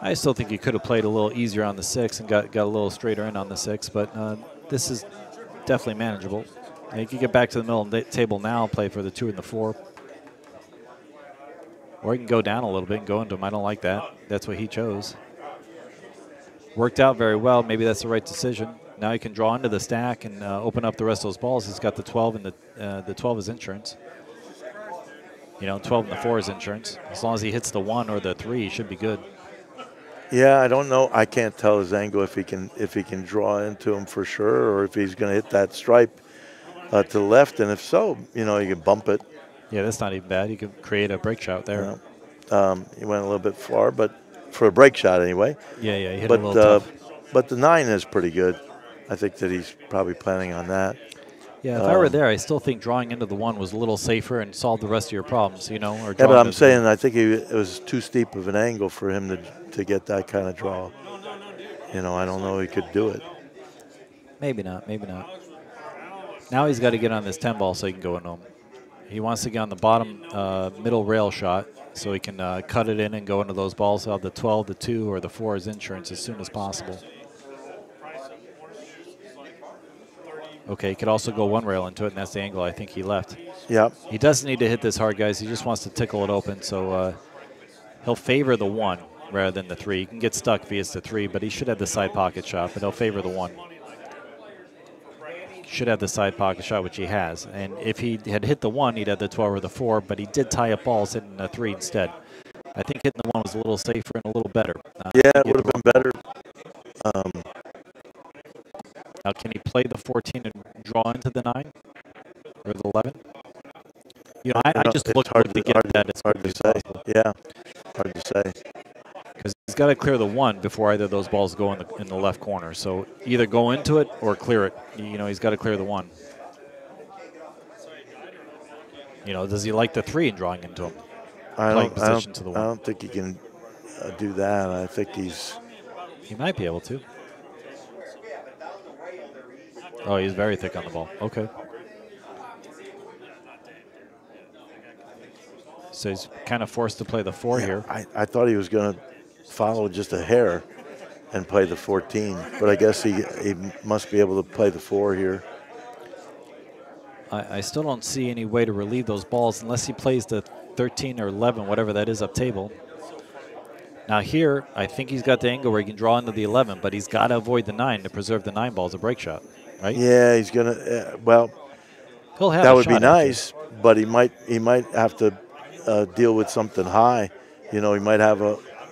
I still think you could have played a little easier on the 6 and got a little straighter in on the 6, but this is definitely manageable. And you can get back to the middle of the table now, play for the 2 and the 4. Or he can go down a little bit and go into him. I don't like that. That's what he chose. Worked out very well. Maybe that's the right decision. Now he can draw into the stack and open up the rest of those balls. He's got the 12 and the 12 is insurance. You know, 12 and the 4 is insurance. As long as he hits the 1 or the 3, he should be good. Yeah, I don't know. I can't tell his angle if he can draw into him for sure, or if he's going to hit that stripe to the left. And if so, you know, you can bump it. Yeah, that's not even bad. You could create a break shot there. He went a little bit far, but for a break shot anyway. Yeah, he hit a little tough. But the 9 is pretty good. I think that he's probably planning on that. Yeah, if I were there, I still think drawing into the 1 was a little safer and solved the rest of your problems, you know. Or yeah, but I'm saying I think it was too steep of an angle for him to get that kind of draw. You know, I don't know he could do it. Maybe not. Now he's got to get on this 10 ball so he can go into him. He wants to get on the bottom middle rail shot so he can cut it in and go into those balls. He'll have the 12, the 2, or the 4 as insurance as soon as possible. Okay, he could also go 1 rail into it, and that's the angle I think he left. Yep. He doesn't need to hit this hard, guys. He just wants to tickle it open, so he'll favor the 1 rather than the 3. He can get stuck if he hits the 3, but he should have the side pocket shot, but he'll favor the 1. Should have the side pocket shot, which he has. And if he had hit the 1, he'd have the 12 or the 4, but he did tie up balls hitting the 3 instead. I think hitting the 1 was a little safer and a little better. Yeah, it would have been better. Now, can he play the 14 and draw into the 9 or the 11? You know, I just look to get that as quickly as possible. Yeah, hard to say. Because he's got to clear the 1 before either of those balls go in the left corner. So either go into it or clear it. You know, he's got to clear the 1. You know, does he like the 3 and drawing into him? I don't think he can do that. I think he might be able to. Oh, he's very thick on the ball. Okay. So he's kind of forced to play the 4 here. I thought he was going to follow just a hair and play the 14, but I guess he must be able to play the 4 here. I still don't see any way to relieve those balls unless he plays the 13 or 11, whatever that is up table. Now here, I think he's got the angle where he can draw into the 11, but he's got to avoid the 9 to preserve the 9 ball as a break shot, right? Yeah, he's going to, well, he'll have that would be nice, but he might have to deal with something high. You know, he might have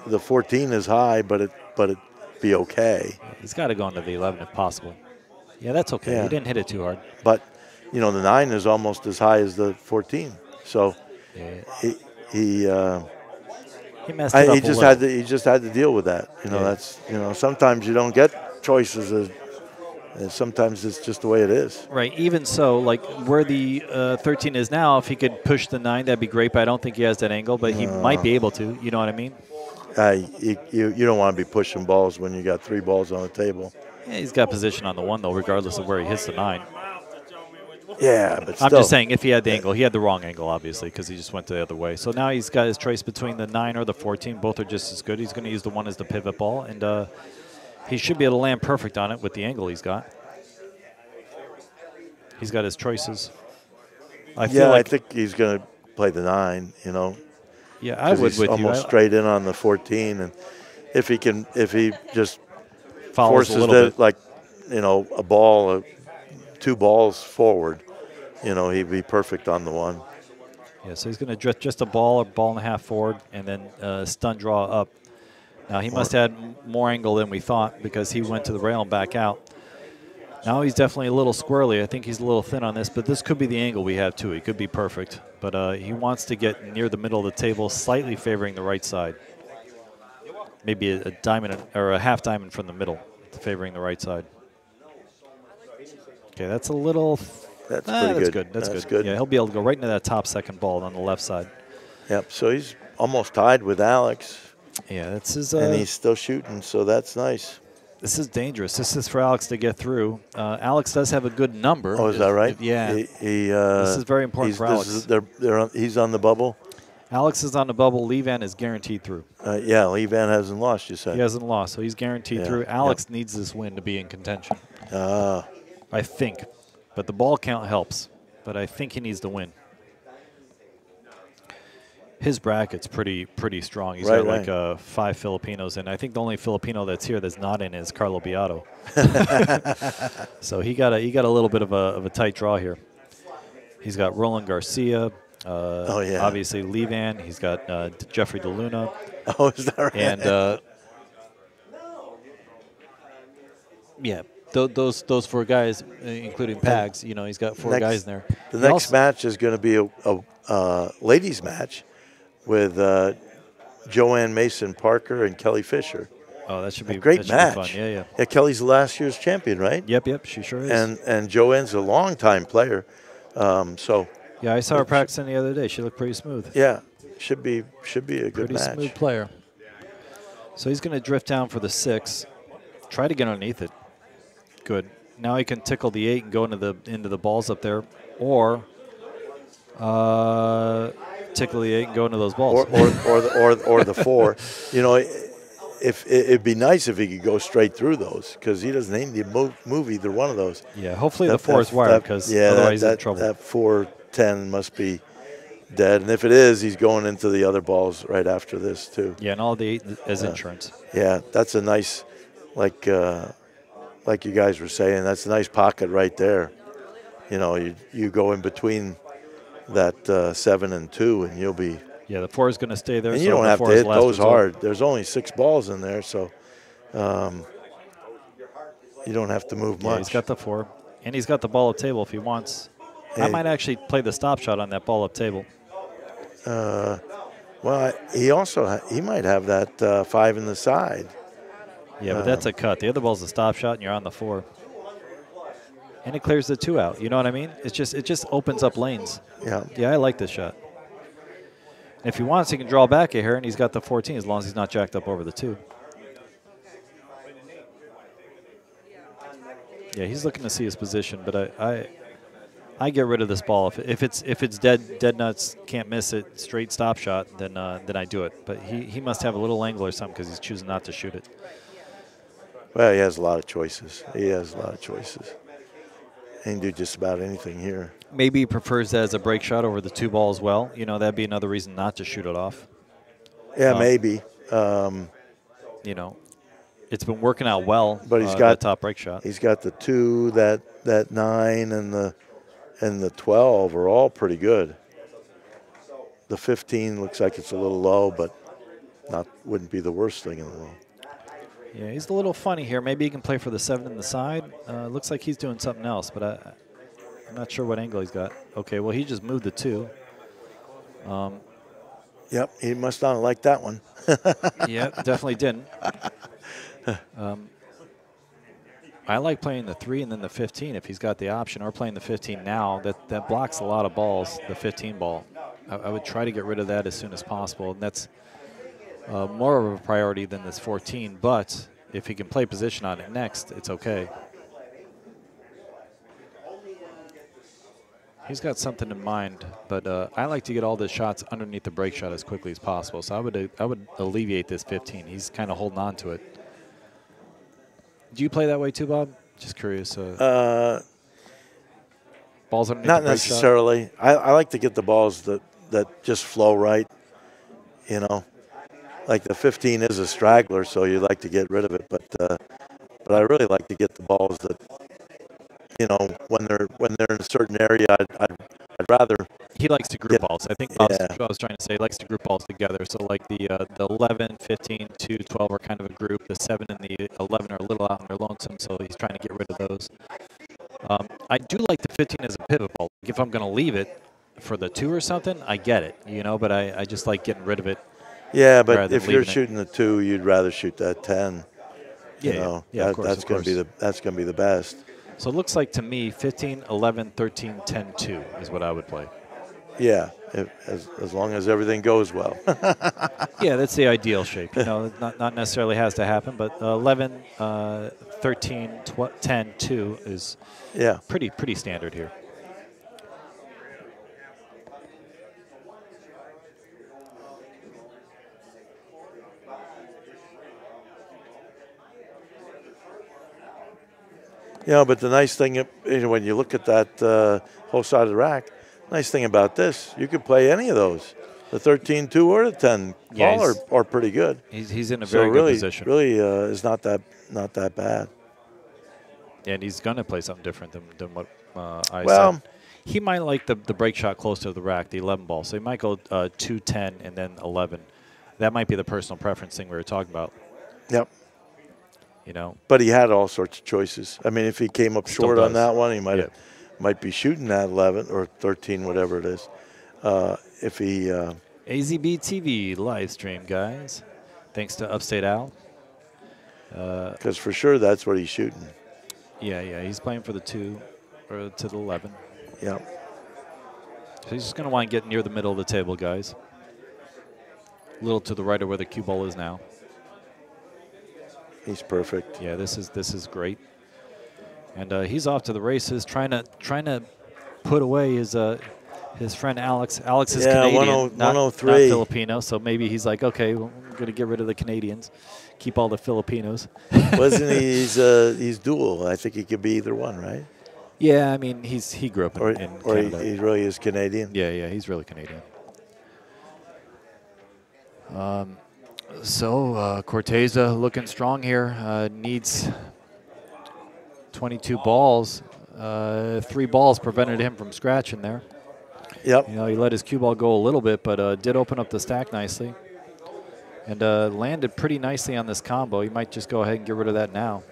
the 14 is high, but it be okay. He's got to go into the 11 if possible. Yeah, that's okay. Yeah. He didn't hit it too hard. But, you know, the 9 is almost as high as the 14. So he messed it up he just had to deal with that. You know, that's, you know, sometimes you don't get choices. Sometimes it's just the way it is. Right. Even so, like where the 13 is now, if he could push the 9, that'd be great. But I don't think he has that angle. But he might be able to. You know what I mean? You don't want to be pushing balls when you got 3 balls on the table. Yeah, he's got position on the 1 though, regardless of where he hits the 9. Yeah, but still. I'm just saying if he had the angle. He had the wrong angle, obviously, because he just went the other way. So now he's got his choice between the 9 or the 14. Both are just as good. He's going to use the 1 as the pivot ball, and he should be able to land perfect on it with the angle he's got. He's got his choices. I think he's going to play the 9, you know. Yeah, I would he's with almost you. straight in on the 14, and if he just Follows forces a little bit. like, you know, a ball, 2 balls forward, you know, he'd be perfect on the 1. Yeah, so he's going to drift just a ball and a half forward, and then stun draw up. Now, he must have had more angle than we thought because he went to the rail and back out. Now he's definitely a little squirrely. I think he's a little thin on this, but this could be the angle we have, too. He could be perfect. But he wants to get near the middle of the table, slightly favoring the right side. Maybe a diamond or a half diamond from the middle, favoring the right side. Okay, that's a little... That's pretty good. That's good. Yeah, he'll be able to go right into that top second ball on the left side. Yep, so he's almost tied with Alex. Yeah, that's his... and he's still shooting, so that's nice. This is dangerous. This is for Alex to get through. Alex does have a good number. Oh, is that right? Yeah. This is very important for Alex. He's on the bubble? Alex is on the bubble. Levan is guaranteed through. Yeah, Levan hasn't lost, you said. He hasn't lost, so he's guaranteed through. Alex needs this win to be in contention. I think. But the ball count helps. But I think he needs to win. His bracket's pretty strong. He's got like 5 Filipinos, and I think the only Filipino that's here that's not in is Carlo Beato. So he got a little bit of a tight draw here. He's got Roland Garcia. Obviously Levan. He's got Jeffrey DeLuna. Oh, is that right? And yeah, those 4 guys, including Pags. You know, he's got 4 guys in there. The next match is going to be a ladies' match with Joanne Mason Parker and Kelly Fisher. Oh, that should be a great match. Be fun. Yeah, Kelly's last year's champion, right? Yep, she sure is. And Joanne's a longtime player, so. Yeah, I saw her practicing the other day. She looked pretty smooth. Yeah, should be a good pretty match. Smooth player. So he's going to drift down for the 6, try to get underneath it. Good. Now he can tickle the 8 and go into the balls up there, or tickle the 8 and go into those balls, or the 4. You know, if it'd be nice if he could go straight through those, because he doesn't need to move either one of those. Yeah, hopefully the 4 is wired, because otherwise he's in trouble. That 4-10 must be dead, and if it is, he's going into the other balls right after this too. Yeah, and all the 8 as insurance. Yeah, that's a nice, like you guys were saying, that's a nice pocket right there. You know, you go in between that 7 and 2, and you'll be. Yeah, the 4 is going to stay there. And you don't have to hit those hard. There's only 6 balls in there, so you don't have to move much. He's got the 4, and he's got the ball up table if he wants. I might actually play the stop shot on that ball up table. Well, he might have that 5 in the side. Yeah, but that's a cut. The other ball's a stop shot, and you're on the 4. And it clears the 2 out. You know what I mean? It just opens up lanes. Yeah. Yeah, I like this shot. And if he wants, he can draw back a hair, and he's got the 14 as long as he's not jacked up over the 2. Yeah, he's looking to see his position, but I get rid of this ball. If it's dead nuts, can't miss it, straight stop shot, then I do it. But he must have a little angle or something because he's choosing not to shoot it. Well, he has a lot of choices. He can do just about anything here. Maybe he prefers that as a break shot over the 2 ball as well. You know, that'd be another reason not to shoot it off. Yeah, maybe. You know, it's been working out well. But he's got that top break shot. He's got the 2, that 9, and the 12 are all pretty good. The 15 looks like it's a little low, but wouldn't be the worst thing in the world. Yeah, he's a little funny here. Maybe he can play for the 7 in the side. Looks like he's doing something else, but I'm not sure what angle he's got. Okay, well, he just moved the 2. Yep, he must not have liked that one. Yeah, definitely didn't. I like playing the 3 and then the 15 if he's got the option, or playing the 15 now. That blocks a lot of balls, the 15 ball. I would try to get rid of that as soon as possible, and that's more of a priority than this 14, but if he can play position on it next, it's okay. He's got something in mind, but I like to get all the shots underneath the break shot as quickly as possible. So I would alleviate this 15. He's kind of holding on to it. Do you play that way too, Bob? Just curious. Balls underneath Not the break necessarily. I like to get the balls that just flow right. You know, like the 15 is a straggler, so you like to get rid of it. But I really like to get the balls that, you know, when they're in a certain area, I'd rather. He likes to group balls. I think Bob's what I was trying to say. He likes to group balls together. So like the 11, 15, 2, 12 are kind of a group. The 7 and the 11 are a little out on their lonesome, so he's trying to get rid of those. I do like the 15 as a pivot ball. If I'm going to leave it for the 2 or something, I get it, you know, but I just like getting rid of it. Yeah, but if you're shooting the 2, you'd rather shoot that 10. Yeah, you know, yeah, of course, that's going to be the best. So it looks like to me 15, 11, 13, 10, 2 is what I would play. Yeah, as long as everything goes well. Yeah, that's the ideal shape. You know, not necessarily has to happen, but 11, 13, 10, 2 is pretty standard here. You know, but the nice thing, you know, when you look at that whole side of the rack, nice thing about this, you could play any of those. The 13-2 or the 10 ball are pretty good. He's in a very good position. Really is not that bad. Yeah, and he's going to play something different than what I said. He might like the break shot close to the rack, the 11 ball. So he might go 2, 10, and then 11. That might be the personal preference thing we were talking about. Yep. You know, but he had all sorts of choices. I mean, if he came up short on that one, he might be shooting that 11 or 13, whatever it is. If he AZB TV live stream, guys. Thanks to Upstate Al. Because for sure that's what he's shooting. Yeah, he's playing for the 2 or to the 11. Yeah. So he's just going to want to get near the middle of the table, guys. A little to the right of where the cue ball is now. He's perfect. Yeah, this is great. And he's off to the races, trying to put away his friend Alex. Alex is Canadian, not Filipino. So maybe he's like, okay, well, I'm going to get rid of the Canadians, keep all the Filipinos. Wasn't he? He's dual. I think he could be either one, right? Yeah, I mean he grew up in Canada. Or he really is Canadian. Yeah, he's really Canadian. So Corteza looking strong here. Needs 22 balls. 3 balls prevented him from scratching there. Yep. You know, he let his cue ball go a little bit, but did open up the stack nicely. And landed pretty nicely on this combo. He might just go ahead and get rid of that now.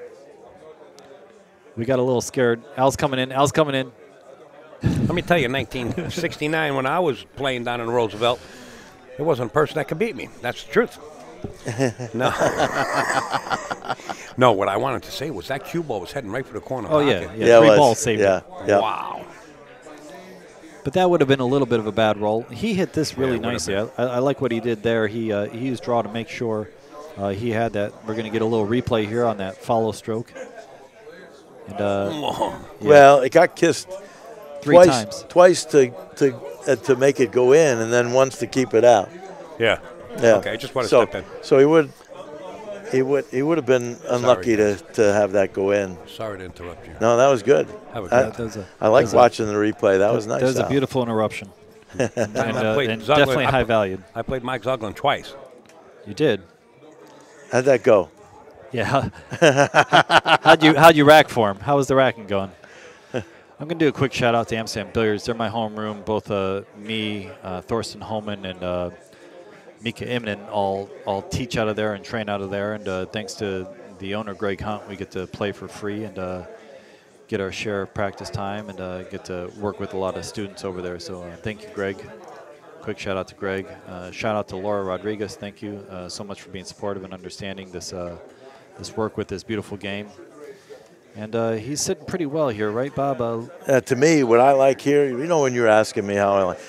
We got a little scared. Al's coming in. Let me tell you, 1969, when I was playing down in Roosevelt, there wasn't a person that could beat me. That's the truth. No. No, what I wanted to say was that cue ball was heading right for the corner. Oh, yeah. 3 balls saved it. Yeah. Wow. But that would have been a little bit of a bad roll. He hit this really nicely. I like what he did there. He used draw to make sure he had that. We're going to get a little replay here on that follow stroke. And, well, it got kissed 3 times. Twice to make it go in, and then once to keep it out. Yeah. Yeah. Okay, I just want to step in. So he would have been unlucky to have that go in. Sorry to interrupt you. No, that was good. I like watching the replay. That was nice. That was a beautiful interruption. and definitely high valued. I played Mike Zuglin twice. You did. How'd that go? Yeah. How'd you rack for him? How was the racking going? I'm going to do a quick shout out to Amsterdam Billiards. They're my homeroom. Both me, Thorsten Holman, and Mika Immonen all teach out of there and train out of there. And thanks to the owner, Greg Hunt, we get to play for free and get our share of practice time and get to work with a lot of students over there. So thank you, Greg. Quick shout out to Greg. Shout out to Laura Rodriguez. Thank you so much for being supportive and understanding this work with this beautiful game. And he's sitting pretty well here, right, Bob? To me, what I like here, you know, when you're asking me how I like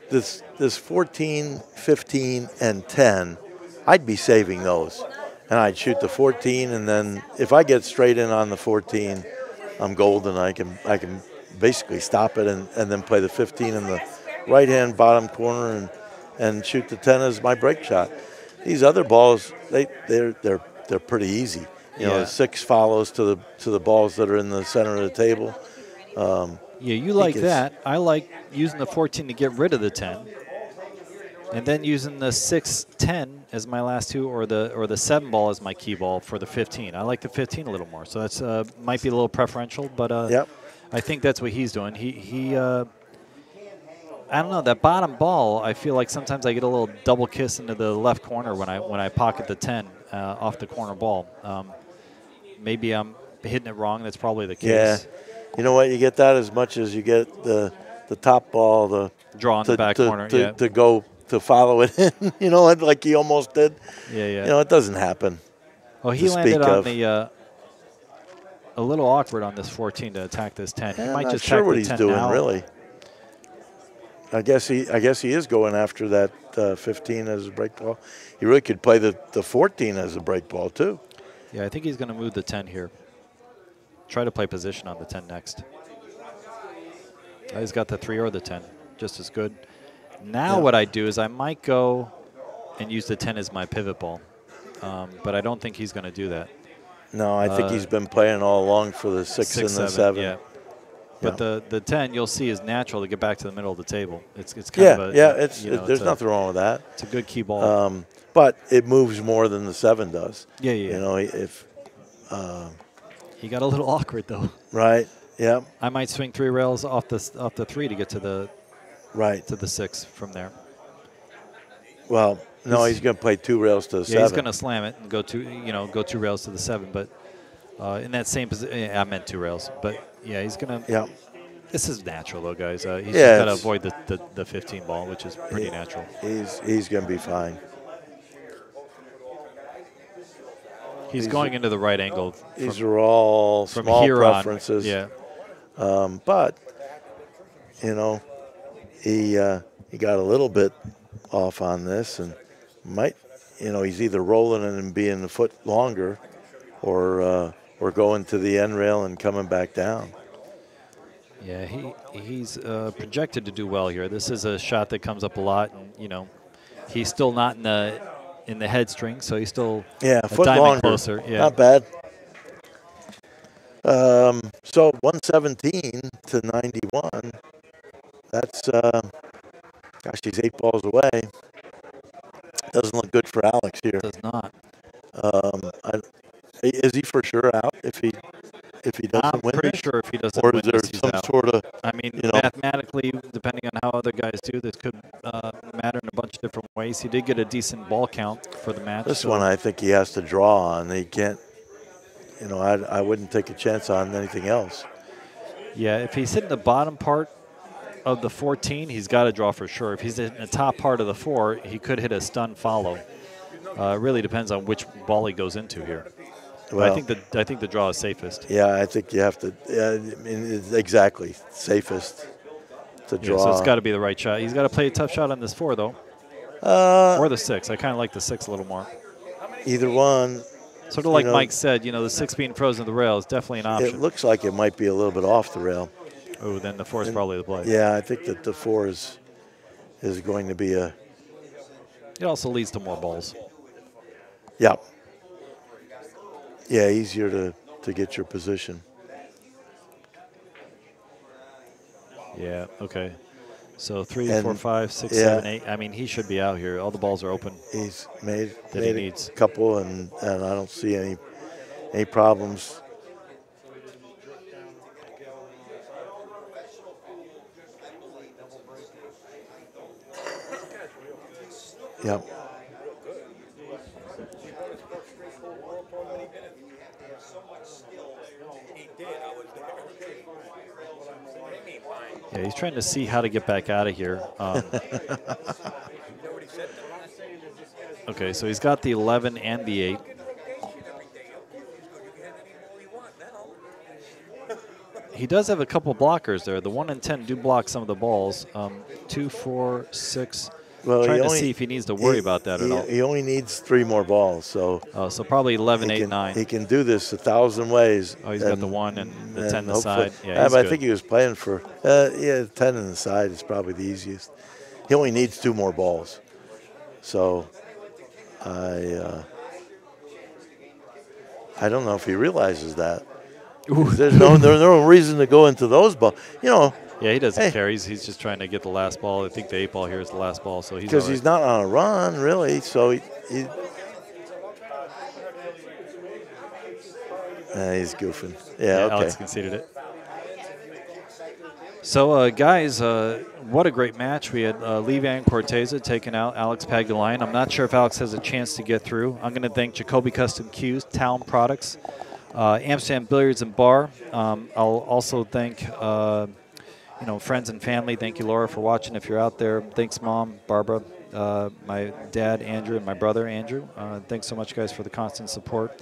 this 14, 15, and 10, I'd be saving those. And I'd shoot the 14, and then if I get straight in on the 14, I'm golden. I can basically stop it and then play the 15 in the right-hand bottom corner and shoot the 10 as my break shot. These other balls, they're pretty easy. You know, the 6 follows to the balls that are in the center of the table. Yeah, you like that. I like using the 14 to get rid of the 10. And then using the 6-10 as my last 2, or the 7 ball as my key ball for the 15. I like the 15 a little more, so that's might be a little preferential, but I think that's what he's doing. He I don't know, that bottom ball. I feel like sometimes I get a little double kiss into the left corner when I pocket the 10 off the corner ball. Maybe I'm hitting it wrong. That's probably the case. Yeah, you know what? You get that as much as you get the top ball, the draw in the back corner, to go to follow it in. You know, like he almost did. Yeah. You know, it doesn't happen. Oh, he landed on the a little awkward on this 14 to attack this 10. He might I'm just not sure attack what the he's 10 doing now. really. I guess he is going after that 15 as a break ball. He really could play the 14 as a break ball too. Yeah, I think he's going to move the 10 here. Try to play position on the 10 next. He's got the 3 or the 10, just as good. Now what I do is I might go and use the 10 as my pivot ball, but I don't think he's going to do that. No, I think he's been playing all along for the 6 and the 7. Yeah. But the 10 you'll see is natural to get back to the middle of the table. It's kind of a there's nothing wrong with that. It's a good key ball. But it moves more than the 7 does. Yeah. You know, if he got a little awkward though. Right. Yeah. I might swing 3 rails off the 3 to get to the to the 6 from there. Well, no, he's going to play 2 rails to the 7. He's going to slam it and go 2 rails to the 7. But in that same position, I meant 2 rails. But yeah, he's going to. Yeah. This is natural though, guys. He's just got to avoid the 15 ball, which is pretty natural. He's going to be fine. He's going into the right angle. These are all small preferences. Yeah. But you know, he got a little bit off on this and might, you know, he's either rolling it and being a foot longer, or going to the end rail and coming back down. Yeah, he's projected to do well here. This is a shot that comes up a lot, and you know, he's still not in the head string, so he's still a foot diamond longer. Closer. Yeah. Not bad. So 117 to 91. That's gosh, he's 8 balls away. Doesn't look good for Alex here. Does not. Is he for sure out if he doesn't win? I'm pretty sure if he doesn't or win, is there he's some out. sort of? I mean, you know, mathematically, depending on how other guys do, this could matter in a bunch of different ways. He did get a decent ball count for the match. This one I think he has to draw on. He can't. You know, I wouldn't take a chance on anything else. Yeah, if he's hitting the bottom part of the 14, he's got to draw for sure. If he's hitting the top part of the 4, he could hit a stun follow. It really depends on which ball he goes into here. Well, I think the draw is safest. Yeah, I think you have to. I mean, it's exactly safest to draw. Yeah, so it's got to be the right shot. He's got to play a tough shot on this 4 though, or the 6. I kind of like the 6 a little more. Either one. Sort of like Mike said, you know, the 6 being frozen to the rail is definitely an option. It looks like it might be a little bit off the rail. Oh, then the 4 is probably the play. Yeah, I think that the 4 is going to be a. It also leads to more balls. Yeah. Yeah, easier to get your position. Yeah. Okay. So 3, 4, 5, 6, 7, 8. I mean, he should be out here. All the balls are open. He's made a couple, and I don't see any problems. Yep. Yeah, he's trying to see how to get back out of here. Okay, so he's got the 11 and the 8. He does have a couple blockers there. The 1 and 10 do block some of the balls. 2, 4, 6. Well, trying he to only, see if he needs to worry about that at all. He only needs 3 more balls, so So probably 11, 8, 9. he can do this 1,000 ways. Oh, he's got the 1 and the 10 the hopefully- side. Yeah, he's but I good. think he was playing for 10 on the side is probably the easiest. He only needs 2 more balls, so I don't know if he realizes that. There's no reason to go into those balls. You know, Yeah, he doesn't care. He's just trying to get the last ball. I think the 8 ball here is the last ball, so he's because all right. he's not on a run really. So he's goofing. Yeah, okay. Alex conceded it. So, guys, what a great match. We had Lee Van Corteza taking out Alex Pagdalian. I'm not sure if Alex has a chance to get through. I'm going to thank Jacoby Custom Cues, Town Products, Amsterdam Billiards and Bar. I'll also thank friends and family. Thank you, Laura, for watching. If you're out there, thanks, Mom, Barbara, my dad, Andrew, and my brother, Andrew. Thanks so much, guys, for the constant support.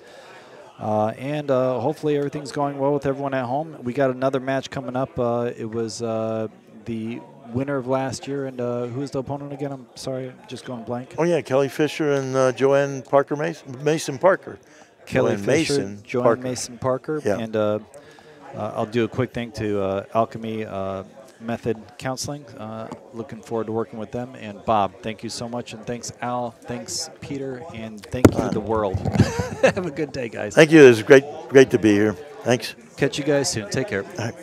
And hopefully everything's going well with everyone at home. We got another match coming up. It was the winner of last year, and who is the opponent again? I'm sorry, I'm just going blank. Oh yeah, Kelly Fisher and Joanne Parker Mason Parker. Kelly Joanne Fisher, Mason Joanne Parker. Mason Parker, Yeah. and I'll do a quick thing to Alchemy Method Counseling. Looking forward to working with them. And Bob, thank you so much, and thanks Al, thanks Peter, and thank you the world. Have a good day, guys. Thank you. It was great to be here. Thanks. Catch you guys soon. Take care. All right.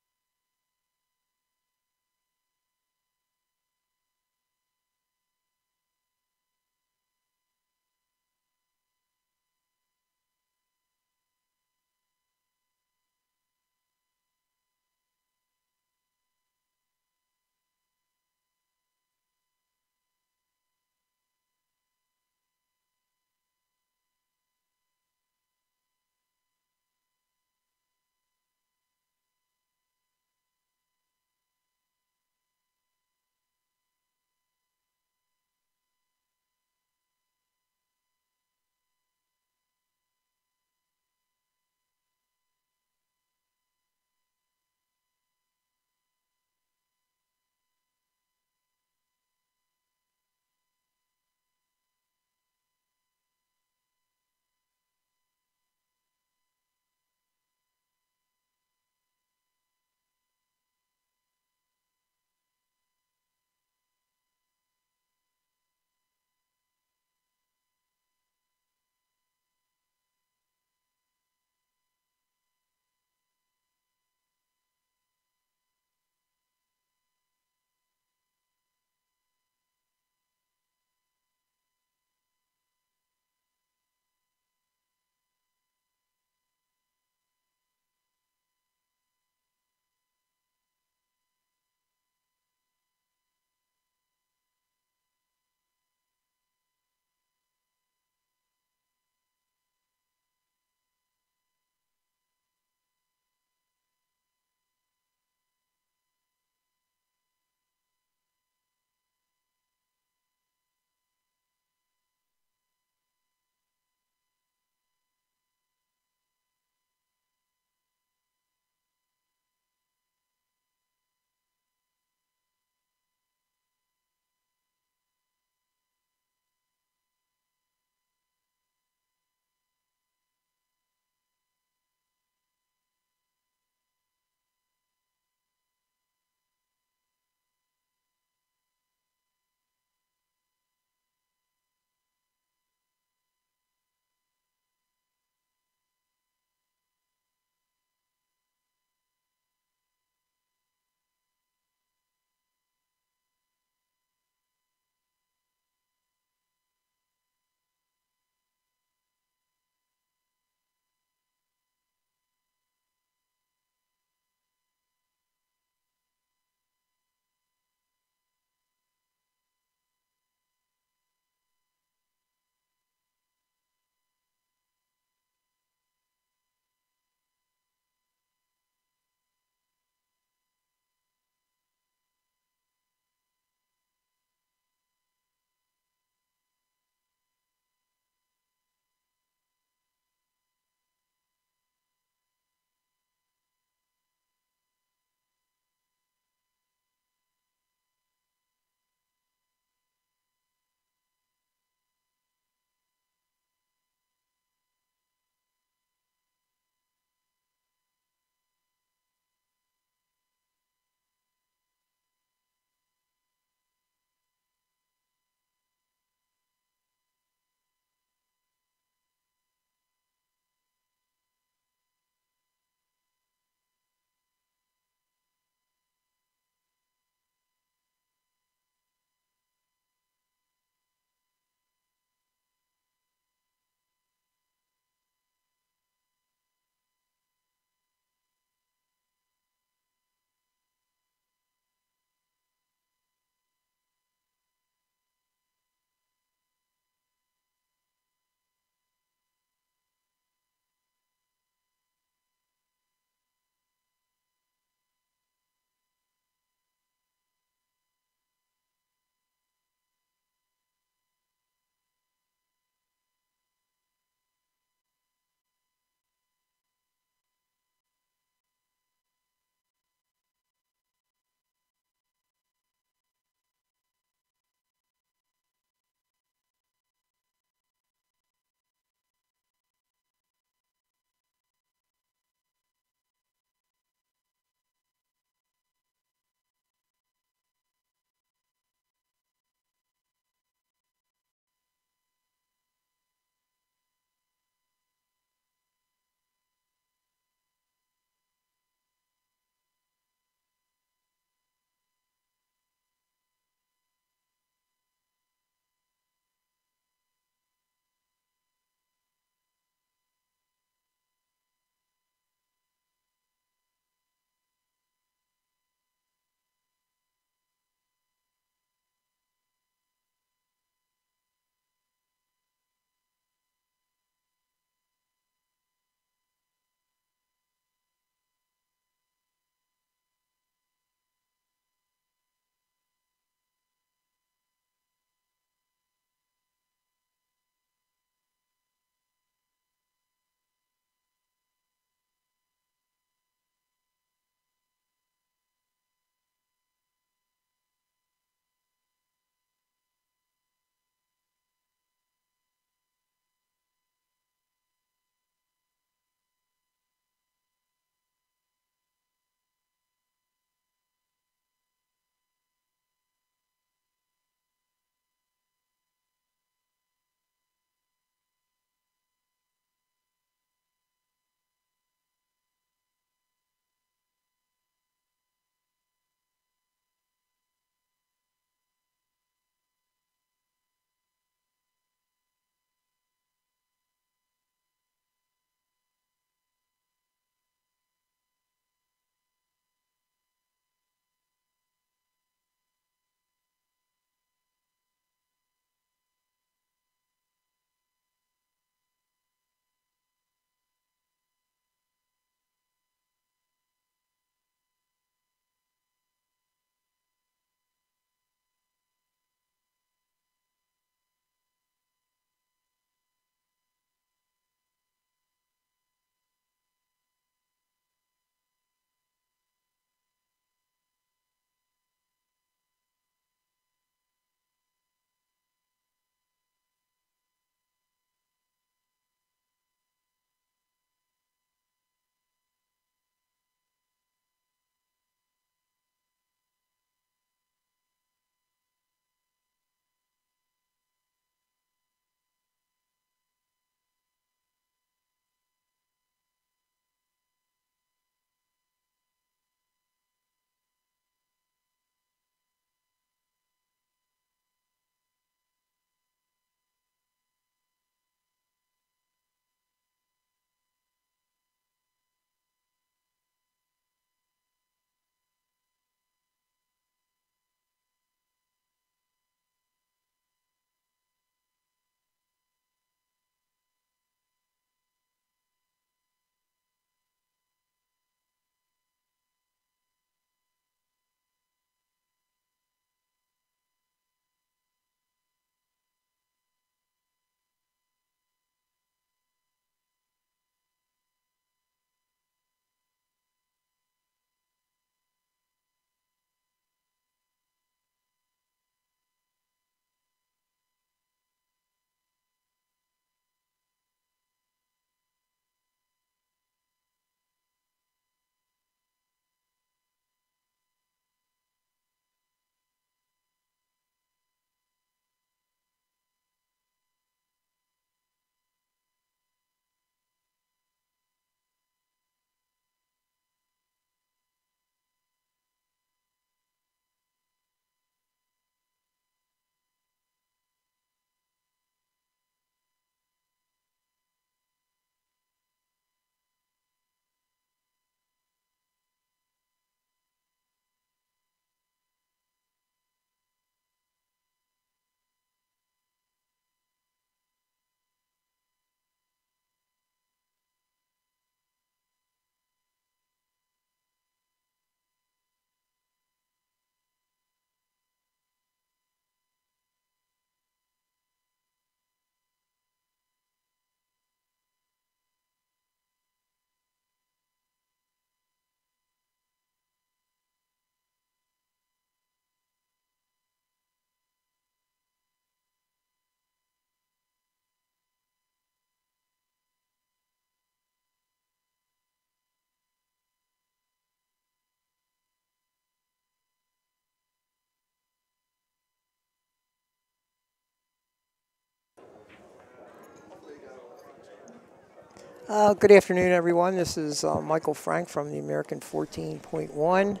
Good afternoon, everyone. This is Michael Frank from the American 14.1,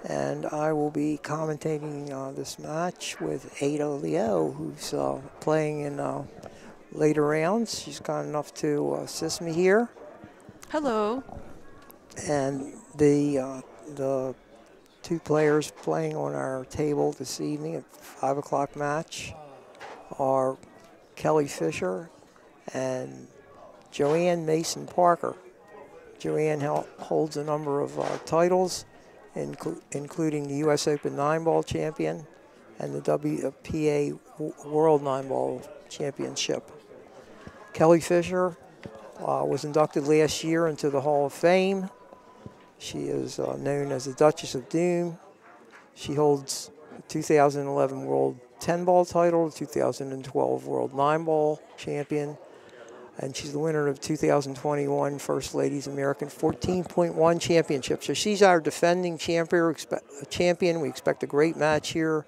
and I will be commentating this match with Ada Leo, who's playing in later rounds. She's kind enough to assist me here. Hello. And the two players playing on our table this evening at 5 o'clock match are Kelly Fisher and Joanne Mason Parker. Joanne holds a number of titles, including the U.S. Open 9-ball champion and the WPA World 9-ball championship. Kelly Fisher was inducted last year into the Hall of Fame. She is known as the Duchess of Doom. She holds the 2011 World 10-ball title, the 2012 World 9-ball champion, and she's the winner of 2021 First Ladies American 14.1 Championship. So she's our defending champion. We expect a great match here.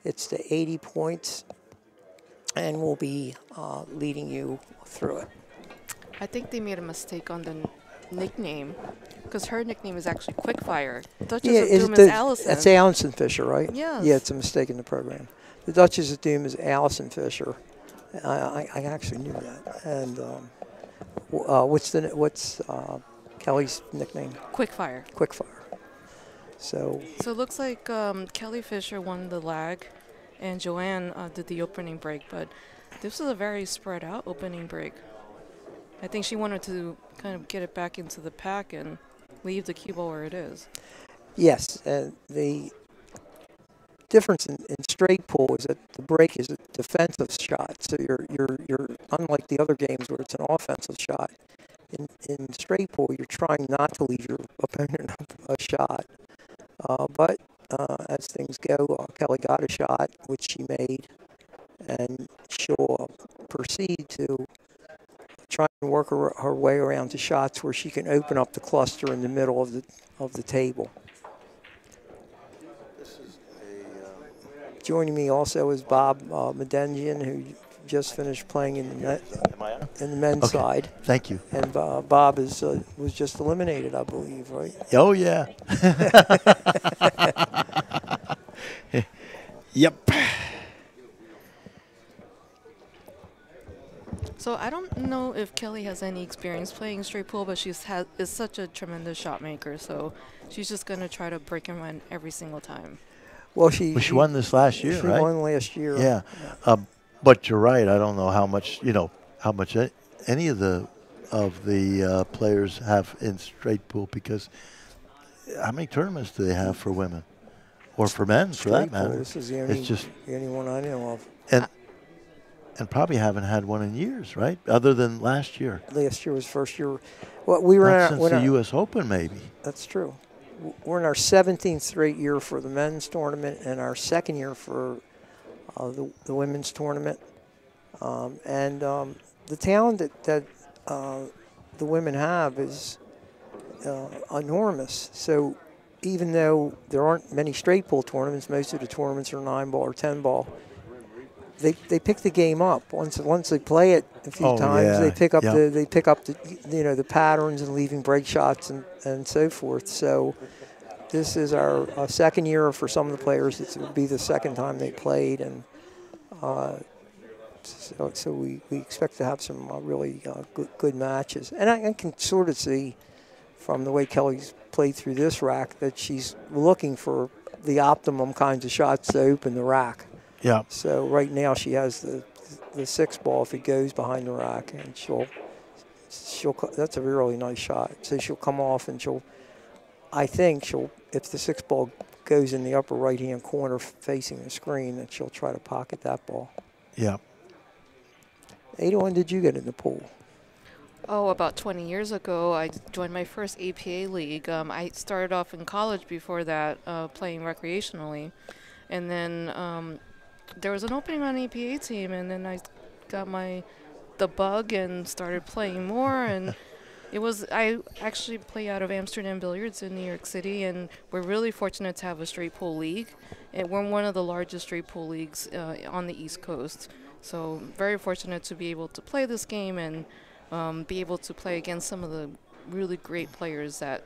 It's the 80 points, and we'll be leading you through it. I think they made a mistake on the nickname, because her nickname is actually Quickfire. Duchess of Doom is Allison. That's Allison Fisher, right? Yes. Yeah, it's a mistake in the program. The Duchess of Doom is Allison Fisher. I actually knew that. And what's Kelly's nickname? Quickfire. Quickfire. So it looks like Kelly Fisher won the lag, and Joanne did the opening break, but this was a very spread out opening break. I think she wanted to kind of get it back into the pack and leave the cue ball where it is. Yes, and the difference in straight pool is that the break is a defensive shot. So you're unlike the other games where it's an offensive shot. In straight pool, you're trying not to leave your opponent a shot. But as things go, Kelly got a shot, which she made, and she'll proceed to try and work her way around to shots where she can open up the cluster in the middle of the table. Joining me also is Bob Medengian, who just finished playing in the men's side. Thank you. And Bob was just eliminated, I believe, right? Oh, yeah. Yep. So I don't know if Kelly has any experience playing straight pool, but is such a tremendous shot maker. So she's just going to try to break and run every single time. Well, she won this last year, right? She won last year. Yeah. But you're right. I don't know how much any of the players have in straight pool, because how many tournaments do they have for women or for men, for that matter? This is the only one I know of. And probably haven't had one in years, right? Other than last year. Last year was first year. Well, we were not since the U.S. Open, maybe. That's true. We're in our 17th straight year for the men's tournament and our second year for the women's tournament. The talent that the women have is enormous. So even though there aren't many straight pool tournaments, most of the tournaments are 9-ball or 10-ball. They pick the game up once they play it a few times. Yeah. They pick up the patterns and leaving break shots and so forth. So this is our second year for some of the players. It will be the second time they played, and so we expect to have some really good matches. And I can sort of see from the way Kelly's played through this rack that she's looking for the optimum kinds of shots to open the rack. Yeah. So right now she has the 6-ball if it goes behind the rack, and she'll that's a really nice shot. So she'll come off and I think if the 6-ball goes in the upper right-hand corner facing the screen, that she'll try to pocket that ball. Yeah. Ada, when did you get in the pool? Oh, about 20 years ago, I joined my first APA league. I started off in college before that, playing recreationally, and then there was an opening on an APA team, and then I got the bug and started playing more. And I actually play out of Amsterdam Billiards in New York City, and we're really fortunate to have a straight pool league. And we're one of the largest straight pool leagues on the East Coast. So very fortunate to be able to play this game and be able to play against some of the really great players that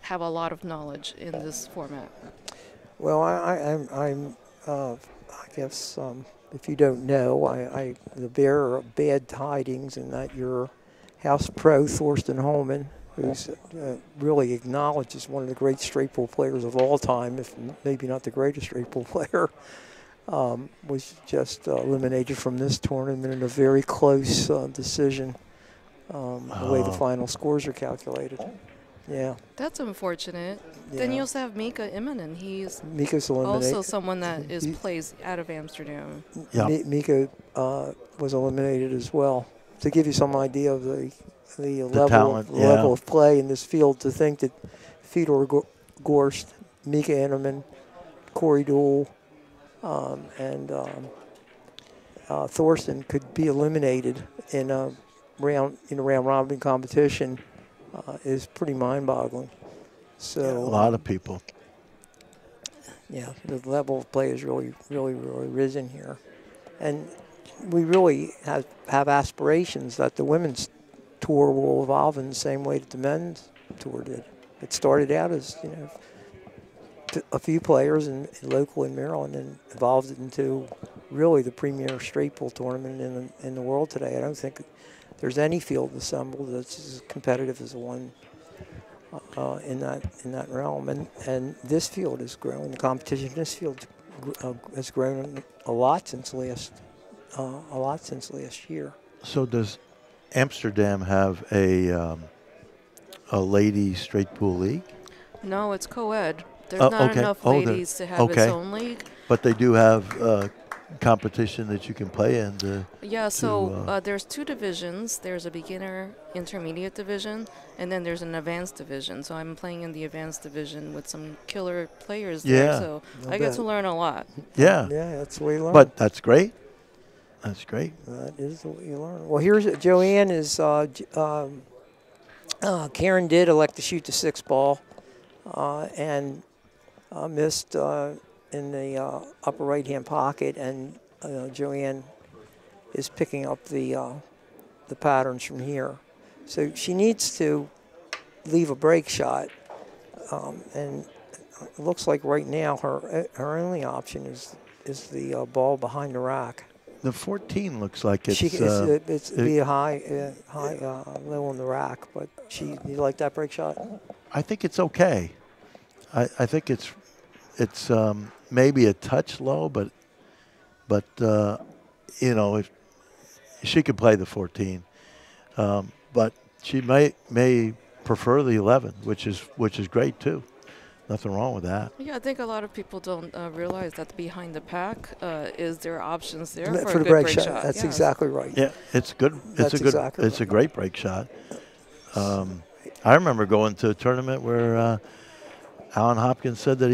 have a lot of knowledge in this format? Well, I'm I guess if you don't know, the bearer of bad tidings in that your house pro, Thorsten Holman, who's really acknowledged as one of the great straight pool players of all time, if maybe not the greatest straight pool player, was just eliminated from this tournament in a very close decision, the way the final scores are calculated. Yeah. That's unfortunate. Yeah. Then you also have Mika Immonen. He's Mika's eliminated. also someone that plays out of Amsterdam. Yeah. Mika was eliminated as well. To give you some idea of the talent, level of play in this field, to think that Fedor Gorst, Mika Immonen, Corey Deuel, and Thorsten could be eliminated in a round robin competition is pretty mind-boggling. So a lot of people. Yeah, the level of play has really risen here, and we really have aspirations that the women's tour will evolve in the same way that the men's tour did. It started out as a few players local in Maryland, and evolved into really the premier straight pool tournament in the world today. I don't think there's any field assembled that's as competitive as the one in that realm. And this field has grown. The competition in this field has grown a lot since last year. So does Amsterdam have a lady straight pool league? No, it's co-ed. There's not enough ladies to have its own league. But they do have competition that you can play in. There's two divisions. There's a beginner intermediate division, and then there's an advanced division. So I'm playing in the advanced division with some killer players there. So I get to learn a lot. Yeah. Yeah, that's the way you learn. But that's great. That's great. That is the way you learn. Well, here's Joanne is Karen did elect to shoot the 6 ball and missed in the upper right-hand pocket, and Joanne is picking up the patterns from here. So she needs to leave a break shot, and it looks like right now her only option is the ball behind the rack. The 14 looks like it's be a high, low on the rack, but you like that break shot? I think it's okay. I think it's maybe a touch low, but if she could play the 14, but she may prefer the 11, which is great too. Nothing wrong with that. Yeah, I think a lot of people don't realize that behind the pack is there are options there for a the good break shot. That's exactly right. Yeah, it's good. It's a great break shot. I remember going to a tournament where Alan Hopkins said that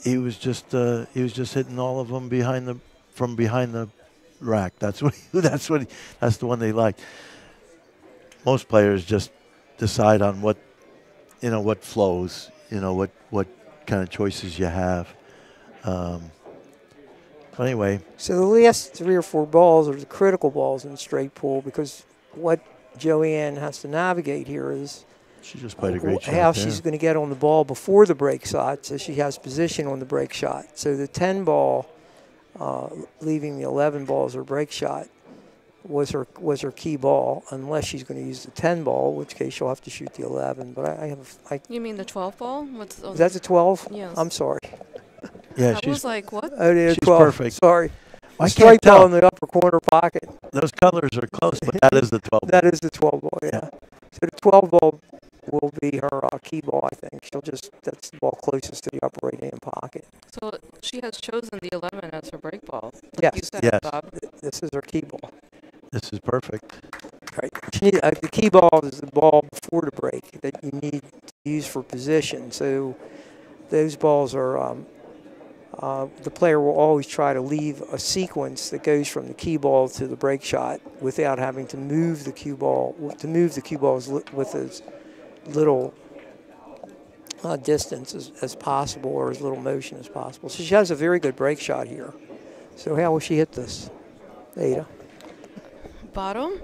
he was just hitting all of them from behind the rack. That's the one they liked. Most players just decide on what flows, what kind of choices you have. Anyway. So the last 3 or 4 balls are the critical balls in the straight pool, because what Joanne has to navigate here is she just played a great shot. How she's going to get on the ball before the break shot, so she has position on the break shot. So the 10 ball, leaving the 11 ball as her break shot, was her key ball, unless she's going to use the 10 ball, in which case she'll have to shoot the 11. But You mean the 12 ball? Is that the 12? Yes. I'm sorry. Yeah, I was like, what? Oh, it is she's 12. Perfect. Sorry. I strike can't tell. ball in the upper corner pocket. Those colors are close, but that is the 12 ball. That is the 12 ball, yeah. So the 12 ball will be her key ball, I think. That's the ball closest to the upper right-hand pocket. So she has chosen the 11 as her break ball. Yes. You said, Yes. Bob. This is her key ball. This is perfect. Right. The key ball is the ball before the break that you need to use for position. So those balls are, the player will always try to leave a sequence that goes from the key ball to the break shot without having to move the cue ball, with as little distance as possible, or as little motion as possible. So she has a very good break shot here. So how will she hit this, Ada? Bottom?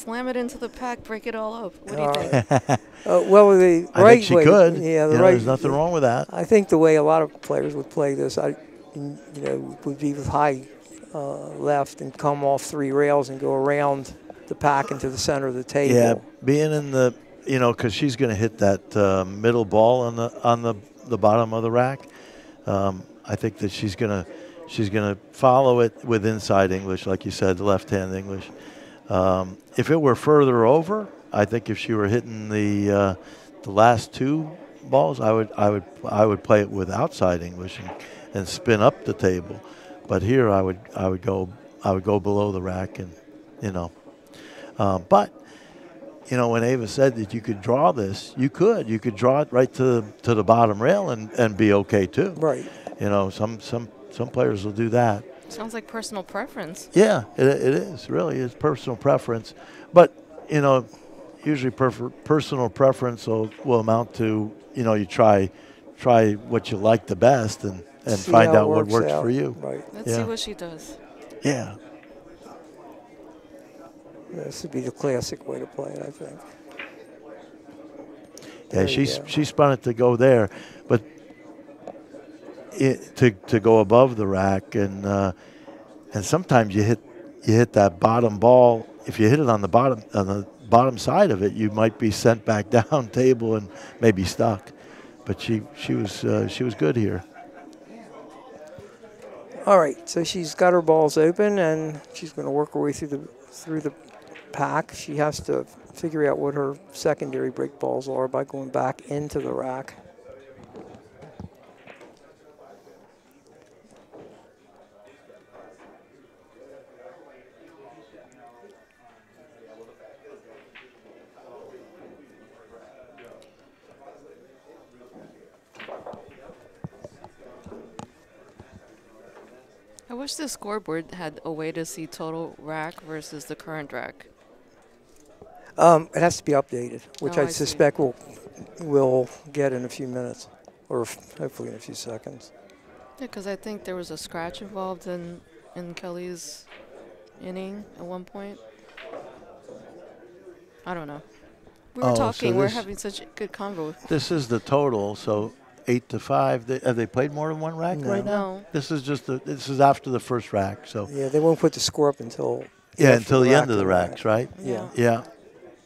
slam it into the pack, break it all up. What do you All think? right. Well, the I right think she way, could. yeah, the You know, right. there's nothing wrong with that. I think the way a lot of players would play this, would be with high left and come off 3 rails and go around the pack into the center of the table. Yeah, being in the, because she's going to hit that middle ball on the bottom of the rack. I think that she's gonna follow it with inside English, like you said, the left-hand English. If it were further over, I think if she were hitting the last 2 balls, I would play it with outside English and spin up the table. But here I would go below the rack and but when Ava said that you could draw this, you could draw it right to the bottom rail and be okay too. Right. Some players will do that. Sounds like personal preference. Yeah, it is really. It's personal preference, but usually personal preference will amount to you try what you like the best and See find how it out what works out. for you. Right. Let's see what she does. Yeah. This would be the classic way to play it, I think. Yeah, she spun it to go there, but to go above the rack, and sometimes you hit that bottom ball. If you hit it on the bottom side of it, you might be sent back down table and maybe stuck. But she was good here. All right, so she's got her balls open, and she's going to work her way through the pack. She has to figure out what her secondary break balls are by going back into the rack. I wish the scoreboard had a way to see total rack versus the current rack. It has to be updated, which Oh, I I see. suspect we'll get in a few minutes, or hopefully in a few seconds. Yeah, because I think there was a scratch involved in Kelly's inning at one point. I don't know. We were Oh, so talking. We're this- having such a good convo. This is the total, so 8-5. Have they played more than one rack right now? No. This is after the first rack. So Yeah, they won't put the score up until until the end of the rack. racks, right? Yeah. Yeah.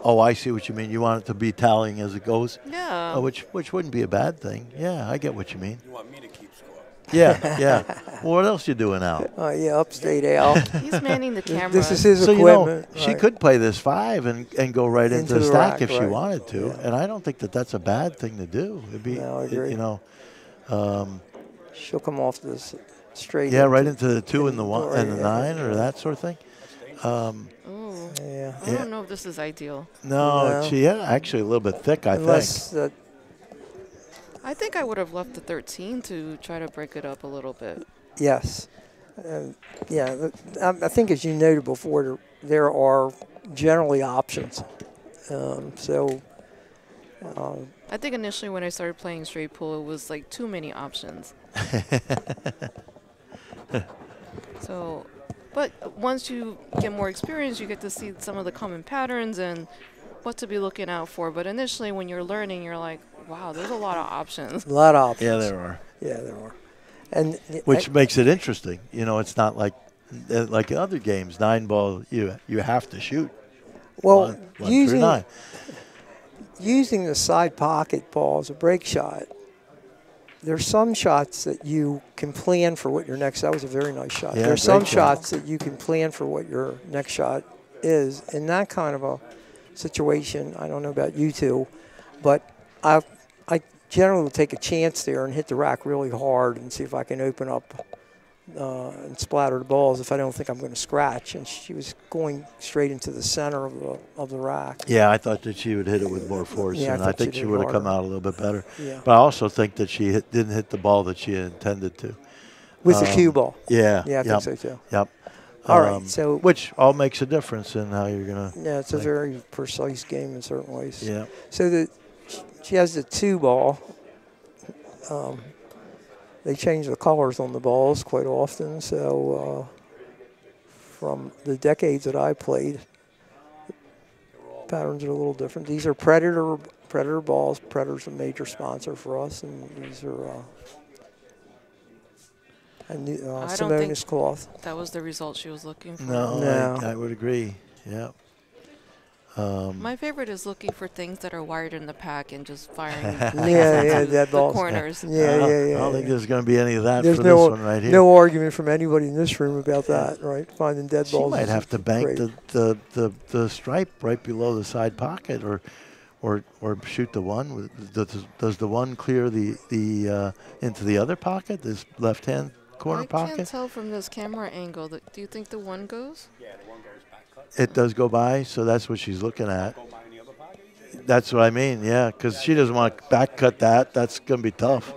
Oh, I see what you mean. You want it to be tallying as it goes. Yeah. Oh, which wouldn't be a bad thing. Yeah, I get what you mean. You want me to keep score? Yeah. Well, what else you doing out? Yeah, upstate Al. He's manning the camera. This is his So equipment. she right. could play this 5 and go right into the the stack rack, if she right. wanted to, Yeah. and I don't think that that's a bad thing to do. It'd be, No, I agree. She'll come off this straight. yeah, right into the 2 and the 1 Right, and the yeah. 9 or that sort of thing. Ooh. Yeah. I don't know if this is ideal. No, No. she actually a little bit thick, I Unless think. I think I would have left the 13 to try to break it up a little bit. Yes. I think as you noted before, there are generally options. I think initially when I started playing straight pool, it was like too many options. So, but once you get more experience, you get to see some of the common patterns and what to be looking out for. But initially when you're learning, you're like, wow, there's a lot of options. A lot of options. Yeah, there are. Yeah, there are. And Which makes it interesting. It's not like in other games, 9 ball, you have to shoot. well, One through 9. using the side pocket ball as a break shot, there's some shots that you can plan for what your next. That was a very nice shot. Yeah, There's some great shot. shots that you can plan for what your next shot is. In that kind of a situation, I don't know about you two, but I generally will take a chance there and hit the rack really hard and see if I can open up and splatter the balls if I don't think I'm going to scratch. And she was going straight into the center of the rack. Yeah, I thought that she would hit it with more force, Yeah, I and I thought think she'd she hit would have come harder. out a little bit better. Yeah. But I also think that she didn't hit the ball that she intended to. With the cue ball. Yeah. Yeah, I yep, think so too. Yep. All right, so which all makes a difference in how you're gonna. yeah, it's a like- very precise game in certain ways. Yeah. So she has the 2 ball. They change the colors on the balls quite often. So from the decades that I played, patterns are a little different. These are Predator balls. Predator's a major sponsor for us, and these are I don't think Simonis cloth. that was the result she was looking for. No, I would agree. Yeah. My favorite is looking for things that are wired in the pack and just firing dead the balls. corners. Yeah. I don't think there's going to be any of that There's for no, this one right here. no argument from anybody in this room about that, right? Finding dead She balls. might is have to bank great. the stripe right below the side pocket, or shoot the one. Does the one clear the into the other pocket? This left hand corner I pocket. can't tell from this camera angle. Do you think the one goes? It does go by, so that's what she's looking at. That's what I mean, yeah, because she doesn't want to back cut that. That's going to be tough.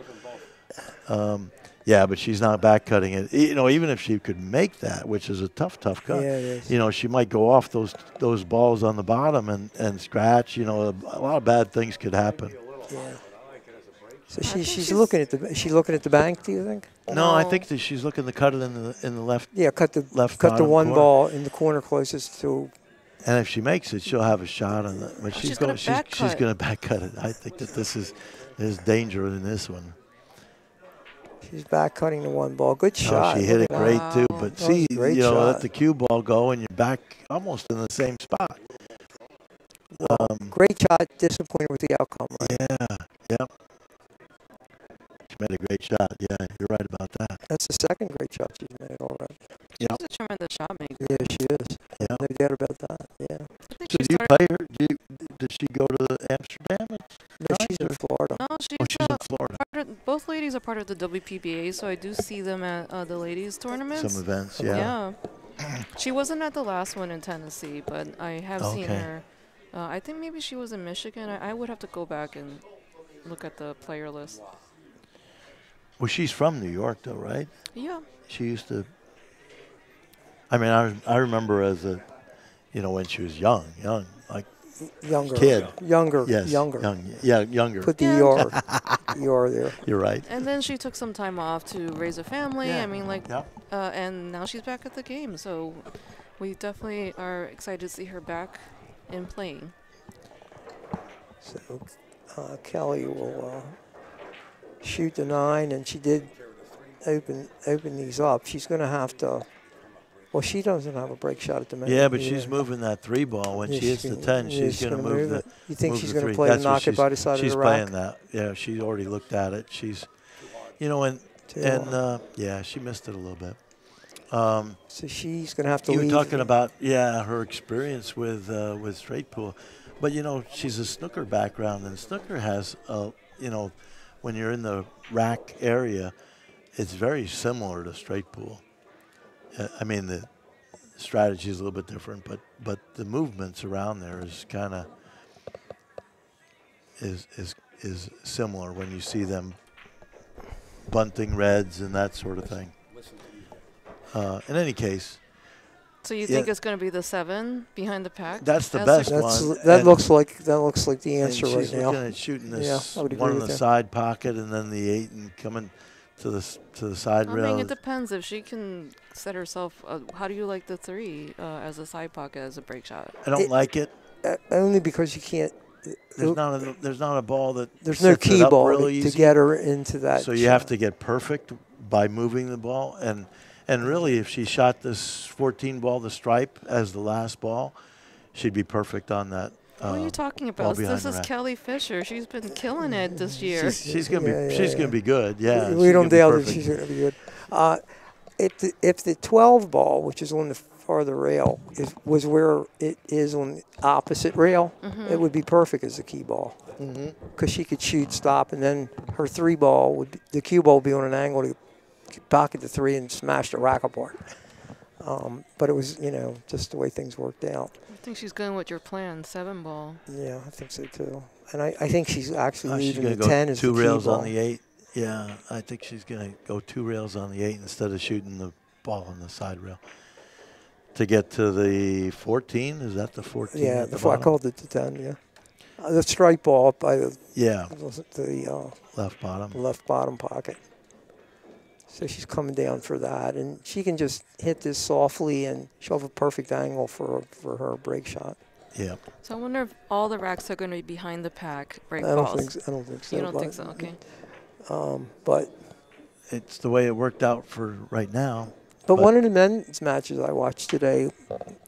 Yeah, but she's not back cutting it. Even if she could make that, which is a tough cut. Yeah, it is. She might go off those balls on the bottom and scratch. A lot of bad things could happen. Yeah. So she's looking at the bank. Do you think? No, I think that she's looking to cut it in the left. Yeah, cut the bottom one corner. ball in the corner closest to. And if she makes it, she'll have a shot on it. But she's going to back cut it. I think that there's danger in this one. She's back cutting the one ball. Good shot. Oh, she hit it great too. Wow. But That was see, a great shot. let the cue ball go and you're back almost in the same spot. Great shot. Disappointed with the outcome. Right? Yeah. She made a great shot. Yeah, you're right about that. That's the second great shot she's made already. She's a tremendous shot maker. Yeah, she is. Yeah. No doubt about that. Yeah. I think So she do you started- play her? Did she go to Amsterdam? No, she's in Florida. No, she's, Oh, she's in Florida. both ladies are part of the WPBA, so I do see them at the ladies' tournaments. Some events, yeah. She wasn't at the last one in Tennessee, but I have seen Okay. her. I think maybe she was in Michigan. I would have to go back and look at the player list. Well, she's from New York, though, right? Yeah. She used to. I mean, I remember as when she was young, like Younger. kid. Younger. Yes, Younger. younger. Put the ER there. You're right. And then she took some time off to raise a family. Yeah. I mean, Yeah. and now she's back at the game. So we definitely are excited to see her back and playing. So Kelly will shoot the 9, and she did open these up. She's going to have to. Well, she doesn't have a break shot at the minute. Yeah, but she's moving that 3 ball. When Yeah, she hits the 10, she's going to move it. You think move she's the going to 3. play to That's what knock it by the side of the rack? She's playing that. Yeah, she's already looked at it. She's, yeah, she missed it a little bit. So she's going to have to You were leave. talking about, her experience with straight pool. But, she's a snooker background, and snooker has, when you're in the rack area, it's very similar to straight pool. I mean, the strategy is a little bit different, but the movements around there is kind of is similar when you see them bunting reds and that sort of thing. In any case, So you think it's going to be the 7 behind the pack? that's the as best the- one. Looks like the And answer she's right now. looking at shooting this Yeah, I would one agree in with the you. side pocket and then the 8 and coming to the side I rail. mean, it depends if she can set herself. How do you like the 3 as a side pocket as a break shot? I don't like it. Only because you can't. There's not a ball that There's no sets it key up ball really to easy. get her into that. So you have to get perfect by moving the ball. And really, if she shot this 14 ball, the stripe, as the last ball, she'd be perfect on that. What are you talking ball about? behind This the is rack. Kelly Fisher. She's been killing it this year. She's gonna Yeah, be yeah, she's yeah. gonna be good. Yeah, We she's don't gonna be doubt that perfect. she's going to be good. If the 12 ball, which is on the farther rail, was where it is on the opposite rail, it would be perfect as a key ball. Because she could shoot, stop, and then her 3 ball the cue ball would be on an angle to pocket the 3 and smash the rack apart. But it was, just the way things worked out. I think she's going with your plan, 7 ball. Yeah, I think so too. And I think she's actually She's leaving gonna the go 10 as the 2 key rails ball. on the 8. Yeah, I think she's gonna go 2 rails on the 8 instead of shooting the ball on the side rail. To get to the 14, is that the 14? Yeah, at the I bottom? called it the 10. Yeah, the strike ball up by the Yeah, left left bottom. bottom pocket. So she's coming down for that, and she can just hit this softly, and she'll have a perfect angle for her break shot. Yeah. So I wonder if all the racks are going to be behind the pack break I don't balls. think so. I don't think so. You don't but, think so? Okay. But It's the way it worked out for right now. But one of the men's matches I watched today,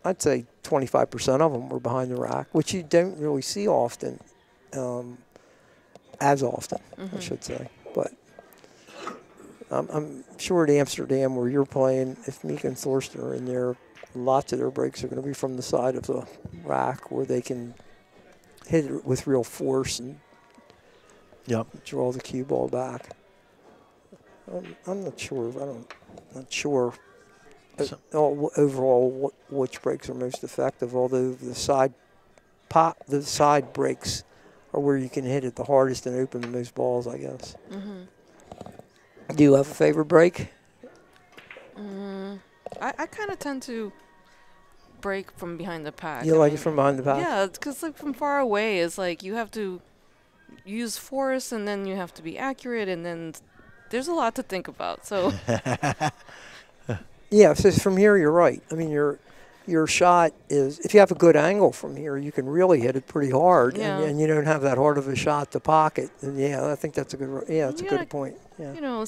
I'd say 25% of them were behind the rack, which you don't really see often, as often, I should say. But I'm sure at Amsterdam, where you're playing, if Mika and Thorsten are in there, lots of their breaks are going to be from the side of the rack where they can hit it with real force and draw the cue ball back. I'm not sure. Not sure. Overall, which breaks are most effective? Although the side breaks are where you can hit it the hardest and open the most balls, I guess. Do you have a favorite break? I kind of tend to break from behind the pack. You like it from behind the pack? Yeah, because like from far away, it's like you have to use force, and then you have to be accurate, and then there's a lot to think about. So. Yeah, so from here you're right. I mean, your shot is, if you have a good angle from here, you can really hit it pretty hard, and you don't have that hard of a shot to pocket. And I think that's a good. Yeah, it's a good point. Yeah. You know,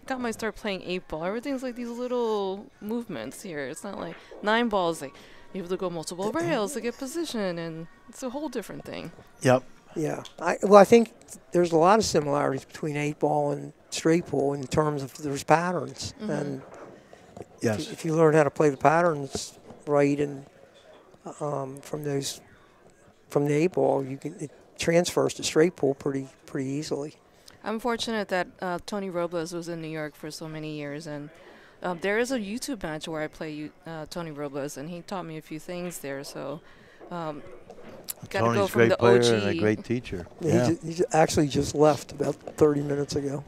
got my start playing 8-ball. Everything's like these little movements here. It's not like 9-balls. Like you have to go multiple rails to get position, and it's a whole different thing. Yep. Yeah. I think there's a lot of similarities between 8-ball and straight pool in terms of there's patterns and. Yes. If you learn how to play the patterns right and from the 8-ball, it transfers to straight pool pretty easily. I'm fortunate that Tony Robles was in New York for so many years, and there is a YouTube match where I play Tony Robles, and he taught me a few things there. So, Tony's a great player and a great teacher. Yeah. He actually just left about 30 minutes ago.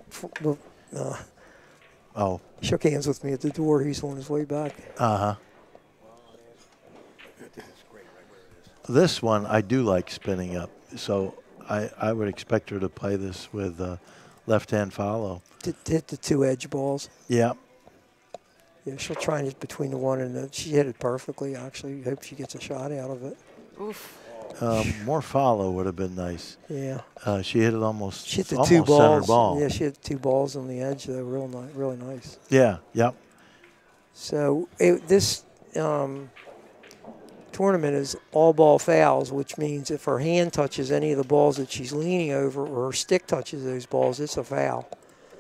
Shook hands with me at the door. He's on his way back. This one I do like spinning up, so I would expect her to play this with left-hand follow. To hit the 2 edge balls. Yeah. Yeah, she'll try and hit between the 1 and the. She hit it perfectly. Actually, hope she gets a shot out of it. Oof. More follow would have been nice. Yeah. She hit it almost. She hit the almost 2 balls. Center ball. Yeah, she hit 2 balls on the edge. Though, really nice. Yeah. Yep. So this tournament is all ball fouls, which means if her hand touches any of the balls that she's leaning over, or her stick touches those balls, it's a foul.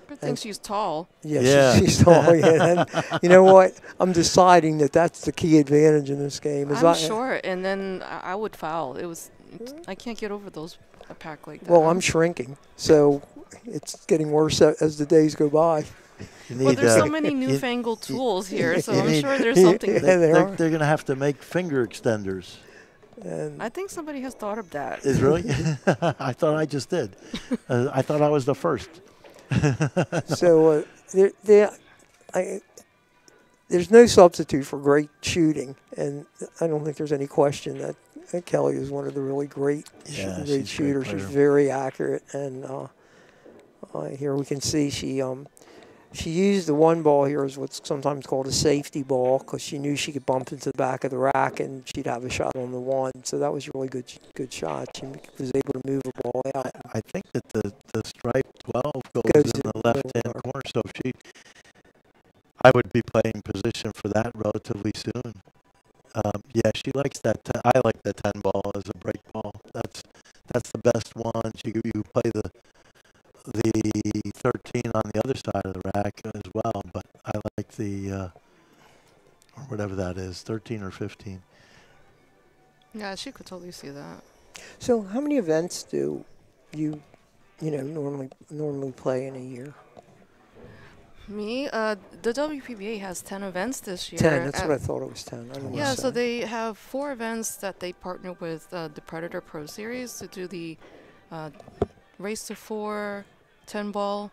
Good thing she's tall. Yeah. She's tall. Yeah. And you know what? I'm deciding that's the key advantage in this game. I'm short, and then I would foul. I can't get over a pack like that. Well, I'm shrinking, so it's getting worse as the days go by. Well, there's so many newfangled tools here, so I'm sure there's something. They're going to have to make finger extenders. And I think somebody has thought of that. Is really? I thought I just did. I thought I was the first. So there's no substitute for great shooting, and I don't think there's any question that Kelly is one of the really great shooters. She's very accurate, and here we can see she used the 1 ball here as what's sometimes called a safety ball, because she knew she could bump into the back of the rack and she'd have a shot on the 1. So that was a really good shot. She was able to move the ball out. I think that the stripe 12 goes in the left-hand corner, so I would be playing position for that relatively soon. She likes that. I like the 10 ball as a break ball. That's the best one. You play the 13 on the other side of the rack as well, but I like the or whatever that is, 13 or 15. Yeah, she could totally see that. So how many events do you normally play in a year? Me, the WPBA has 10 events this year. 10, that's what I thought it was 10. Yeah, so they have 4 events that they partner with the Predator Pro Series to do the race to 4, 10 ball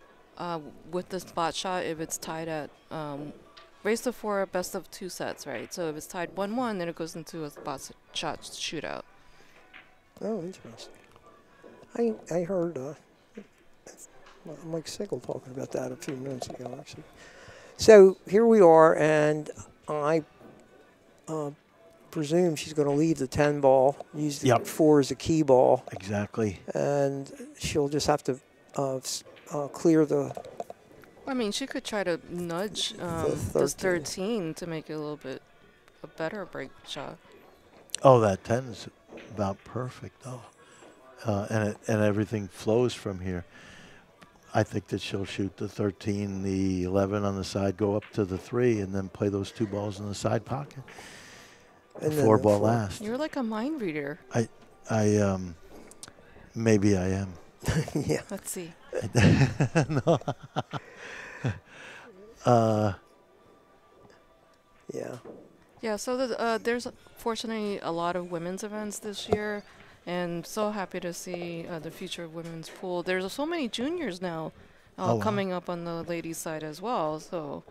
with the spot shot if it's tied at race to 4, best of 2 sets, right? So if it's tied 1-1, then it goes into a spot shot shootout. Oh, interesting. I heard Mike Sigel talking about that a few minutes ago, actually. So here we are, and I presume she's going to leave the 10 ball, use the Yep. 4 as a key ball, Exactly. and she'll just have to clear the. I mean, she could try to nudge this 13 to make it a little bit a better break shot. Oh, that 10 is about perfect, though. And everything flows from here. I think that she'll shoot the 13, the 11 on the side, go up to the 3, and then play those 2 balls in the side pocket. And The 4 ball last. You're like a mind reader. Maybe I am. Yeah. Let's see. No. Yeah. Yeah, so there's fortunately a lot of women's events this year, and so happy to see the future of women's pool. There's so many juniors now coming up on the ladies' side as well, so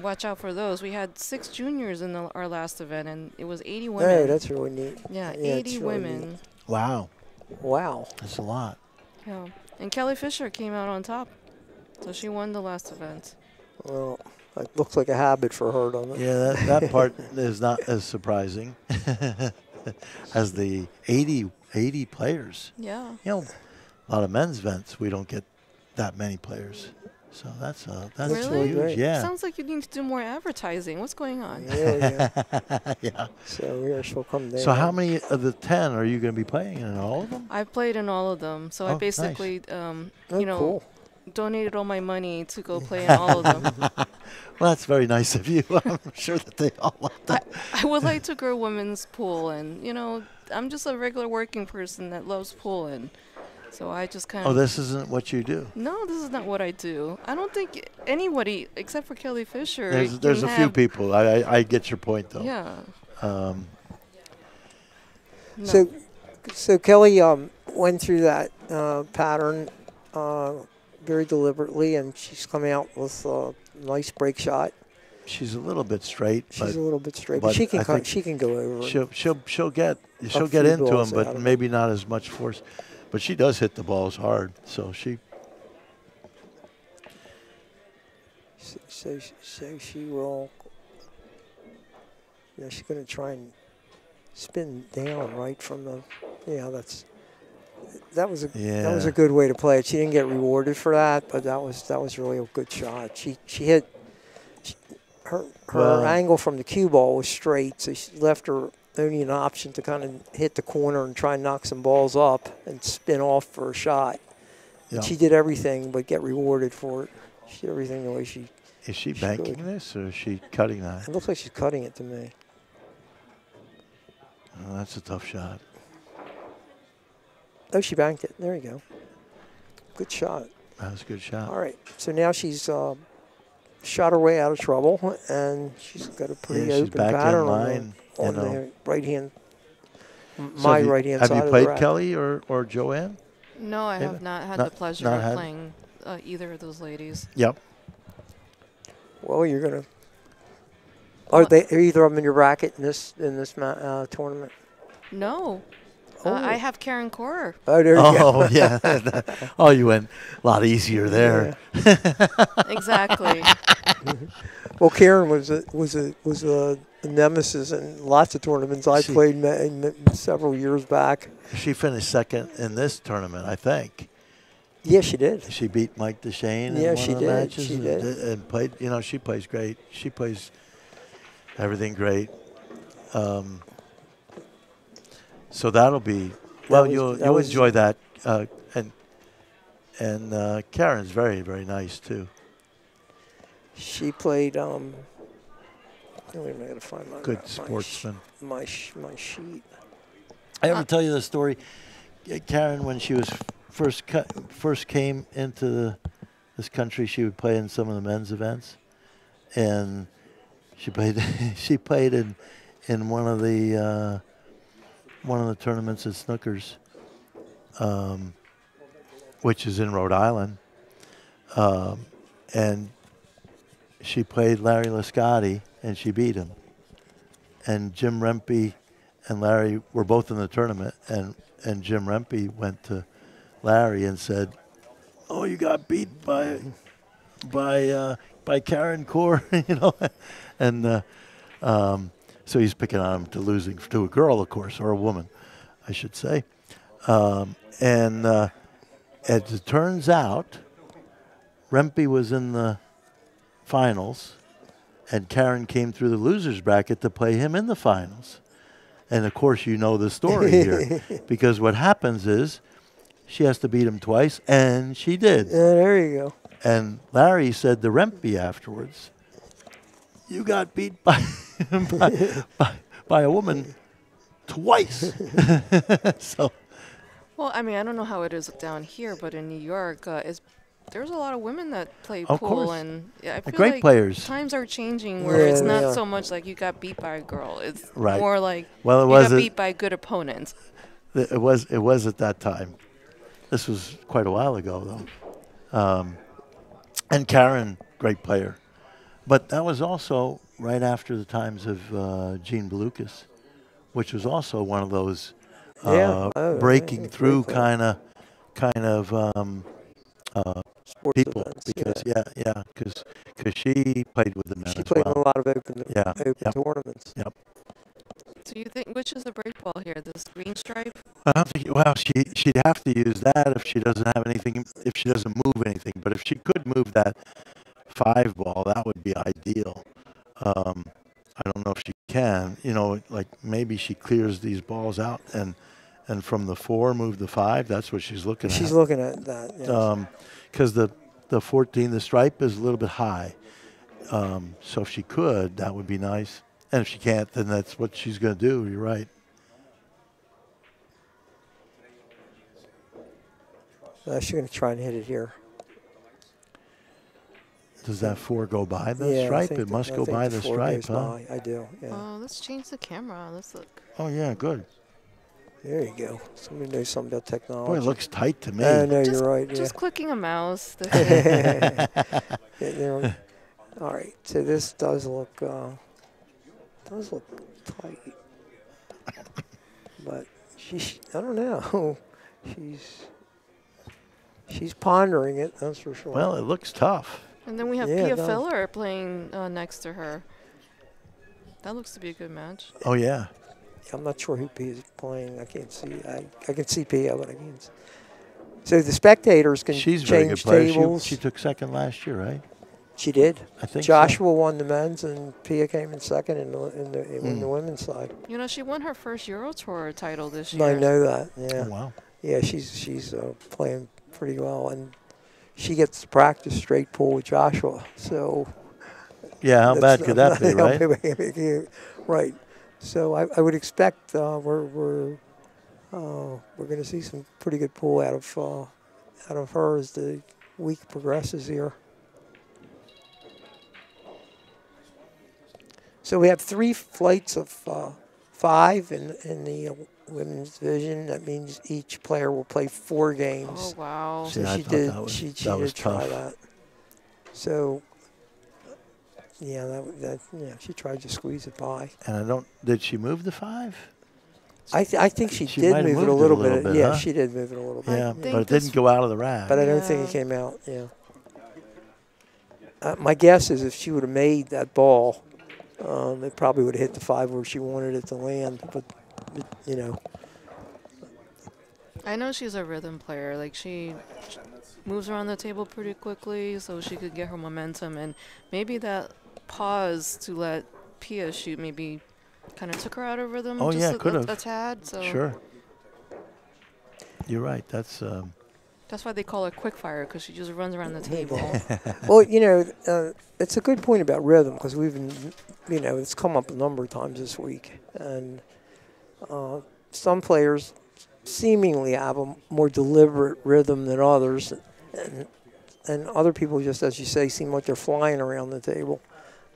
watch out for those. We had 6 juniors in our last event, and it was 80 women. Oh, that's really neat. Yeah, Yeah, 80 it's really women. neat. Wow. Wow. That's a lot. Yeah, and Kelly Fisher came out on top, so she won the last event. Well, it looks like a habit for her, doesn't it? Yeah, that part is not as surprising as the 80 players. Yeah. You know, a lot of men's events, we don't get that many players. So that's Really? huge. Yeah. Sounds like you need to do more advertising. What's going on? Yeah. Yeah. So here she'll come down. So how many of the 10 are you going to be playing in? All of them? I've played in all of them, so I Oh, basically, Oh, you know, cool. donated all my money to go play in all of them. Well, that's very nice of you. I'm sure that they all like that. I would like to grow women's pool, and you know, I'm just a regular working person that loves pool, and so I just kind of. Oh, this isn't what you do. No, this is not what I do. I don't think anybody except for Kelly Fisher. There's can a few have- people. I get your point, though. Yeah. Um, No. So Kelly went through that pattern very deliberately, and she's coming out with a nice break shot. she's a little bit straight. She's a little bit straight, but but she can I think she can go over. it. She'll get few into them, balls out but of it. maybe not as much force. But she does hit the balls hard, so she. So she will. Yeah, she's going to try and spin down right from the. Yeah, that was a good way to play it. She didn't get rewarded for that, but that was really a good shot. She hit. Her angle from the cue ball was straight, so she left her only an option to kind of hit the corner and try and knock some balls up and spin off for a shot. Yeah. And she did everything but get rewarded for it. She did everything the way she. Is she banking this or is she cutting that? It looks like she's cutting it to me. Oh, that's a tough shot. Oh, she banked it. There you go. Good shot. That was a good shot. All right. So now she's shot her way out of trouble, and she's got a pretty she's open back in pattern line, on you know. the right hand. So My right hand side Have you of the played rack. Kelly or Joanne? No, I Maybe. have not had Not- the pleasure not of had- playing either of those ladies. Yep. Well, you're gonna. Are either of them in your bracket in this tournament? No. Oh. I have Karen Korer. Oh, there you go. Oh, yeah. Oh, you went a lot easier there. Exactly. Well, Karen was a nemesis in lots of tournaments I played several years back. She finished second in this tournament, I think. Yeah, she did. She beat Mike DeShane Yeah, in she one of the did. matches. She did. And played, she plays great. She plays everything great. So that'll be, you'll enjoy that. And Karen's very, very nice, too. She played. Wait a minute, I gotta find my Good sportsman. My sheet. I ever tell you the story, Karen, when she was first came into this country, she would play in some of the men's events, and she played in one of the tournaments at Snookers, which is in Rhode Island, and she played Larry Lascotti, and she beat him. And Jim Rempe and Larry were both in the tournament, and Jim Rempe went to Larry and said, "Oh, you got beat by Karen Korer," and So he's picking on him to losing to a girl, of course, or a woman, I should say. And as it turns out, Rempe was in the finals, and Karen came through the losers bracket to play him in the finals. And of course, you know the story here, because what happens is she has to beat him twice, and she did. Yeah, there you go. And Larry said to Rempe afterwards, "You got beat by by a woman twice." So. Well, I mean, I don't know how it is down here, but in New York, there's a lot of women that play Of pool, course. and yeah, I feel Great like players. times are changing where it's Yeah, not yeah. so much like you got beat by a girl. It's Right. more like Well, it you was got a- beat by a good opponent. It was at that time. This was quite a while ago, though. And Karen, great player. But that was also right after the times of Gene Belucas, which was also one of those breaking yeah, through great player. kind of Sports people. events, Because because she played with the men She as played in well. a lot of open Yep. tournaments. Yep. So you think which is the break ball here? This green stripe? I don't think. Well, she'd have to use that if she doesn't have anything. If she doesn't move anything, but if she could move that 5 ball, that would be ideal. I don't know if she can. You know, like maybe she clears these balls out and from the 4 move the 5. That's what she's looking at. She's looking at that. Yes. Because the 14, the stripe is a little bit high. So if she could, that would be nice. And if she can't, then that's what she's going to do. You're right. She's going to try and hit it here. Does that 4 go by the Yeah, I stripe? think It must go I think by the the 4 stripe, goes huh? by. I do. Yeah. Oh, let's change the camera. Let's look. Oh, yeah, good. There you go. Somebody knows something about technology. Boy, it looks tight to me. No, Just, you're right. just clicking a mouse. Yeah, all right. So this does look tight, but I don't know. She's pondering it. That's for sure. Well, it looks tough. And then we have Yeah, it Pia does. Feller playing next to her. That looks to be a good match. Oh, yeah. I'm not sure who Pia is playing. I can't see. I can see Pia, but I can't. So the spectators can She's a very good change player. tables. She took second last year, right? She did. I think so. Joshua won the men's, and Pia came in second in the women's side. You know, she won her first Euro Tour title this year. I know that. Yeah. Oh, wow. Yeah, she's playing pretty well, and she gets to practice straight pool with Joshua. So Yeah, how bad could that be, right? Right. So I would expect we're going to see some pretty good pool out of her as the week progresses here. So we have 3 flights of 5 in the women's division. That means each player will play 4 games. Oh, wow. See, So I she thought did. that was- She that was did try tough. that. So yeah, she tried to squeeze it by. And did she move the 5? I think she She did might have move it a moved little bit. Yeah, huh? she did move it a little bit. Yeah, think but it this- didn't go out of the rack. But I don't think it Yeah. came out. Yeah. My guess is if she would have made that ball, it probably would have hit the 5 where she wanted it to land. But you know, I know she's a rhythm player. Like, she moves around the table pretty quickly so she could get her momentum. And maybe that pause to let Pia shoot maybe kind of took her out of rhythm Oh, just yeah, could have. a tad. So Sure. You're right. That's that's why they call her quick fire, because she just runs around the table. well, you know, it's a good point about rhythm because we've been, you know, it's come up a number of times this week, and some players seemingly have a more deliberate rhythm than others, and other people, just as you say, seem like they're flying around the table.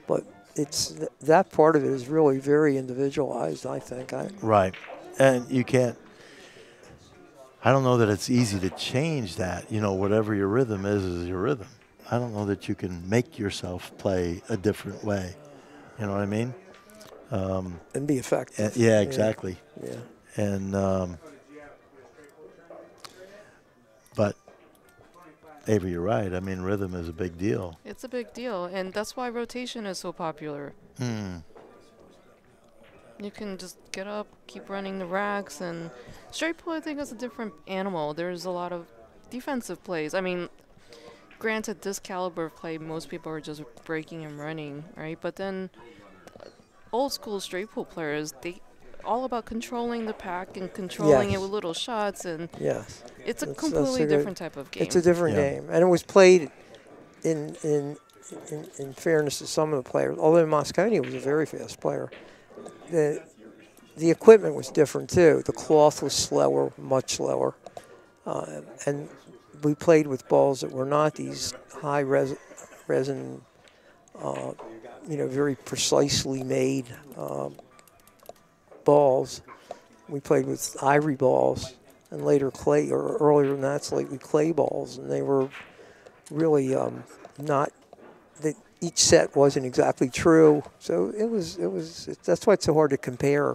But it's that part of it is really very individualized, I think. right. And you can't. I don't know that it's easy to change that. You know, whatever your rhythm is your rhythm. I don't know that you can make yourself play a different way. You know what I mean? And be effective. Yeah, exactly. Yeah. And but Avery, you're right. I mean, rhythm is a big deal. It's a big deal, and that's why rotation is so popular. You can just get up, keep running the racks, and straight pull, I think, is a different animal. There's a lot of defensive plays. I mean, granted, this caliber of play, most people are just breaking and running, right? But then old school straight pool players, they all about controlling the pack and controlling it Yes. with little shots, and Yes. it's a That's completely a good- different type of game. It's a different game, and it was played in fairness to some of the players. Although Mosconi was a very fast player, the equipment was different too. The cloth was slower, much slower, and we played with balls that were not these high resin, very precisely made balls. We played with ivory balls, and later clay, or earlier than that, slightly clay balls, and they were really not. Each set wasn't exactly true, so it was. That's why it's so hard to compare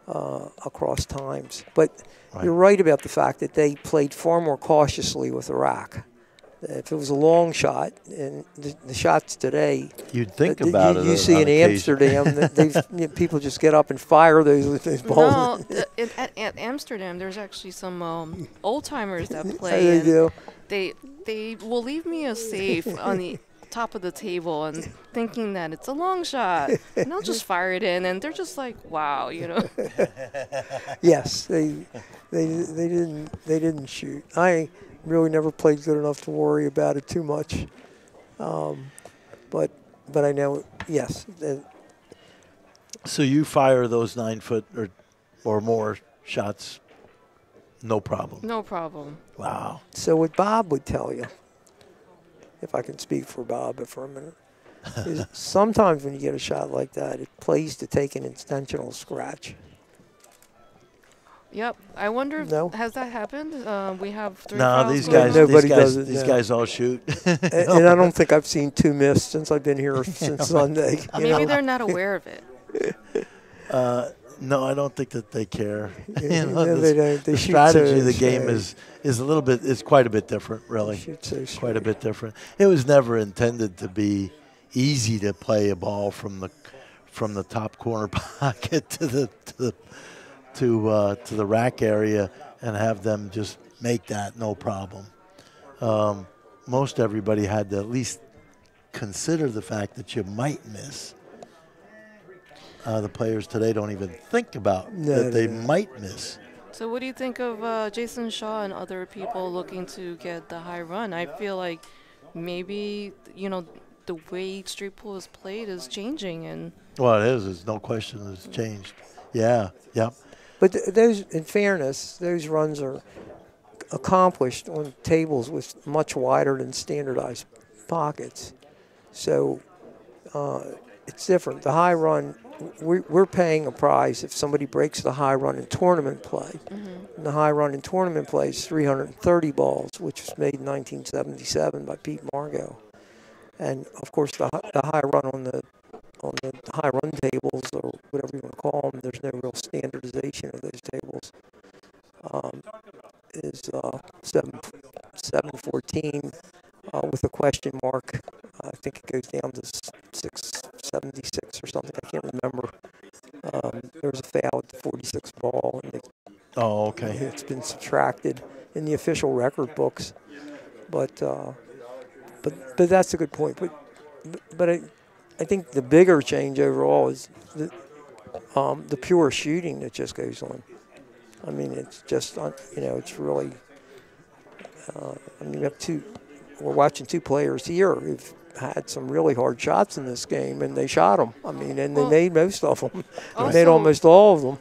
across times. But you're right about the fact that they played far more cautiously with the rack. If it was a long shot, and the shots today, You'd think about it. You see on in occasion. Amsterdam, people just get up and fire those balls. No, at Amsterdam, there's actually some old timers that play. They and do. They will leave me a safe on the top of the table and thinking that it's a long shot, and I'll just fire it in, and they're just like, wow, Yes, they didn't shoot. I really never played good enough to worry about it too much, but I know, yes. So you fire those 9 foot or more shots, no problem. No problem. Wow. So what Bob would tell you, if I can speak for Bob for a minute, is sometimes when you get a shot like that, it plays to take an intentional scratch. Yep. I wonder, No. has that happened? We have 3 No, fouls these going guys, on. Nobody these guys, does it, these no. guys all shoot. And I don't think I've seen 2 missed since I've been here since Sunday. you Maybe know? they're not aware of it. No, I don't think that they care. No, they don't. They the shoot strategy so of the game straight. is quite a bit different, really. Shoot so straight. Quite a bit different. It was never intended to be easy to play a ball from the top corner pocket to the rack area and have them just make that no problem. Most everybody had to at least consider the fact that you might miss. The players today don't even think about that they might miss. So what do you think of Jason Shaw and other people looking to get the high run? I feel like maybe, the way street pool is played is changing. And Well, it is. There's no question it's changed. Yeah, yep. But those, in fairness, those runs are accomplished on tables with much wider than standardized pockets. So it's different. The high run, we're paying a prize if somebody breaks the high run in tournament play. Mm-hmm. And the high run in tournament play is 330 balls, which was made in 1977 by Pete Margot. And of course, the high run on the high run tables, or whatever you want to call them, there's no real standardization of those tables. Is 714 with a question mark. I think it goes down to 676 or something. I can't remember. There was a foul at the 46 ball, and Okay. it's been subtracted in the official record books. But that's a good point. But I think the bigger change overall is the pure shooting that just goes on. I mean, it's just, it's really, we're watching 2 players here who've had some really hard shots in this game, and they shot them. I mean, and they made most of them. They made almost all of them.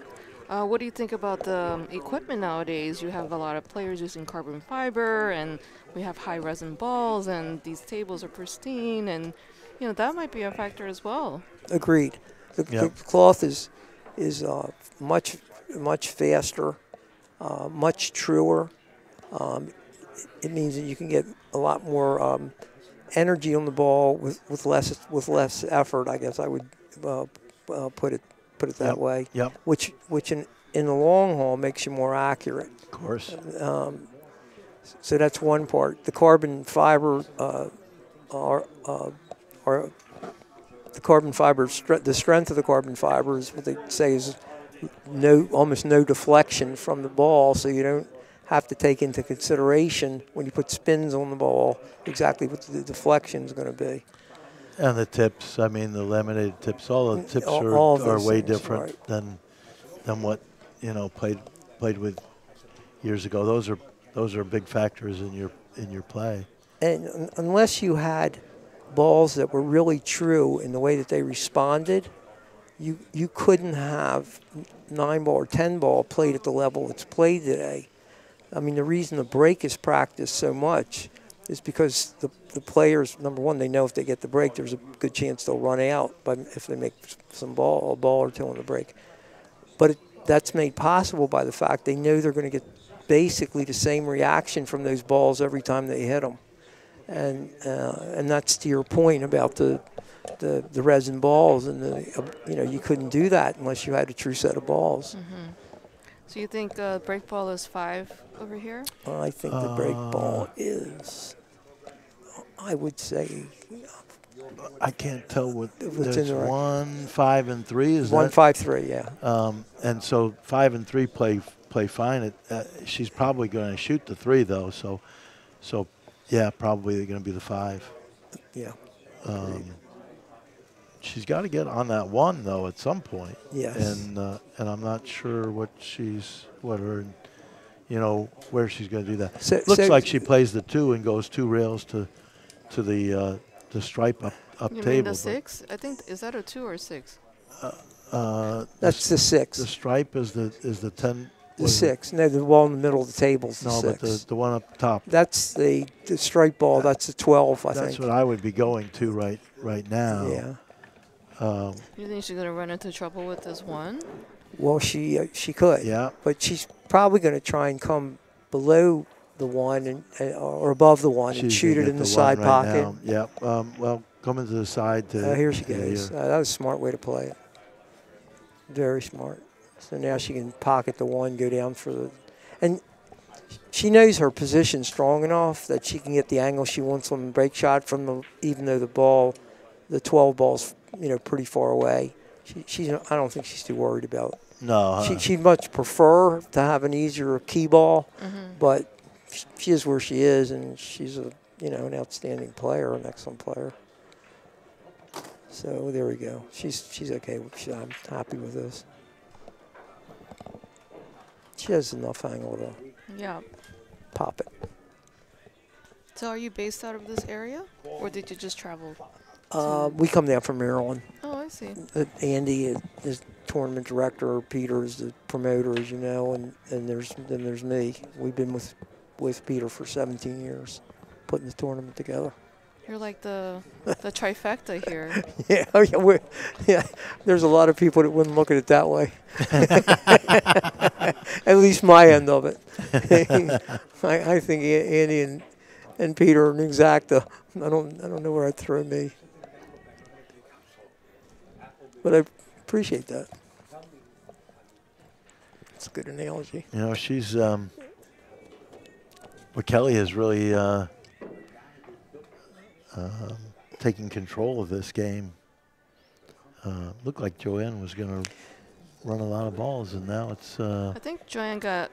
what do you think about the equipment nowadays? You have a lot of players using carbon fiber, and we have high resin balls, and these tables are pristine, and that might be a factor as well. Agreed. The cloth is much faster, much truer. It means that you can get a lot more energy on the ball with less effort. I guess I would put it that way. Yep. Which in the long haul makes you more accurate. Of course. So that's one part. The carbon fiber the carbon fiber, the strength of the carbon fiber is what they say is almost no deflection from the ball, so you don't have to take into consideration when you put spins on the ball exactly what the deflection is going to be. And the tips, I mean, the laminated tips, all the tips all are way things, different right. than what, you know, played with years ago. Those are big factors in your play. And unless you had balls that were really true in the way that they responded, you couldn't have 9-ball or 10-ball played at the level it's played today. I mean, the reason the break is practiced so much is because the players, number one, they know if they get the break, there's a good chance they'll run out if they make a ball or two on the break. But that's made possible by the fact they know they're going to get basically the same reaction from those balls every time they hit them. And that's to your point about the resin balls, and you couldn't do that unless you had a true set of balls. Mm-hmm. So you think break ball is 5 over here? I think the break ball is, I would say, I can't tell what what's there's in the 1, 5, and 3. Is 1, that 5, 3? Yeah. And so 5 and 3 play fine. She's probably going to shoot the 3 though. So yeah, probably they're going to be the 5. Yeah. She's got to get on that 1 though at some point. Yes. And I'm not sure where she's going to do that. Looks like she plays the 2 and goes 2 rails to the stripe up you table. You mean the 6? I think, is that a 2 or 6? That's the 6. The stripe is the 10. The 6. No, the ball in the middle of the table is the 6. No, but the one up top. That's the strike ball. That's the 12, I think. That's what I would be going to right now. Yeah. You think she's going to run into trouble with this 1? Well, she could. Yeah. But she's probably going to try and come below the 1 or above the 1 and shoot it in the side pocket. Yeah. Well, coming to the side. Here she goes. That was a smart way to play it. Very smart. So now she can pocket the 1, go down for the, and she knows her position strong enough that she can get the angle she wants on the break shot even though the 12 ball's pretty far away. I don't think she's too worried about it. No. She'd much prefer to have an easier key ball, but she is where she is, and she's an outstanding player, an excellent player. So there we go. She's okay. I'm happy with this. She has enough angle to pop it. So are you based out of this area, or did you just travel? We come down from Maryland. Oh, I see. Andy is tournament director. Peter is the promoter, as you know, and there's me. We've been with Peter for 17 years, putting the tournament together. You're like the trifecta here. Yeah, there's a lot of people that wouldn't look at it that way. At least my end of it. I think Andy and Peter are an exacta. I don't know where I'd throw me. But I appreciate that. It's a good analogy. She's Kelly has really taking control of this game. Looked like Joanne was going to run a lot of balls, and now it's... I think Joanne got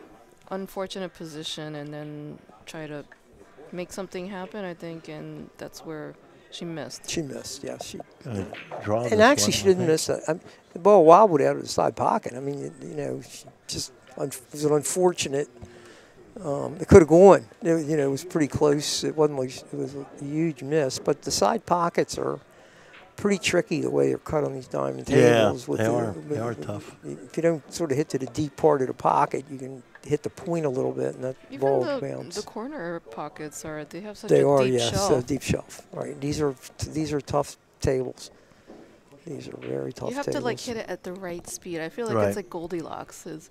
unfortunate position and then tried to make something happen, I think, and that's where she missed. She missed, yeah. And actually, she didn't miss that. The ball wobbled out of the side pocket. I mean, she just it was an unfortunate... it could have gone. It was pretty close. It wasn't like it was a huge miss, but the side pockets are pretty tricky the way they're cut on these diamond tables. Yeah, they are tough. If you don't sort of hit to the deep part of the pocket, you can hit the point a little bit, and that ball will bounce. The corner pockets they have such a deep shelf. Yes, deep shelf. Right. These are tough tables. These are very tough tables. You have to hit it at the right speed. I feel like it's like Goldilocks. It is.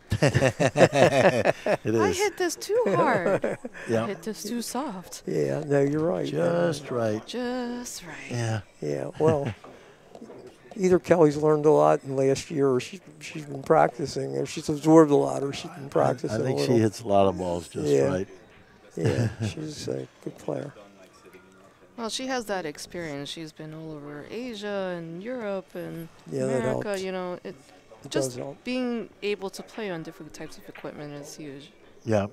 I hit this too hard. Yeah. I hit this too soft. Yeah, no, you're right. Just right. Just right. Yeah. Yeah, well, either Kelly's learned a lot in the last year or she's been practicing, or she's absorbed a lot, or she's been practicing I think a little. she hits a lot of balls just right. Yeah, she's a good player. Well, she has that experience. She's been all over Asia and Europe and Yeah, that America. helps. You know, It just does help. being able to play on different types of equipment is huge. Yeah.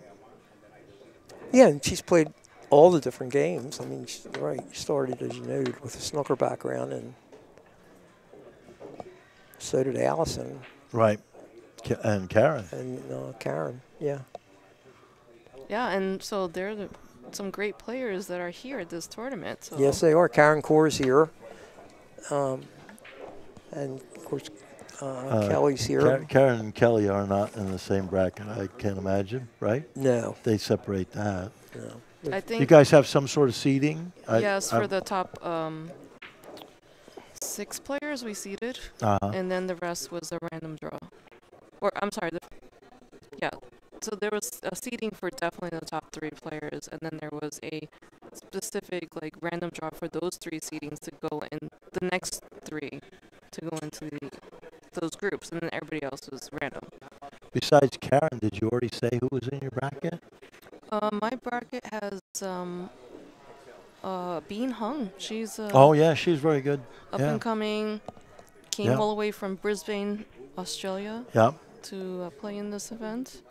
Yeah, and she's played all the different games. I mean, right, she started, as you noted, with a snooker background, and so did Allison Right. And Karen. and Karen. Yeah. Yeah, and so some great players that are here at this tournament. So Yes, they are. Karen Core's here. And, of course, Kelly's here. Karen and Kelly are not in the same bracket, I can't imagine, right? No. They separate that. No. I think You guys have some sort of seeding? yes, for the top 6 players we seeded, and then the rest was a random draw. Or I'm sorry, yeah. So there was a seeding for definitely the top 3 players, and then there was a specific like random draw for those 3 seedings to go in the next 3 to go into those groups, and then everybody else was random. Besides Karen, did you already say who was in your bracket? My bracket has Bean Hung. She's Oh, yeah, she's very good. up Yeah. and coming. Came Yeah. all the way from Brisbane, Australia, Yeah. to play in this event.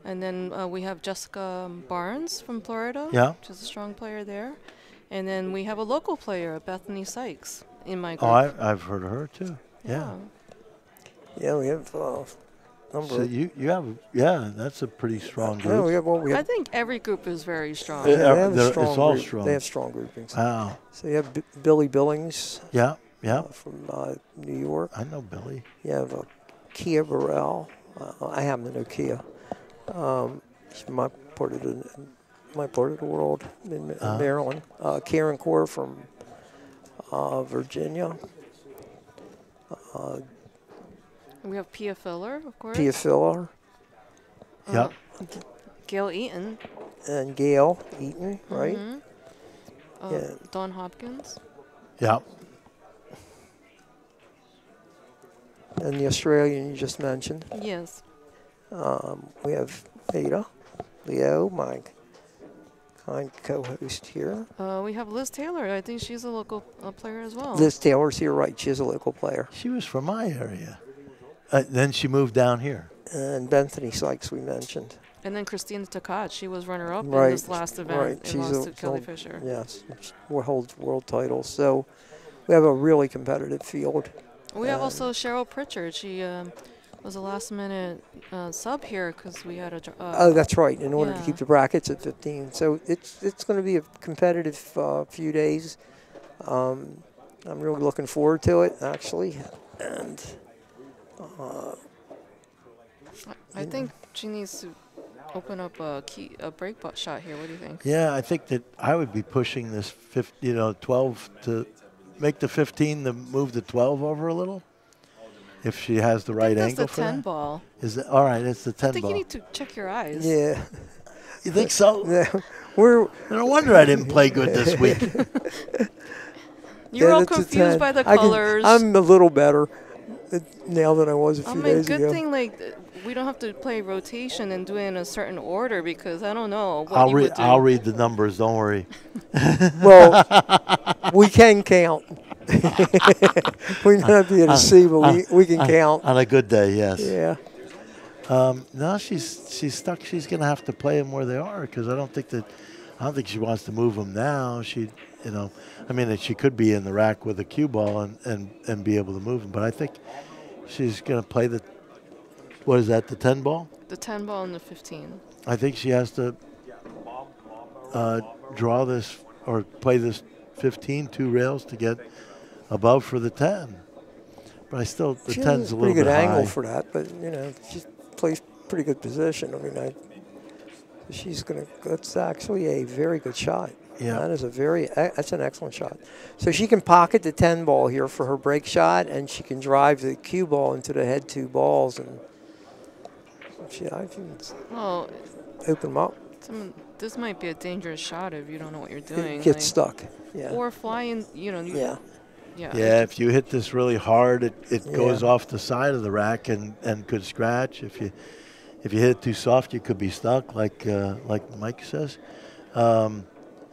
And then we have Jessica Barnes from Florida. Yeah. She's a strong player there. And then we have a local player, Bethany Sykes, in my group. Oh, I've heard of her, too. Yeah. Yeah, we have number. So you have, that's a pretty strong No, we group. have, I think every group is very strong. Yeah. they have They're- a strong it's all group. strong. They have strong groupings. Wow. So you have Billy Billings Yeah, yeah. from New York. I know Billy. You have Kia Burrell. I happen to know Kia. She's my part of the world in Maryland. Karen Core from Virginia. We have Pia Filler, of course. Pia Filler Yeah. Gail Eaton. and Gail Eaton, right? Mhm. Yeah. Dawn Hopkins. Yeah. And the Australian you just mentioned. Yes. We have Ada, Leo, my kind co-host here. We have Liz Taylor. I think she's a local player as well. Liz Taylor's here, right? She's a local player. She was from my area. Then she moved down here. And Bethany Sykes we mentioned. And then Christina Takat. She was runner-up in Right, this last event right. and She's lost a- to Kelly so- Fisher. Yes, she holds world titles. So we have a really competitive field. We have also Cheryl Pritchard. She was a last-minute sub here because we had a. Oh, that's right. In order to yeah. keep the brackets at 15, so it's going to be a competitive few days. I'm really looking forward to it, actually, and I think she needs to open up a break shot here. What do you think? Yeah, I think that I would be pushing this 12 to make the 15 to move the 12 over a little. If she has the right That's angle the for 10 that. ball. Is it all right? It's the 10 I think ball. you need to check your eyes. yeah, You think so? we're No wonder I didn't play good this week. You're yeah, all that's a confused 10. by the I can- colors. I'm a little better now than I was a few I mean, days good ago. thing we don't have to play rotation and do it in a certain order because I don't know what I'll you would do. I'll read the numbers. Don't worry. Well, we can count. We may not be able to see, but we can count. On a good day, yes. Yeah. No, she's stuck. She's going to have to play them where they are because I don't think she wants to move them now. She could be in the rack with a cue ball and be able to move them, but I think she's going to play the 10 ball? The 10 ball and the 15. I think she has to draw this or play this 15 two rails to get above for the 10. But the She 10's has a a little pretty good bit angle high. for that, but she plays pretty good position. I mean, she's gonna. That's actually a very good shot. Yeah. That's an excellent shot. So she can pocket the 10 ball here for her break shot, and she can drive the cue ball into the head 2 balls, and I can Well, open them up. this might be a dangerous shot if you don't know what you're doing. It gets stuck. Yeah. Or flying, Yeah. Yeah, if you hit this really hard, it goes off the side of the rack and could scratch. If you hit it too soft, you could be stuck, like Mike says.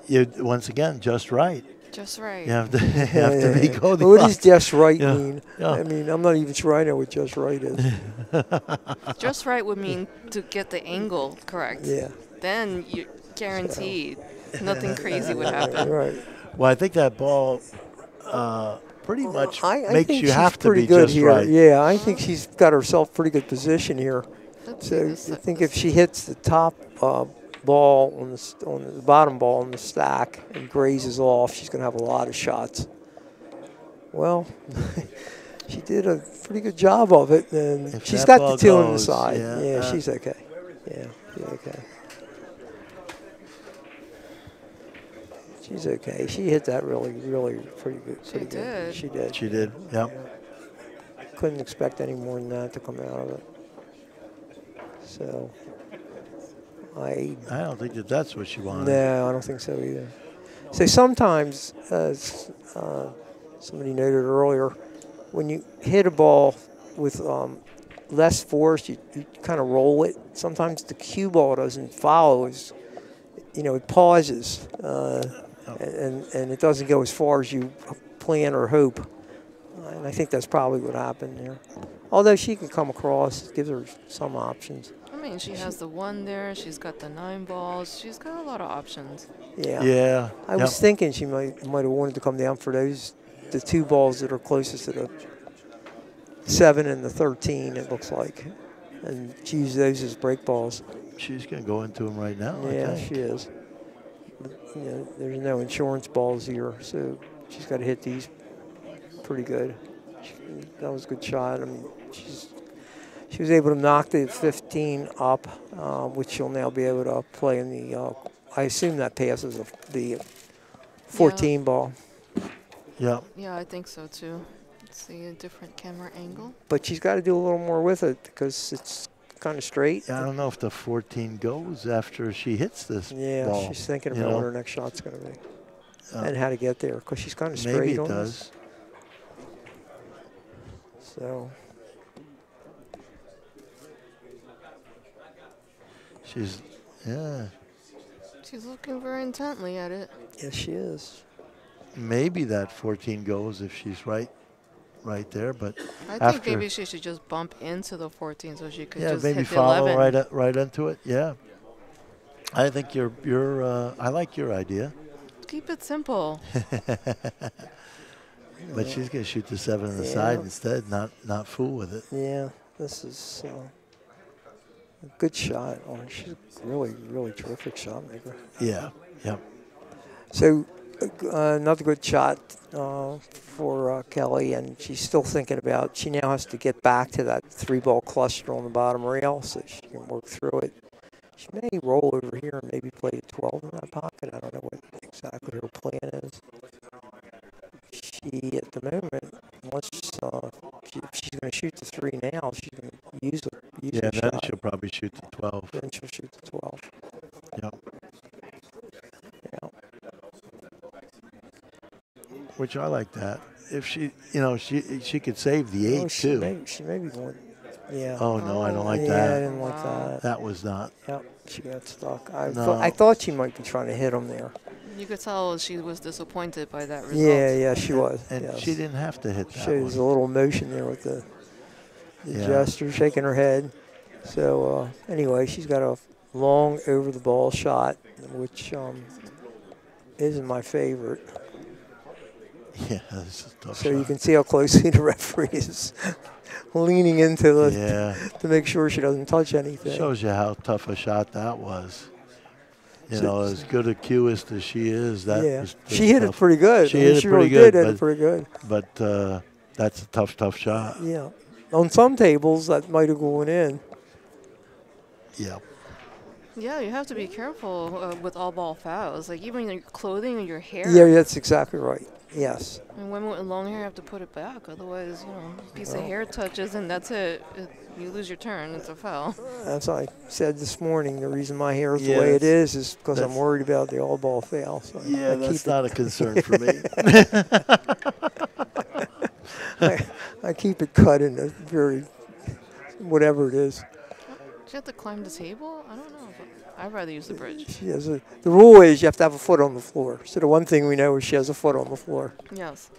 you once again just right. Just right. You have to be Goldilocks. What does just right Yeah. mean? Yeah. I mean, I'm not even sure I know what just right is. Just right would mean to get the angle correct. Yeah. Then you guaranteed nothing crazy would happen. Right. Well, I think that ball pretty much I makes think you she's have to pretty be good just here. right. Yeah, I think she's got herself pretty good position here. Let's So see I this- think if she hits the top ball on the bottom ball on the stack and grazes off, she's going to have a lot of shots. Well, she did a pretty good job of it, and If she's that got the ball two on the goes, side. yeah, Yeah, she's okay. Yeah, she's okay. She's okay. She hit that really pretty good. Pretty good. did. She did. She did. Yep. Couldn't expect any more than that to come out of it. So, I don't think that's what she wanted. no, I don't think so either. So sometimes, as somebody noted earlier, when you hit a ball with less force, you kind of roll it. Sometimes the cue ball doesn't follow. It pauses, and it doesn't go as far as you plan or hope. And I think that's probably what happened there. Although she can come across, it gives her some options. I mean, she has the 1 there. She's got the 9 balls. She's got a lot of options. Yeah. Yeah. I was thinking she might have wanted to come down for the 2 balls that are closest to the 7 and the 13, it looks like. And she used those as break balls. She's going to go into them right now. Yeah, I think. she is. There's no insurance balls here, so she's got to hit these pretty good. That was a good shot. I mean, she was able to knock the 15 up, which she'll now be able to play in the. I assume that passes the 14 ball. Yeah. Yeah, I think so too. Let's see a different camera angle. But she's got to do a little more with it because it's kind of straight. I don't know if the 14 goes after she hits this Yeah, ball. she's thinking you about know? what her next shot's going to be and how to get there because she's kind of straight Maybe it on does. this. So Yeah. She's looking very intently at it. yes, she is. Maybe that 14 goes if she's right there. But I after, think maybe she should just bump into the 14 so she could yeah, just maybe hit the follow 11. right into it. Yeah. I think I like your idea. Keep it simple. But she's going to shoot the 7 on the side instead, not fool with it. Yeah, this is a good shot. Oh, she's a really terrific shot maker. Yeah. Yep. So another good shot for Kelly, and she's still thinking about. She now has to get back to that 3-ball cluster on the bottom rail, so she can work through it. She may roll over here and maybe play a 12 in that pocket. I don't know what exactly her plan is. She, at the moment, once if she's going to shoot the 3 now, she's going to use Yeah, her then shot. she'll probably shoot the 12. Then she'll shoot the 12. Yep. Yeah. Which I like that. If she could save the 8 Oh, she too. She may be going. Yeah. Oh no, I don't like yeah, I that. didn't like that. That was not. Yep, she got stuck. No. I thought she might be trying to hit him there. You could tell she was disappointed by that result. Yeah, she was. And yes. she didn't have to hit that Shows a one. little emotion there with the Yeah. gesture, shaking her head. So anyway, she's got a long over the ball shot, which isn't my favorite. Yeah, this is a tough So you shot. can see how closely the referee is leaning into it Yeah. to make sure she doesn't touch anything. Shows you how tough a shot that was. You So- know, as good a cueist as she is, that was she hit it tough. pretty good. She I mean, hit it she pretty really good, did hit it pretty good. But that's a tough shot. Yeah. On some tables, that might have gone in. Yeah. Yeah, you have to be careful with all ball fouls. Like even your clothing and your hair. Yeah, that's exactly right. Yes. And women with long hair have to put it back. Otherwise, a piece of hair touches and that's it. You lose your turn. It's a foul. As I said this morning, the reason my hair is the Yeah, way it that's- is because I'm worried about the all ball foul. So Yeah, I that's keep not a concern for me. I keep it cut in a very, whatever it is. She have to climb the table? I don't know. But I'd rather use the bridge. She has the rule is you have to have a foot on the floor. So the one thing we know is she has a foot on the floor. Yes.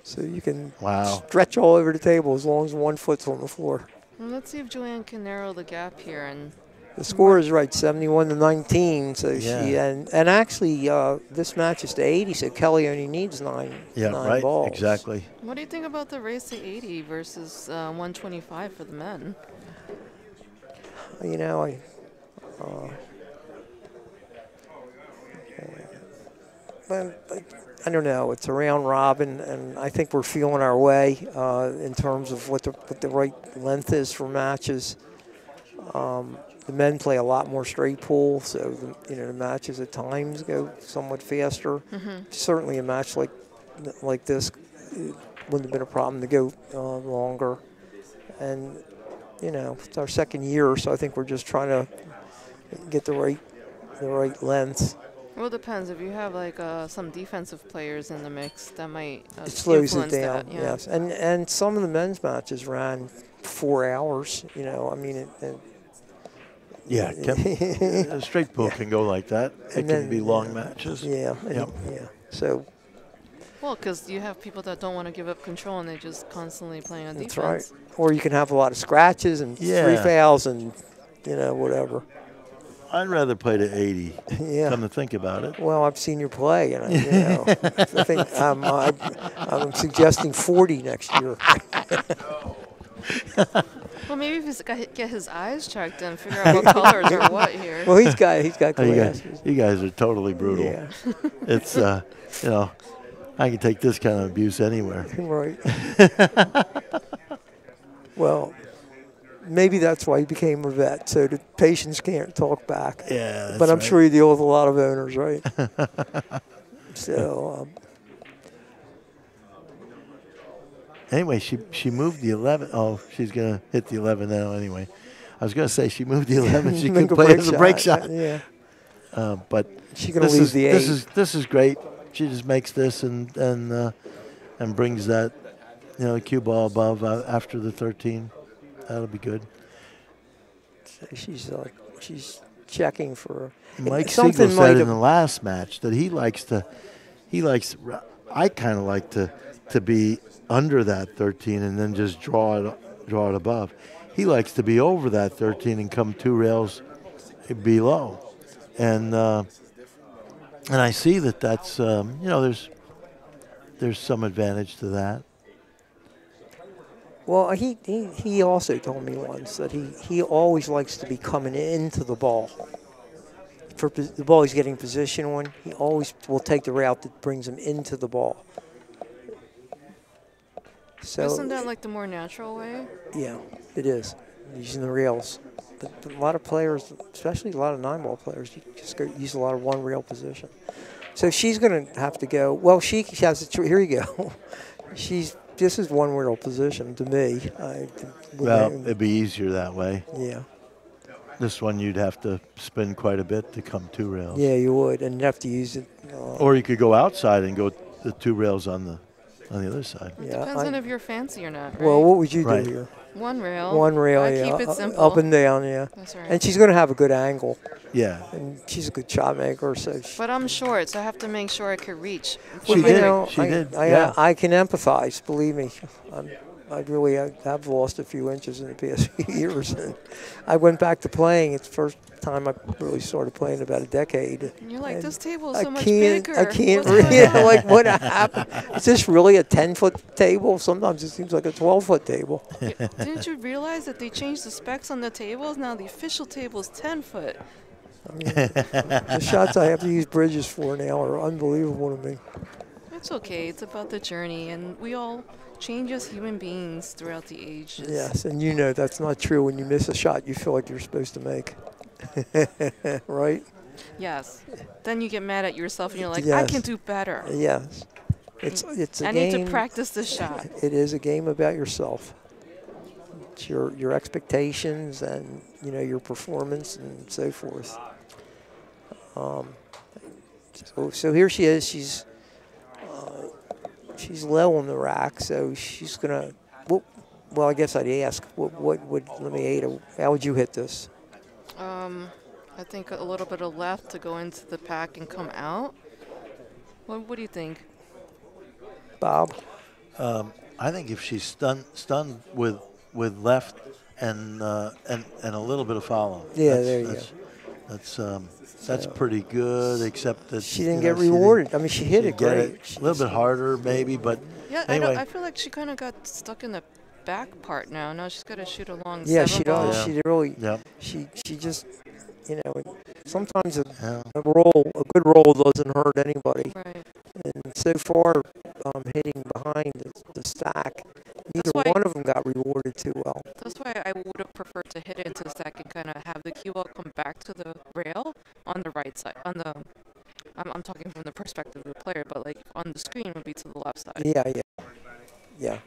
So you can Wow. stretch all over the table as long as one foot's on the floor. Well, let's see if Joanne can narrow the gap here. And The score is right, 71-19. So Yeah. she and actually this match is to 80. So Kelly only needs nine Yeah, balls. right. Exactly. what do you think about the race to 80 versus 125 for the men? You know, I don't know. It's a round robin, and I think we're feeling our way in terms of what the right length is for matches. The men play a lot more straight pool, so the matches at times go somewhat faster. Certainly, a match like this wouldn't have been a problem to go longer. And it's our second year, so I think we're just trying to get the right length. Well, it depends. If you have like some defensive players in the mix, that might It slows it influence down. that, yeah. Yes, and some of the men's matches ran 4 hours. I mean, Yeah. A straight pool can go like that. It And can then, be long matches. yeah, Yep. yeah. So Well, because you have people that don't want to give up control and they just constantly playing on that's defense. right. Or you can have a lot of scratches and 3 Yeah. fouls and whatever. I'd rather play to 80. Yeah. Come to think about it. Well, I've seen you play, and I think I'm suggesting 40 next year. Well, maybe if he's get his eyes checked and figure out what colors or what here. Well, he's got Oh, glasses. you guys are totally brutal. Yeah, It's I can take this kind of abuse anywhere. right. Well, maybe that's why he became a vet, so the patients can't talk back. Yeah, that's But I'm right. sure you deal with a lot of owners, right? So, Anyway, she moved the 11. Oh, she's going to hit the 11 now anyway. I was going to say she moved the 11. She make could a play it as a break shot. Yeah. But She gonna leave the 8. This is great. She just makes this and brings that cue ball above after the 13. That'll be good. So she's checking for Mike something Siegel might said in have- the last match that he likes. I kind of like to be under that 13 and then just draw it above. He likes to be over that 13 and come 2 rails below, and I see that's there's some advantage to that. Well, he also told me once that he always likes to be coming into the ball. For the ball he's getting position on, he always will take the route that brings him into the ball. So Isn't that like the more natural way? yeah, it is using the rails. But a lot of players, especially a lot of 9-ball players, you just use a lot of one rail position. So she's going to have to go. Well, she has a here you go. This is one rail position to me. Well, it'd be easier that way. Yeah. This one you'd have to spin quite a bit to come 2 rails. Yeah, you would, and you'd have to use it. Or you could go outside and go the 2 rails on the other side. Yeah, Depends on if you're fancy or not, right? well, what would you Right. do here? One rail. One rail, I yeah, keep it simple. up and down, yeah. That's right. And she's going to have a good angle, Yeah. and she's a good shot maker, so. But I'm short, so I have to make sure I could reach. She You did. know, She did, I yeah. I can empathize. Believe me, I really have lost a few inches in the past few years, and I went back to playing. It's the first time I really started playing in about a decade. And you're like, And this table is I so much can't. bigger. I can't. What's going on? Like what happened? Is this really a 10-foot table? Sometimes it seems like a 12-foot table. Didn't you realize that they changed the specs on the tables? Now the official table is 10 foot. I mean, the shots I have to use bridges for now are unbelievable to me. It's okay. It's about the journey, and we all change as human beings throughout the ages. Yes, and that's not true. When you miss a shot, you feel like you're supposed to make. Right? Yes. Then you get mad at yourself, and you're like, I Yes. can do better. Yes. It's a I game. need to practice this shot. It is a game about yourself. It's your expectations and your performance and so forth. So here she is. She's low on the rack, so she's gonna. well, I guess I'd ask, what would, let me, Ada, how would you hit this? I think a little bit of left to go into the pack and come out. What do you think? Bob? I think if she's stunned with left and a little bit of follow. Yeah, there you go. That's pretty good, except that she didn't get rewarded. I mean, she hit it get great. a little bit harder, maybe, but Yeah, anyway. I feel like she kind of got stuck in the back part now. Now she's got to shoot a long Yeah, 7 she ball. does. She really. Yeah. She just, sometimes a good roll doesn't hurt anybody. Right. And so far, hitting behind the stack, neither why- one of them got rewarded too well. That's why I would have preferred to hit it into the stack and kind of have the cue ball come back to the rail on the right side. I'm talking from the perspective of the player, but like on the screen would be to the left side. Yeah.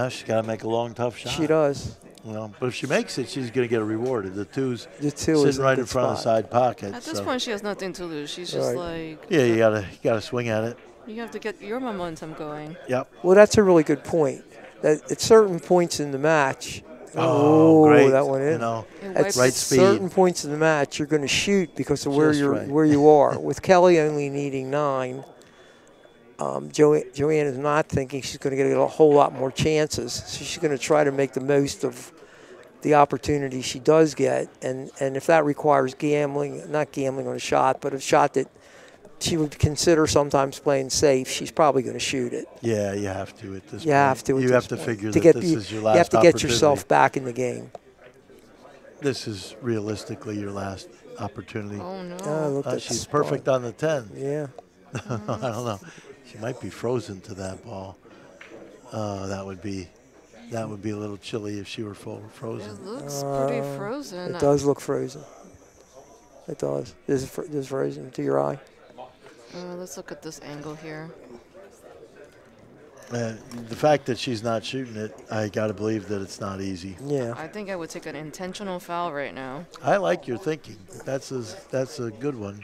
She's got to make a long, tough shot. She does. But if she makes it, she's going to get rewarded. The two is is sitting right in front of the side pocket. At this point, she has nothing to lose. She's just like, yeah, you gotta swing at it. you have to get your momentum going. Yep. Well, that's a really good point. That at certain points in the match, Great. that one in. It At wipes- right speed. certain points in the match, you're going to shoot because of where Just right. where you are. With Kelly only needing 9, Joanne is not thinking she's going to get a whole lot more chances. So she's going to try to make the most of the opportunity she does get, and if that requires not gambling on a shot, but a shot that she would consider sometimes playing safe, she's probably going to shoot it. Yeah, you have to at this point. You have to. You have to figure that this is your last You have to get opportunity. yourself back in the game. This is realistically your last opportunity. Oh no. Look at She's that perfect spot. on the 10. Yeah. I don't know. She might be frozen to that ball. That would be a little chilly if she were frozen. It looks pretty frozen. It does look frozen. It does. Is it frozen to your eye? Let's look at this angle here. The fact that she's not shooting it, I got to believe that it's not easy. Yeah. I think I would take an intentional foul right now. I like your thinking. That's a good one.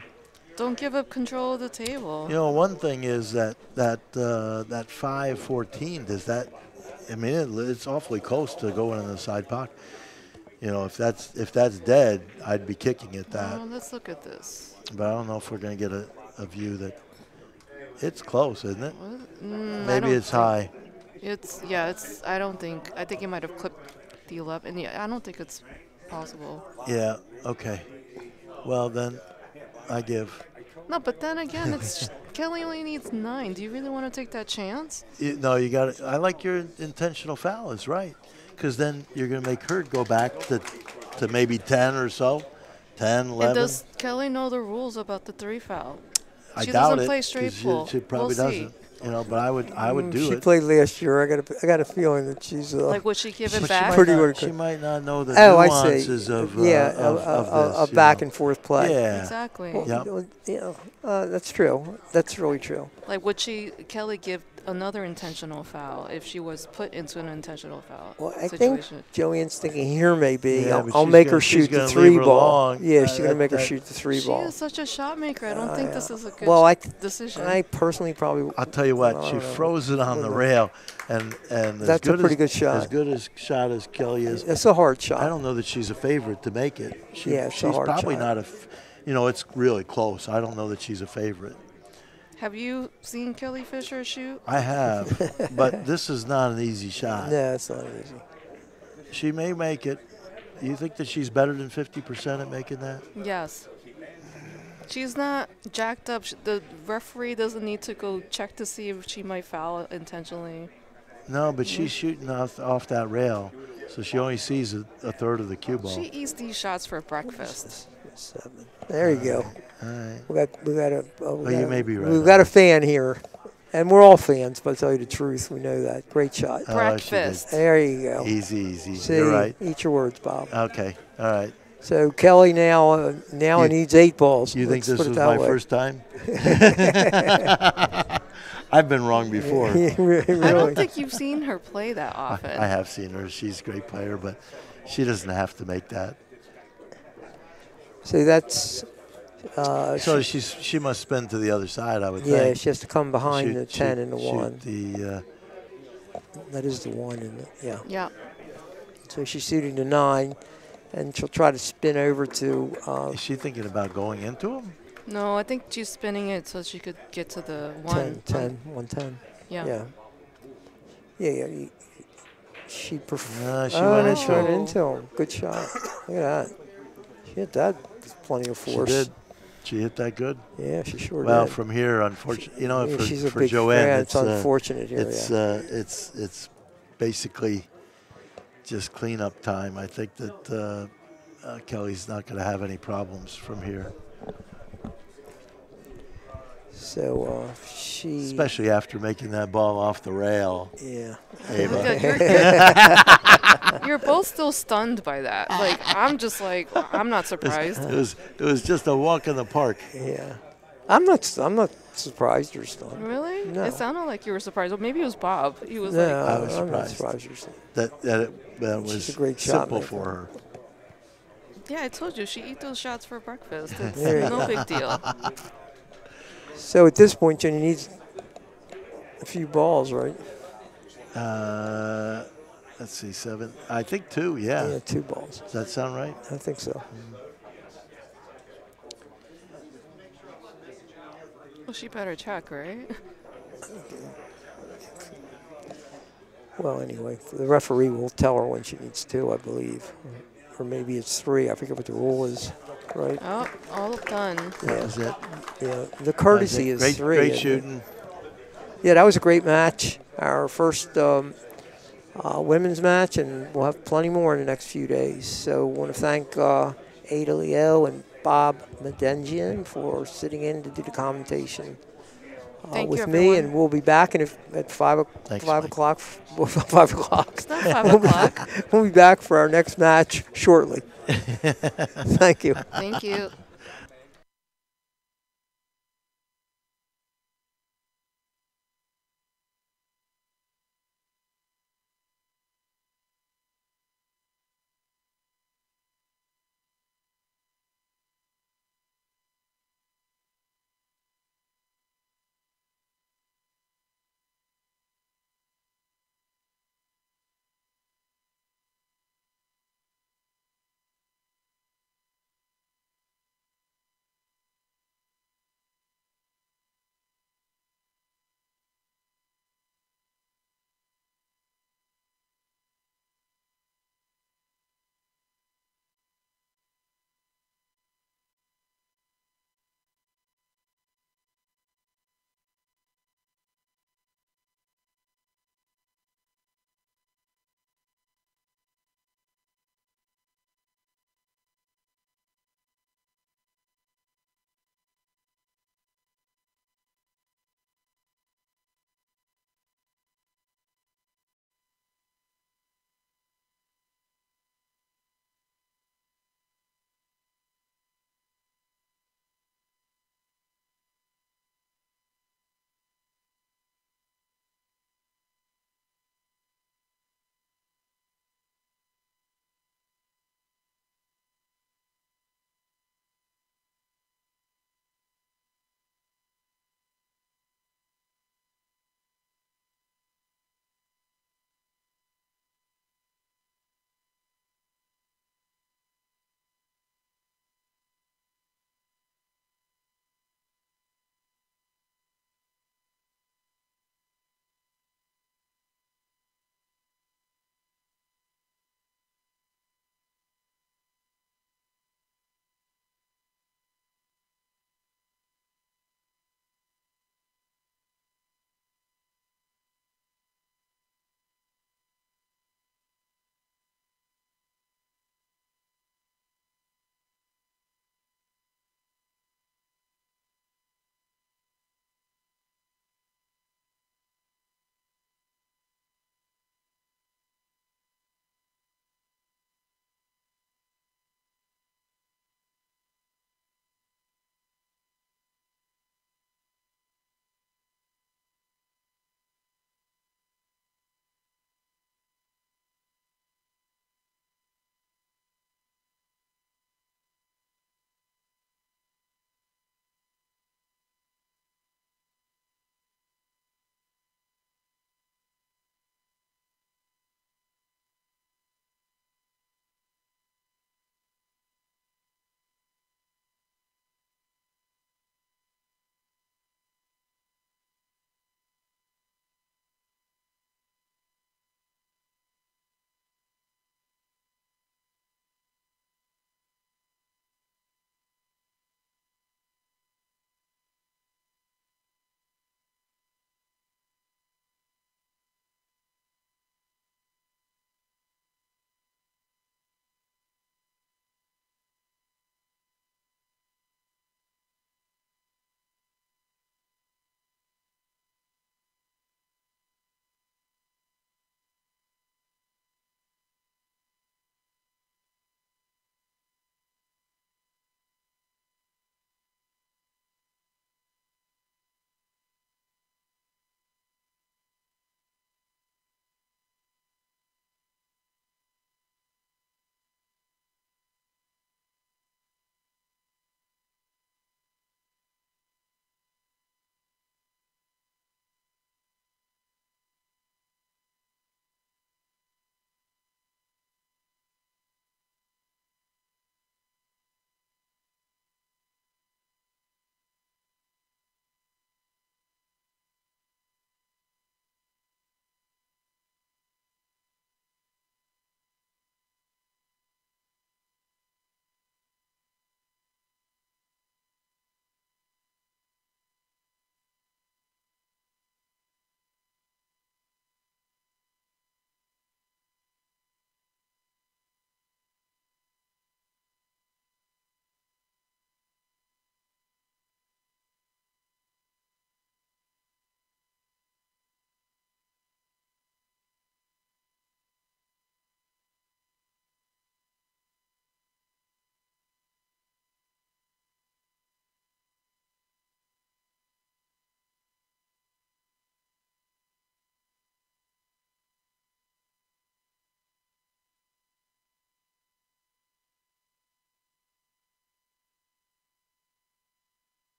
Don't give up control of the table. One thing is that 5-14, does that? I mean, it's awfully close to going in the side pocket. If that's dead, I'd be kicking at that. Let's look at this. But I don't know if we're going to get a view that it's close, isn't it? Maybe it's high. I think he might have clipped the 11. Yeah, I don't think it's possible. Yeah. Okay. Well, then I give. No, but then again, it's Kelly only needs 9. Do you really want to take that chance? No, you got it. I like your intentional foul. Is right, because then you're going to make her go back to maybe 10 or so, 10, 11. And does Kelly know the rules about the 3 foul? I She doubt doesn't it, play straight 'cause pull. She probably We'll see. doesn't. But I would do She it. played last year. I got a feeling that she's Like, would she give it She back? pretty might good. not, she might not know the I see. nuances of this. a back and forth play. Yeah. Exactly. That's true. That's really true. Like, would Kelly give another intentional foul if she was put into an intentional foul Well, I situation? think Joanne's thinking here maybe Yeah, but I'll she's make gonna- her she's shoot the gonna 3 leave her ball. long. Yeah, she's Uh, going to make her that- shoot the 3 She ball. is such a shot maker. I don't think this is a good Well, decision. I personally probably. I'll tell you what, I she don't know. froze it on the rail, and That's a pretty good shot. As good as shot as Kelly is, It's a hard shot. I don't know that she's a favorite to make it. Yeah, it's a she's hard probably shot. not it's really close. I don't know that she's a favorite. Have you seen Kelly Fisher shoot? I have, but this is not an easy shot. No, it's not easy. She may make it. You think that she's better than 50% at making that? Yes. She's not jacked up. The referee doesn't need to go check to see if she might foul intentionally. No, but she's shooting off that rail, so she only sees a third of the cue ball. She eats these shots for breakfast. 7. There you go. All right. We got a. you may be right We've on got a that. fan here, and we're all fans. But to tell you the truth, we know that. Great shot. Oh, Breakfast. There you go. Easy. See, You're right. eat your words, Bob. Okay. All right. So Kelly now You- needs 8 balls. You think Let's this put it was that my way. first time? I've been wrong before. really? I don't think you've seen her play that often. I have seen her. She's a great player, but she doesn't have to make that. So that's. So she must spin to the other side, I would Yeah, think. she has to come behind Shoot- the 10 shoot- and the shoot 1. That is the one, isn't it? Yeah. Yeah. So she's shooting to 9, and she'll try to spin over to Is she thinking about going into him? No, I think she's spinning it so she could get to the 10, 1. 110. Yeah. Yeah. Yeah. She She went into she went him. into him. Good shot. Look at that. She hit that with plenty of force. She did. She hit that good. Yeah, she sure Well, did. from here, unfortunately, you know, Yeah, she's a for big Joanne, fan. it's Unfortunate here. it's basically just cleanup time. I think that Kelly's not going to have any problems from here, So she. especially after making that ball off the rail. Yeah. Ava. You're both still stunned by that. Like, I'm just like, I'm not surprised. It was just a walk in the park. Yeah. I'm not surprised you're stunned. Really? No. It sounded like you were surprised. Well, maybe it was Bob. He was No, I was I'm not surprised. surprised you're stunned. That was She's a great shot simple maker. for her. yeah, I told you, she eat those shots for breakfast. It's There you no big deal. So at this point, Jenny needs a few balls, right? Let's see, 7. I think 2. Yeah. Yeah, 2 balls. Does that sound right? I think so. Well, she better check, right? Well, anyway, the referee will tell her when she needs 2, I believe. Or maybe it's 3. I forget what the rule is, right? Oh, all done. That was it. Yeah, the courtesy is great, 3. Great isn't it? shooting. Yeah, that was a great match. Our first women's match, and we'll have plenty more in the next few days. So I want to thank Ada Leo and Bob Medengian for sitting in to do the commentation Thank with you, me, everyone. and we'll be back at 5 Thanks, o'clock. 5 o'clock. It's not 5 o'clock. We'll be back for our next match shortly. Thank you. Thank you.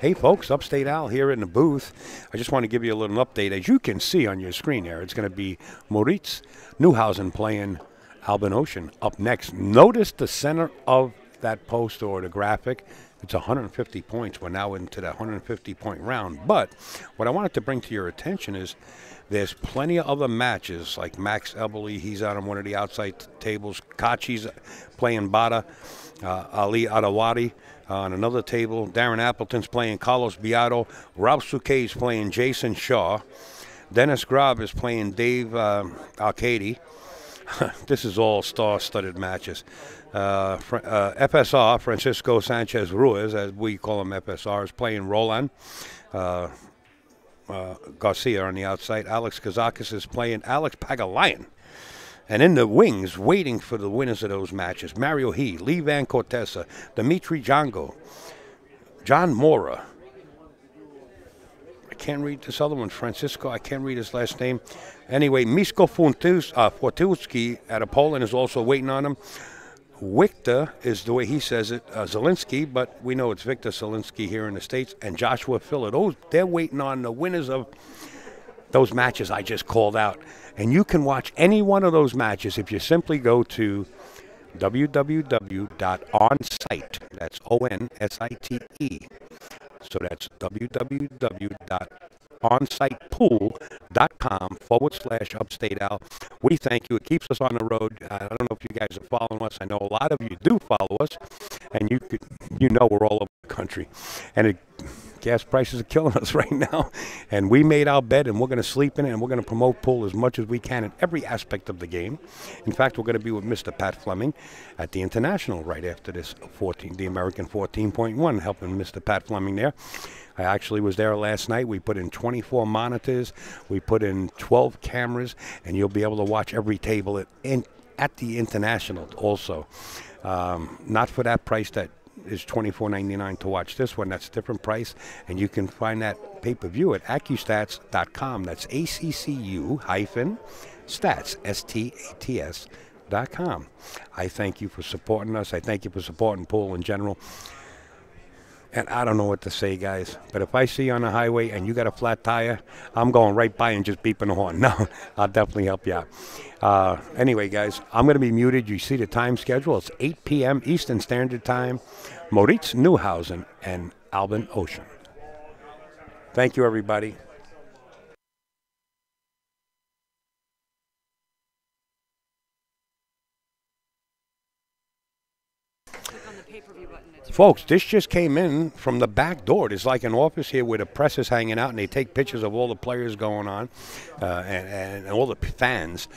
Hey, folks, Upstate Al here in the booth. I just want to give you a little update. As you can see on your screen there, it's going to be Moritz Neuhausen playing Albin Ocean up next. Notice the center of that poster or the graphic. It's 150 points. We're now into the 150-point round. But what I wanted to bring to your attention is there's plenty of other matches, like Max Eberly, he's out on one of the outside tables. Kachi's playing Bada, Ali Adawadi on another table. Darren Appleton's playing Carlos Beato. Ralph Souquet's playing Jason Shaw. Dennis Graub is playing Dave Arcady. This is all star-studded matches. FSR, Francisco Sanchez Ruiz, as we call him FSR, is playing Roland Garcia on the outside. Alex Kazakis is playing Alex Pagalayan. And in the wings, waiting for the winners of those matches, Mario He, Lee Van Cortesa, Dimitri Django, John Mora. I can't read this other one, Francisco. I can't read his last name. Anyway, Misko Fortulski out of Poland is also waiting on him. Victor is the way he says it, Zelinsky, but we know it's Victor Zelinsky here in the States, and Joshua Filler. They're waiting on the winners of those matches I just called out. And you can watch any one of those matches if you simply go to www.onsite. That's ONSITE. So that's www.onsitepool.com/Upstate Al. We thank you. It keeps us on the road. I don't know if you guys are following us. I know a lot of you do follow us, and you know we're all over the country. And gas prices are killing us right now. And we made our bed, and we're going to sleep in it, and we're going to promote pool as much as we can in every aspect of the game. In fact, we're going to be with Mr. Pat Fleming at the International right after this the American 14.1, helping Mr. Pat Fleming there. I actually was there last night. We put in 24 monitors. We put in 12 cameras, and you'll be able to watch every table at the International also. Not for that price that is $24.99 to watch this one. That's a different price, and you can find that pay-per-view at accustats.com. That's ACCU-stats, STATS.com. I thank you for supporting us. I thank you for supporting pool in general. And I don't know what to say, guys, but if I see you on the highway and you got a flat tire, I'm going right by and just beeping the horn. No, I'll definitely help you out. Anyway, guys, I'm going to be muted. You see the time schedule. It's 8 p.m. Eastern Standard Time. Moritz Neuhausen and Albin Ocean. Thank you, everybody. Folks, this just came in from the back door. There's like an office here where the press is hanging out, and they take pictures of all the players going on and all the fans.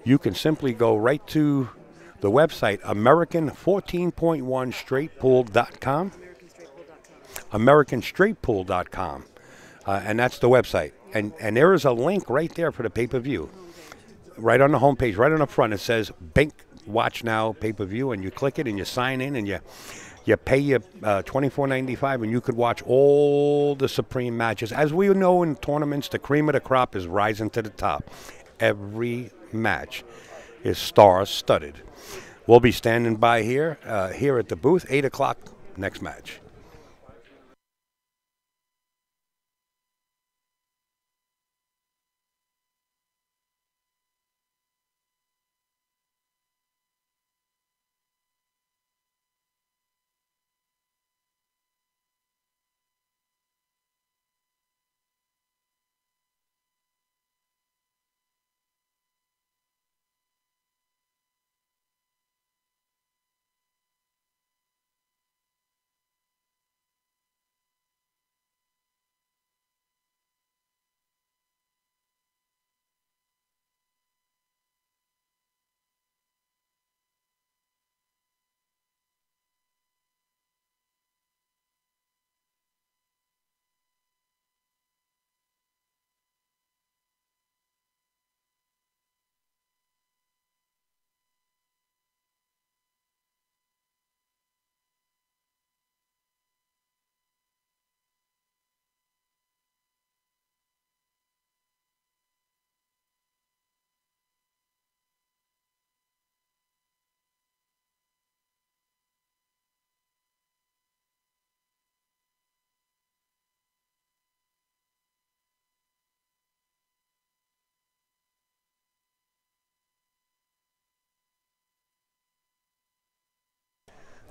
You can simply go right to the website, American14.1straightpool.com. Americanstraightpool.com. And that's the website. And there is a link right there for the pay-per-view. Right on the homepage, right on the front, it says Bank Watch Now pay-per-view, and you click it and you sign in and you pay your $24.95, and you could watch all the Supreme matches. As we know in tournaments, the cream of the crop is rising to the top. Every match is star-studded. We'll be standing by here at the booth, 8 o'clock, next match.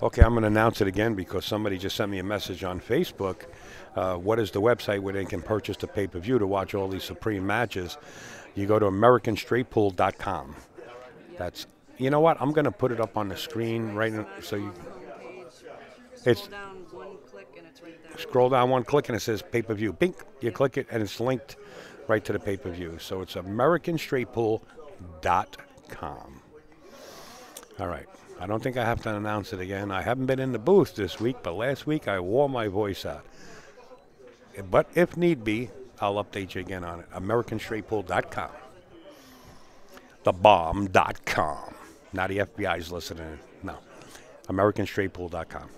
Okay, I'm going to announce it again because somebody just sent me a message on Facebook. What is the website where they can purchase the pay-per-view to watch all these Supreme matches? You go to AmericanStraightPool.com. That's, you know what? I'm going to put it up on the screen right now. So you, it's Scroll down one click and it's right there. scroll down one click and it says pay-per-view. Bink, you click it and it's linked right to the pay-per-view. So it's AmericanStraightPool.com. All right. I don't think I have to announce it again. I haven't been in the booth this week, but last week I wore my voice out. But if need be, I'll update you again on it. AmericanStraightPool.com. TheBomb.com. Now the FBI's listening. No. AmericanStraightPool.com.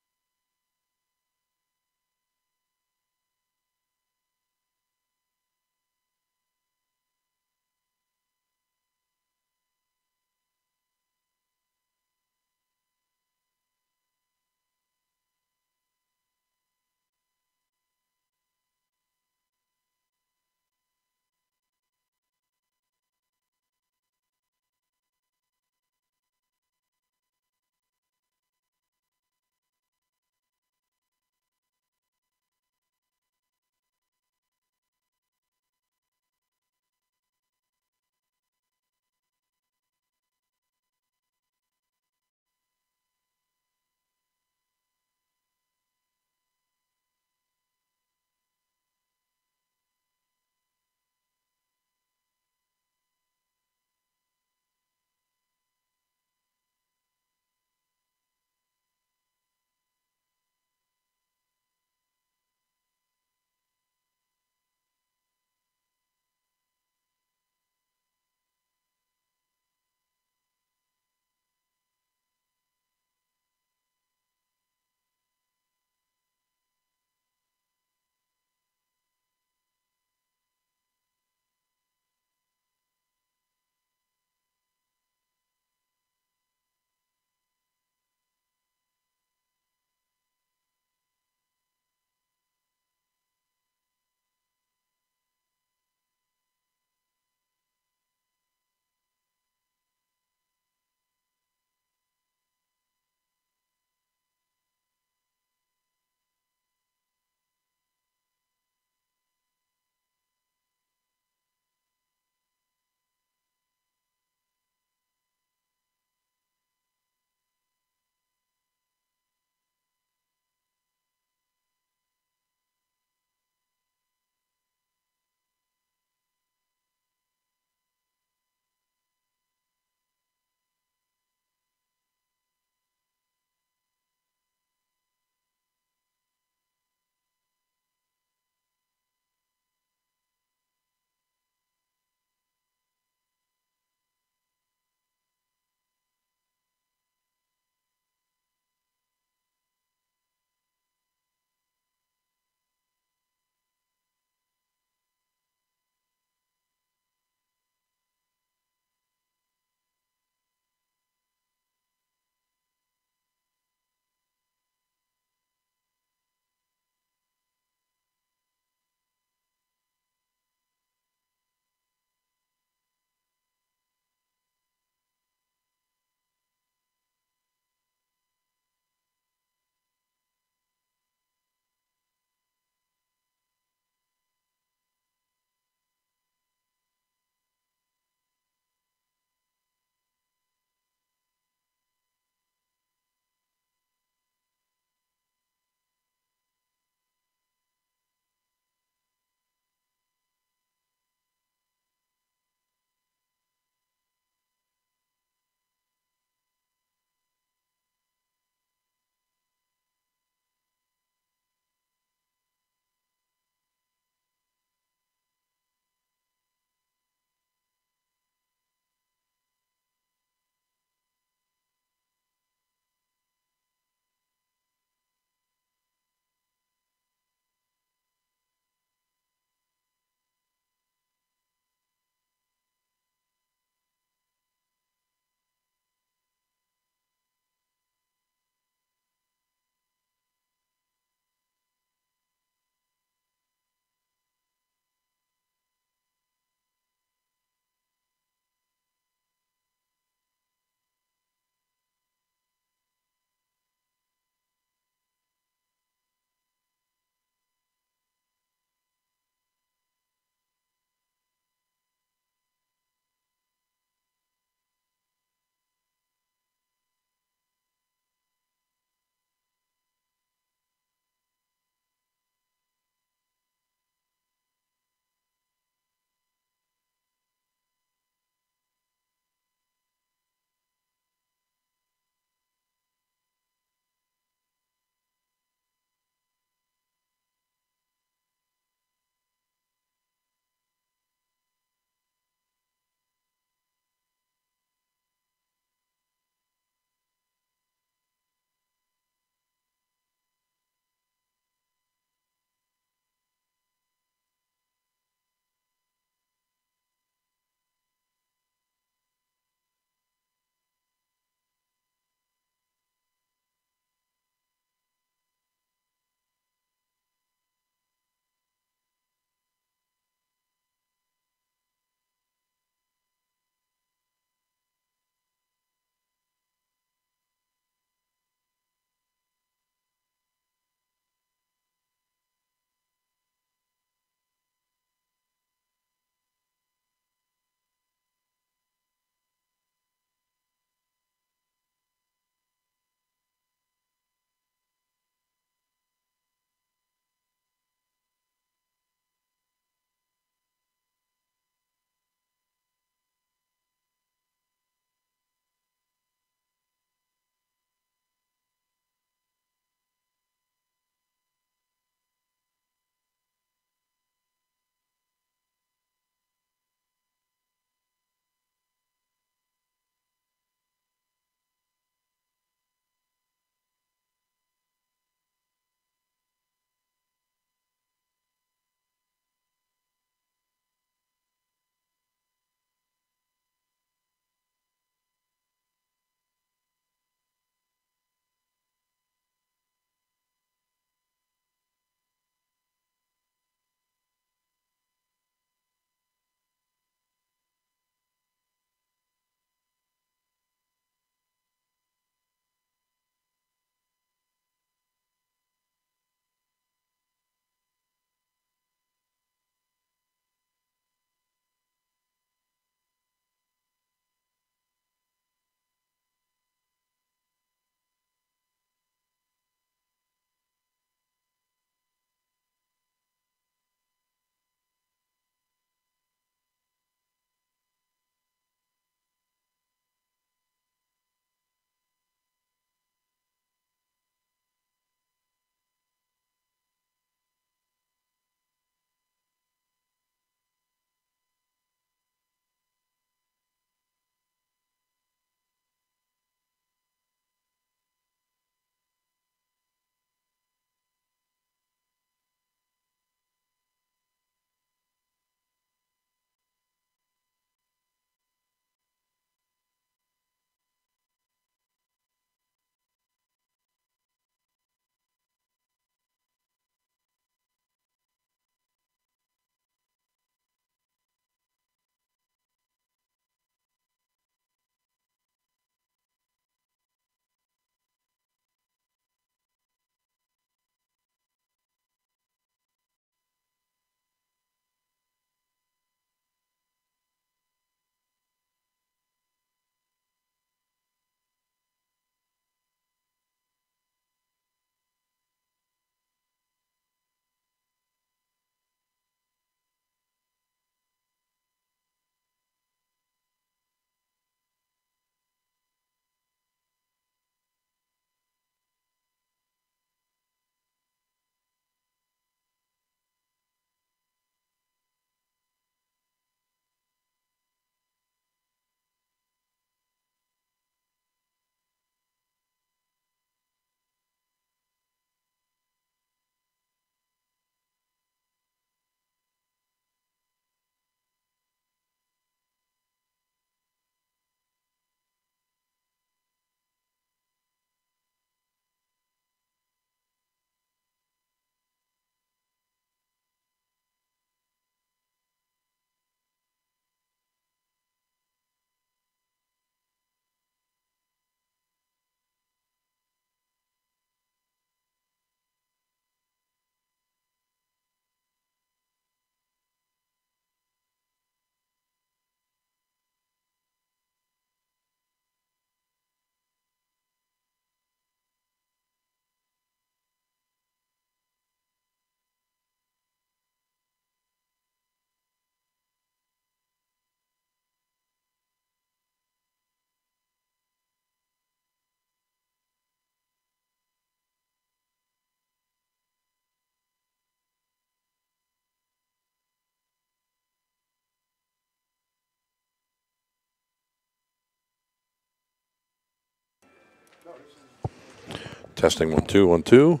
Testing 1 2 1 2.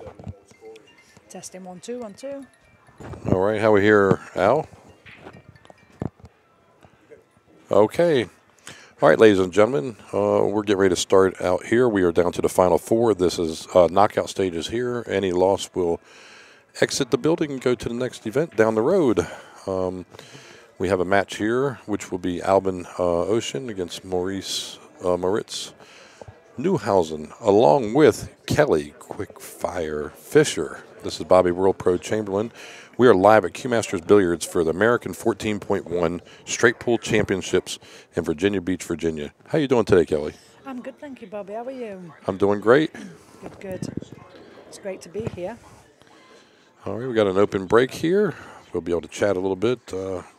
Testing 1 2 1 2. All right, how we here, Al? Okay. All right, ladies and gentlemen, we're getting ready to start out here. We are down to the final 4. This is knockout stages here. Any loss will exit the building and go to the next event down the road. We have a match here, which will be Albin Ocean against Moritz Newhausen, along with Kelly Quickfire Fisher. This is Bobby World Pro Chamberlain. We are live at Q Masters Billiards for the American 14.1 Straight Pool Championships in Virginia Beach, Virginia. How you doing today, Kelly? I'm good, thank you, Bobby. How are you? I'm doing great. Good, good. It's great to be here. All right, we got an open break here. We'll be able to chat a little bit.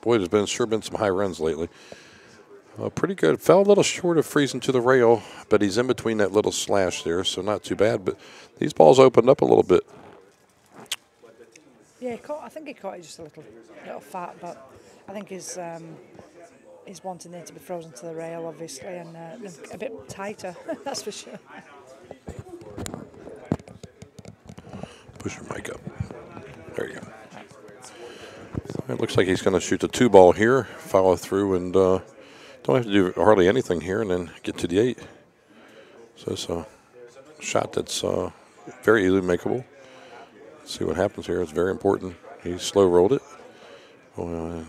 Boy, there's sure been some high runs lately. Pretty good. Fell a little short of freezing to the rail, but he's in between that little slash there, so not too bad. But these balls opened up a little bit. Yeah, I think he caught it just a little fat, but I think he's wanting it to be frozen to the rail, obviously, and a bit tighter, that's for sure. Push your mic up. There you go. It looks like he's going to shoot the 2 ball here, follow through, and don't have to do hardly anything here, and then get to the 8. So it's a shot that's very easily makeable. Let's see what happens here. It's very important. He slow rolled it. I don't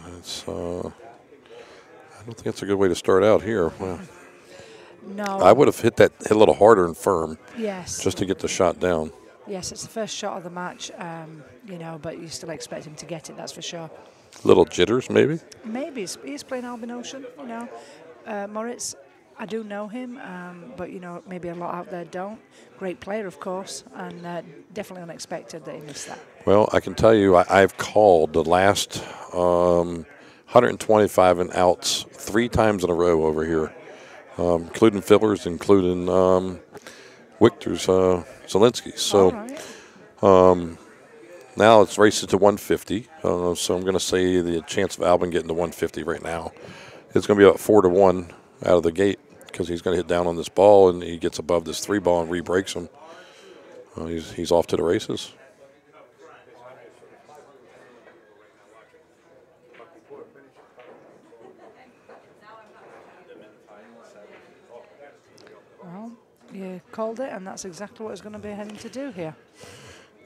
think that's a good way to start out here. Well, no. I would have hit a little harder and firm. Yes. Just to get the shot down. Yes, it's the first shot of the match, but you still expect him to get it, that's for sure. Little jitters, maybe? Maybe. He's playing Albin Ocean, Moritz, I do know him, but, maybe a lot out there don't. Great player, of course, and definitely unexpected that he missed that. Well, I can tell you I've called the last 125 and outs 3 times in a row over here, including fillers, including Victor's Zielinski. So now it's races to 150. So I'm going to say the chance of Albin getting to 150 right now is going to be about 4-1 out of the gate, because he's going to hit down on this ball, and he gets above this 3 ball and re-breaks him. He's off to the races. Well, you called it, and that's exactly what he's going to be heading to do here.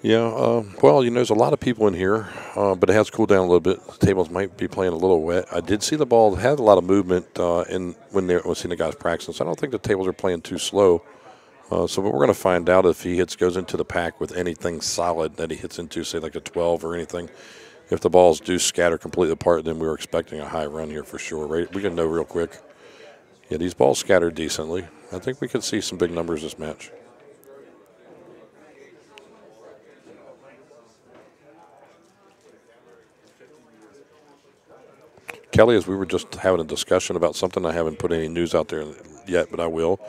Yeah, well, there's a lot of people in here, but it has cooled down a little bit. The tables might be playing a little wet. I did see the ball had a lot of movement when seeing the guys practicing, so I don't think the tables are playing too slow. So we're going to find out if he goes into the pack with anything solid that he hits into, say like a 12 or anything. If the balls do scatter completely apart, then we're expecting a high run here for sure, right? We can know real quick. Yeah, these balls scattered decently. I think we could see some big numbers this match. Kelly, as we were just having a discussion about something, I haven't put any news out there yet, but I will,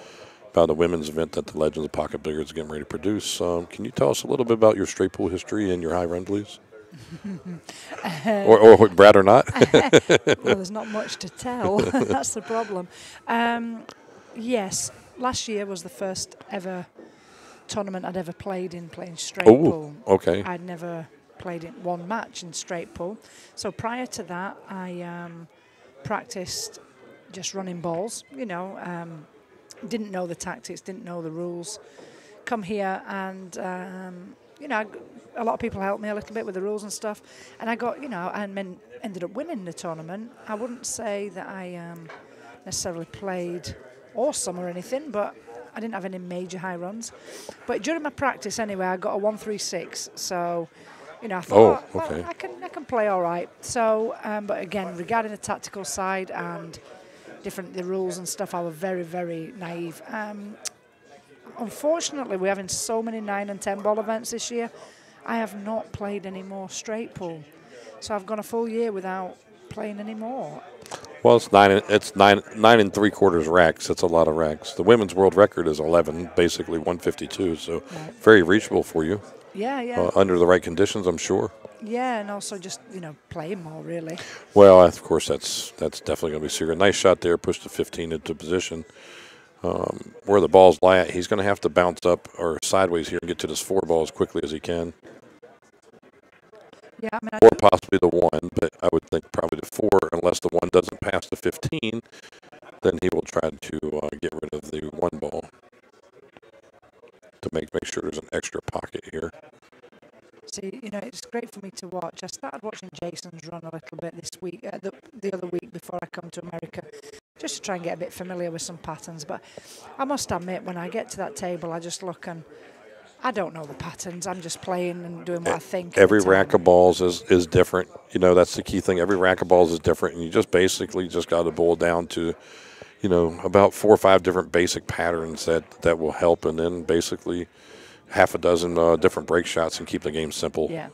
about a women's event that the Legends of Pocket Billiards is getting ready to produce. Can you tell us a little bit about your straight pool history and your high run, please? or Brad or not? Well, there's not much to tell. That's the problem. Yes, last year was the first ever tournament I'd ever played in playing straight pool. Okay. I'd never played in one match in straight pool. So prior to that, I practiced just running balls, didn't know the tactics, didn't know the rules. Come here and, a lot of people helped me a little bit with the rules and stuff. And I got, and ended up winning the tournament. I wouldn't say that I necessarily played awesome or anything, but I didn't have any major high runs. But during my practice anyway, I got a 136, so... I thought, okay. I can play all right. So, but again, regarding the tactical side and the rules and stuff, I was very, very naive. Unfortunately, we're having so many 9 and 10 ball events this year. I have not played any more straight pool, so I've gone a full year without playing any more. Well, it's nine and 3/4 racks. That's a lot of racks. The women's world record is 11, basically 152. So very reachable for you. Yeah, yeah. Under the right conditions, I'm sure. Yeah, and also just playing more really. Well, of course, that's definitely going to be serious. Nice shot there, pushed the 15 into position. where the balls lie at, he's going to have to bounce up or sideways here and get to this 4 ball as quickly as he can. Yeah, I mean, Or possibly the 1, but I would think probably the 4, unless the 1 doesn't pass the 15, then he will try to get rid of the 1 ball to make sure there's an extra pocket here. see, it's great for me to watch. I started watching Jason's run a little bit this week, the other week before I come to America, just to try and get a bit familiar with some patterns. But I must admit, when I get to that table, I just look and I don't know the patterns. I'm just playing and doing what I think. Every rack of balls is different. That's the key thing. Every rack of balls is different, and you just basically just got to boil down to, about 4 or 5 different basic patterns that will help, and then basically half a dozen different break shots and keep the game simple. Yeah.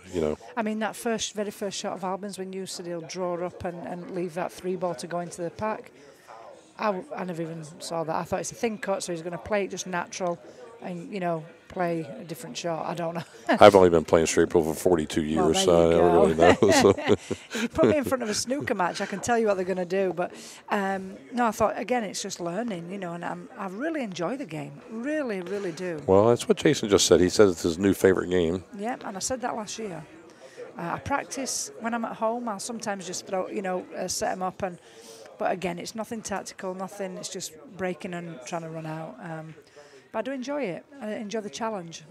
I mean, that very first shot of Albin's, when you said he'll draw up and leave that 3 ball to go into the pack, I never even saw that. I thought it's a thin cut, so he's going to play it just natural and, play a different shot. I don't know. I've only been playing straight pool for 42 years, so I never really know. So. If you put me in front of a snooker match, I can tell you what they're going to do. But no, I thought, again, it's just learning, and I really enjoy the game. Really, really do. Well, that's what Jason just said. He said it's his new favorite game. Yeah, and I said that last year. I practice when I'm at home. I'll sometimes just throw, set them up. But again, it's nothing tactical, nothing. It's just breaking and trying to run out. But I do enjoy it. I enjoy the challenge.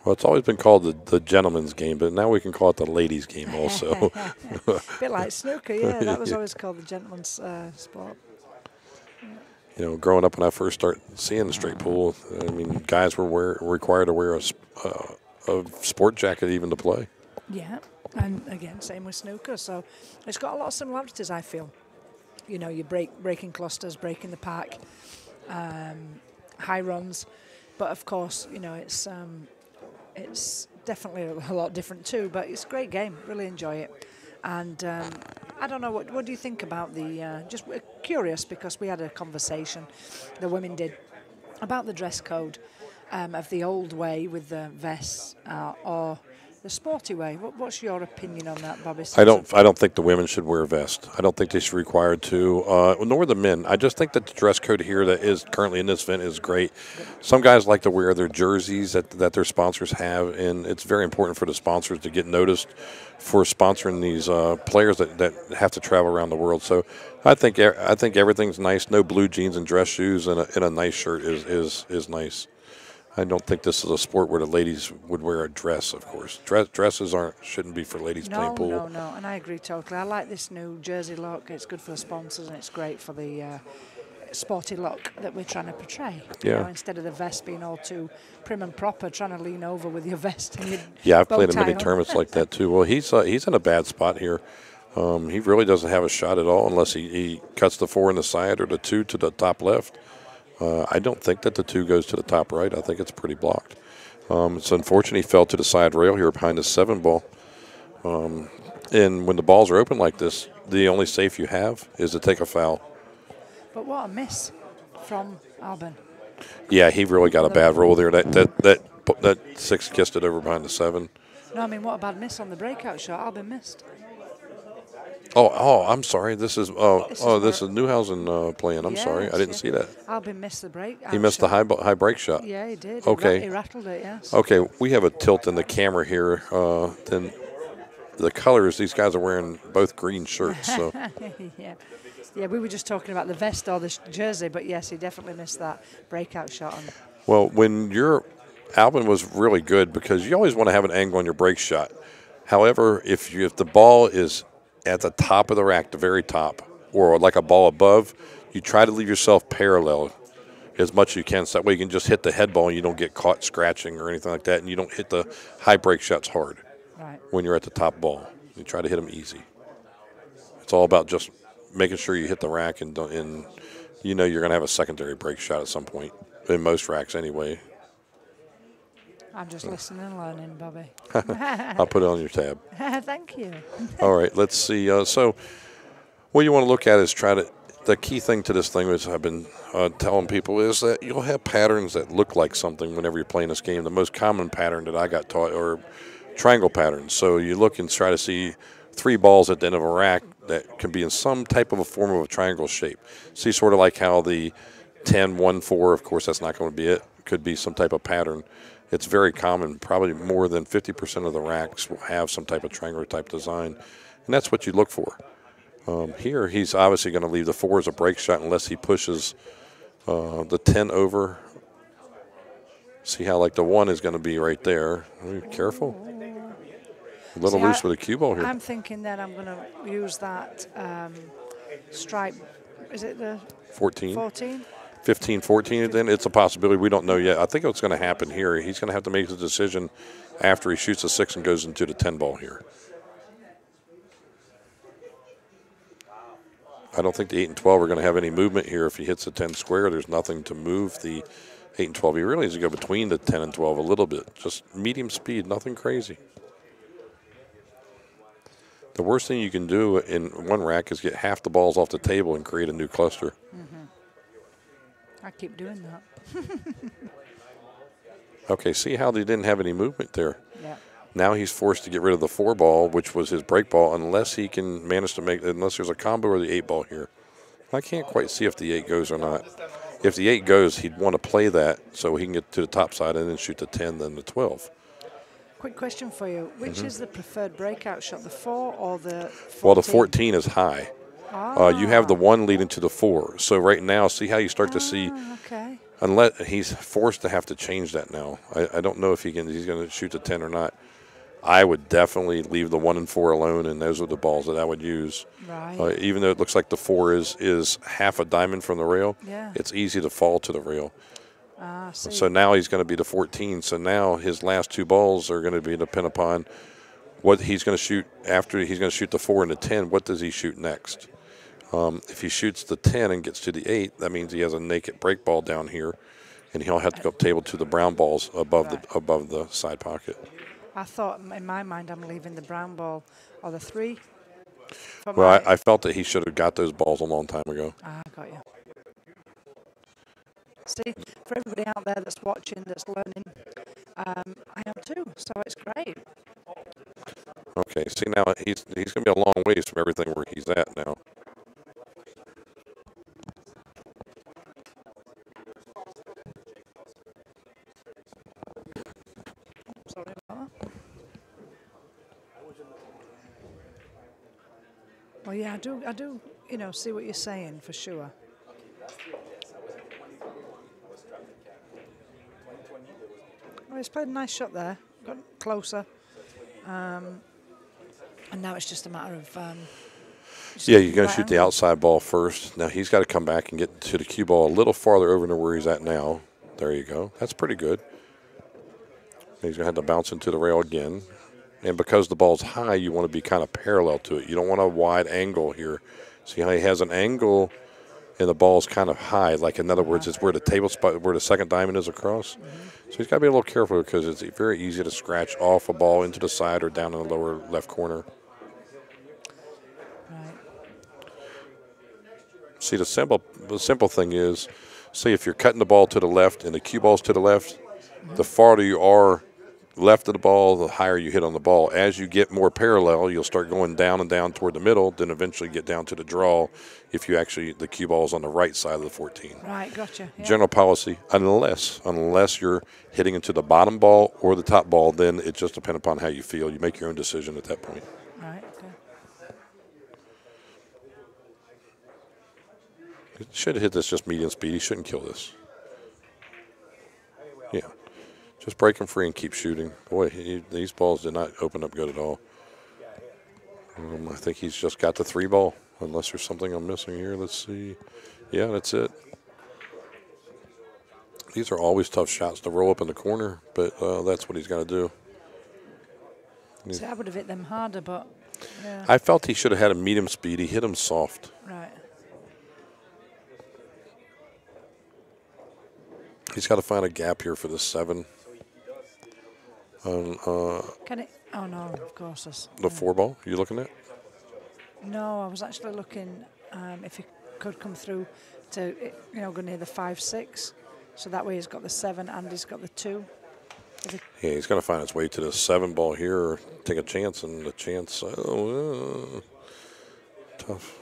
Well, it's always been called the gentleman's game, but now we can call it the ladies' game also. A bit like snooker, yeah. That was always called the gentleman's sport. Growing up when I first started seeing the straight pool, I mean, guys were required to wear a sport jacket even to play. Yeah, and again, same with snooker. So it's got a lot of similarities, I feel. You breaking clusters, breaking the pack, high runs, but of course, it's definitely a lot different too. But it's a great game. Really enjoy it. And I don't know, what do you think about the, just curious because we had a conversation, the women did, about the dress code of the old way with the vests or the sporty way. What's your opinion on that, Bobby? I don't think the women should wear a vest. I don't think they should be required to, nor the men. I just think that the dress code here that is currently in this event is great. Some guys like to wear their jerseys that their sponsors have, and it's very important for the sponsors to get noticed for sponsoring these players that have to travel around the world. So I think everything's nice. No blue jeans and dress shoes and a nice shirt is nice. I don't think this is a sport where the ladies would wear a dress, of course. Dresses shouldn't be for ladies playing pool. No, and I agree totally. I like this new jersey look. It's good for the sponsors, and it's great for the sporty look that we're trying to portray. Yeah. Instead of the vest being all too prim and proper, trying to lean over with your vest and your Yeah, I've played in bow many tie tournaments like that too. Well, he's in a bad spot here. He really doesn't have a shot at all unless he cuts the 4 in the side or the 2 to the top left. I don't think that the 2 goes to the top right. I think it's pretty blocked. It's unfortunate he fell to the side rail here behind the 7 ball. And when the balls are open like this, the only safe you have is to take a foul. But what a miss from Albin. Yeah, he really got a bad roll there. That 6 kissed it over behind the 7. No, I mean, what a bad miss on the breakout shot. Albin missed. Oh, I'm sorry. This is Newhausen playing. I'm sorry. I didn't see that. Albin missed the break. He missed the high break shot. Yeah, he did. Okay. He rattled it, yes. Okay, we have a tilt in the camera here. Then the colors, these guys are wearing both green shirts. So. Yeah, we were just talking about the vest or the jersey, but yes, he definitely missed that breakout shot. Well, Albin was really good because you always want to have an angle on your break shot. However, if the ball is at the top of the rack, the very top, or like a ball above, you try to leave yourself parallel as much as you can, so that way you can just hit the head ball and you don't get caught scratching or anything like that, and you don't hit the high break shots hard when you're at the top ball. You try to hit them easy. It's all about just making sure you hit the rack, and you're going to have a secondary break shot at some point, in most racks anyway. I'm just listening and learning, Bobby. I'll put it on your tab. Thank you. All right, let's see. So what you want to look at is try to the key thing to this thing, which I've been telling people, is that you'll have patterns that look like something whenever you're playing this game. The most common pattern that I got taught are triangle patterns. So you look and try to see 3 balls at the end of a rack that can be in some type of a form of a triangle shape. See, sort of like how the 10, 1, 4, of course, that's not going to be it. Could be some type of pattern. It's very common. Probably more than 50% of the racks will have some type of triangular type design, and that's what you look for. Here, he's obviously going to leave the 4 as a break shot unless he pushes the 10 over. See how, like, the 1 is going to be right there. Be careful. A little loose with a cue ball here. I'm thinking that I'm going to use that stripe. Is it the 14? 14? 15, 14, then it's a possibility. We don't know yet. I think what's going to happen here, he's going to have to make a decision after he shoots a 6 and goes into the 10 ball here. I don't think the 8 and 12 are going to have any movement here. If he hits the 10 square, there's nothing to move the 8 and 12. He really needs to go between the 10 and 12 a little bit. Just medium speed, nothing crazy. The worst thing you can do in one rack is get half the balls off the table and create a new cluster. I keep doing that. Okay, see how they didn't have any movement there? Yeah. Now he's forced to get rid of the 4 ball, which was his break ball, unless he can manage to make, unless there's a combo or the 8 ball here. I can't quite see if the 8 goes or not. If the 8 goes, he'd want to play that so he can get to the top side and then shoot the 10, then the 12. Quick question for you. Which is the preferred breakout shot, the 4 or the 14? Well, the 14 is high. You have the 1 leading to the 4. So right now, see how you start to see, Okay. unless he's forced to have to change that now. I don't know if he's going to shoot the 10 or not. I would definitely leave the 1 and 4 alone, and those are the balls that I would use. Right. Even though it looks like the 4 is half a diamond from the rail, Yeah. it's easy to fall to the rail. See. So now he's going to be the 14. So now his last 2 balls are going to be depend upon what he's going to shoot after he's going to shoot the 4 and the 10. What does he shoot next? If he shoots the 10 and gets to the 8, that means he has a naked break ball down here, and he'll have to go up table to the brown balls above the side pocket. I thought in my mind I'm leaving the brown ball or the 3. Well, I felt that he should have got those balls a long time ago. I got you. See, for everybody out there that's watching, that's learning, I am too, so it's great. Okay, see now he's going to be a long ways from everything where he's at now. Sorry about that. Well, yeah, I do, see what you're saying for sure. Well, he's played a nice shot there, got closer, and now it's just a matter of. Yeah, you're going to shoot the outside ball first. Now he's got to come back and get to the cue ball a little farther over to where he's at now. There you go. That's pretty good. He's going to have to bounce into the rail again. And because the ball's high, you want to be kind of parallel to it. You don't want a wide angle here. See how he has an angle and the ball's kind of high. Like, in other words, it's where the table spot, where the second diamond is across. So he's got to be a little careful because it's very easy to scratch off a ball into the side or down in the lower left corner. Right. See, the simple thing is, see, if you're cutting the ball to the left and the cue ball's to the left, the farther you are left of the ball, the higher you hit on the ball. As you get more parallel, you'll start going down and down toward the middle, then eventually get down to the draw if you actually, the cue ball is on the right side of the 14. Right, gotcha. Yeah. General policy, unless you're hitting into the bottom ball or the top ball, then it just depends upon how you feel. You make your own decision at that point. Right, okay. He should have hit this just medium speed. He shouldn't kill this. Yeah. Just break him free and keep shooting. Boy, these balls did not open up good at all. I think he's just got the 3 ball, unless there's something I'm missing here. Let's see. Yeah, that's it. These are always tough shots to roll up in the corner, but that's what he's got to do. See, I would have hit them harder, but yeah. I felt he should have had a medium speed. He hit him soft. Right. He's got to find a gap here for the 7. Can it? Oh no, of course. The 4 ball. You looking at? No, I was actually looking if he could come through to, go near the 5-6. So that way he's got the 7 and he's got the 2. Yeah, he's going to find his way to the 7 ball here or take a chance, and the chance, tough.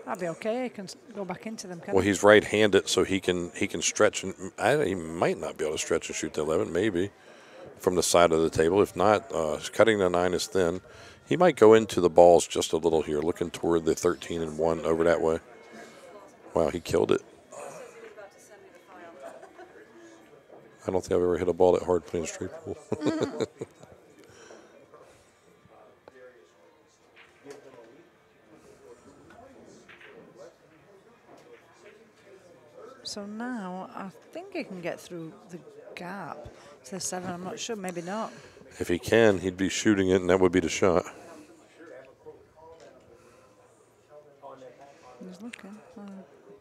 That'd be okay. He can go back into them. Well, he's right-handed, so he can stretch, and he might not be able to stretch and shoot the 11, maybe, from the side of the table. If not, cutting the 9 is thin. He might go into the balls just a little here, looking toward the 13 and 1 over that way. Wow, he killed it. I don't think I've ever hit a ball that hard playing straight pool. So now I think he can get through the gap to the 7. I'm not sure. Maybe not. If he can, he'd be shooting it, and that would be the shot. He's looking.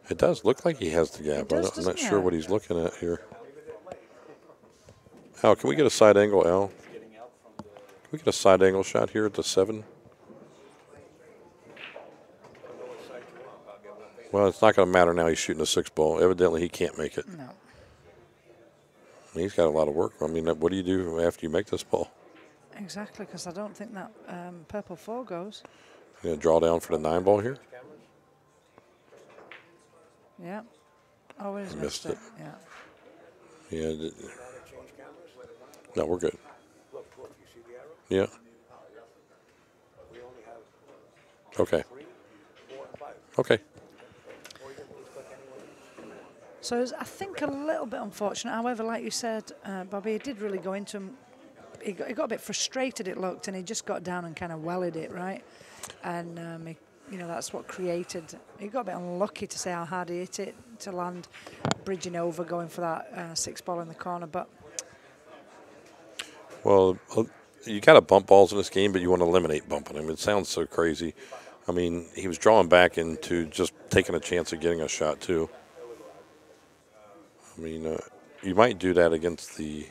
It does look like he has the gap. Does, I'm not doesn't sure it? what he's looking at here. Al, can we get a side angle, Al? Can we get a side angle shot here at the 7? Well, it's not going to matter now. He's shooting a 6 ball. Evidently, he can't make it. No. He's got a lot of work. I mean, what do you do after you make this ball? Exactly, because I don't think that purple 4 goes. You going to draw down for the 9 ball here? Yeah. Oh, he's Missed missed it. Yeah. Yeah. No, we're good. Yeah. Okay. Okay. So it was, I think, a little bit unfortunate. However, like you said, Bobby, he did really go into him. He got a bit frustrated, it looked, and he just got down and kind of wellied it, right? And, that's what created. He got a bit unlucky to say how hard he hit it to land, bridging over, going for that 6 ball in the corner. But Well, you got to bump balls in this game, but you want to eliminate bumping them. It sounds so crazy. I mean, he was drawing back into just taking a chance of getting a shot, too. I mean, you might do that against the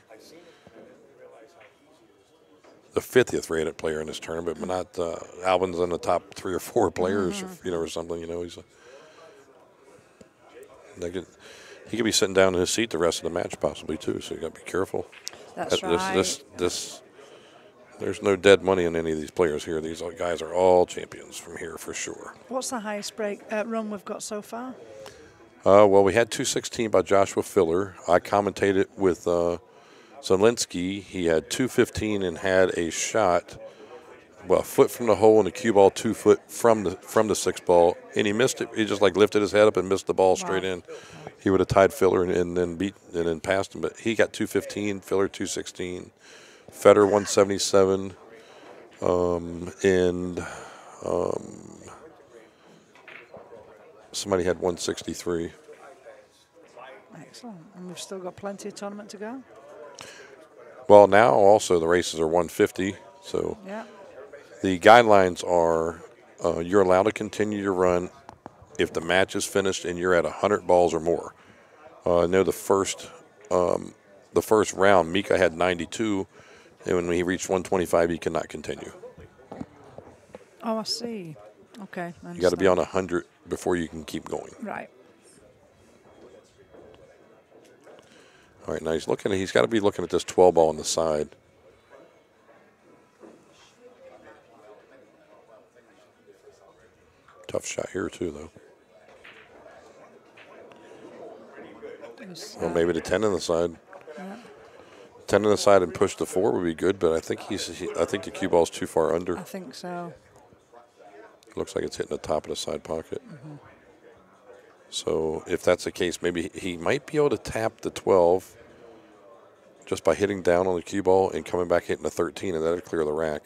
50th rated player in this tournament, but not Albin's in the top 3 or 4 players, or something. He's he could be sitting down in his seat the rest of the match possibly too. So you got to be careful. that's right. There's no dead money in any of these players here. These guys are all champions from here for sure. What's the highest break run we've got so far? Well, we had 216 by Joshua Filler. I commentated with Zielinski. He had 215 and had a shot, a foot from the hole and a cue ball 2 foot from the 6 ball, and he missed it. He just lifted his head up and missed the ball straight in. He would have tied Filler and then passed him, but he got 215. Filler 216. Federer 177, and somebody had 163. Excellent. And we've still got plenty of tournament to go. Well, now also the races are 150, so Yeah. the guidelines are you're allowed to continue your run if the match is finished and you're at 100 balls or more. I know the first round, Mika had 92. And when he reached 125, he cannot continue. Oh, I see. Okay. You got to be on 100 before you can keep going. Right. All right, now he's got to be looking at this 12 ball on the side. Tough shot here, too, though. Well, maybe the 10 on the side. Yeah. 10 on the side and push the 4 would be good, but I think I think the cue ball's too far under. I think so. Looks like it's hitting the top of the side pocket. So if that's the case, maybe he might be able to tap the 12 just by hitting down on the cue ball and coming back hitting the 13, and that'll clear the rack.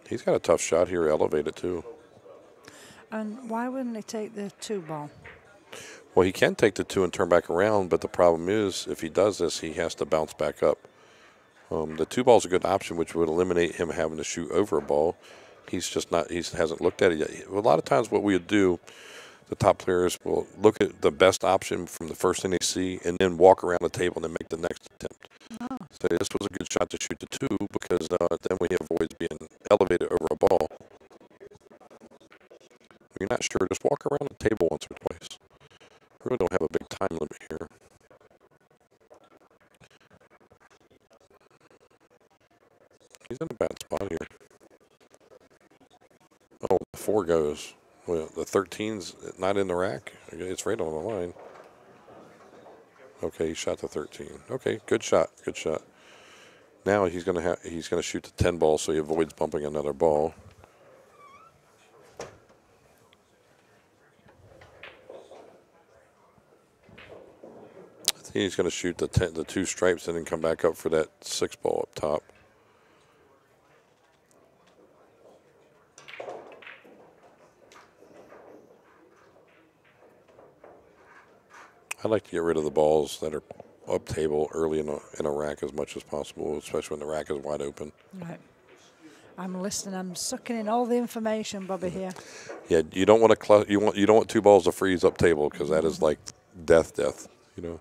He's got a tough shot here, elevated too. And why wouldn't he take the 2 ball? Well, he can take the 2 and turn back around, but the problem is if he does this, he has to bounce back up. The 2 ball's a good option, which would eliminate him having to shoot over a ball. He's just not. He hasn't looked at it yet. A lot of times, what we would do, the top players will look at the best option from the first thing they see, and then walk around the table and then make the next attempt. Oh. So this was a good shot to shoot the 2 because then we avoid being elevated over a ball. you're not sure, just walk around the table once or twice. Really don't have a big time limit here. He's in a bad spot here. Oh, the 4 goes. Well, the 13's not in the rack. It's right on the line. Okay, he shot the 13. Okay, good shot. Good shot. Now he's gonna shoot the 10 ball, so he avoids bumping another ball. I think he's gonna shoot the 2 stripes and then come back up for that 6 ball up top. I like to get rid of the balls that are up table early in a rack as much as possible, especially when the rack is wide open. Right. I'm listening. I'm sucking in all the information, Bobby, here. Yeah, you don't want to you don't want 2 balls to freeze up table because that is like death, you know.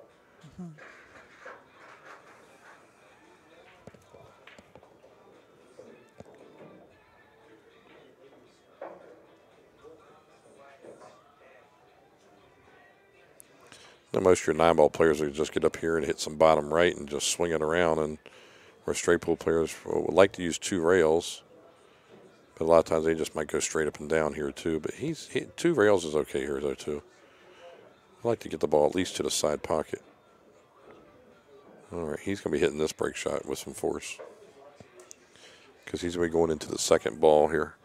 Mm-hmm. Now, most of your 9-ball players will just get up here and hit some bottom right and just swing it around, and where straight pool players would like to use 2 rails, but a lot of times they just might go straight up and down here too. But 2 rails is okay here though too. I like to get the ball at least to the side pocket. All right, he's going to be hitting this break shot with some force because he's going to be going into the 2nd ball here.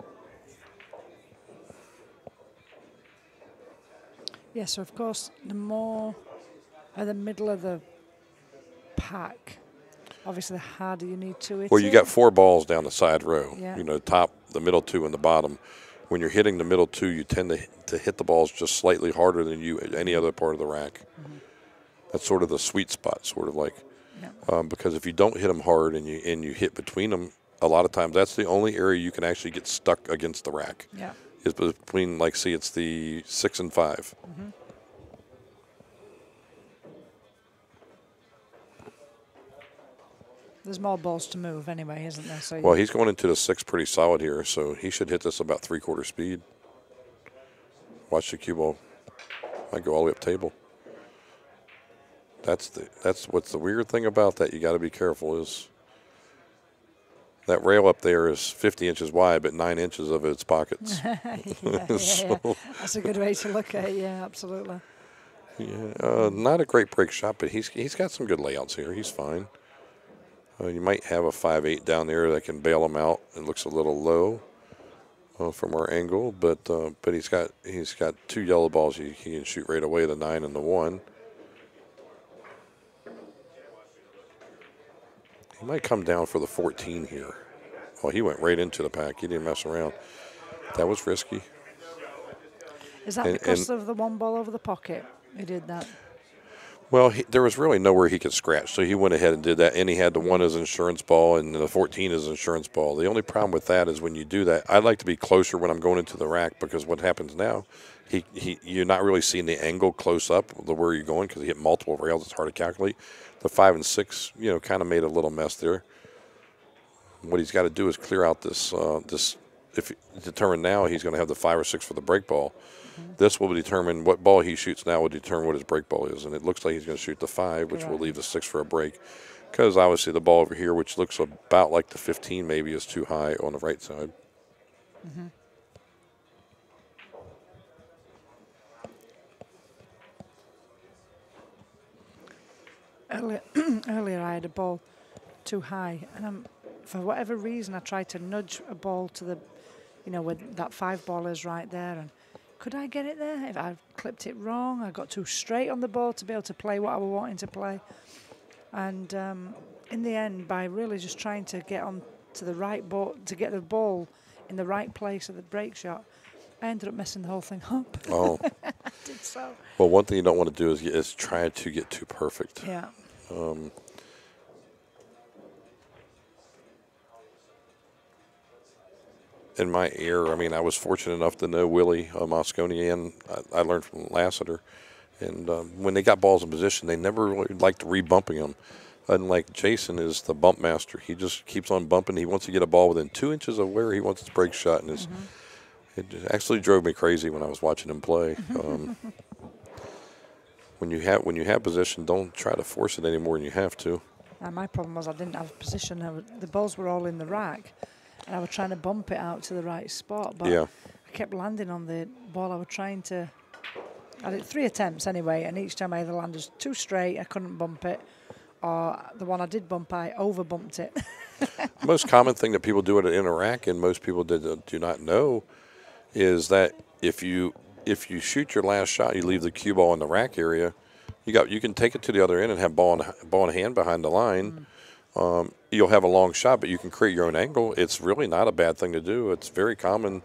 Yeah, so of course, the more at the middle of the pack, obviously the harder you need to hit. Well, you got 4 balls down the side row. Yeah. You know, top, the middle 2, and the bottom. When you're hitting the middle 2, you tend to hit the balls just slightly harder than you at any other part of the rack. Mm-hmm. That's sort of the sweet spot, sort of like. Yeah. Because if you don't hit them hard and you hit between them, a lot of times that's the only area you can actually get stuck against the rack. Yeah. Is between, like, see, it's the 6 and 5. Mm-hmm. There's more balls to move anyway, isn't there? So Well, he's going into the 6 pretty solid here, so he should hit this about 3/4 speed. Watch the cue ball. Might go all the way up table. That's what's the weird thing about that. You got to be careful is that rail up there is 50 inches wide, but 9 inches of it's pockets. yeah. So, that's a good way to look at it. Yeah, absolutely. yeah, not a great break shot, but he's got some good layouts here. He's fine. You might have a 5/8 down there that can bail him out. It looks a little low from our angle, but he's got 2 yellow balls he can shoot right away, the 9 and the 1. He might come down for the 14 here. Oh, he went right into the pack. He didn't mess around. That was risky. Is that because of the 1 ball over the pocket? He did that. Well, there was really nowhere he could scratch, so he went ahead and did that, and he had the 1 as insurance ball and the 14 as insurance ball. The only problem with that is when you do that, I like to be closer when I'm going into the rack because what happens now, you're not really seeing the angle close up where you're going because he hit multiple rails. It's hard to calculate. The 5 and 6, kind of made a little mess there. What he's got to do is clear out this. If determine now he's going to have the 5 or 6 for the break ball. This will determine what ball he shoots now will determine what his break ball is. And it looks like he's going to shoot the 5, which will leave the 6 for a break. Because obviously the ball over here, which looks about like the 15 maybe, is too high on the right side. Mm-hmm. Earlier I had a ball too high, and for whatever reason I tried to nudge a ball to the, where that 5 ball is right there, and could I get it there? If I clipped it wrong, I got too straight on the ball to be able to play what I was wanting to play. And in the end, by really just trying to get on to the right ball, to get the ball in the right place at the break shot, I ended up messing the whole thing up. Oh. I did so. Well, one thing you don't want to do is try to get too perfect. Yeah. In my era, I was fortunate enough to know Willie Mosconi, and I learned from Lassiter. And when they got balls in position, they never really liked re-bumping them. Unlike Jason is the bump master. He just keeps on bumping. He wants to get a ball within 2 inches of where he wants his break shot. And It actually drove me crazy when I was watching him play. When you have position, don't try to force it any more than you have to. My problem was I didn't have position. The balls were all in the rack, and I was trying to bump it out to the right spot, but Yeah. I kept landing on the ball I was trying to. I did 3 attempts anyway, and each time I either landed too straight, I couldn't bump it, or the one I did bump, I over bumped it. The most common thing that people do in a rack, and most people do not know, is that if you shoot your last shot, you leave the cue ball in the rack area. You can take it to the other end and have ball in hand behind the line. You'll have a long shot, but you can create your own angle. It's really not a bad thing to do. It's very common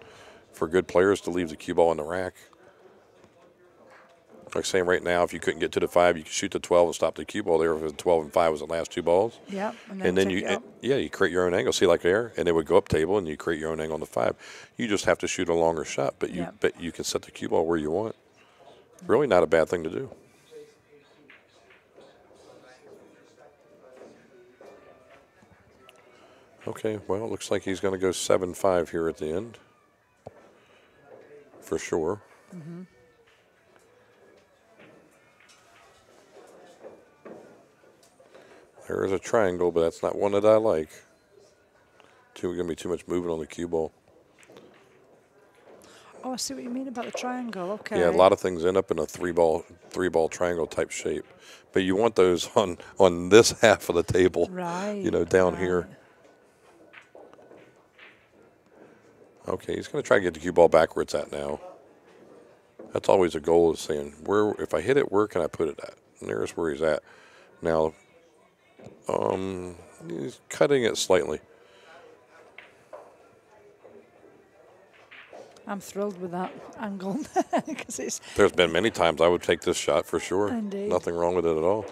for good players to leave the cue ball in the rack. Like saying right now, if you couldn't get to the 5, you could shoot the 12 and stop the cue ball there. If the 12 and 5 was the last 2 balls. Yeah, and then you create your own angle. See, like there, and it would go up table, and you create your own angle on the 5. You just have to shoot a longer shot, but you can set the cue ball where you want. Really not a bad thing to do. Okay, well, it looks like he's going to go 7-5 here at the end, for sure. Mm-hmm. There is a triangle, but that's not one that I like. Going to be too much movement on the cue ball. Oh, I see what you mean about the triangle. Okay. Yeah, a lot of things end up in a three ball triangle type shape, but you want those on this half of the table. Right. Down here. Okay, he's going to try to get the cue ball back where it's at now. That's always a goal, is saying, if I hit it, where can I put it at? And there's where he's at. Now, he's cutting it slightly. I'm thrilled with that angle. There's been many times I would take this shot for sure. Indeed. Nothing wrong with it at all.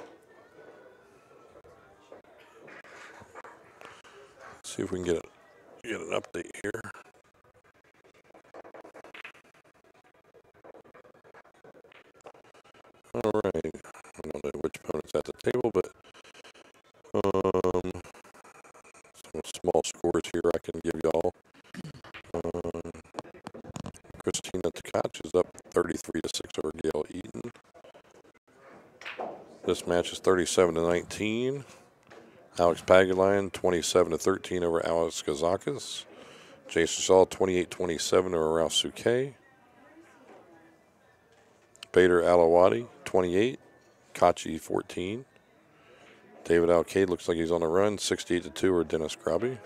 Let's see if we can get an update here. All right. I don't know which opponent's at the table, but some small scores here I can give y'all. Christina Tkach is up 33-6 over Gail Eaton. This match is 37-19. Alex Pagulayan 27-13 over Alex Kazakis. Jason Shaw 28-27 over Ralph Souquet. Bader Alawadi 28, Kachi 14. David Alcade looks like he's on a run, 68-2 over Dennis Grabby.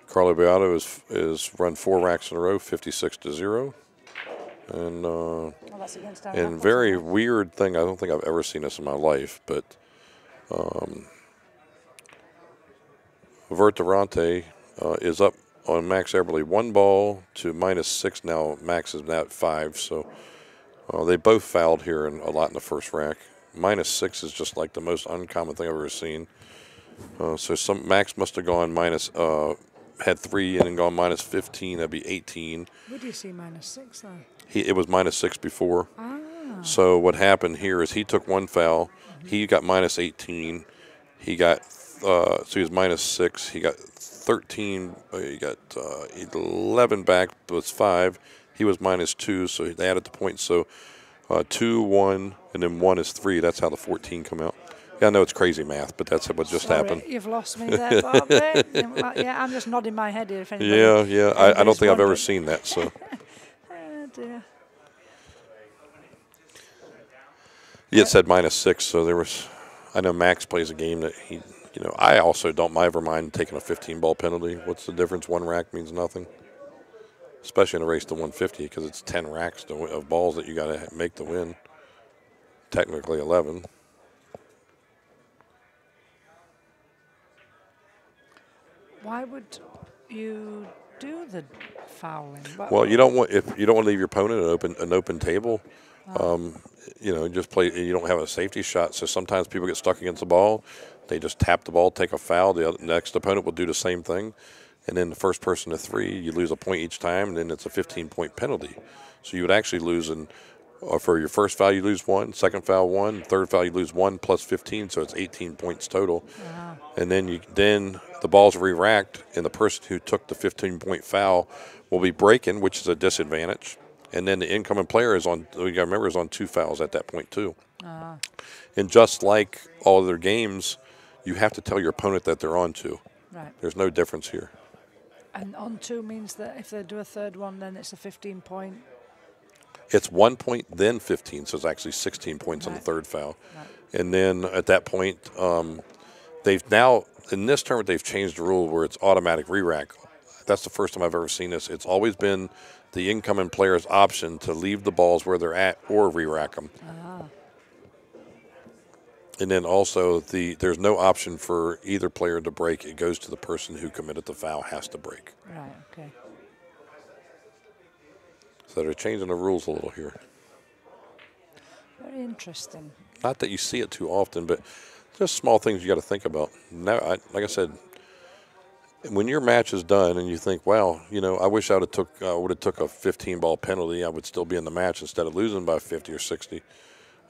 Carlo Beato is run 4 racks in a row, 56-0. And very weird thing, I don't think I've ever seen this in my life, but Verterante is up on Max Eberly 1 ball to -6 now. Max is now at 5, so they both fouled here a lot in the first rack. -6 is just like the most uncommon thing I've ever seen. So Max must have gone had 3 and then gone -15. That'd be 18. Where do you see -6 though? It was -6 before. Ah. So what happened here is he took 1 foul. He got -18. He got so he was -6. He got 13. He got 11 back. Was 5. He was -2. So they added the points. So 2, 1, and then 1 is 3. That's how the 14 come out. Yeah, I know it's crazy math, but that's what just happened. You've lost me there, Bob. Yeah, I'm just nodding my head here. If anybody, yeah. I don't think I've ever seen that. So. Oh dear. Yeah, it said -6, so there was. I know Max plays a game that he. I also don't ever mind taking a 15-ball penalty. What's the difference? 1 rack means nothing, especially in a race to 150 because it's 10 racks of balls that you got to make to win. Technically 11. Why would you do the fouling? Well, you don't want to leave your opponent an open table. Just play. You don't have a safety shot, so sometimes people get stuck against the ball. They just tap the ball, take a foul. The next opponent will do the same thing, and then the first person to 3, you lose a point each time, and then it's a 15-point penalty. So you would actually lose For your first foul, you lose 1. Second foul, 1. Third foul, you lose 1 plus 15, so it's 18 points total. And then the ball's re-racked, and the person who took the 15-point foul will be breaking, which is a disadvantage. And then the incoming player is on. You got to remember, is on 2 fouls at that point too. And just like all other games, you have to tell your opponent that they're on 2. Right. There's no difference here. And on 2 means that if they do a third one, then it's a 15-point. It's 1 point, then 15, so it's actually 16 points on the third foul. Right. And then at that point, they've now, in this tournament, they've changed the rule where it's automatic re-rack. That's the first time I've ever seen this. It's always been the incoming player's option to leave the balls where they're at or re-rack them. And then also, there's no option for either player to break. It goes to the person who committed the foul has to break. Right, okay. So they're changing the rules a little here. Very interesting. Not that you see it too often, but just small things you got to think about. Now, like I said, when your match is done and you think, wow, I wish I would have took a 15-ball penalty, I would still be in the match instead of losing by 50 or 60.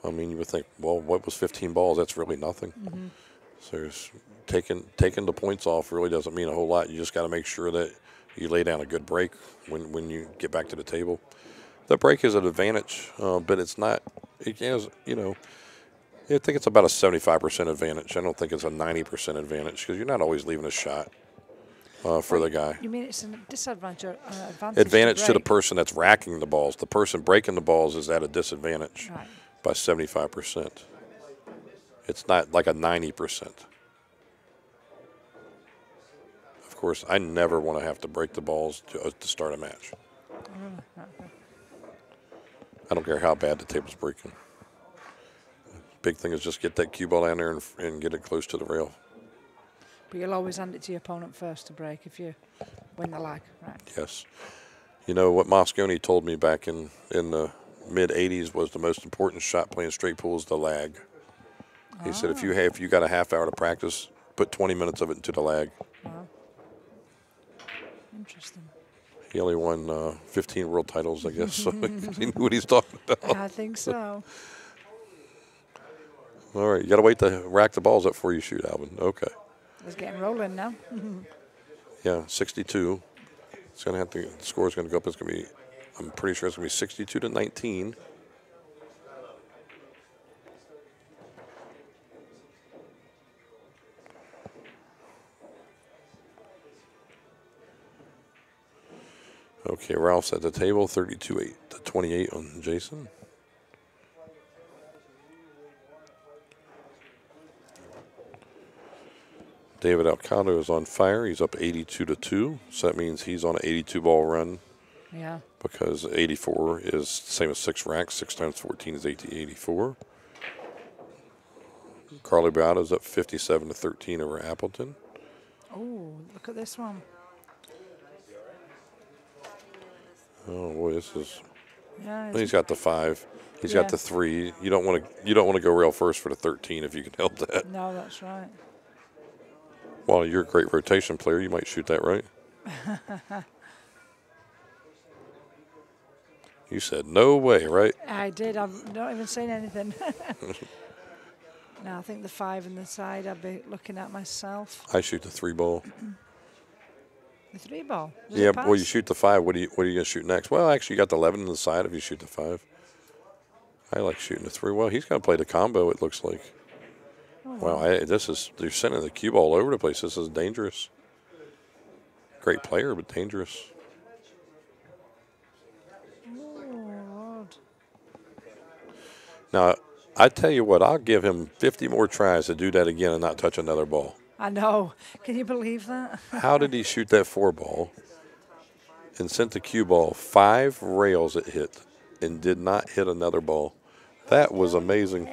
I mean, you would think, well, what was 15 balls? That's really nothing. So taking the points off really doesn't mean a whole lot. You just got to make sure that you lay down a good break when you get back to the table. The break is an advantage, but it's not. It has, I think it's about a 75% advantage. I don't think it's a 90% advantage because you're not always leaving a shot for the guy. You mean it's a disadvantage or advantage? Advantage to the person that's racking the balls. The person breaking the balls is at a disadvantage by 75%. It's not like a 90%. Of course, I never want to have to break the balls to start a match. I don't care how bad the table's breaking. Big thing is just get that cue ball down there and get it close to the rail. But you'll always hand it to your opponent first to break if you win the lag, right? Yes. You know what Mosconi told me back in the mid-'80s was the most important shot playing straight pool is the lag. He said if you got a half hour to practice, put 20 minutes of it into the lag. Interesting. He only won 15 world titles, I guess, so he knew what he's talking about. I think so. All right, you got to wait to rack the balls up before you shoot, Alvin. Okay. It's getting rolling now. Yeah, 62. It's going to have to, the score's going to go up. It's going to be, I'm pretty sure it's going to be 62-19. Okay, Ralph's at the table, 32-28 on Jason. David Alcado is on fire. He's up 82-2, so that means he's on an 82-ball run. Yeah. Because 84 is the same as 6 racks. 6 times 14 is 84. Carly Beato's up 57-13 over Appleton. Oh, look at this one. Oh boy, this is. Yeah. He's got the 5. He's got the 3. You don't want to go rail first for the 13 if you can help that. No, that's right. Well, you're a great rotation player. You might shoot that, right? You said no way, right? I did. I'm not even saying anything. No, I think the 5 in the side I'd be looking at myself. I shoot the 3 ball. The 3 ball? Does Yeah, it pass? well, you shoot the 5. What are you going to shoot next? Well, actually, you got the 11 on the side if you shoot the 5. I like shooting the 3. Well, he's going to play the combo, it looks like. Oh, wow, they're sending the cue ball all over the place. This is dangerous. Great player, but dangerous. Oh, Lord. Now, I tell you what, I'll give him 50 more tries to do that again and not touch another ball. I know. Can you believe that? How did he shoot that 4 ball and sent the cue ball 5 rails it hit and did not hit another ball? That was amazing.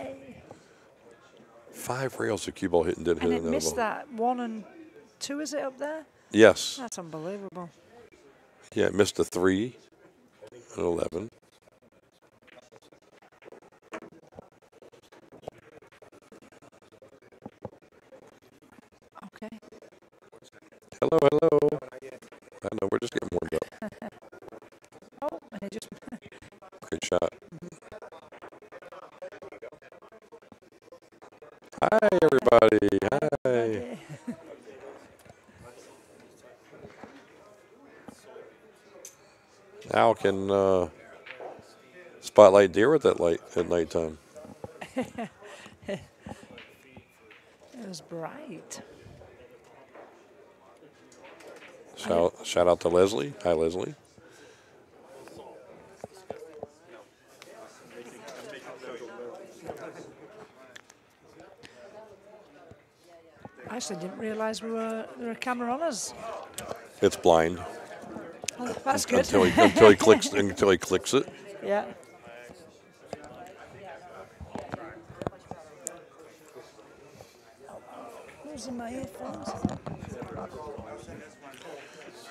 5 rails the cue ball hit and didn't hit another ball. And it missed that 1 and 2, is it up there? Yes. That's unbelievable. Yeah, it missed the 3 and 11. Okay. Hello, hello. I know, we're just getting warmed up. Oh, and it just... Great shot. Hi, everybody. Hi. Al can spotlight deer with that light at nighttime. It was bright. Shout out to Leslie. Hi, Leslie. I actually didn't realise there were a camera on us. It's blind Oh, that's good. until he clicks it. Yeah. Losing my earphones.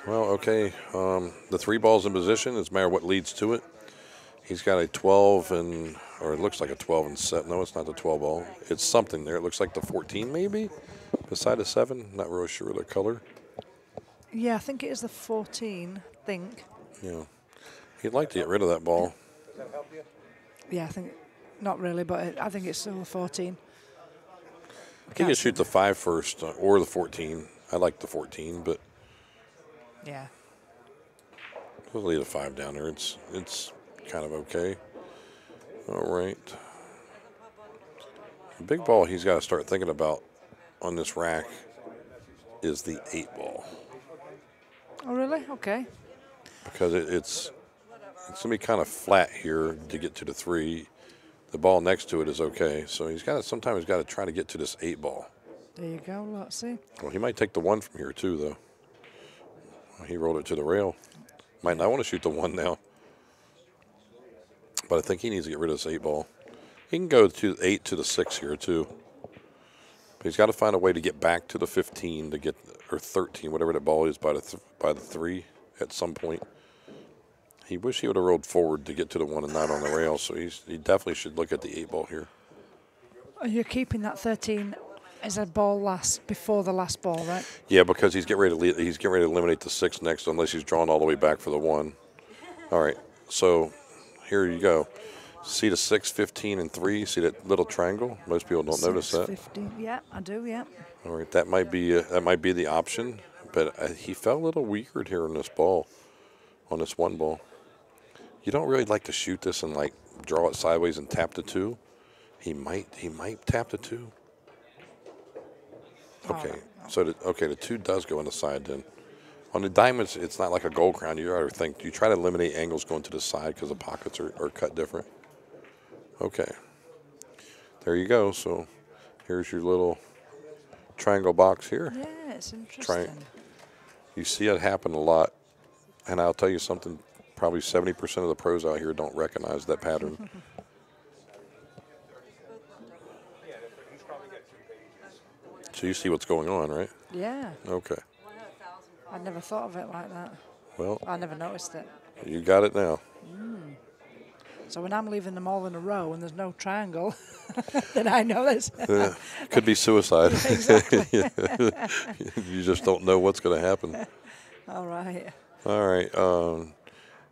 Well, okay. The 3 balls in position. It's matter what leads to it. He's got a 12 or it looks like a 12 and set. No, it's not the 12 ball. It's something there. It looks like the 14 maybe, beside a 7. Not really sure of the color. Yeah, I think it is the 14. I think. Yeah, he'd like to get rid of that ball. Yeah, I think not really, but I think it's still the 14. He could shoot the 5 first or the 14. I like the 14, but yeah, we'll leave the 5 down there. It's kind of okay. All right. The big ball he's got to start thinking about on this rack is the 8 ball. Oh, really? Okay. Because it's going to be kind of flat here to get to the 3. The ball next to it is okay. So sometimes he's got to try to get to this 8 ball. There you go. Let's see. Well, he might take the 1 from here too, though. He rolled it to the rail. Might not want to shoot the 1 now. But I think he needs to get rid of this 8 ball. He can go to 8 to the 6 here too. But he's got to find a way to get back to the 15 to get, or 13, whatever that ball is by the 3 at some point. He wish he would have rolled forward to get to the 1 and not on the rail. So he definitely should look at the 8 ball here. You're keeping that 13 as a ball before the last ball, right? Yeah, because he's getting ready to eliminate the 6 next, unless he's drawn all the way back for the 1. All right, so here you go. See the 6, 15, and 3. See that little triangle? Most people don't notice that. 15. Yeah, I do. Yeah. All right, that might be the option, but he felt a little weird here on this ball, on this 1 ball. You don't really like to shoot this and like draw it sideways and tap the 2. He might tap the 2. Okay, so the 2 does go on the side then. On the diamonds, it's not like a gold crown. You try to eliminate angles going to the side because the pockets are cut different. Okay, there you go. So here's your little triangle box here. Yeah, it's interesting. You see it happen a lot, and I'll tell you something. Probably 70% of the pros out here don't recognize that pattern. So you see what's going on, right? Yeah. Okay. I never thought of it like that. Well, I never noticed it. You got it now. So when I'm leaving them all in a row and there's no triangle, then I know this. Could be suicide. Exactly. You just don't know what's going to happen. All right. All right.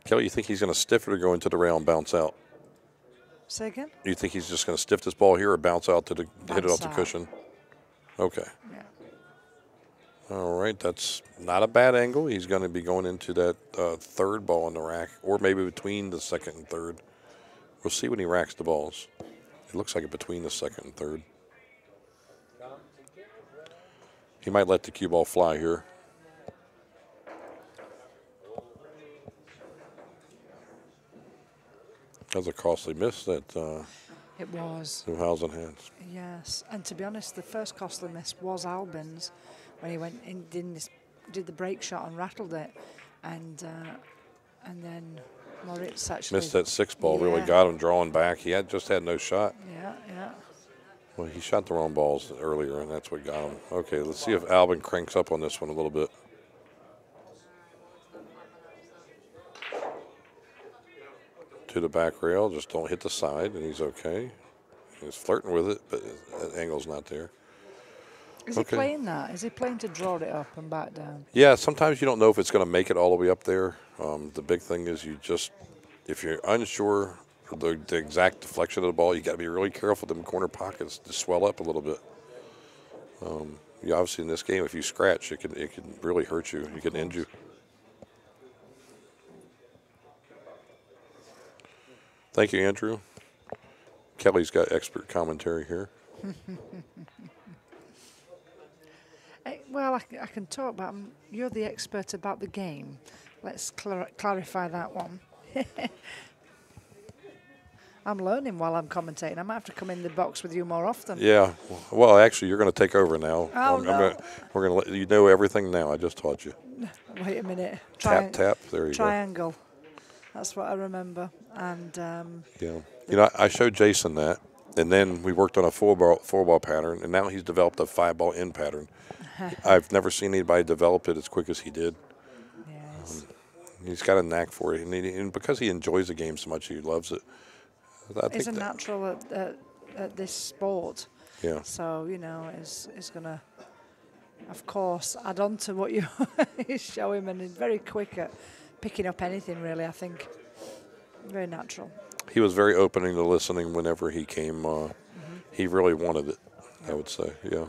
Kelly, you think he's going to stiff it or go into the rail and bounce out? Say again? You think he's just going to stiff this ball here or bounce out to hit it off the cushion? Okay. Yeah. All right. That's not a bad angle. He's going to be going into that 3rd ball in the rack, or maybe between the 2nd and 3rd. We'll see when he racks the balls. It looks like it between the 2nd and 3rd. He might let the cue ball fly here. That's a costly miss that It was. Newhausen had. Yes. And to be honest, the first costly miss was Albin's when he went in, did the break shot and rattled it. And then Moritz actually Missed that 6 ball, really got him drawing back. He just had no shot. Yeah, yeah. Well, he shot the wrong balls earlier, and that's what got him. Okay, let's see if Albin cranks up on this one a little bit. To the back rail, just don't hit the side, and he's okay. He's flirting with it, but that angle's not there. Is he playing that? Is he playing to draw it up and back down? Yeah, sometimes you don't know if it's going to make it all the way up there. The big thing is if you're unsure the exact deflection of the ball. You got to be really careful. Them corner pockets to swell up a little bit. You obviously in this game, if you scratch, it can really hurt you. You can end you. Thank you, Andrew. Kelly's got expert commentary here. Well, I can talk about. You're the expert about the game. Let's clarify that one. I'm learning while I'm commentating. I might have to come in the box with you more often. Yeah. Well, actually, you're going to take over now. Oh, no. We're going to let you know everything now. I just taught you. Wait a minute. Tap. There you Triangle. That's what I remember. And yeah. You know, I showed Jason that, and then we worked on a four ball pattern, and now he's developed a 5-ball in pattern. I've never seen anybody develop it as quick as he did. Yes. He's got a knack for it, and because he enjoys the game so much, he loves it. He's a natural at this sport. Yeah. So, you know, is going to, of course, add on to what you show him, and he's very quick at picking up anything, really, I think. Very natural. He was very open to listening whenever he came. He really wanted it, I would say, yeah.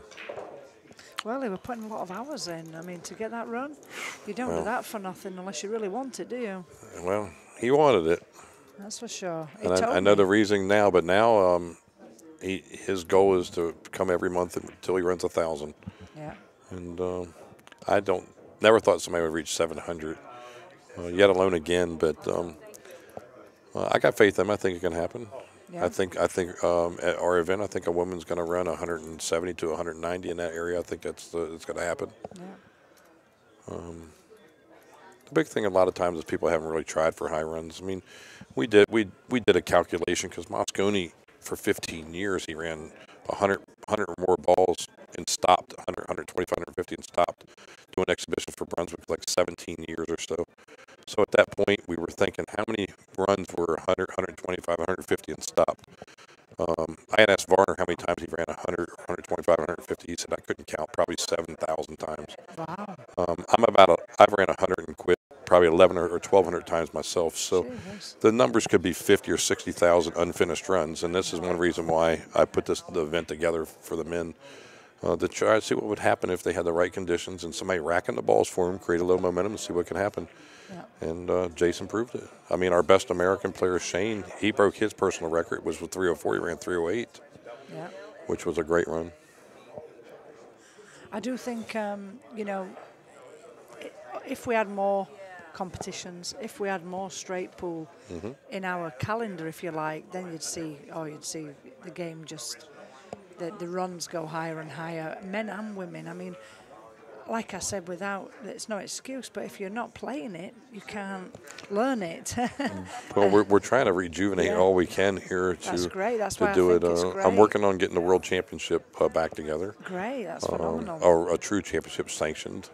Well, they were putting a lot of hours in. I mean, to get that run, you don't do that for nothing unless you really want it, do you? Well, he wanted it. That's for sure. And I know the reasoning now, but now his goal is to come every month until he runs 1,000. Yeah. And I never thought somebody would reach 700, yet alone again. But I got faith in him. I think it can happen. Yeah. I think at our event, I think a woman's going to run 170 to 190 in that area. I think it's going to happen. Yeah. The big thing a lot of times is people haven't really tried for high runs. I mean, we did a calculation because Mosconi for 15 years he ran 100 or more balls and stopped 100, 125, 150 and stopped doing exhibitions for Brunswick like 17 years or so. So at that point, we were thinking, how many runs were 100, 125, 150 and stopped? I had asked Varner how many times he ran 100, 125, 150. He said I couldn't count, probably 7,000 times. Wow. I've ran 100 and quit probably 1,100 or 1,200 times myself. So the numbers could be 50 or 60,000 unfinished runs, and this is one reason why I put the event together for the men. To try to see what would happen if they had the right conditions and somebody racking the balls for them, create a little momentum and see what can happen. Yeah. And Jason proved it. I mean, our best American player, Shane, he broke his personal record. It was with 304. He ran 308, which was a great run. I do think, you know, if we had more competitions, if we had more straight pool in our calendar, if you like, then you'd see the game just, the runs go higher and higher, men and women. I mean, like I said, it's no excuse, but if you're not playing it, you can't learn it. Well, we're trying to rejuvenate all we can here to, that's great. That's to why do I it. think it's great. I'm working on getting the World Championship back together. Great, that's phenomenal. Or a true championship sanctioned.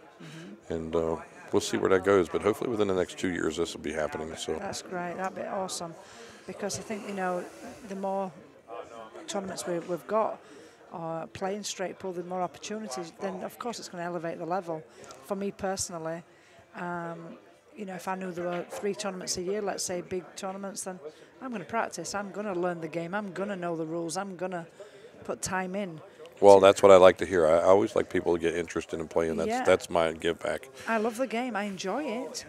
And we'll see where that goes, but hopefully within the next 2 years this will be happening. So that's great. That'd be awesome, because I think, you know, the more tournaments we've got, playing straight pool, the more opportunities, then of course it's going to elevate the level. For me personally, you know, if I knew there were 3 tournaments a year, let's say big tournaments, then I'm going to practice. I'm going to learn the game. I'm going to know the rules. I'm going to put time in. Well, that's what I like to hear. I always like people to get interested in playing. That's my give back. I love the game. I enjoy it.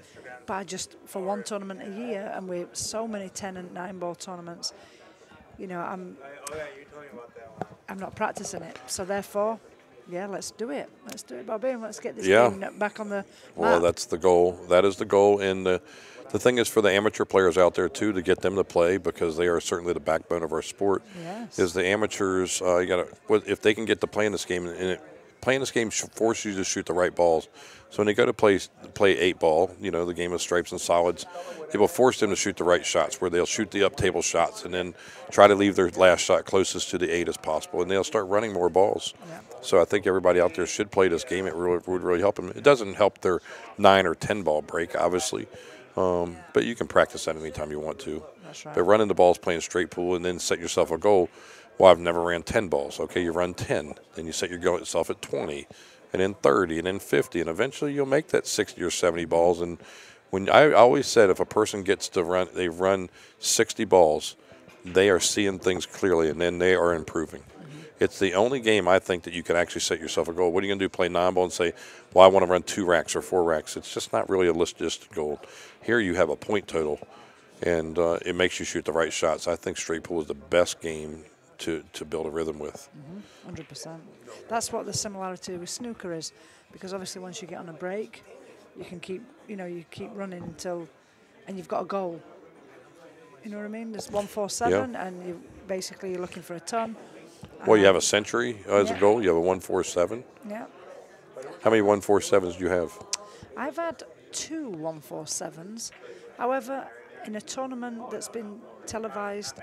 But I just, for one tournament a year, and we have so many 10 and 9 ball tournaments, you know, I'm not practicing it. So therefore, let's do it. Let's do it, Bobby, and let's get this game back on the map. Well, that's the goal. That is the goal. And the thing is for the amateur players out there, too, to get them to play, because they are certainly the backbone of our sport, is the amateurs, if they can get to play in this game, and playing this game forces you to shoot the right balls. So when they go to play 8-ball, you know, the game of stripes and solids, it will force them to shoot the right shots, where they'll shoot the up-table shots and then try to leave their last shot closest to the 8 as possible, and they'll start running more balls. Yeah. So I think everybody out there should play this game. It would really help them. It doesn't help their 9 or 10-ball break, obviously, but you can practice that anytime you want to. That's right. But running the balls, playing straight pool, and then set yourself a goal. Well, I've never ran 10 balls. Okay, you run 10. Then you set your goal itself at 20, and then 30, and then 50, and eventually you'll make that 60 or 70 balls. And when I always said, if a person gets to run, they run 60 balls, they are seeing things clearly, and then they are improving. It's the only game I think that you can actually set yourself a goal. What are you going to do, play 9-ball and say, well, I want to run 2 racks or 4 racks? It's just not really a logistic goal. Here you have a point total, and it makes you shoot the right shots. I think straight pool is the best game to build a rhythm with. 100%. That's what the similarity with snooker is, because obviously once you get on a break, you can keep, you keep running until, and you've got a goal. You know what I mean? There's 147, and you're looking for a ton. Well, you have a century as a goal. You have a 147. Yeah. How many 147s do you have? I've had 2 147s. However, in a tournament that's been televised,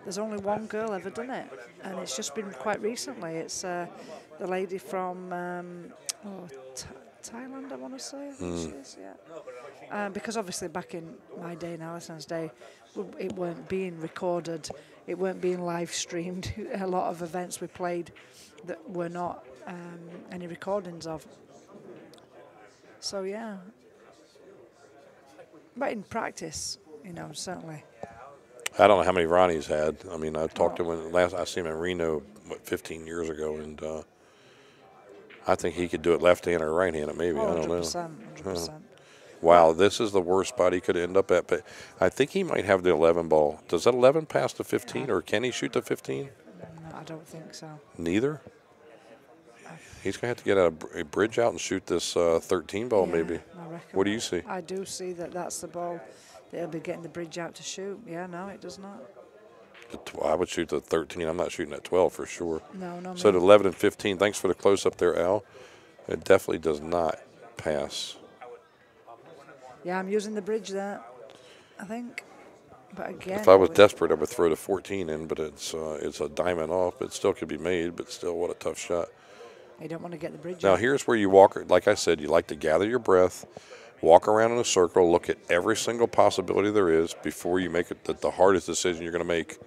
there's only one girl ever done it, and it's just been quite recently. It's the lady from Thailand, I want to say. I think she is, yeah. Because obviously back in my day, in Alison's day, it weren't being recorded, it weren't being live streamed. A lot of events we played that were not any recordings of. So yeah. But in practice, certainly. I don't know how many Ronnie's had. I mean, I talked to him last. I seen him in Reno 15 years ago, and I think he could do it left-handed or right-handed. Maybe I don't know. 100%. Wow, this is the worst spot he could end up at. But I think he might have the 11 ball. Does that 11 pass the 15, or can he shoot the 15? No, I don't think so. Neither. He's gonna have to get a bridge out and shoot this 13 ball, maybe. I reckon. What do you see? I do see that's the ball. They'll be getting the bridge out to shoot. Yeah, no, it does not. I would shoot the 13. I'm not shooting at 12 for sure. No. So the 11 and 15. Thanks for the close up there, Al. It definitely does not pass. Yeah, I'm using the bridge there, I think. But again, if I was desperate, I would throw the 14 in, but it's a diamond off. It still could be made, but still, what a tough shot. You don't want to get the bridge Now, out. here's where you walk. Like I said, you like to gather your breath, walk around in a circle, look at every single possibility there is before you make it the hardest decision you're going to make.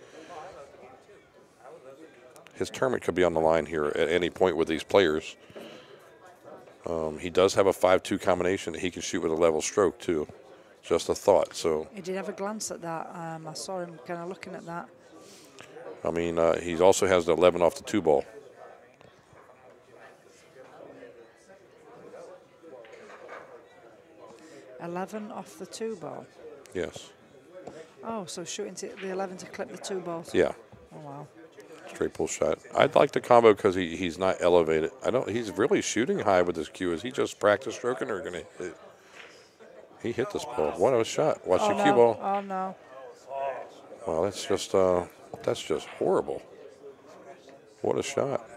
His tournament could be on the line here at any point with these players. He does have a 5-2 combination that he can shoot with a level stroke, too. Just a thought. So He did have a glance at that. I saw him kind of looking at that. I mean, he also has the 11 off the 2 ball. $11 off the 2 ball. Yes. Oh, so shooting to the 11 to clip the 2 balls. Yeah. Oh wow. Straight pull shot. I'd like the combo because he's not elevated. He's really shooting high with his cue. Is he just practice stroking or gonna hit? He hit this ball. What a shot. Watch the cue ball. Oh no. Well, that's just horrible. What a shot.